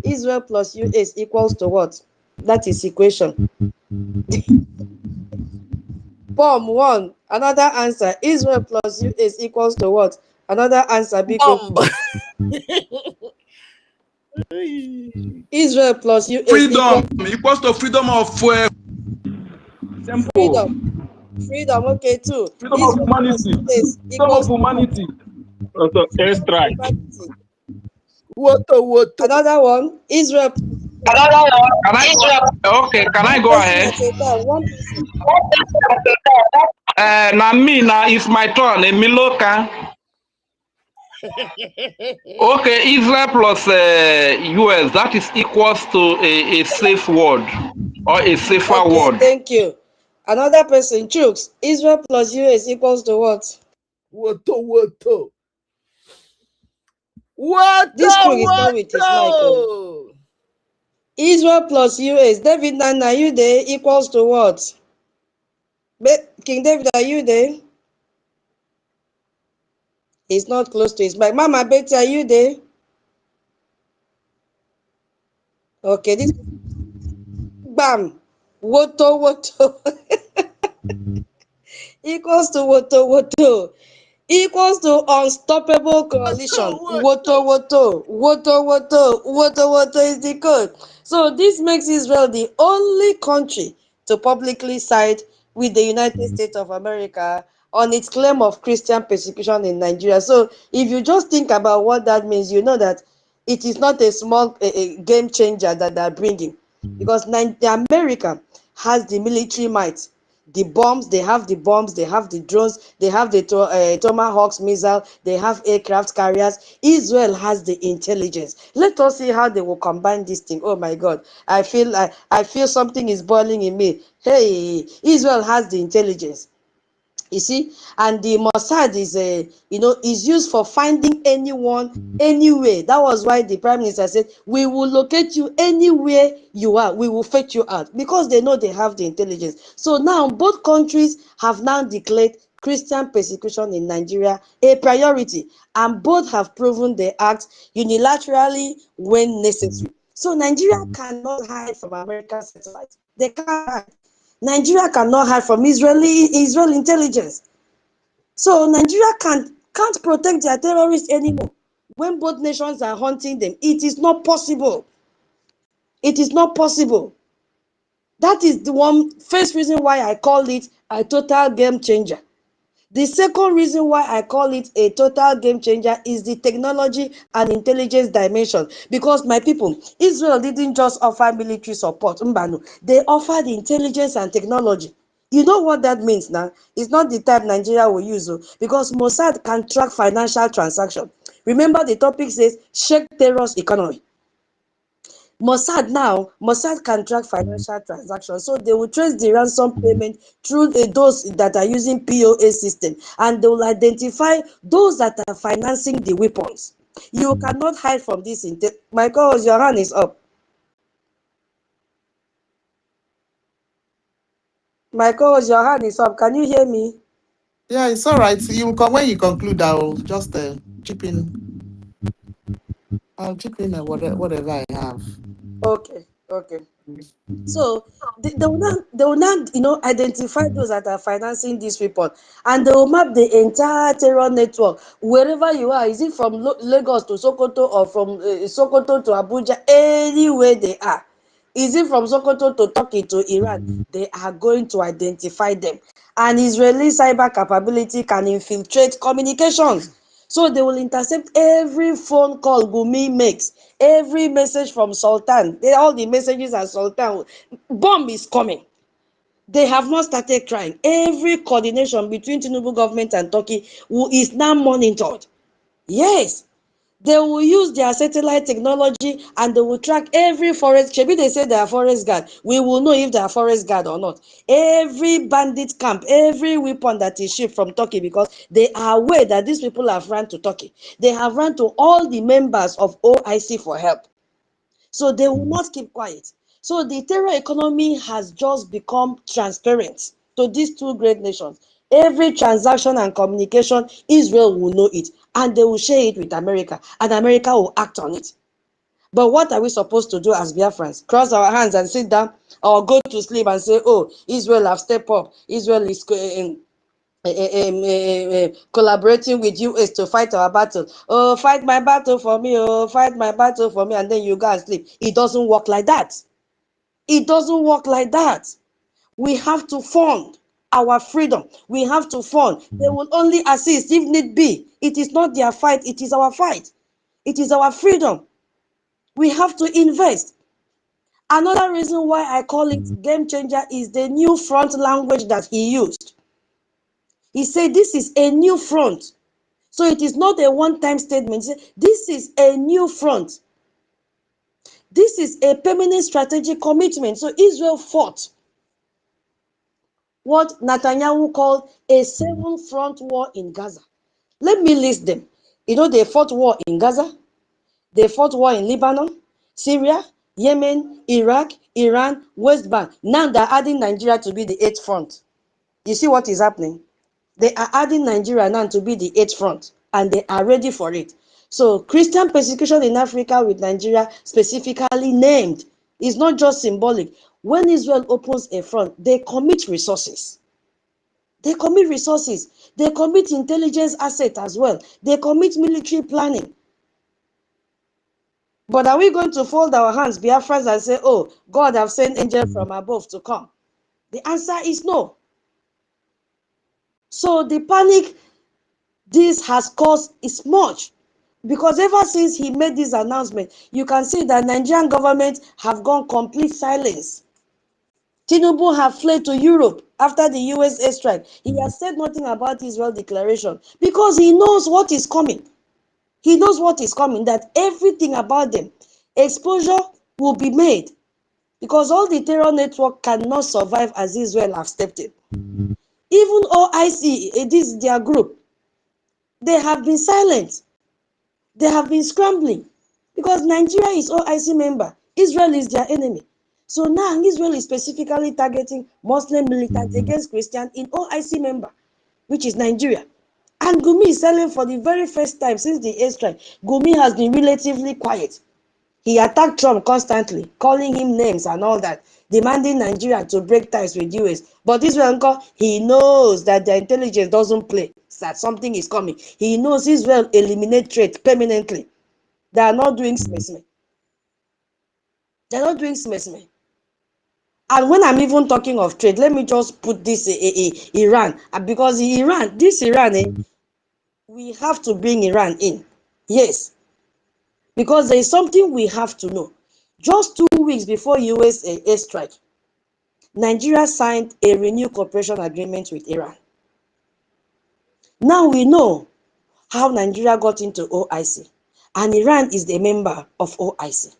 Israel plus US equals to what? That is equation. Bomb one. Another answer. Israel plus US equals to what? Another answer. Biko. Israel plus US freedom equals to freedom of simple. Freedom. Okay, two. Freedom of Israel plus humanity. US Freedom of equals to humanity. Also, airstrike. Another one. Israel. Can I go ahead? One person. Now me, now it's my turn. Miloka. Okay, Israel plus US, that is equals to a safe word or a safer Okay, word. thank you. Another person, Chooks, Israel plus US equals to what? Woto. This Chook is not with his mic. Oh. Israel plus US. David Nana, are you there? Equals to what? King David, are you there? He's not close to his mic. Mama Betty, are you there? Okay, this bam. Woto. Equals to woto. Equals to unstoppable coalition. Woto is the code. So this makes Israel the only country to publicly side with the United States of America on its claim of Christian persecution in Nigeria. So if you just think about what that means, you know that it is not a small game changer that they're bringing, because America has the military might, the bombs, they have the bombs, they have the drones, they have the Tomahawks missile, they have aircraft carriers. Israel has the intelligence. Let us see how they will combine this thing. Oh my God, I feel something is boiling in me. Hey, Israel has the intelligence. You see, and the Mossad is is used for finding anyone anywhere. That was why the prime minister said, we will locate you anywhere you are, we will fetch you out, because they know they have the intelligence. So now both countries have now declared Christian persecution in Nigeria a priority, and both have proven they act unilaterally when necessary. So Nigeria cannot hide from American satellite. They can't hide. Nigeria cannot hide from Israel intelligence. So Nigeria can't protect their terrorists anymore. When both nations are hunting them, it is not possible. It is not possible. That is the first reason why I call it a total game changer. The second reason why I call it a total game changer is the technology and intelligence dimension. Because my people, Israel didn't just offer military support. Mbano, they offered intelligence and technology. You know what that means now? It's not the type Nigeria will use, because Mossad can track financial transactions. Remember, the topic says shake terrorist economy. Mossad can track financial transactions, so they will trace the ransom payment through those that are using POS system, and they will identify those that are financing the weapons. You cannot hide from this. My co-host, your hand is up. My co-host, your hand is up. Can you hear me? Yeah, it's all right. You can, when you conclude, I'll just chip in. I'll chip in whatever I have. Okay. So they will not identify those that are financing this report, and they will map the entire terror network wherever you are. Is it from Lagos to Sokoto, or from Sokoto to Abuja? Anywhere they are. Is it from Sokoto to Turkey to Iran? They are going to identify them. And Israeli cyber capability can infiltrate communications. So they will intercept every phone call Gumi makes, every message from Sultan. All the messages are Sultan. Bomb is coming. They have not started crying. Every coordination between Tinubu government and Turkey is now monitored. Yes. They will use their satellite technology, and they will track every forest. Maybe they say they are forest guard. We will know if they are forest guard or not. Every bandit camp, every weapon that is shipped from Turkey, because they are aware that these people have run to Turkey. They have run to all the members of OIC for help. So they will not keep quiet. So the terror economy has just become transparent to these two great nations. Every transaction and communication, Israel will know it, and they will share it with America, and America will act on it. But what are we supposed to do as Biafrans? Cross our hands and sit down, or go to sleep and say, oh, Israel have stepped up. Israel is collaborating with US to fight our battle. Oh, fight my battle for me. Oh, fight my battle for me. And then you go and sleep. It doesn't work like that. It doesn't work like that. We have to fund our freedom. We have to fund. They will only assist if need be. It is not their fight. It is our fight. It is our freedom. We have to invest. Another reason why I call it game changer is the new front language that he used. He said this is a new front. So it is not a one-time statement. This is a new front. This is a permanent strategic commitment. So Israel fought what Netanyahu called a 7-front war in Gaza. Let me list them. You know, they fought war in Gaza, they fought war in Lebanon, Syria, Yemen, Iraq, Iran, West Bank. Now they're adding Nigeria to be the 8th front. You see what is happening? They are adding Nigeria now to be the 8th front, and they are ready for it. So Christian persecution in Africa with Nigeria specifically named is not just symbolic. When Israel opens a front, they commit resources. They commit resources. They commit intelligence asset as well. They commit military planning. But are we going to fold our hands, Biafrans, and say, oh, God have sent angels from above to come? The answer is no. So the panic this has caused is much. Because ever since he made this announcement, you can see that Nigerian government have gone complete silence. Tinubu have fled to Europe after the US airstrike. He has said nothing about Israel declaration because he knows what is coming. He knows what is coming, that everything about them, exposure will be made because all the terror network cannot survive as Israel have stepped in. Even OIC, this is their group, they have been silent. They have been scrambling because Nigeria is OIC member. Israel is their enemy. So now Israel is specifically targeting Muslim militants against Christians in OIC member, which is Nigeria. And Gumi is selling for the very first time since the airstrike. Gumi has been relatively quiet. He attacked Trump constantly, calling him names and all that, demanding Nigeria to break ties with US. But Israel, he knows that the intelligence doesn't play, that something is coming. He knows Israel eliminate trade permanently. They are not doing smesme. They're not doing smesme. And when I'm even talking of trade, let me just put this Iran, because Iran, we have to bring Iran in. Yes, because there is something we have to know. Just 2 weeks before US airstrike, Nigeria signed a renewed cooperation agreement with Iran. Now we know how Nigeria got into OIC, and Iran is the member of OIC.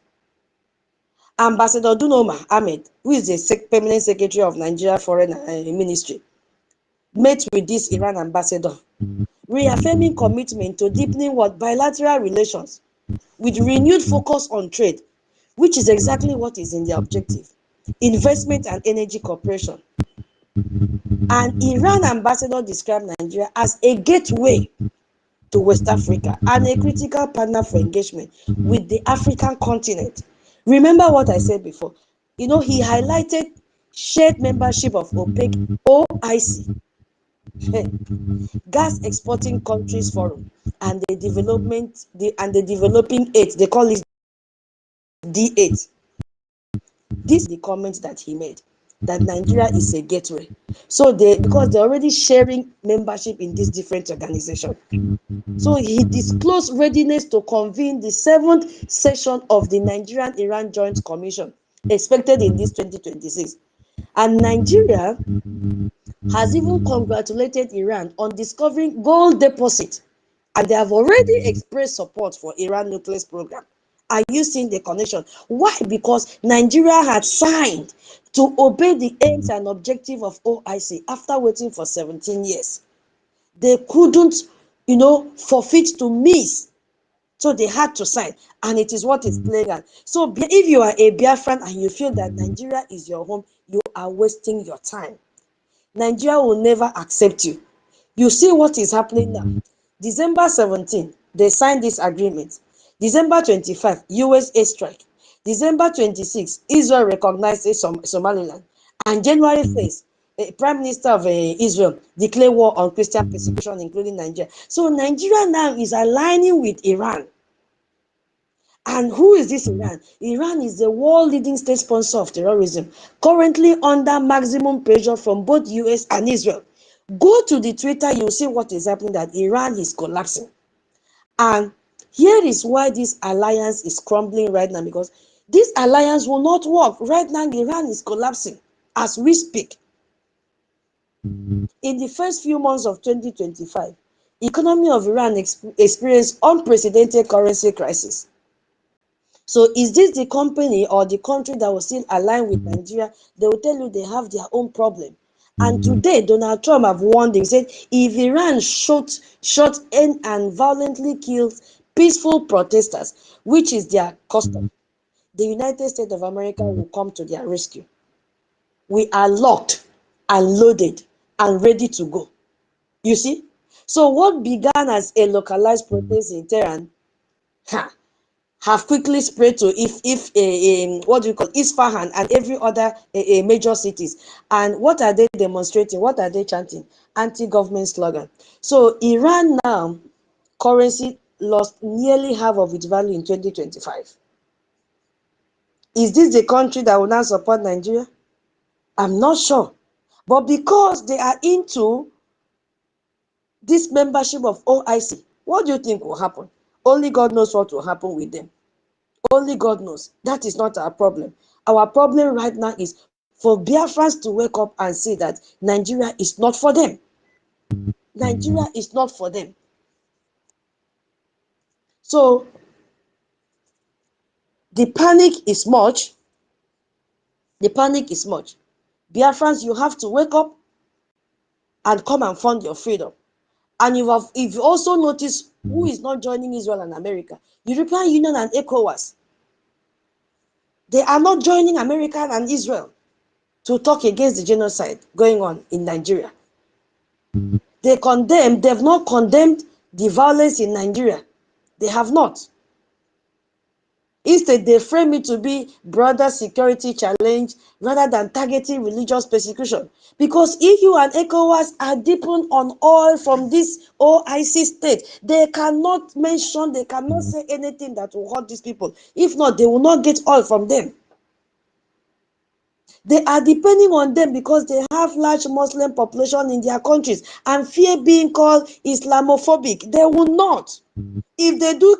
Ambassador Dunoma Ahmed, who is the permanent secretary of Nigeria Foreign Ministry, met with this Iran ambassador, reaffirming commitment to deepening bilateral relations with renewed focus on trade, which is exactly what is in their objective, investment and energy cooperation. And Iran ambassador described Nigeria as a gateway to West Africa and a critical partner for engagement with the African continent. Remember what I said before. He highlighted shared membership of OPEC, OIC, Gas Exporting Countries Forum, and the developing 8. They call it D8. This is the comment that he made, that Nigeria is a gateway. So because they're already sharing membership in these different organizations. So he disclosed readiness to convene the 7th session of the Nigerian-Iran Joint Commission, expected in this 2026. And Nigeria has even congratulated Iran on discovering gold deposit, and they have already expressed support for Iran nuclear program. Are you seeing the connection? Why? Because Nigeria had signed to obey the aims and objective of OIC after waiting for 17 years. They couldn't, forfeit to miss. So they had to sign, and it is what is playing out. So if you are a Biafran and you feel that Nigeria is your home, you are wasting your time. Nigeria will never accept you. You see what is happening now. December 17, they signed this agreement. December 25, US airstrike. December 26, Israel recognized Somaliland. And January 1st, Prime Minister of Israel declared war on Christian persecution, including Nigeria. So Nigeria now is aligning with Iran. And who is this Iran? Iran is the world leading state sponsor of terrorism, currently under maximum pressure from both US and Israel. Go to the Twitter, you'll see what is happening, that Iran is collapsing. And here is why this alliance is crumbling right now, because this alliance will not work. Right now, Iran is collapsing as we speak. In the first few months of 2025, economy of Iran experienced unprecedented currency crisis. So is this the company or the country that will still align with Nigeria? They will tell you they have their own problem. And today, Donald Trump have warned him, said, if Iran shot and violently kills peaceful protesters, which is their custom, the United States of America will come to their rescue. We are locked and loaded and ready to go. You see? So what began as a localized protest in Tehran have quickly spread to what do you call Isfahan and every other major cities. And what are they demonstrating? What are they chanting? Anti-government slogan. So Iran now currency lost nearly half of its value in 2025. Is this the country that will now support Nigeria? I'm not sure. But because they are into this membership of OIC, what do you think will happen? Only God knows what will happen with them. Only God knows. That is not our problem. Our problem right now is for Biafrans to wake up and see that Nigeria is not for them. Nigeria is not for them. So the panic is much. The panic is much. Biafrans, you have to wake up and come and fund your freedom. And if you also notice who is not joining Israel and America, European Union and ECOWAS, they are not joining America and Israel to talk against the genocide going on in Nigeria. They've not condemned the violence in Nigeria. They have not. Instead, they frame it to be broader security challenge rather than targeting religious persecution. Because EU and ECOWAS are dependent on oil from this OIC state. They cannot say anything that will hurt these people. If not, they will not get oil from them. They are depending on them because they have large Muslim population in their countries and fear being called Islamophobic. They will not. If they do,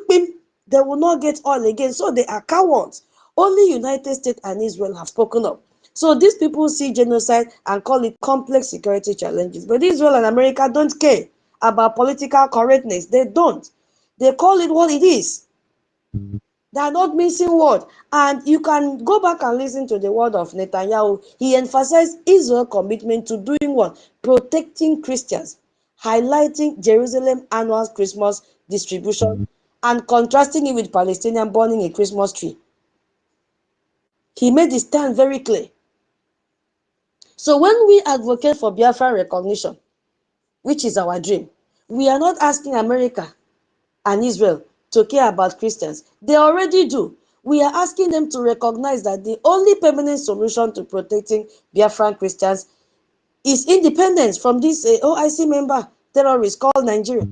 they will not get oil again. So they are cowards. Only United States and Israel have spoken up. So these people see genocide and call it complex security challenges. But Israel and America don't care about political correctness. They don't. They call it what it is. They are not missing word. And you can go back and listen to the word of Netanyahu. He emphasized Israel's commitment to doing what? Protecting Christians, highlighting Jerusalem annual Christmas distribution, and contrasting it with Palestinian burning a Christmas tree. He made his stand very clear. So when we advocate for Biafran recognition, which is our dream, we are not asking America and Israel to care about Christians. They already do. We are asking them to recognize that the only permanent solution to protecting Biafran Christians is independence from this OIC member terrorist called Nigeria.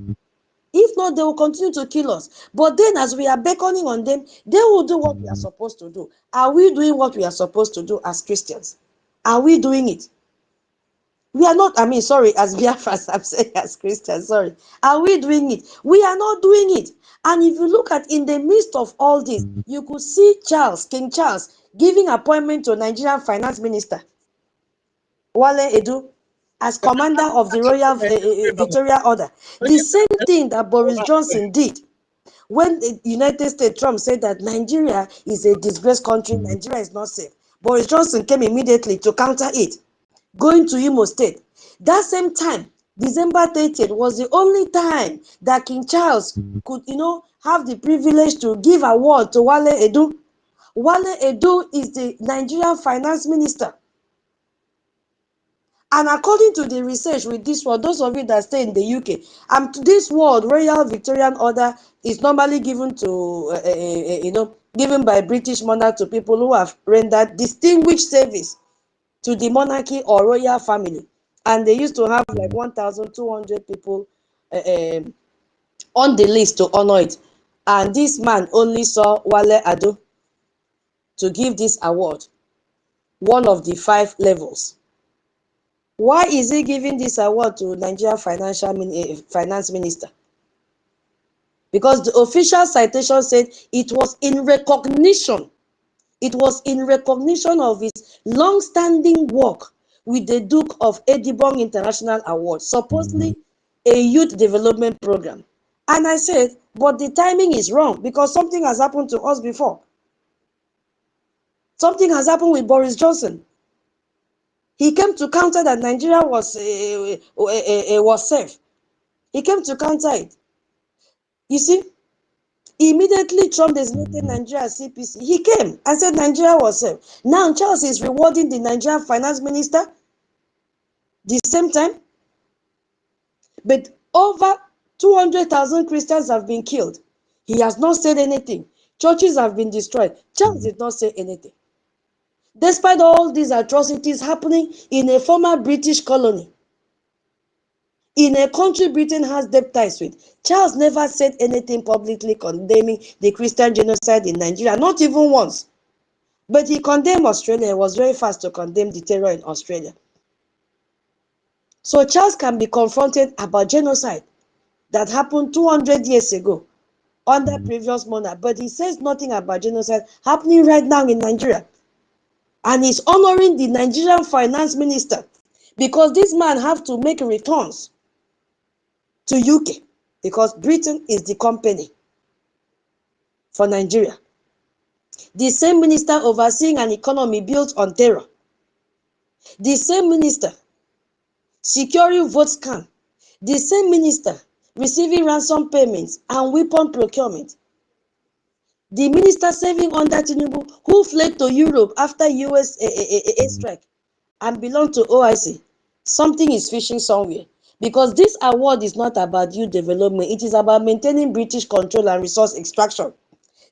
If not, they will continue to kill us. But then as we are beckoning on them, they will do what we are supposed to do. Are we doing what we are supposed to do as Christians? Are we doing it? We are not, as Biafras, I'm saying as Christians, sorry. Are we doing it? We are not doing it. And if you look at in the midst of all this, you could see King Charles, giving appointment to Nigerian Finance Minister, Wale Edu, as commander of the Royal Victoria Order. The same thing that Boris Johnson did when the United States, Trump said that Nigeria is a disgraced country, Nigeria is not safe. Boris Johnson came immediately to counter it, going to Imo State. That same time, December 30th was the only time that King Charles could, have the privilege to give award to Wale Edu. Wale Edu is the Nigerian finance minister. And according to the research with this one, those of you that stay in the UK, this word, Royal Victorian Order, is normally given to, given by British monarch to people who have rendered distinguished service to the monarchy or royal family. And they used to have like 1,200 people on the list to honor it. And this man only saw Wale Ado to give this award, one of the 5 levels. Why is he giving this award to Nigeria finance minister? Because the official citation said it was in recognition. It was in recognition of his long-standing work with the Duke of Edinburgh International Award, supposedly a youth development program. And I said, but the timing is wrong because something has happened to us before. Something has happened with Boris Johnson. He came to counter that Nigeria was safe. He came to counter it. You see, immediately Trump designated Nigeria as CPC. He came and said Nigeria was safe. Now Charles is rewarding the Nigerian finance minister the same time. But over 200,000 Christians have been killed. He has not said anything. Churches have been destroyed. Charles did not say anything. Despite all these atrocities happening in a former British colony, in a country Britain has deep ties with, Charles never said anything publicly condemning the Christian genocide in Nigeria, not even once. But he condemned Australia. He was very fast to condemn the terror in Australia. So Charles can be confronted about genocide that happened 200 years ago under previous monarch, but he says nothing about genocide happening right now in Nigeria. And he's honoring the Nigerian finance minister because this man have to make returns to UK because Britain is the company for Nigeria. The same minister overseeing an economy built on terror. The same minister securing vote scam. The same minister receiving ransom payments and weapon procurement. The minister serving under Tinubu who fled to Europe after US strike and belonged to OIC. Something is fishing somewhere. Because this award is not about youth development. It is about maintaining British control and resource extraction.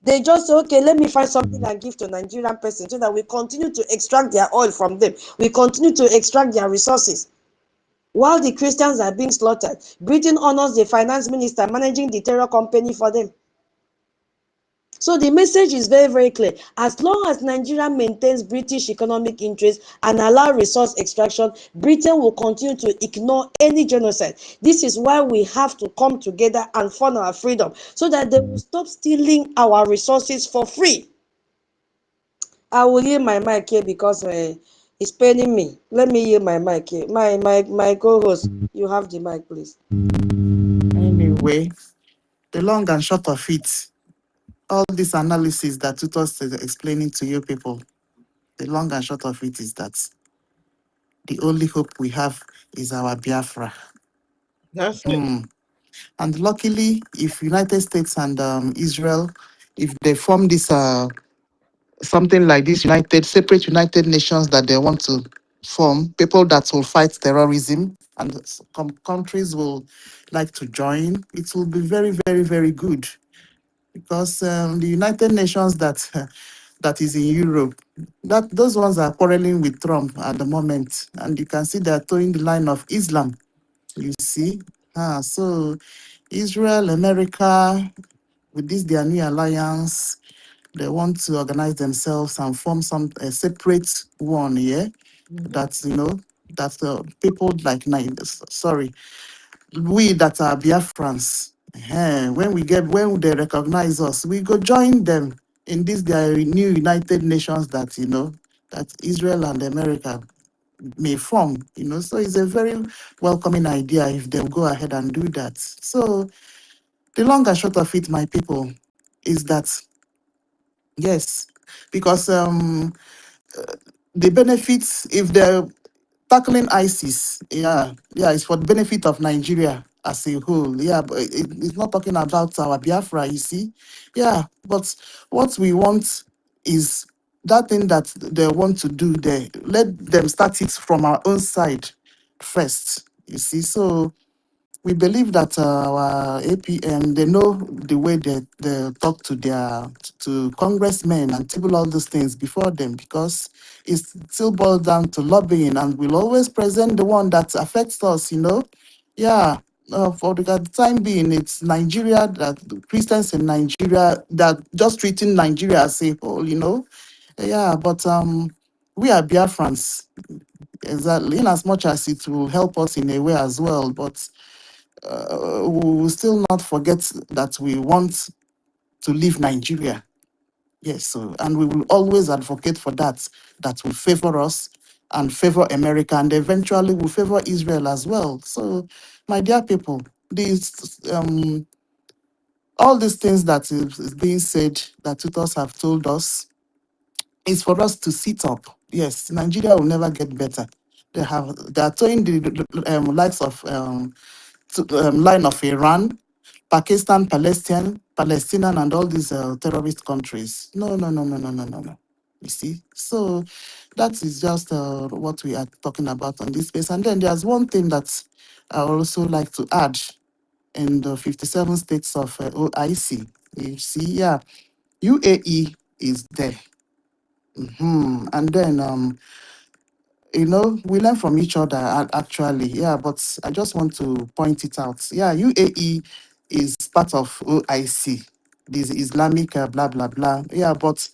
They just say, okay, let me find something and give to Nigerian person so that we continue to extract their oil from them. We continue to extract their resources. While the Christians are being slaughtered, Britain honors the finance minister managing the terror company for them. So the message is very, very clear. As long as Nigeria maintains British economic interests and allow resource extraction, Britain will continue to ignore any genocide. This is why we have to come together and fund our freedom so that they will stop stealing our resources for free. I will yield my mic here because it's paining me. Let me yield my mic here. My co-host, you have the mic, please. Anyway, the long and short of it, all this analysis that Tutos is explaining to you people, the long and short of it is that the only hope we have is our Biafra. That's it. And luckily, if United States and Israel, if they form this something like this separate United Nations that they want to form, people that will fight terrorism and countries will like to join, it will be very, very, very good. Because the United Nations that is in Europe, that those ones are quarreling with Trump at the moment, and you can see they're towing the line of Islam. You see, so Israel, America, with this their new alliance, they want to organize themselves and form a separate one. Yeah, that's that people like we that are Biafrans, when they recognize us, we go join them in this their new United Nations that that Israel and America may form. So it's a very welcoming idea if they'll go ahead and do that. So the long and short of it, my people, is that yes, because the benefits if they're tackling ISIS, it's for the benefit of Nigeria as a whole. Yeah, but it's not talking about our Biafra, you see. Yeah, but what we want is that thing that they want to do there. Let them start it from our own side first, you see. So we believe that our APM, they know the way they talk to to congressmen and table all those things before them, because it still boils down to lobbying, and we'll always present the one that affects us. Yeah, for the time being, it's Nigeria, that the Christians in Nigeria, that just treating Nigeria as a whole. Yeah, but we are Biafrans, exactly, in as much as it will help us in a way as well, but we will still not forget that we want to leave Nigeria. Yes, so, and we will always advocate for that will favor us and favor America, and eventually will favor Israel as well. So, my dear people, all these things that is being said, that tutors have told us, is for us to sit up. Yes, Nigeria will never get better. They are towing the likes of line of Iran, Pakistan, Palestine, and all these terrorist countries. No, no, no, no, no, no, no, no. You see, so that is just what we are talking about on this space. And then there's one thing that I also like to add in the 57 states of OIC. You see, yeah, UAE is there. And then we learn from each other actually. Yeah, but I just want to point it out. Yeah, UAE is part of OIC, this Islamic blah blah blah. Yeah, but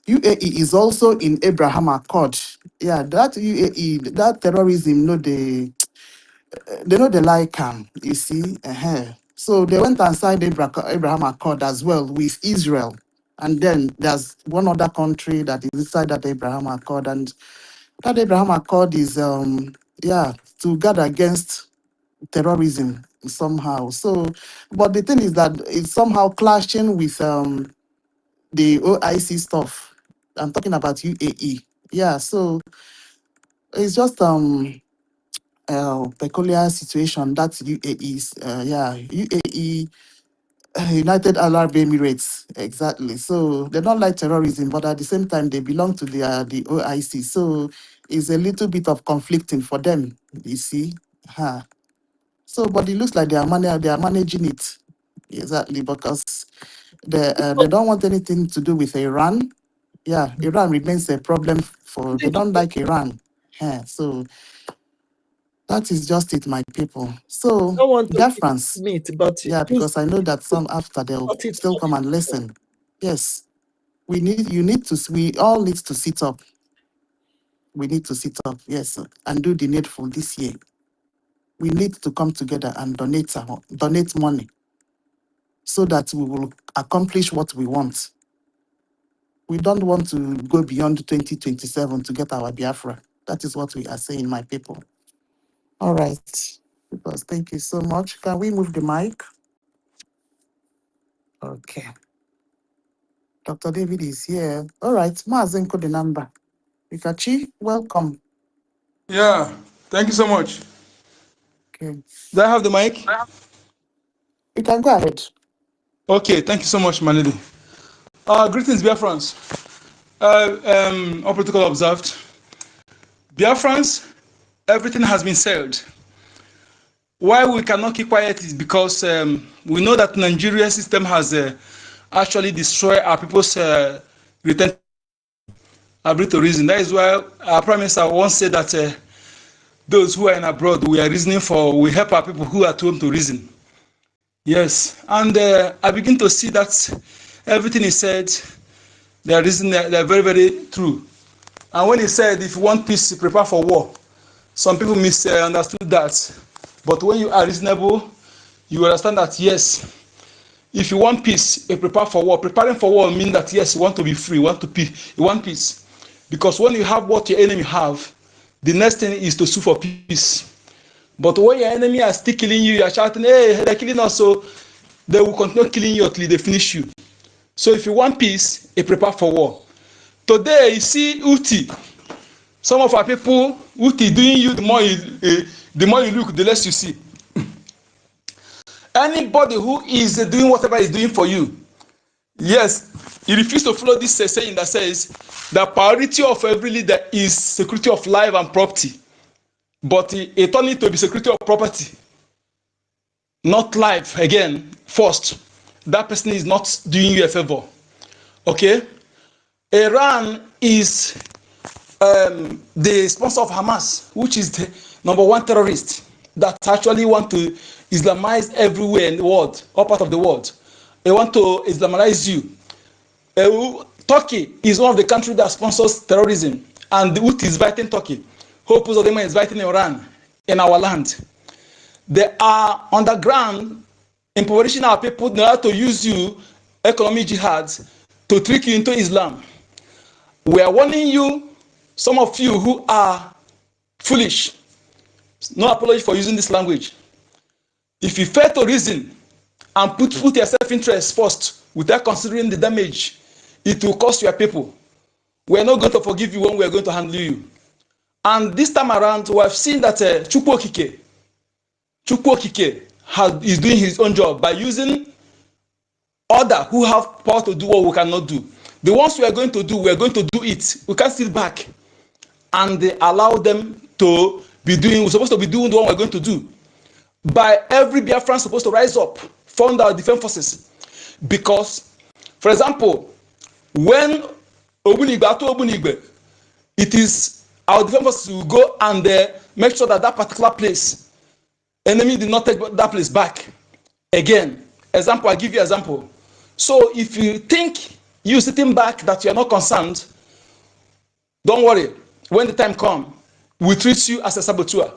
UAE is also in Abraham Accord. Yeah, that UAE, that terrorism, they know they like you see. So they went and signed Abraham Accord as well with Israel. And then there's one other country that is inside that Abraham Accord, and that Abraham Accord is to guard against terrorism somehow. So, but the thing is that it's somehow clashing with the OIC stuff. I'm talking about UAE. Yeah, so it's just peculiar situation that UAE is. UAE. United Arab Emirates, exactly. So they don't like terrorism, but at the same time they belong to the OIC. So it's a little bit of conflicting for them. You see, So, but it looks like they are managing it exactly because they don't want anything to do with Iran. Yeah, Iran remains a problem for. They don't like Iran. So that is just it, my people. So I don't want to Biafrans. meet, but Yeah, because I know that some after they'll cut it still come and listen. Yes, we all need to sit up. We need to sit up, yes, and do the needful this year. We need to come together and donate money so that we will accomplish what we want. We don't want to go beyond 2027 to get our Biafra. That is what we are saying, my people. All right. Because thank you so much. Can we move the mic? Okay. Dr. David is here. All right. Mazenko the number. Ikachi, welcome. Yeah, thank you so much. Okay. Do I have the mic? You can go ahead. Okay, thank you so much, my lady. Greetings, Biafrans. All protocol observed. Biafrans, everything has been said. Why we cannot keep quiet is because we know that Nigerian system has actually destroyed our people's return ability to reason. That is why our Prime Minister once said that those who are in abroad, we are reasoning for, we help our people who are at home to reason. Yes, and I begin to see that everything he said, they are very, very true. And when he said, if you want peace, prepare for war, some people misunderstood that. But when you are reasonable, you understand that yes, if you want peace, you prepare for war. Preparing for war means that yes, you want to be free, you want peace. Because when you have what your enemy have, the next thing is to sue for peace. But when your enemy are still killing you, you are shouting, hey, they're killing us, so they will continue killing you until they finish you. So if you want peace, you prepare for war. Today, you see Uti. Some of our people, Uti doing you, the more you look, the less you see. Anybody who is doing whatever he's doing for you, yes, you refuse to follow this saying that says the priority of every leader is security of life and property. But it only to be security of property, not life again, first. That person is not doing you a favor. Okay? Iran is the sponsor of Hamas, which is the #1 terrorist that actually want to Islamize everywhere in the world, all part of the world. They want to Islamize you. Turkey is one of the countries that sponsors terrorism, and the Houthi is fighting Turkey. Hope Uzodema is fighting Iran in our land. They are underground impoverishing our people in order to use you, economic jihad, to trick you into Islam. We are warning you, some of you who are foolish. No apology for using this language. If you fail to reason and put your self-interest first without considering the damage it will cost your people, we are not going to forgive you when we are going to handle you. And this time around, we have seen that Chukwu Okike is doing his own job by using others who have power to do what we cannot do. The ones we are going to do it. We can't sit back and allow them to be doing, we're supposed to be doing the one we're going to do. By every Biafran supposed to rise up, fund our defense forces. Because, for example, when Obunigbe, it is our defense forces will go and make sure that that particular place, enemy did not take that place back again. Example, I give you example. So if you think you sitting back that you are not concerned, don't worry. When the time comes, we treat you as a saboteur.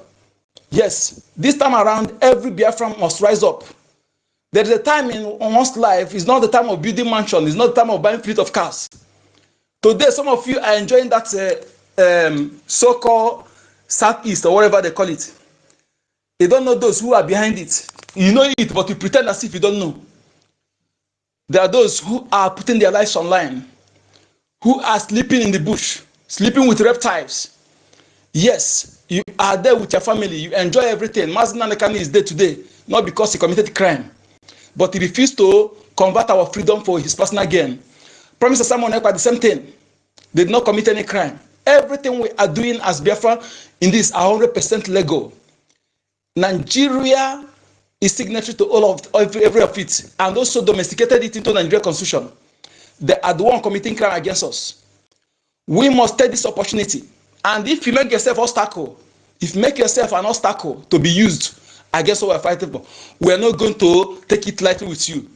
Yes, this time around, every Biafran must rise up. There is a time in one's life, it's not the time of building mansion, it's not the time of buying fleet of cars. Today, some of you are enjoying that so-called Southeast or whatever they call it. You don't know those who are behind it. You know it, but you pretend as if you don't know. There are those who are putting their lives online, who are sleeping in the bush, sleeping with reptiles. Yes, you are there with your family, you enjoy everything. Mazi Nnamdi Kanu is there today, not because he committed crime, but he refused to convert our freedom for his personal gain. Professor Simon Ekpa, the same thing. They did not commit any crime. Everything we are doing as Biafra in this are 100% legal. Nigeria is signatory to all of every of it, and also domesticated it into Nigerian constitution. They are the one committing crime against us. We must take this opportunity. And if you make yourself obstacle, if you make yourself an obstacle to be used against what we're fighting for, we're not going to take it lightly with you.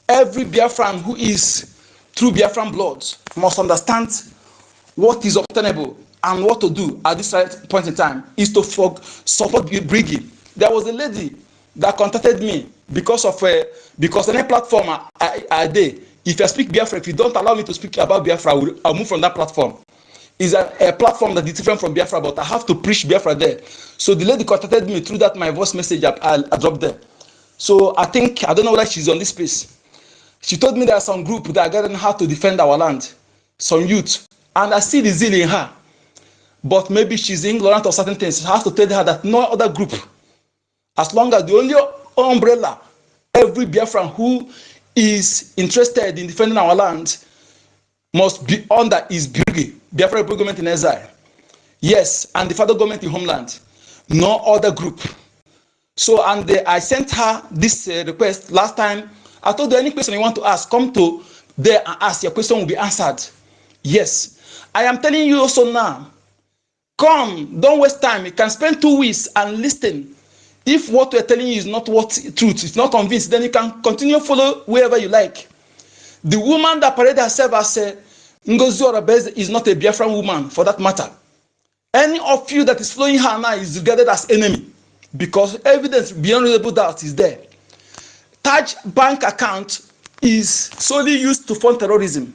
Every Biafran who is true Biafran blood must understand what is obtainable and what to do at this right point in time is to support Briggy. There was a lady that contacted me because any platform I did. If I speak Biafra, if you don't allow me to speak about Biafra, I'll move from that platform. It's a platform that is different from Biafra, but I have to preach Biafra there. So the lady contacted me through that my voice message I dropped there. So I don't know whether she's on this space. She told me there are some group that are gathering how to defend our land, some youth, and I see the zeal in her. But maybe she's ignorant of certain things. I have to tell her that no other group, as long as the only umbrella every Biafran who is interested in defending our land must be under is Biafra government in exile. Yes, and the federal government in homeland. No other group. So, and I sent her this request last time. I told her any question you want to ask, come to there and ask. Your question will be answered. Yes. I am telling you also now. Come, don't waste time. You can spend 2 weeks and listen. If what we're telling you is not what truth, if not convinced, then you can continue follow wherever you like. The woman that paraded herself as Ngozi Orabeze is not a Biafran woman, for that matter. Any of you that is following her now is regarded as enemy, because evidence beyond reasonable doubt is there. Taj bank account is solely used to fund terrorism.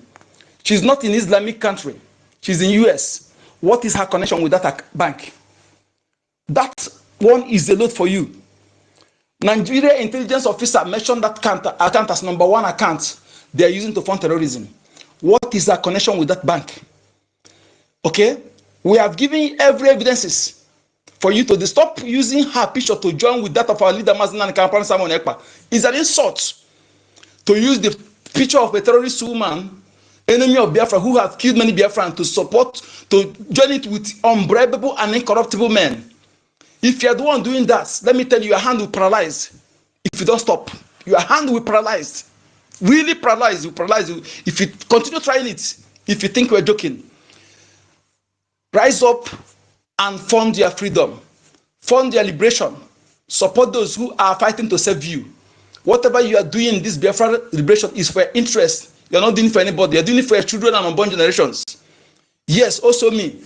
She's not in Islamic country. She's in US. What is her connection with that bank? That one is a load for you. Nigeria intelligence officer mentioned that account as number 1 account they are using to fund terrorism. What is her connection with that bank? Okay? We have given every evidences for you to stop using her picture to join with that of our leader, Mazi Nnamdi Kanu Simon Ekpa. It's an insult to use the picture of a terrorist woman, enemy of Biafra, who has killed many Biafrans, to join it with unbribable and incorruptible men. If you are the one doing that, let me tell you, your hand will paralyze if you don't stop. Your hand will paralyze. Really paralyze you, if you continue trying it, if you think we're joking. Rise up and fund your freedom, fund your liberation, support those who are fighting to save you. Whatever you are doing in this Biafra liberation is for your interest. You're not doing it for anybody, you're doing it for your children and unborn generations. Yes, also me.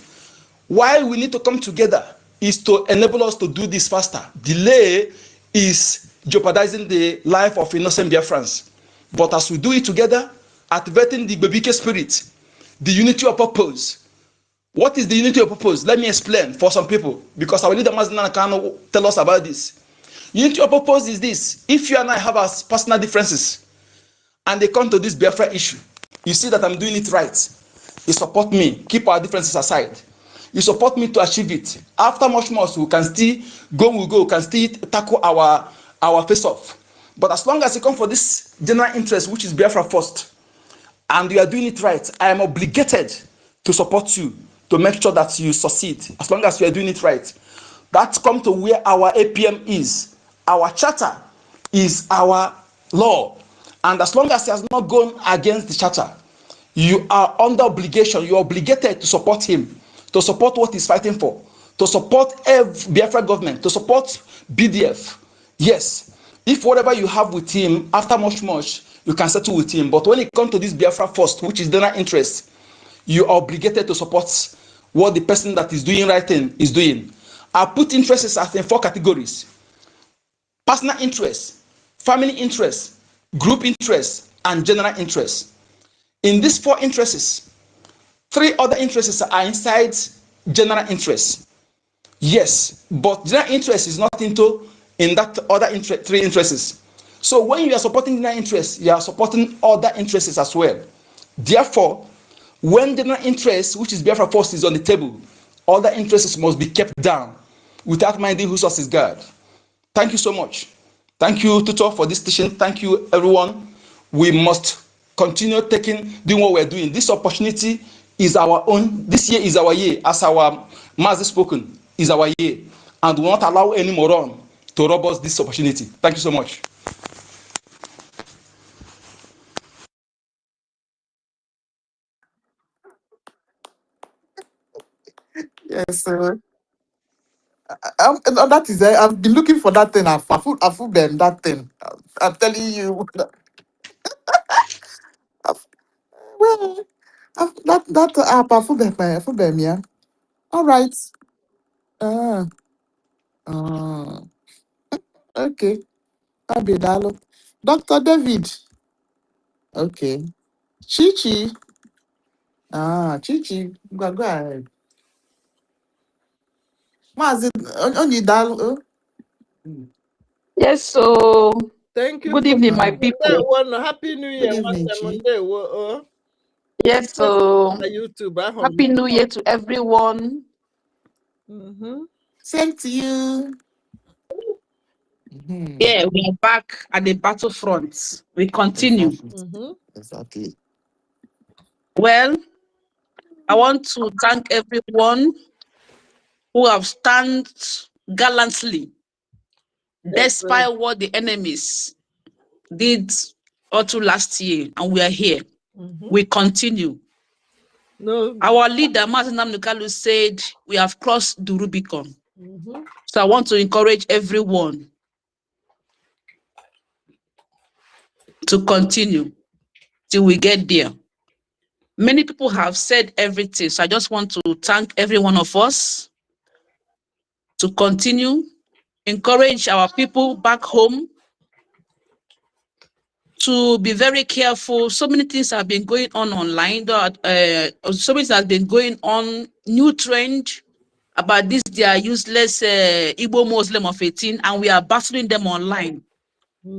Why we need to come together is to enable us to do this faster. Delay is jeopardizing the life of innocent Biafrans. But as we do it together, activating the Bebike spirit, the unity of purpose. What is the unity of purpose? Let me explain for some people, because our leader Mazi Nnamdi Kanu tell us about this. Unity of purpose is this: if you and I have our personal differences, and they come to this Biafra issue, you see that I'm doing it right. You support me, keep our differences aside. you support me to achieve it. After much more, we can still we can still tackle our face off. But as long as you come for this general interest, which is Biafra first, and you are doing it right, I am obligated to support you to make sure that you succeed. As long as you are doing it right, that come to where our APM is. Our charter is our law, and as long as it has not gone against the charter, you are under obligation. You are obligated to support him, to support what he's fighting for, to support Biafra government, to support BDF. Yes, if whatever you have with him, after much, you can settle with him. But when it comes to this Biafra first, which is general interest, you are obligated to support what the person that is doing right thing is doing. I put interests as in 4 categories: personal interest, family interest, group interest, and general interest. In these 4 interests, 3 other interests are inside general interest. Yes, but general interest is not in that other 3 interests. So when you are supporting general interest, you are supporting other interests as well. Therefore, when general interest, which is Biafra first, is on the table, other interests must be kept down without minding whose source is God. Thank you so much. Thank you, Tutor, for this teaching. Thank you, everyone. We must continue doing what we're doing. This opportunity is our own. This year is our year, as our master spoken, is our year. And we will not allow any moron to rob us this opportunity. Thank you so much. Yes, sir. That is, I've been looking for that thing. I've been that thing. I'm telling you. Well, that app, yeah. All right. Ah, ah, okay. I'll be that. Dr. David. Okay. Chichi. Chichi. Go ahead. Mazi, only dalo. Yes, so Thank you good for evening, my coming. people. Happy New Good Year, evening, Chi. Monday. Oh. Yes, so YouTube. Happy New Year to everyone. Same to you. Yeah, we are back at the battlefront. We continue. Exactly. Well, I want to thank everyone who have stand gallantly, despite what the enemies did all through last year, and we are here. We continue. No. Our leader, NNAMDI Kanu, said we have crossed the Rubicon. So I want to encourage everyone to continue till we get there. Many people have said everything, so I just want to thank every one of us to continue, encourage our people back home to be very careful. So many things have been going on online. So many things have been going on, new trend about this, they are useless Igbo Muslim of 18, and we are battling them online.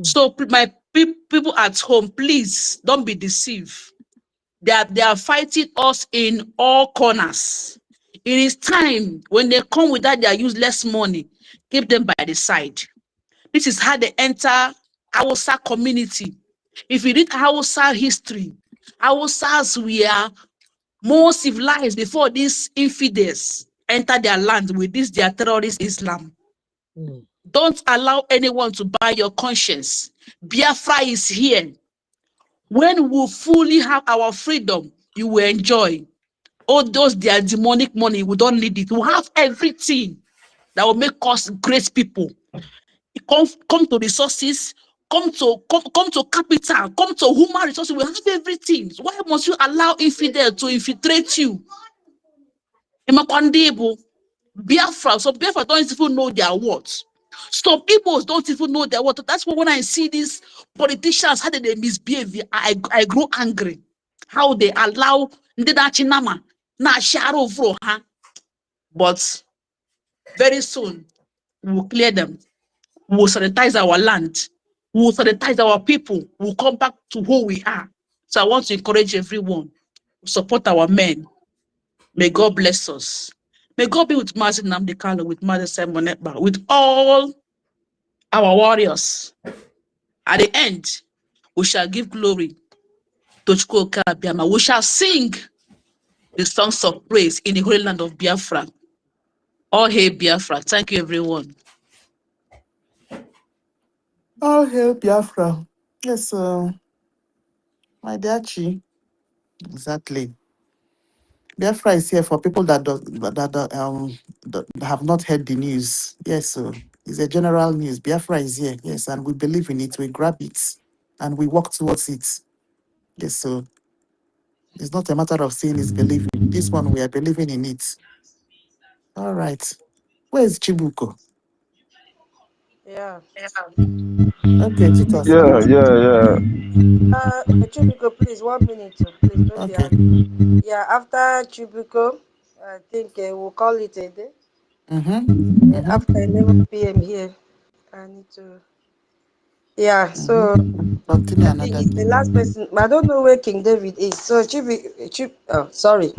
So my people at home, please don't be deceived. They are fighting us in all corners. It is time when they come with that their useless money, keep them by the side. This is how they enter Hausa community. If you read Hausa history, Hausas were more civilized before these infidels enter their land with this their terrorist Islam. Don't allow anyone to buy your conscience. Biafra is here. When we fully have our freedom, you will enjoy. All those their demonic money, we don't need it. We have everything that will make us great people. Come to resources, come to capital, come to human resources. We have everything. Why must you allow infidel to infiltrate you? Biafra, so Biafra don't even know their words. Some Igbos don't even know their words. That's why when I see these politicians, how they misbehave, I grow angry. How they allow but very soon we'll clear them. We'll sanitize our land. We'll sanitize our people. We'll come back to who we are. So I want to encourage everyone to support our men. May God bless us. May God be with Mazi NNAMDI KANU, with Mazi Simon Ekpa, with all our warriors. At the end, we shall give glory to Chukwuka Abiyama. We shall sing the songs of praise in the holy land of Biafra. All hail Biafra. Thank you, everyone. All hail Biafra. Yes, my dear Chi. Exactly. Biafra is here for people that have not heard the news. Yes, so it's a general news. Biafra is here. Yes, and we believe in it. We grab it and we walk towards it. Yes, so it's not a matter of saying it's believing. This one we are believing in it. All right. Where is Chibuko? Yeah. Okay, Titus. Yeah. Chibuko, please, 1 minute, please, don't be Okay. angry. Yeah, after Chibuko, I think we'll call it a day. After 11 p.m. here, I need to. Yeah, so Continue I think another it's the day. last person. I don't know where King David is. So oh, sorry.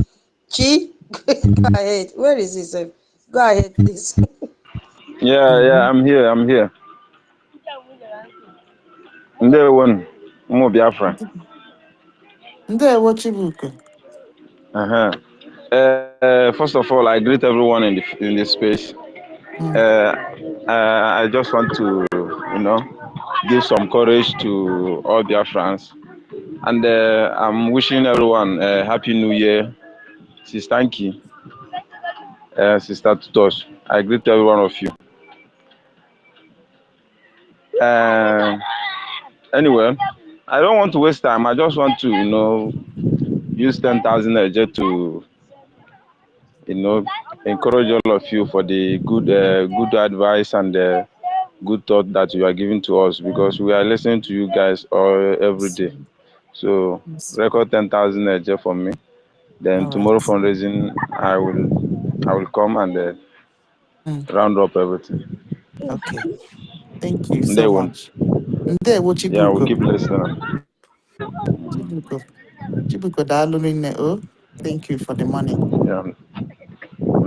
Chi, go ahead. Where is he, sir? Go ahead, please. Yeah, I'm here. Ndewo, Umu Biafra. Ndewo Chibuko. First of all, I greet everyone in the space. I just want to, give some courage to all Biafrans, and I'm wishing everyone a happy New Year. Sister Anki, Sister Tutos, I greet every one of you. Uh, anyway, I don't want to waste time. I just want to, use 10,000 AJ to, encourage all of you for the good advice and good thought that you are giving to us, because we are listening to you guys every day. So record 10,000 AJ for me. Then All tomorrow right. fundraising, I will come and round up everything. Okay. Thank you Day so one. much. Ndewo Yeah, we'll Chibuko. keep listening. Chibuko. Chibuko daalụ rinne. Oh, thank you for the money. Yeah,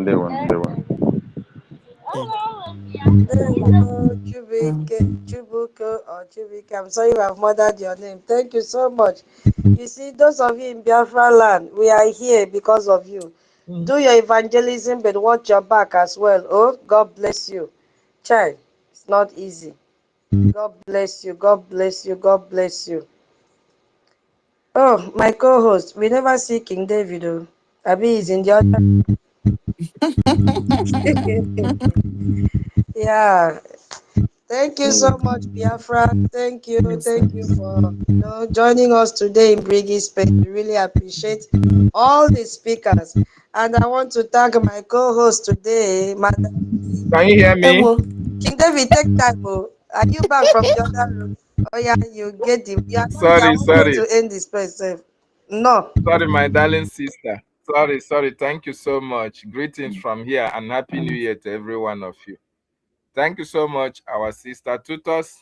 day one. Okay. Chibuko or Chibike. I'm sorry if I've murdered your name. Thank you so much. You see, those of you in Biafra land, we are here because of you. Do your evangelism, but watch your back as well. Oh, God bless you. Child, it's not easy. God bless you. God bless you. God bless you. Oh, my co-host, we never see King David. Oh, Abi is in the other. Yeah. Thank you so much, Biafra. Thank you. Thank you for joining us today in Briggy Space. We really appreciate all the speakers. And I want to thank my co-host today, Madam. Can you hear me? Ewo. King David, take time. Oh. Are you back from the other room? Oh yeah, you get the you are wanting Sorry. to end this space. No. Sorry, my darling sister. Sorry. Thank you so much. Greetings from here and Happy New Year to every one of you. Thank you so much, our sister Tutos.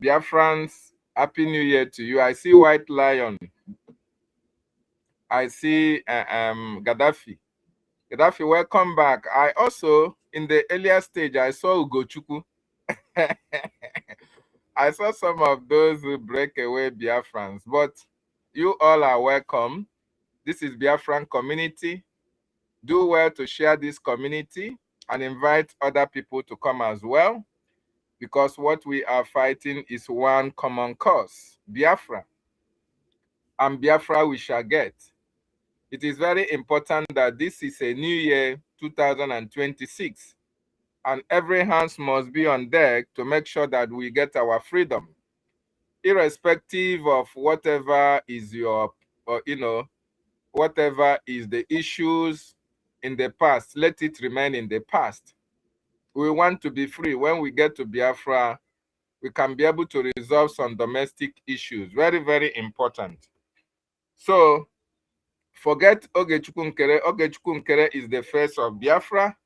Biafrans, Happy New Year to you. I see White Lion. I see Gaddafi. Gaddafi, welcome back. I also, in the earlier stage, I saw Ugochukwu. I saw some of those who break away Biafrans, but you all are welcome. This is Biafran community. Do well to share this community and invite other people to come as well, because what we are fighting is one common cause, Biafra. And Biafra we shall get. It is very important that this is a new year, 2026, and every hands must be on deck to make sure that we get our freedom, irrespective of whatever is whatever is the issues in the past. Let it remain in the past. We want to be free. When we get to Biafra, we can be able to resolve some domestic issues. Very, very important. So forget Ogechukwu Nkere. Ogechukwu Nkere is the face of Biafra.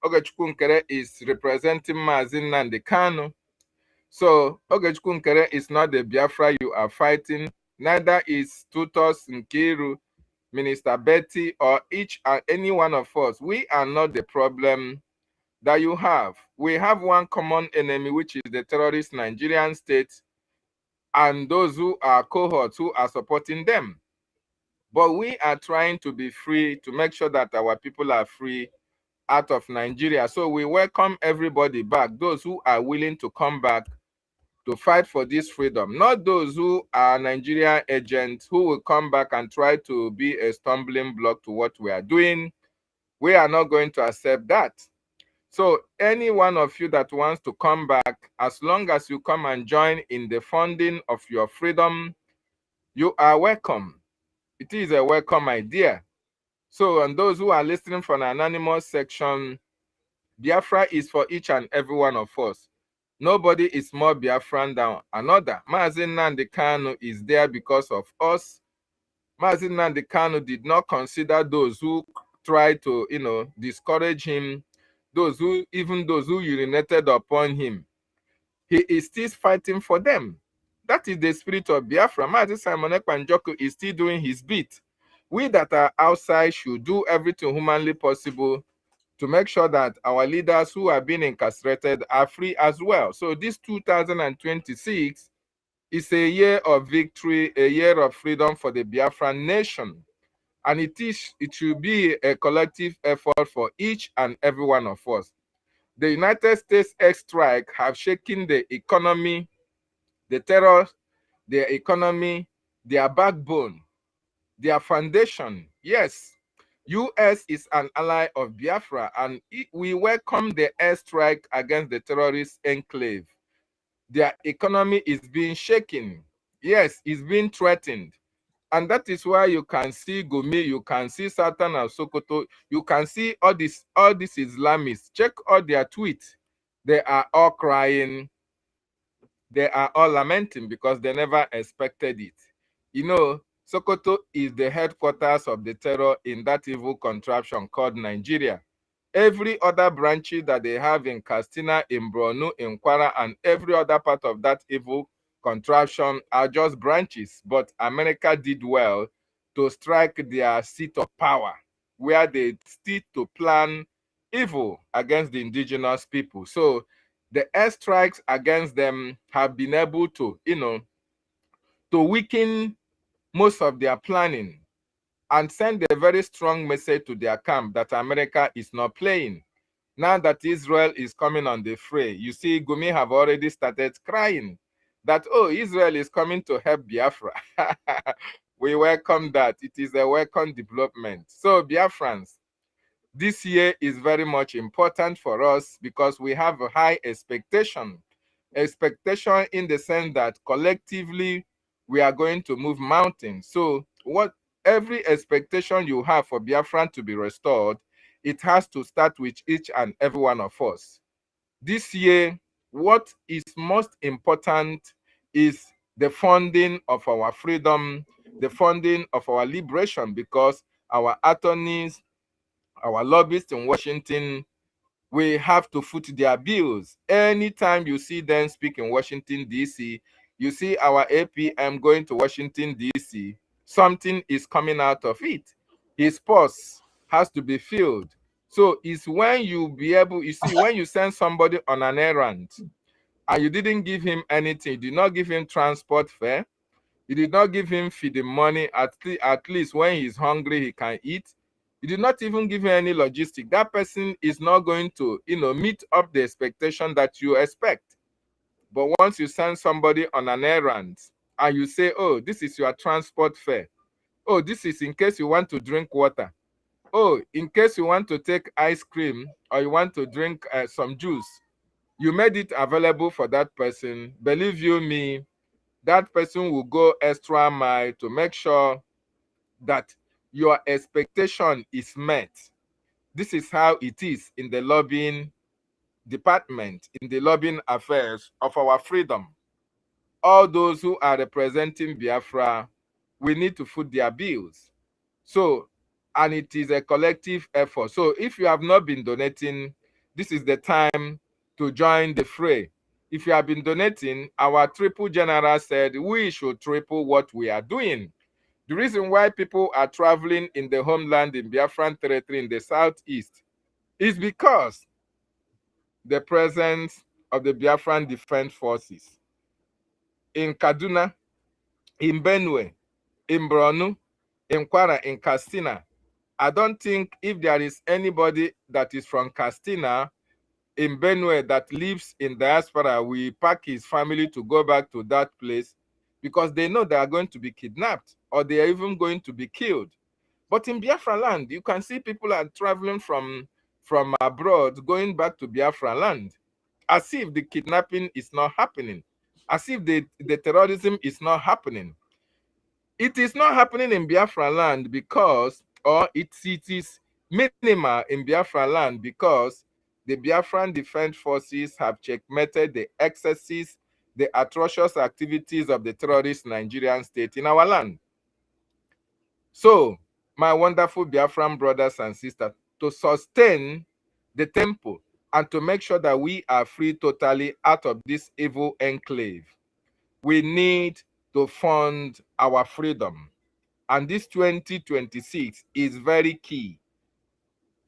Ogechukwu Nkere is representing Mazi NNAMDI KANU. So Ogechukwu Nkere is not the Biafra you are fighting. Neither is Tutos Nkiru. Minister Betty, or each and any one of us, we are not the problem that you have. We have one common enemy, which is the terrorist Nigerian state and those who are cohorts who are supporting them. But we are trying to be free, to make sure that our people are free out of Nigeria. So we welcome everybody back, those who are willing to come back to fight for this freedom, not those who are Nigerian agents who will come back and try to be a stumbling block to what we are doing. We are not going to accept that. So any one of you that wants to come back, as long as you come and join in the funding of your freedom, you are welcome. It is a welcome idea. So, and those who are listening from the anonymous section, Biafra is for each and every one of us. Nobody is more Biafran than another. Mazi NNAMDI KANU is there because of us. Mazi NNAMDI KANU did not consider those who tried to, discourage him, even those who urinated upon him. He is still fighting for them. That is the spirit of Biafra. Mazi Simon Ekpanjoku is still doing his bit. We that are outside should do everything humanly possible to make sure that our leaders who are being incarcerated are free as well. So this 2026 is a year of victory, a year of freedom for the Biafran nation. And it should be a collective effort for each and every one of us. The United States strike have shaken the economy, the terror, their economy, their backbone, their foundation. Yes, US is an ally of Biafra, and we welcome the airstrike against the terrorist enclave. Their economy is being shaken. Yes, it's being threatened. And that is why you can see Gumi, you can see Satan and Sokoto, you can see all these Islamists. Check all their tweets. They are all crying. They are all lamenting because they never expected it. Sokoto is the headquarters of the terror in that evil contraption called Nigeria. Every other branches that they have in Katsina, in Borno, in Kwara, and every other part of that evil contraption are just branches. But America did well to strike their seat of power, where they still to plan evil against the indigenous people. So the airstrikes against them have been able to, to weaken most of their planning and send a very strong message to their camp that America is not playing. Now that Israel is coming on the fray, you see, Gumi have already started crying that, oh, Israel is coming to help Biafra. We welcome that. It is a welcome development. So, Biafrans, this year is very much important for us because we have a high expectation. Expectation in the sense that collectively we are going to move mountains. So every expectation you have for Biafran to be restored, it has to start with each and every one of us. This year, what is most important is the funding of our freedom, the funding of our liberation, because our attorneys, our lobbyists in Washington, we have to foot their bills. Anytime you see them speak in Washington, D.C., you see our APM going to Washington, D.C., something is coming out of it. His purse has to be filled. So it's when you when you send somebody on an errand and you didn't give him anything, you did not give him transport fare, you did not give him feeding money, at least when he's hungry, he can eat. You did not even give him any logistic. That person is not going to, meet up the expectation that you expect. But once you send somebody on an errand and you say, oh, this is your transport fare. Oh, this is in case you want to drink water. Oh, in case you want to take ice cream or you want to drink some juice. You made it available for that person. Believe you me, that person will go extra mile to make sure that your expectation is met. This is how it is in the lobbying department, in the lobbying affairs of our freedom. All those who are representing Biafra, we need to foot their bills. So, and it is a collective effort. So if you have not been donating, this is the time to join the fray. If you have been donating, our triple general said we should triple what we are doing. The reason why people are traveling in the homeland in Biafran territory in the southeast is because the presence of the Biafran Defense Forces in Kaduna, in Benue, in Borno, in Kwara, in Katsina. I don't think if there is anybody that is from Katsina in Benue that lives in diaspora, we pack his family to go back to that place because they know they are going to be kidnapped or they are even going to be killed. But in Biafra land, you can see people are traveling from abroad going back to Biafra land as if the kidnapping is not happening, as if the terrorism is not happening. It is not happening in Biafra land because, or it is minimal in Biafra land because the Biafran Defense Forces have checkmated the excesses, the atrocious activities of the terrorist Nigerian state in our land. So, my wonderful Biafran brothers and sisters, to sustain the tempo and to make sure that we are free totally out of this evil enclave, we need to fund our freedom. And this 2026 is very key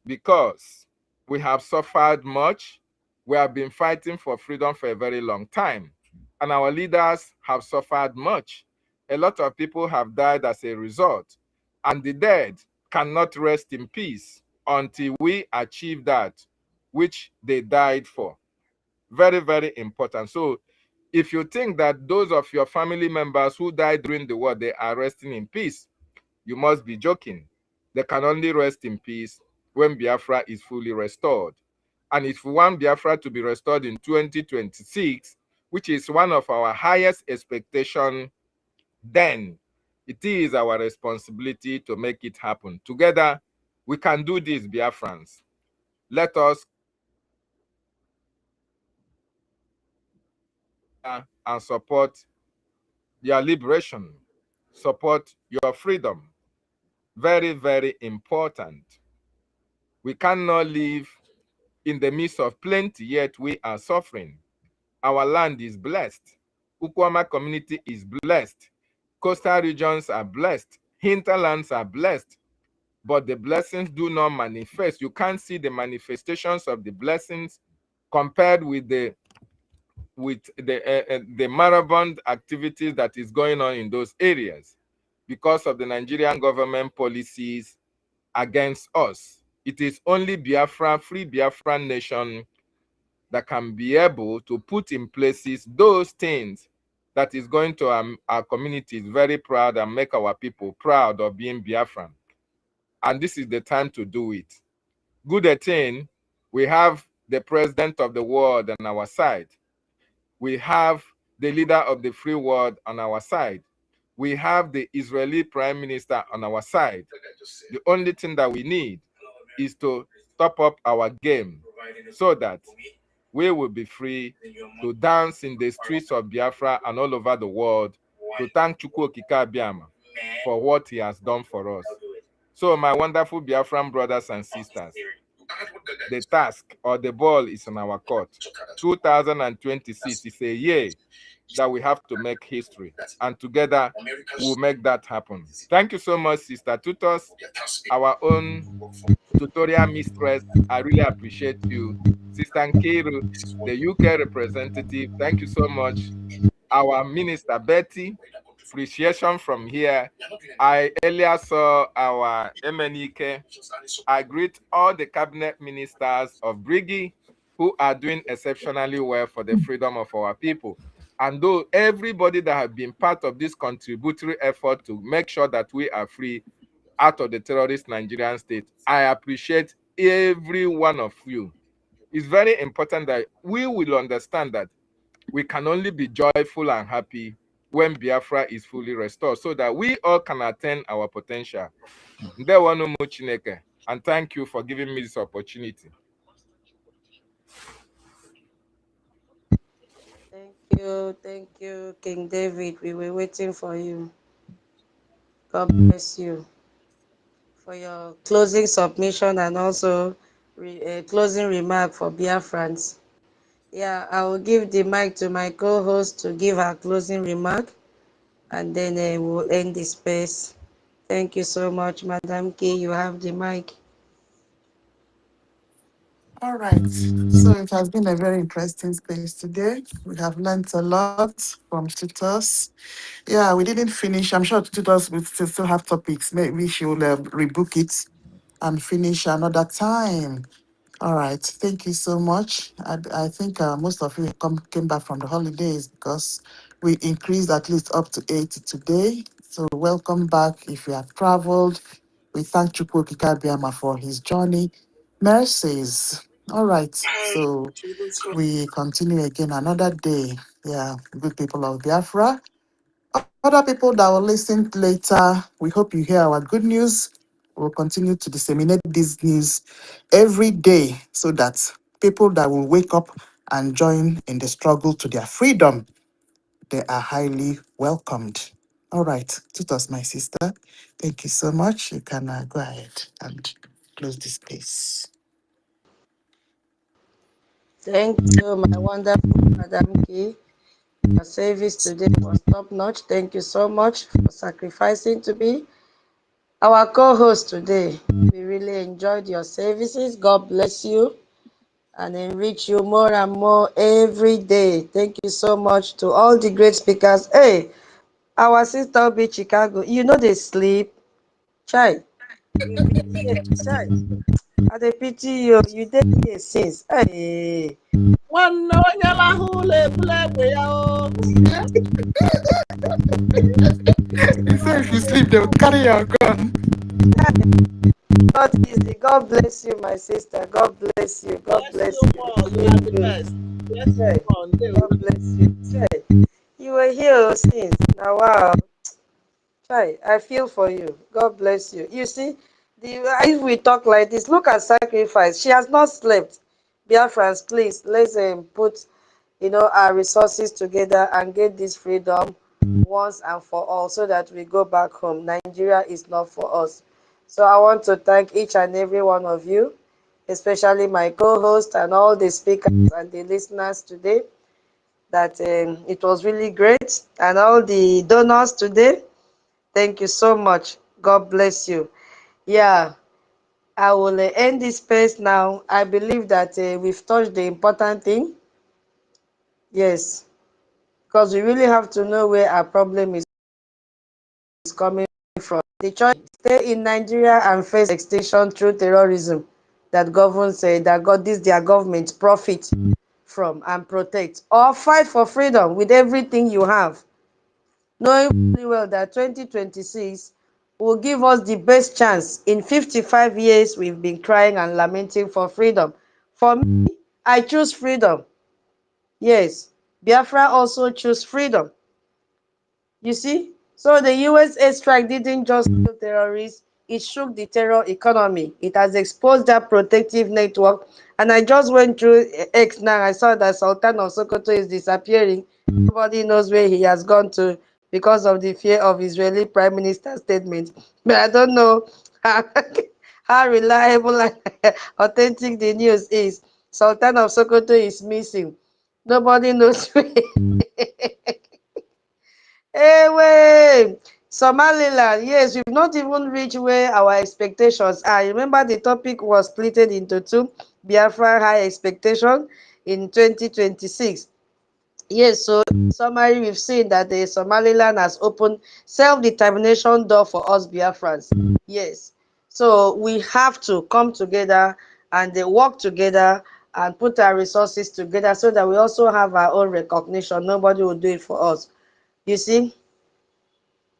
because we have suffered much. We have been fighting for freedom for a very long time. And our leaders have suffered much. A lot of people have died as a result. And the dead cannot rest in peace until we achieve that which they died for. Very, very important. So if you think that those of your family members who died during the war, they are resting in peace, you must be joking. They can only rest in peace when Biafra is fully restored. And if we want Biafra to be restored in 2026, which is one of our highest expectations, then it is our responsibility to make it happen. Together, we can do this, Biafrans. Let us and support your liberation, support your freedom. Very, very important. We cannot live in the midst of plenty, yet we are suffering. Our land is blessed. Ukwama community is blessed. Coastal regions are blessed. Hinterlands are blessed. But the blessings do not manifest. You can't see the manifestations of the blessings compared with the moribund activities that is going on in those areas because of the Nigerian government policies against us. It is only Biafra, free Biafran nation that can be able to put in places those things that is going to our communities very proud and make our people proud of being Biafran. And this is the time to do it. Good thing, we have the president of the world on our side. We have the leader of the free world on our side. We have the Israeli prime minister on our side. The only thing that we need is to top up our game so that we will be free to dance in the streets of Biafra and all over the world to thank Chukwu Okike Abiama for what he has done for us. So, my wonderful Biafran brothers and sisters, the task or the ball is in our court. 2026 is a year that we have to make history, and together we'll make that happen. Thank you so much, Sister Tutos, our own tutorial mistress. I really appreciate you. Sister Nkiru, the UK representative, thank you so much. Our Minister Betty, appreciation from here. I earlier saw our MNEK. I greet all the cabinet ministers of Brigi who are doing exceptionally well for the freedom of our people. And though everybody that have been part of this contributory effort to make sure that we are free out of the terrorist Nigerian state, I appreciate every one of you. It's very important that we will understand that we can only be joyful and happy when Biafra is fully restored so that we all can attain our potential. And thank you for giving me this opportunity. Thank you, King David. We were waiting for you. God bless you for your closing submission and also closing remark for Biafrans. Yeah, I will give the mic to my co-host to give her closing remark, and then we'll end the space. Thank you so much, Madam K. You have the mic. All right. So it has been a very interesting space today. We have learned a lot from tutors. Yeah, we didn't finish. I'm sure tutors will still have topics. Maybe she will rebook it and finish another time. All right. Thank you so much. I think most of you came back from the holidays because we increased at least up to 80 today. So welcome back if you have traveled. We thank Chukwuki Kabiama for his journey. Mercies. All right. So we continue again another day. Yeah, good people of Biafra. Other people that will listen later, we hope you hear our good news. We'll continue to disseminate this news every day so that people that will wake up and join in the struggle to their freedom, they are highly welcomed. All right, Tutos, my sister, thank you so much. You can go ahead and close this place. Thank you, my wonderful Madam K. Your service today was top notch. Thank you so much for sacrificing to be our co-host today. We really enjoyed your services. God bless you and enrich you more and more every day. Thank you so much to all the great speakers. Hey, our sister will be Chicago. You know they sleep. Chai. We've been here. Chai. I dey pity you. You dey here since. Hey. Nwanne onye lahụ ụlọ ebula egbe ya o. He said if you sleep, they'll carry your gun. God easy. God bless you, my sister. God bless you. God Bless bless you you. more. You It's are been the good. best. Bless you Chai. more. God bless you. Chai. You were here since. Now, wow. Chai, I feel for you. God bless you. You see, if we talk like this, look at sacrifice. She has not slept. Biafrans, please, let's put, our resources together and get this freedom once and for all so that we go back home. Nigeria is not for us. So I want to thank each and every one of you, especially my co-host and all the speakers and the listeners today, that it was really great. And all the donors today, thank you so much. God bless you. Yeah, I will end this space now. I believe that we've touched the important thing. Yes, because we really have to know where our problem is coming from. The choice stay in Nigeria and face extinction through terrorism that governs that got this their government profit from and protect, or fight for freedom with everything you have, knowing very well that 2026 will give us the best chance. In 55 years, we've been crying and lamenting for freedom. For me, I choose freedom. Yes, Biafra also choose freedom. You see? So the US airstrike didn't just kill terrorists, it shook the terror economy. It has exposed that protective network. And I just went through X now. I saw that Sultan of Sokoto is disappearing. Nobody knows where he has gone to because of the fear of Israeli Prime Minister statement. But I don't know how, how reliable and authentic the news is. Sultan of Sokoto is missing. Nobody knows where. Anyway, Somaliland, yes, we've not even reached where our expectations are. Remember, the topic was split into two: Biafra high expectation in 2026. Yes, so in summary, we've seen that the Somaliland has opened self-determination door for us Biafrans. Yes, so we have to come together and they work together and put our resources together so that we also have our own recognition. Nobody will do it for us. You see?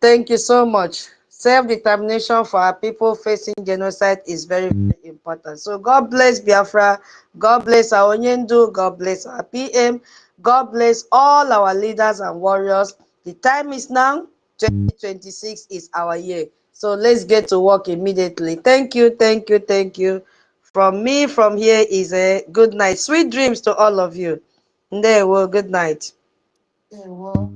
Thank you so much. Self-determination for our people facing genocide is very, very important. So God bless Biafra. God bless our Onyendu. God bless our PM. God bless all our leaders and warriors. The time is now. 2026 is our year. So let's get to work immediately. Thank you, thank you, thank you. From me, from here is a good night. Sweet dreams to all of you. There, well, good night. Yeah, well.